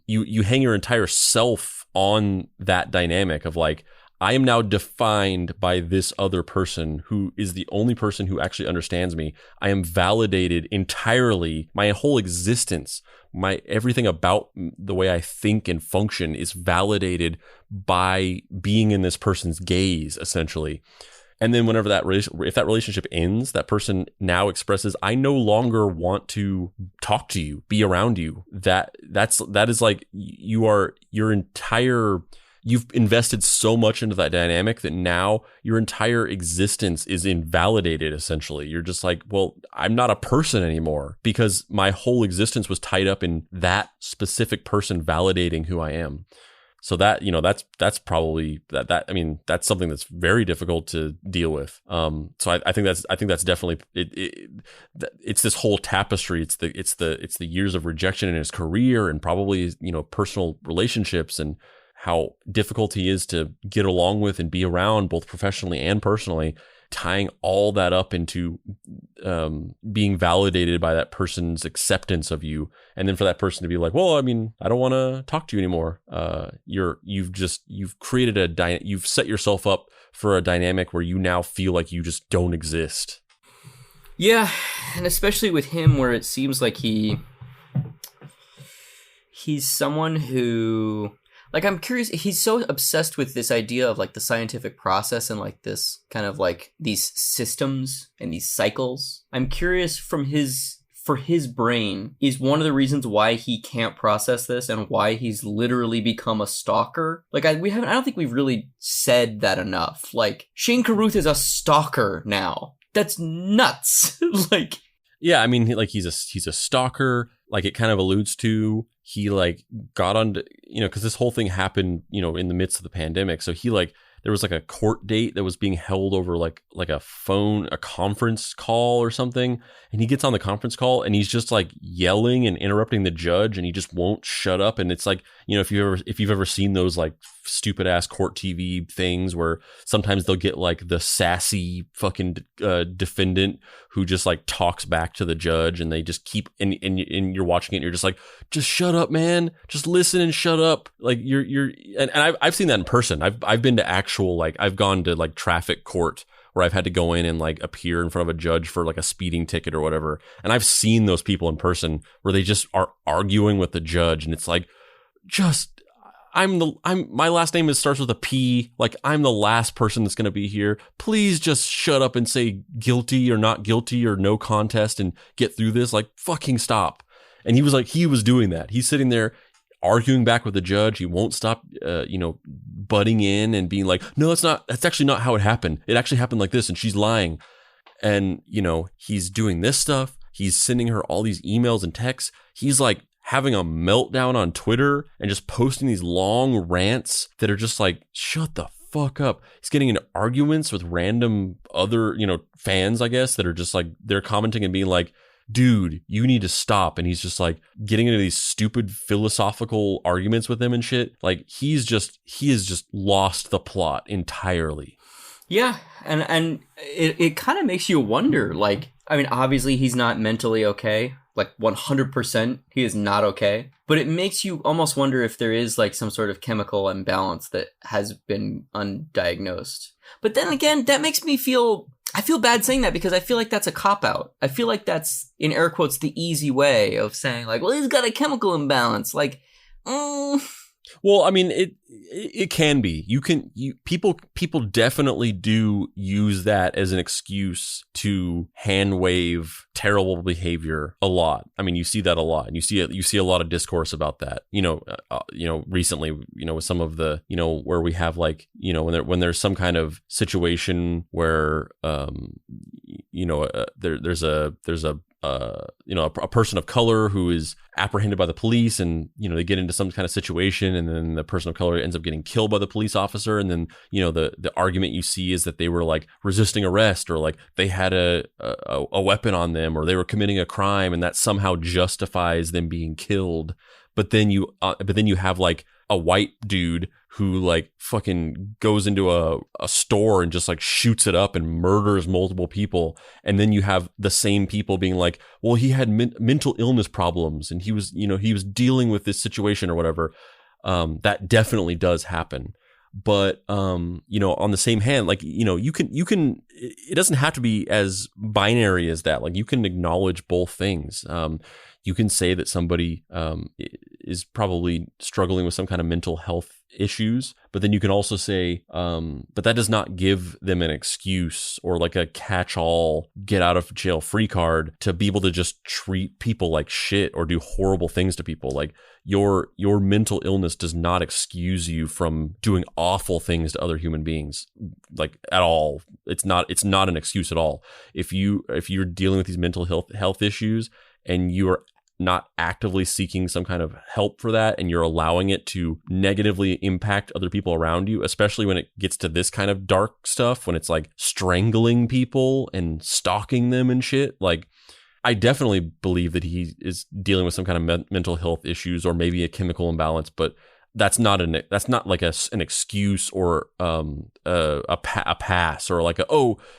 B: you hang your entire self on that dynamic of like, I am now defined by this other person who is the only person who actually understands me. I am validated entirely. My whole existence, my everything about the way I think and function is validated by being in this person's gaze, essentially. And then whenever if that relationship ends, that person now expresses, I no longer want to talk to you, be around you. That is like you've invested so much into that dynamic that now your entire existence is invalidated, essentially. You're just like, well, I'm not a person anymore because my whole existence was tied up in that specific person validating who I am. So that, that's probably that's something that's very difficult to deal with. So I think that's definitely it's this whole tapestry. It's the years of rejection in his career and probably, personal relationships and how difficult he is to get along with and be around both professionally and personally, tying all that up into being validated by that person's acceptance of you. And then for that person to be like, well, I don't want to talk to you anymore. You've set yourself up for a dynamic where you now feel like you just don't exist.
A: Yeah. And especially with him, where it seems like he's someone who, like, I'm curious, he's so obsessed with this idea of like the scientific process and like this kind of like these systems and these cycles. I'm curious for his brain is one of the reasons why he can't process this and why he's literally become a stalker. Like I don't think we've really said that enough. Like Shane Carruth is a stalker now. That's nuts. Like,
B: yeah, he's a stalker. Like it kind of alludes to, he like got on, because this whole thing happened, in the midst of the pandemic. So he there was like a court date that was being held over like a conference call or something. And he gets on the conference call and he's just like yelling and interrupting the judge and he just won't shut up. And it's like, if you've ever seen those like stupid ass court TV things where sometimes they'll get like the sassy fucking defendant who just like talks back to the judge and they just keep, and you're watching it and you're just like, just shut up, man. Just listen and shut up. Like and I've seen that in person. I've been to actual, like I've gone to like traffic court where I've had to go in and like appear in front of a judge for like a speeding ticket or whatever. And I've seen those people in person where they just are arguing with the judge and it's like, my last name starts with a P. Like I'm the last person that's going to be here. Please just shut up and say guilty or not guilty or no contest and get through this. Like fucking stop. And he was doing that. He's sitting there arguing back with the judge. He won't stop, butting in and being like, no, that's actually not how it happened. It actually happened like this. And she's lying. And, he's doing this stuff. He's sending her all these emails and texts. He's like having a meltdown on Twitter and just posting these long rants that are just like, shut the fuck up. He's getting into arguments with random other, fans, I guess, that are just like, they're commenting and being like, dude, you need to stop. And he's just like getting into these stupid philosophical arguments with them and shit. Like he has just lost the plot entirely.
A: Yeah. And it kind of makes you wonder, like, obviously he's not mentally okay. Like 100% he is not okay. But it makes you almost wonder if there is like some sort of chemical imbalance that has been undiagnosed. But then again, that makes me I feel bad saying that because I feel like that's a cop-out. I feel like that's, in air quotes, the easy way of saying like, well, he's got a chemical imbalance. Like,
B: Well, it can be. People definitely do use that as an excuse to hand wave terrible behavior a lot. You see that a lot, and you see a lot of discourse about that. Recently, with some of the, where we have like, when there's some kind of situation where, there's a person of color who is apprehended by the police and, they get into some kind of situation and then the person of color ends up getting killed by the police officer. And then, the argument you see is that they were like resisting arrest or like they had a weapon on them or they were committing a crime and that somehow justifies them being killed. But then you have like a white dude who like fucking goes into a store and just like shoots it up and murders multiple people. And then you have the same people being like, well, he had mental illness problems and he was dealing with this situation or whatever. That definitely does happen. But you know, on the same hand, like, you know, you can it doesn't have to be as binary as that. Like, you can acknowledge both things. You can say that somebody is probably struggling with some kind of mental health issues, but then you can also say, but that does not give them an excuse or like a catch-all get out of jail free card to be able to just treat people like shit or do horrible things to people. Like, your mental illness does not excuse you from doing awful things to other human beings, like, at all. It's not an excuse at all. If you're dealing with these mental health issues and you are not actively seeking some kind of help for that, and you're allowing it to negatively impact other people around you, especially when it gets to this kind of dark stuff, when it's like strangling people and stalking them and shit, like, I definitely believe that he is dealing with some kind of mental health issues or maybe a chemical imbalance, but that's not like an excuse or a pass or like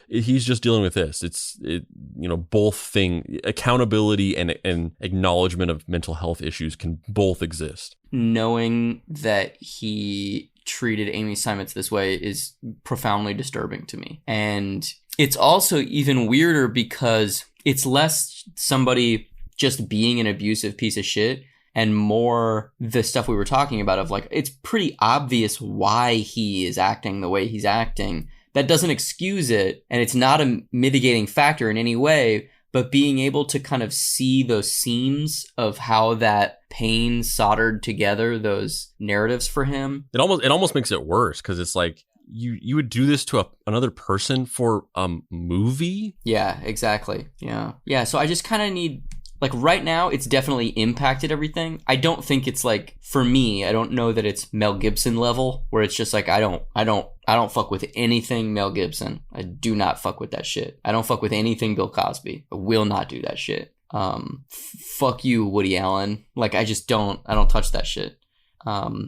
B: he's just dealing with this. You know, both accountability and acknowledgement of mental health issues can both exist.
A: Knowing that he treated Amy Seimetz this way is profoundly disturbing to me. And it's also even weirder because it's less somebody just being an abusive piece of shit and more the stuff we were talking about of like, it's pretty obvious why he is acting the way he's acting. That doesn't excuse it, and it's not a mitigating factor in any way, but being able to kind of see those seams of how that pain soldered together those narratives for him.
B: It almost makes it worse, because it's like, you would do this to another person for a movie?
A: Yeah, exactly. Yeah. So I just kind of need, like, right now it's definitely impacted everything. I don't think it's like, for me, I don't know that it's Mel Gibson level where it's just like, I don't fuck with anything Mel Gibson. I do not fuck with that shit. I don't fuck with anything Bill Cosby. I will not do that shit. Fuck you, Woody Allen. Like, I don't touch that shit.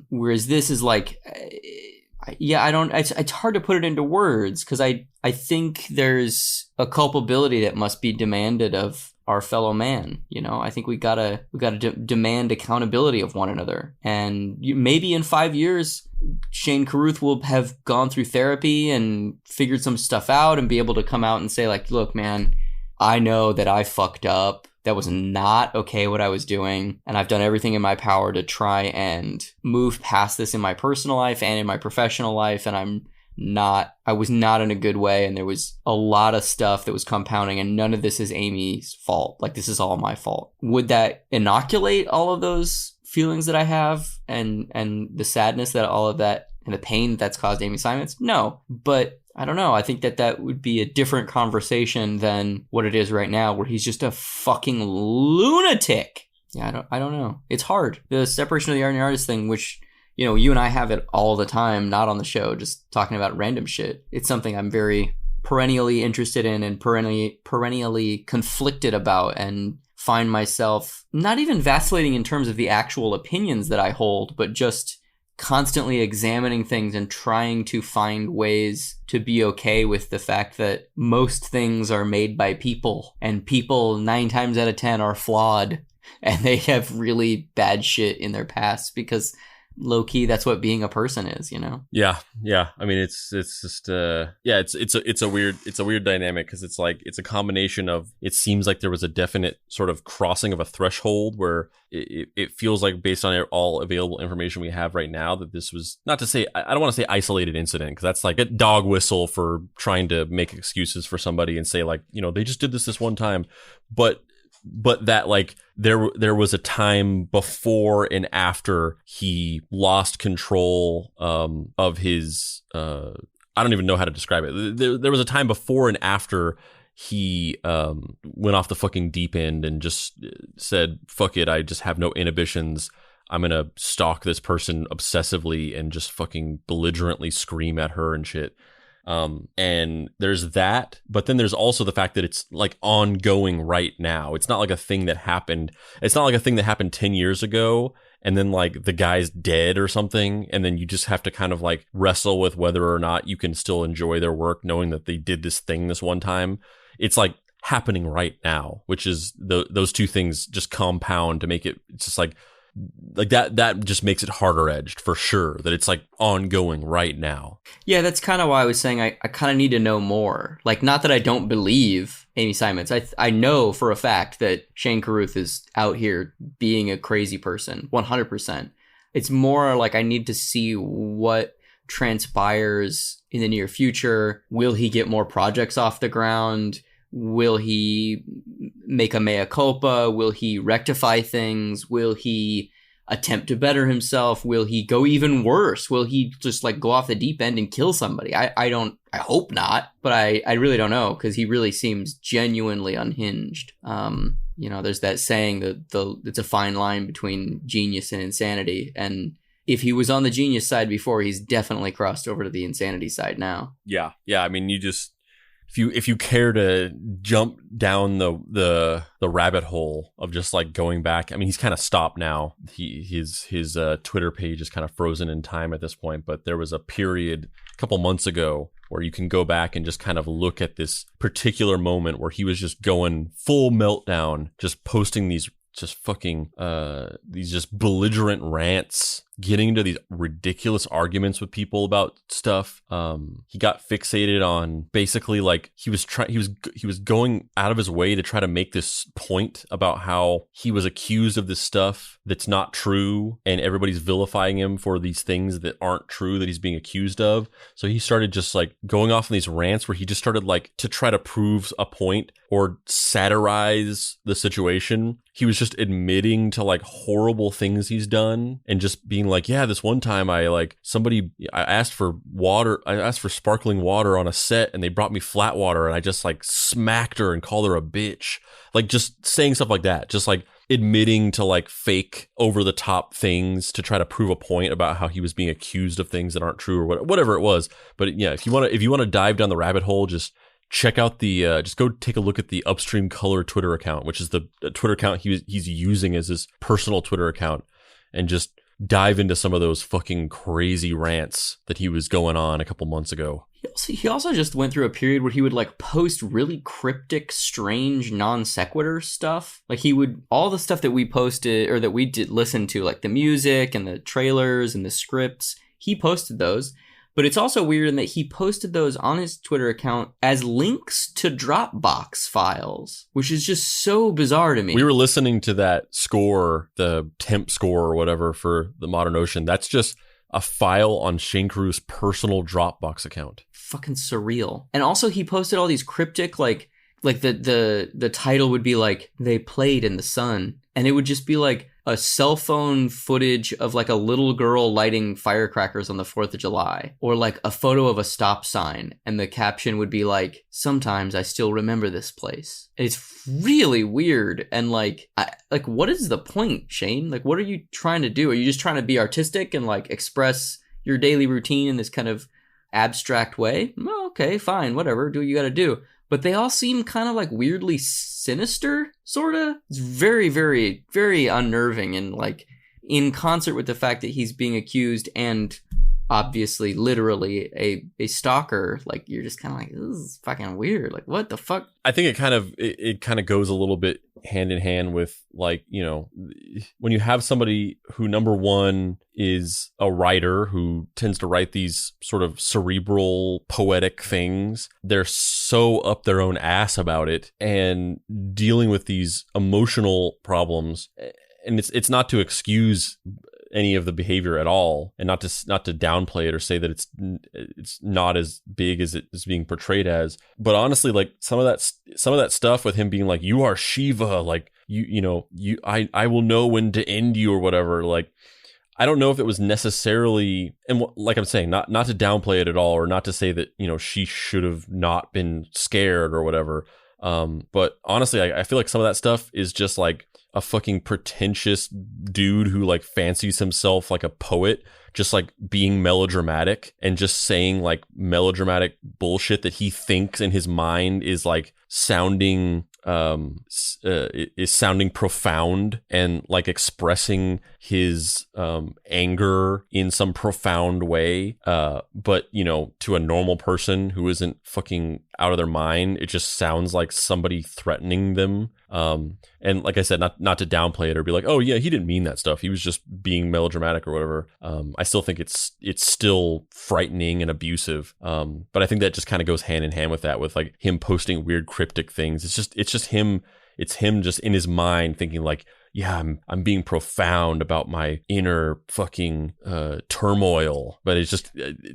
A: Whereas this is like, it's hard to put it into words, because I think there's a culpability that must be demanded of our fellow man. You know, I think we gotta demand accountability of one another. And maybe in 5 years, Shane Carruth will have gone through therapy and figured some stuff out and be able to come out and say, like, look, man, I know that I fucked up. That was not okay what I was doing, and I've done everything in my power to try and move past this in my personal life and in my professional life, and I was not in a good way, and there was a lot of stuff that was compounding, and none of this is Amy's fault. Like, this is all my fault. Would that inoculate all of those feelings that I have and the sadness that all of that and the pain that's caused Amy Seimetz? No, but I don't know. I think that would be a different conversation than what it is right now, where he's just a fucking lunatic. Yeah, I don't know. It's hard. The separation of the art and the artist thing, which, you know, you and I have it all the time, not on the show, just talking about random shit. It's something I'm very perennially interested in and perennially conflicted about, and find myself not even vacillating in terms of the actual opinions that I hold, but just constantly examining things and trying to find ways to be okay with the fact that most things are made by people, and people 9 times out of 10 are flawed, and they have really bad shit in their past, because low key, that's what being a person is, you know?
B: Yeah. I mean, it's just it's a weird dynamic, because it's like, it's a combination of, it seems like there was a definite sort of crossing of a threshold where it feels like, based on all available information we have right now, that this was, not to say, I don't want to say isolated incident, because that's like a dog whistle for trying to make excuses for somebody and say, like, you know, they just did this one time, but that, like, there was a time before and after he lost control of his I don't even know how to describe it. There was a time before and after he went off the fucking deep end and just said, fuck it, I just have no inhibitions. I'm gonna stalk this person obsessively and just fucking belligerently scream at her and shit. And there's that, but then there's also the fact that it's like ongoing right now. It's not like a thing that happened. It's not like a thing that happened 10 years ago, and then like the guy's dead or something, and then you just have to kind of like wrestle with whether or not you can still enjoy their work knowing that they did this thing this one time. It's like happening right now, which is those two things just compound to make it, it's just like, like that just makes it harder edged for sure, that it's like ongoing right now.
A: Yeah, that's kind of why I was saying I kind of need to know more. Like, not that I don't believe Amy Simons. I know for a fact that Shane Carruth is out here being a crazy person, 100%. It's more like I need to see what transpires in the near future. Will he get more projects off the ground? Will he make a mea culpa? Will he rectify things? Will he attempt to better himself? Will he go even worse? Will he just like go off the deep end and kill somebody? I hope not, but I really don't know, because he really seems genuinely unhinged. There's that saying that it's a fine line between genius and insanity, and if he was on the genius side before, he's definitely crossed over to the insanity side now.
B: Yeah. I mean, you just if you care to jump down the rabbit hole of just like going back, I mean, he's kind of stopped now. His Twitter page is kind of frozen in time at this point, but there was a period a couple months ago where you can go back and just kind of look at this particular moment where he was just going full meltdown, just posting these just fucking these just belligerent rants, getting into these ridiculous arguments with people about stuff. He got fixated on basically like he was going out of his way to try to make this point about how he was accused of this stuff that's not true, and everybody's vilifying him for these things that aren't true that he's being accused of. So he started just like going off on these rants where he just started like to try to prove a point or satirize the situation. He was just admitting to like horrible things he's done and just being like, yeah, this one time I asked for sparkling water on a set and they brought me flat water and I just like smacked her and called her a bitch. Like just saying stuff like that, just like admitting to like fake over the top things to try to prove a point about how he was being accused of things that aren't true or whatever it was. But yeah, if you want to dive down the rabbit hole, just check out just go take a look at the Upstream Color Twitter account, which is the Twitter account he's using as his personal Twitter account, and just dive into some of those fucking crazy rants that he was going on a couple months ago.
A: He also just went through a period where he would like post really cryptic, strange, non sequitur stuff. Like all the stuff that we posted or that we did listen to, like the music and the trailers and the scripts, he posted those. But it's also weird in that he posted those on his Twitter account as links to Dropbox files, which is just so bizarre to me.
B: We were listening to that score, the temp score or whatever for The Modern Ocean. That's just a file on Shane Carruth's personal Dropbox account.
A: Fucking surreal. And also he posted all these cryptic, like the title would be like, "They played in the sun." And it would just be like a cell phone footage of like a little girl lighting firecrackers on the 4th of July, or like a photo of a stop sign. And the caption would be like, "Sometimes I still remember this place." And it's really weird. And like what is the point, Shane? Like, what are you trying to do? Are you just trying to be artistic and like express your daily routine in this kind of abstract way? Well, okay, fine, whatever, do what you gotta do. But they all seem kind of like weirdly sinister, sort of. It's very, very, very unnerving, and like in concert with the fact that he's being accused and obviously literally a stalker. Like, you're just kind of like, this is fucking weird. Like, what the fuck?
B: I think it kind of goes a little bit hand in hand with, like, you know, when you have somebody who, number one, is a writer who tends to write these sort of cerebral, poetic things. They're so up their own ass about it and dealing with these emotional problems. And it's not to excuse any of the behavior at all, and not to downplay it or say that it's not as big as it is being portrayed as. But honestly, like some of that stuff with him being like, "You are Shiva," like I will know when to end you or whatever. Like, I don't know if it was necessarily, and like I'm saying, not to downplay it at all, or not to say that, you know, she should have not been scared or whatever. But honestly, I feel like some of that stuff is just like a fucking pretentious dude who like fancies himself like a poet, just like being melodramatic and just saying like melodramatic bullshit that he thinks in his mind is like sounding profound, and like expressing his anger in some profound way, but, you know, to a normal person who isn't fucking out of their mind. It just sounds like somebody threatening them. And like I said, not to downplay it or be like, oh yeah, he didn't mean that stuff, he was just being melodramatic or whatever. I still think it's still frightening and abusive. But I think that just kind of goes hand in hand with that, with like him posting weird cryptic things. It's just him just in his mind thinking like, yeah, I'm being profound about my inner fucking turmoil. But it's just,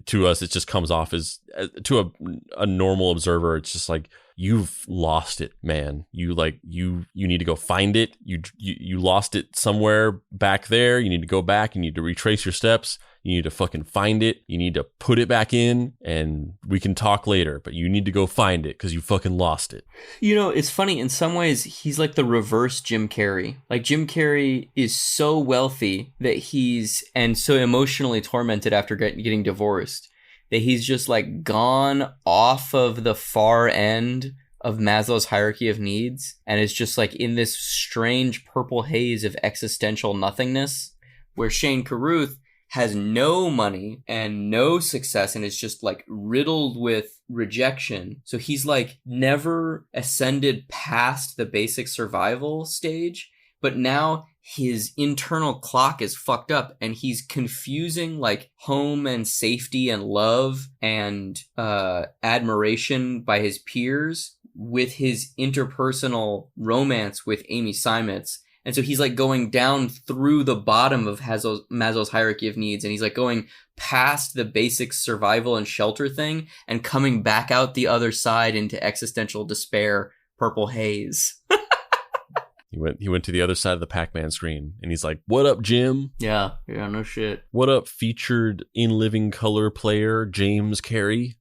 B: to us, it just comes off as to a normal observer, it's just like, you've lost it, man. You need to go find it. You lost it somewhere back there. You need to go back. You need to retrace your steps. You need to fucking find it. You need to put it back in, and we can talk later, but you need to go find it because you fucking lost it.
A: You know, it's funny. In some ways, he's like the reverse Jim Carrey. Like, Jim Carrey is so wealthy and so emotionally tormented after getting divorced that he's just like gone off of the far end of Maslow's hierarchy of needs and is just like in this strange purple haze of existential nothingness, where Shane Carruth has no money and no success and is just like riddled with rejection. So he's like never ascended past the basic survival stage, but now his internal clock is fucked up and he's confusing like home and safety and love and admiration by his peers with his interpersonal romance with Amy Seimetz. And so he's like going down through the bottom of Maslow's hierarchy of needs, and he's like going past the basic survival and shelter thing and coming back out the other side into existential despair, purple haze.
B: He went to the other side of the Pac-Man screen, and he's like, "What up, Jim?"
A: Yeah, no shit.
B: What up, featured in living color player James Carrey?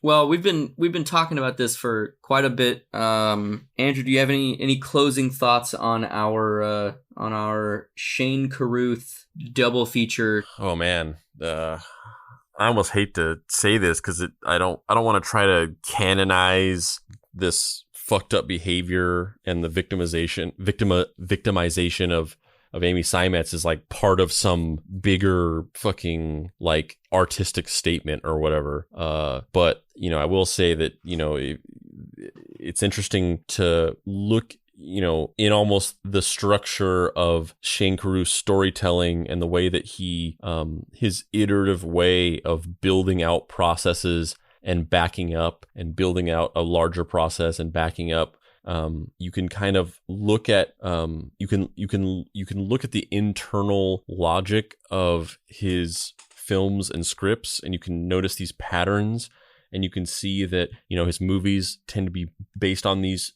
A: Well, we've been talking about this for quite a bit. Andrew, do you have any closing thoughts on our Shane Carruth double feature?
B: Oh man, I almost hate to say this because I don't want to try to canonize this fucked up behavior and the victimization of Amy Seimetz is like part of some bigger fucking like artistic statement or whatever. But you know, I will say that, you know, it's interesting to look, you know, in almost the structure of Shane Carruth's storytelling and the way that he, his iterative way of building out processes and backing up and building out a larger process and backing up. You can kind of look at you can look at the internal logic of his films and scripts, and you can notice these patterns, and you can see that, you know, his movies tend to be based on these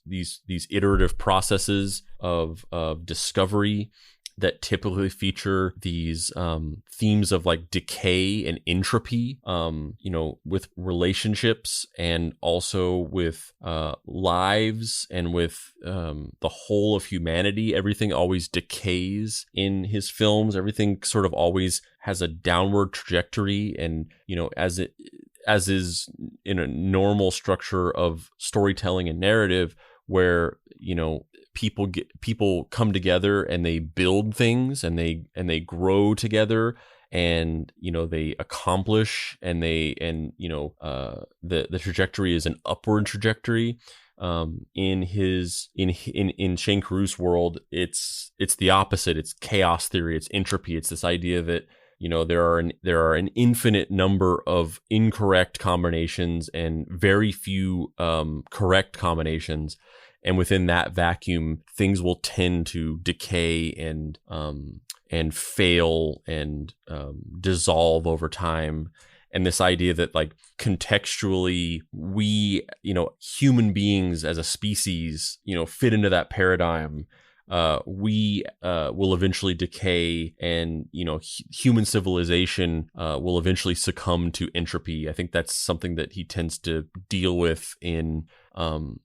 B: iterative processes of discovery that typically feature these themes of like decay and entropy, you know, with relationships and also with lives and with the whole of humanity. Everything always decays in his films. Everything sort of always has a downward trajectory, and, you know, as is in a normal structure of storytelling and narrative, where, you know, people come together and they build things and they grow together, and, you know, they accomplish and you know, the trajectory is an upward trajectory. In Shane Carruth's world, it's the opposite. It's chaos theory. It's entropy. It's this idea that, you know, there are an infinite number of incorrect combinations and very few correct combinations. And within that vacuum, things will tend to decay and fail and dissolve over time. And this idea that, like, contextually, we, you know, human beings as a species, you know, fit into that paradigm. We will eventually decay, and, you know, human civilization will eventually succumb to entropy. I think that's something that he tends to deal with in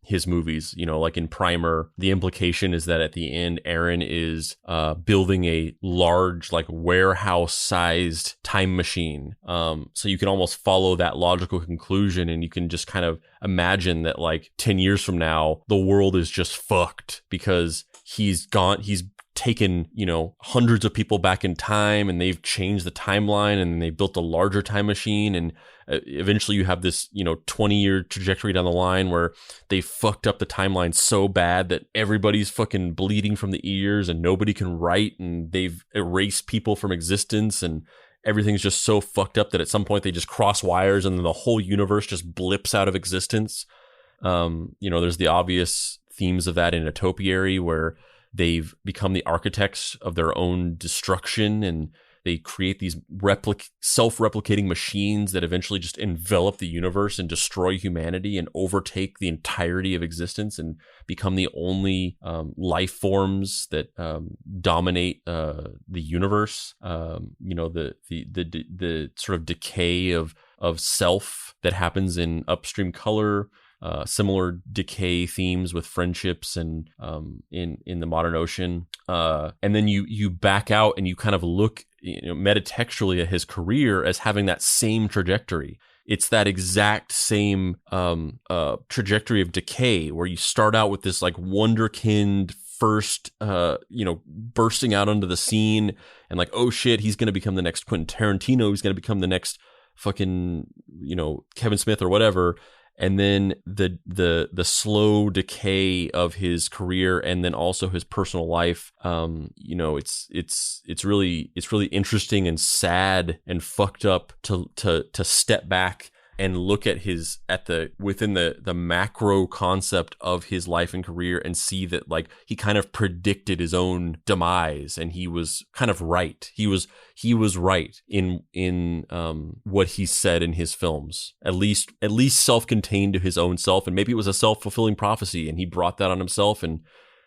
B: his movies. You know, like in Primer, the implication is that at the end, Aaron is building a large, like, warehouse-sized time machine. So you can almost follow that logical conclusion, and you can just kind of imagine that, like, 10 years from now, the world is just fucked because he's taken, hundreds of people back in time, and they've changed the timeline, and they built a larger time machine, and eventually you have this 20-year trajectory down the line where they fucked up the timeline so bad that everybody's fucking bleeding from the ears and nobody can write, and they've erased people from existence, and everything's just so fucked up that at some point they just cross wires and then the whole universe just blips out of existence. There's the obvious themes of that in A Topiary, where they've become the architects of their own destruction, and they create these self-replicating machines that eventually just envelop the universe and destroy humanity and overtake the entirety of existence and become the only life forms that dominate the universe. The sort of decay of self that happens in Upstream Color. Similar decay themes with friendships and in the modern ocean, and then you back out and you kind of look metatextually at his career as having that same trajectory. It's that exact same trajectory of decay, where you start out with this like wonderkind first bursting out onto the scene, and like, oh shit, he's gonna become the next Quentin Tarantino, he's gonna become the next fucking Kevin Smith or whatever. And then the slow decay of his career, and then also his personal life. It's really interesting and sad and fucked up to step back and look at within the macro concept of his life and career, and see that like he kind of predicted his own demise, and he was kind of right. He was right in what he said in his films, at least self-contained to his own self, and maybe it was a self-fulfilling prophecy, and he brought that on himself. And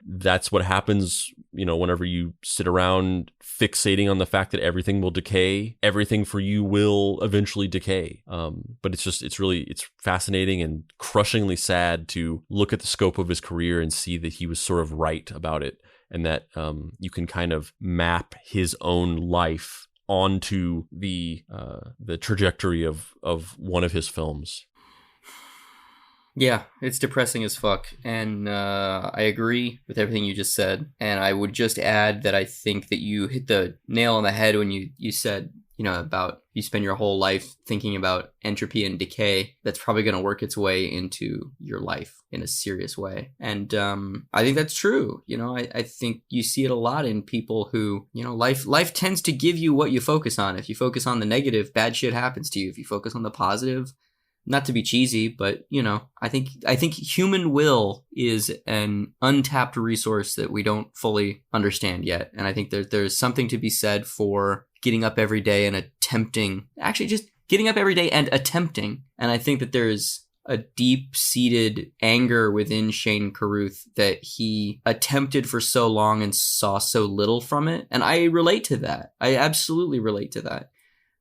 B: that's what happens, whenever you sit around fixating on the fact that everything will decay. Everything for you will eventually decay. But it's fascinating and crushingly sad to look at the scope of his career and see that he was sort of right about it, and that you can kind of map his own life onto the trajectory of one of his films.
A: Yeah, it's depressing as fuck, and I agree with everything you just said, and I would just add that I think that you hit the nail on the head when you said, about you spend your whole life thinking about entropy and decay. That's probably going to work its way into your life in a serious way, and I think that's true. I think you see it a lot in people who, life tends to give you what you focus on. If you focus on the negative, bad shit happens to you. If you focus on the positive, not to be cheesy, but I think human will is an untapped resource that we don't fully understand yet, and I think there's something to be said for getting up every day and attempting. Actually, just getting up every day and attempting. And I think that there's a deep-seated anger within Shane Carruth that he attempted for so long and saw so little from it, and I relate to that. I absolutely relate to that.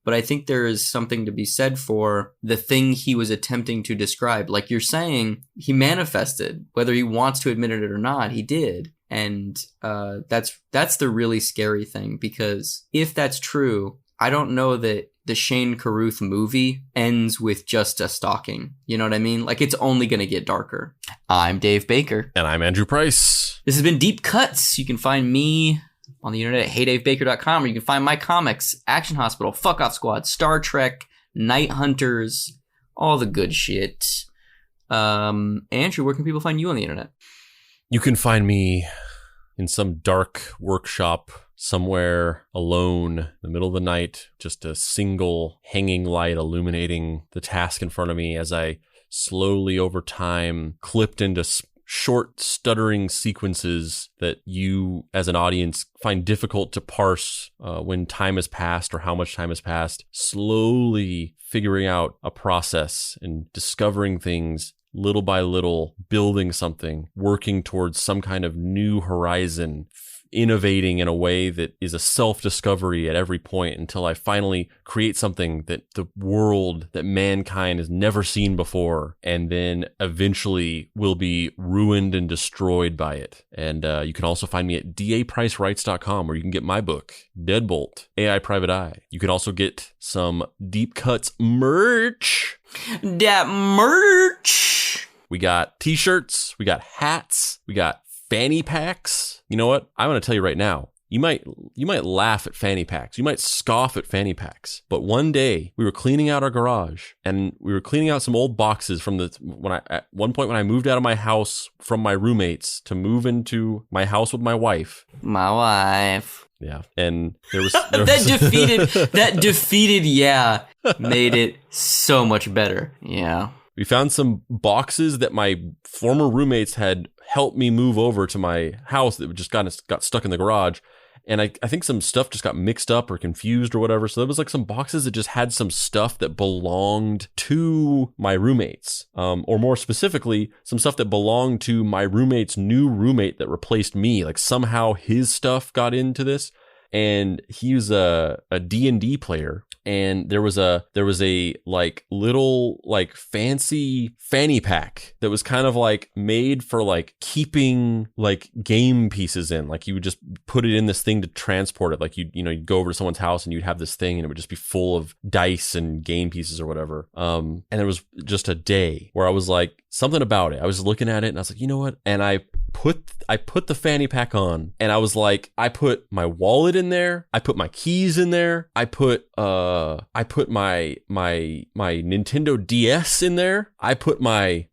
A: But I think there is something to be said for the thing he was attempting to describe. Like you're saying, he manifested. Whether he wants to admit it or not, he did. And that's the really scary thing, because if that's true, I don't know that the Shane Carruth movie ends with just a stalking. You know what I mean? Like, it's only going to get darker. I'm Dave Baker.
B: And I'm Andrew Price.
A: This has been Deep Cuts. You can find me on the internet at heydavebaker.com, where you can find my comics, Action Hospital, Fuck Off Squad, Star Trek, Night Hunters, all the good shit. Andrew, where can people find you on the internet?
B: You can find me in some dark workshop somewhere alone in the middle of the night, just a single hanging light illuminating the task in front of me as I slowly over time clipped into short stuttering sequences that you as an audience find difficult to parse when time has passed or how much time has passed, slowly figuring out a process and discovering things little by little, building something, working towards some kind of new horizon, innovating in a way that is a self-discovery at every point until I finally create something that the world, that mankind has never seen before, and then eventually will be ruined and destroyed by it. And you can also find me at dapricewrites.com, where you can get my book, Deadbolt, AI Private Eye. You can also get some Deep Cuts merch.
A: That merch!
B: We got t-shirts, we got hats, we got fanny packs. You know what? I'm going to tell you right now. You might laugh at fanny packs. You might scoff at fanny packs. But one day we were cleaning out our garage and we were cleaning out some old boxes from at one point when I moved out of my house from my roommates to move into my house with my wife.
A: My wife.
B: Yeah. And there was
A: that defeated yeah made it so much better. Yeah.
B: We found some boxes that my former roommates had helped me move over to my house that just got stuck in the garage. And I think some stuff just got mixed up or confused or whatever. So there was like some boxes that just had some stuff that belonged to my roommates. Or more specifically, some stuff that belonged to my roommate's new roommate that replaced me. Like somehow his stuff got into this. And he was a D&D player. And there was a like little like fancy fanny pack that was kind of like made for like keeping like game pieces in. Like you would just put it in this thing to transport it. Like you'd go over to someone's house and you'd have this thing and it would just be full of dice and game pieces or whatever. And there was just a day where I was like, something about it. I was looking at it and I was like, you know what? And I put the fanny pack on and I was like, I put my wallet in there. I put my keys in there. I put my Nintendo DS in there. I put my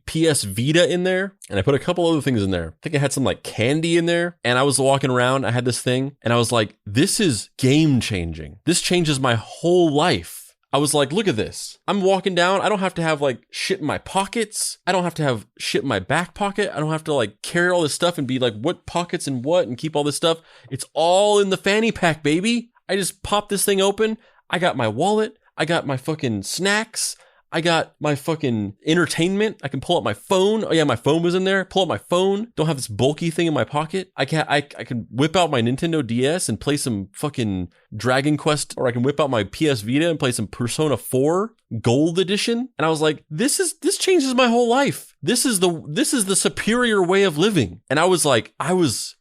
B: PS Vita in there. And I put a couple other things in there. I think I had some like candy in there. And I was walking around. I had this thing and I was like, this is game changing. This changes my whole life. I was like, look at this. I'm walking down. I don't have to have like shit in my pockets. I don't have to have shit in my back pocket. I don't have to like carry all this stuff and be like, what pockets and what and keep all this stuff. It's all in the fanny pack, baby. I just pop this thing open. I got my wallet. I got my fucking snacks. I got my fucking entertainment. I can pull up my phone. Oh yeah, my phone was in there. Pull up my phone. Don't have this bulky thing in my pocket. I can whip out my Nintendo DS and play some fucking Dragon Quest, or I can whip out my PS Vita and play some Persona 4 Gold Edition. And I was like, this changes my whole life. This is the superior way of living. And I was like, I was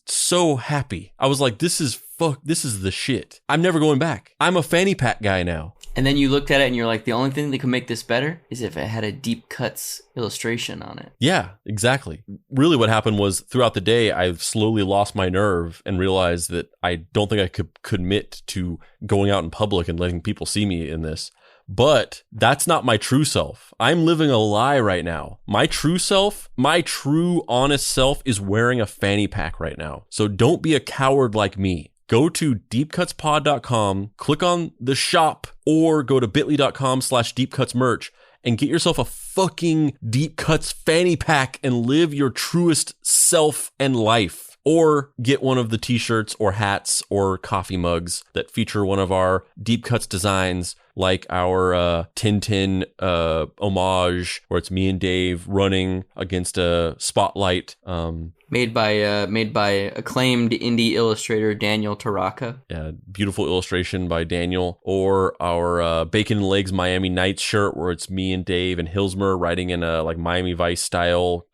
B: so happy. I was like, this is the shit. I'm never going back. I'm a fanny pack guy now.
A: And then you looked at it and you're like, the only thing that could make this better is if it had a deep cuts illustration on it.
B: Yeah, exactly. Really what happened was throughout the day, I slowly lost my nerve and realized that I don't think I could commit to going out in public and letting people see me in this. But that's not my true self. I'm living a lie right now. My true self, my true honest self is wearing a fanny pack right now. So don't be a coward like me. Go to deepcutspod.com, click on the shop, or go to bit.ly.com/deepcutsmerch and get yourself a fucking Deep Cuts fanny pack and live your truest self and life. Or get one of the t-shirts or hats or coffee mugs that feature one of our Deep Cuts designs, like our Tintin homage, where it's me and Dave running against a spotlight.
A: Made by acclaimed indie illustrator Daniel Taraka.
B: Yeah, beautiful illustration by Daniel. Or our Bacon and Legs Miami Nights shirt, where it's me and Dave and Hilsmer riding in a like Miami Vice style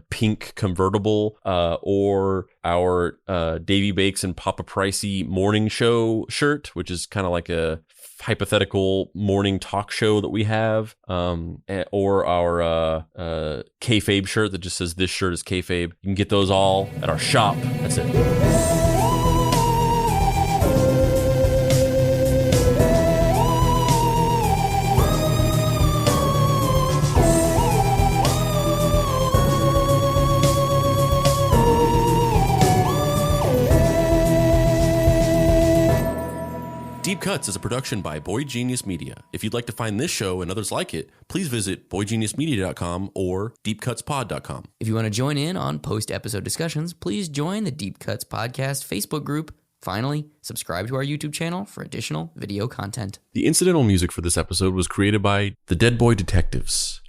B: pink convertible. Or our Davy Bakes and Papa Pricey morning show shirt, which is kind of like a hypothetical morning talk show that we have, or our kayfabe shirt that just says this shirt is kayfabe. You can get those all at our shop. That's it. Deep Cuts is a production by Boy Genius Media. If you'd like to find this show and others like it, please visit boygeniusmedia.com or deepcutspod.com.
A: If you want to join in on post-episode discussions, please join the Deep Cuts Podcast Facebook group. Finally, subscribe to our YouTube channel for additional video content.
B: The incidental music for this episode was created by the Dead Boy Detectives.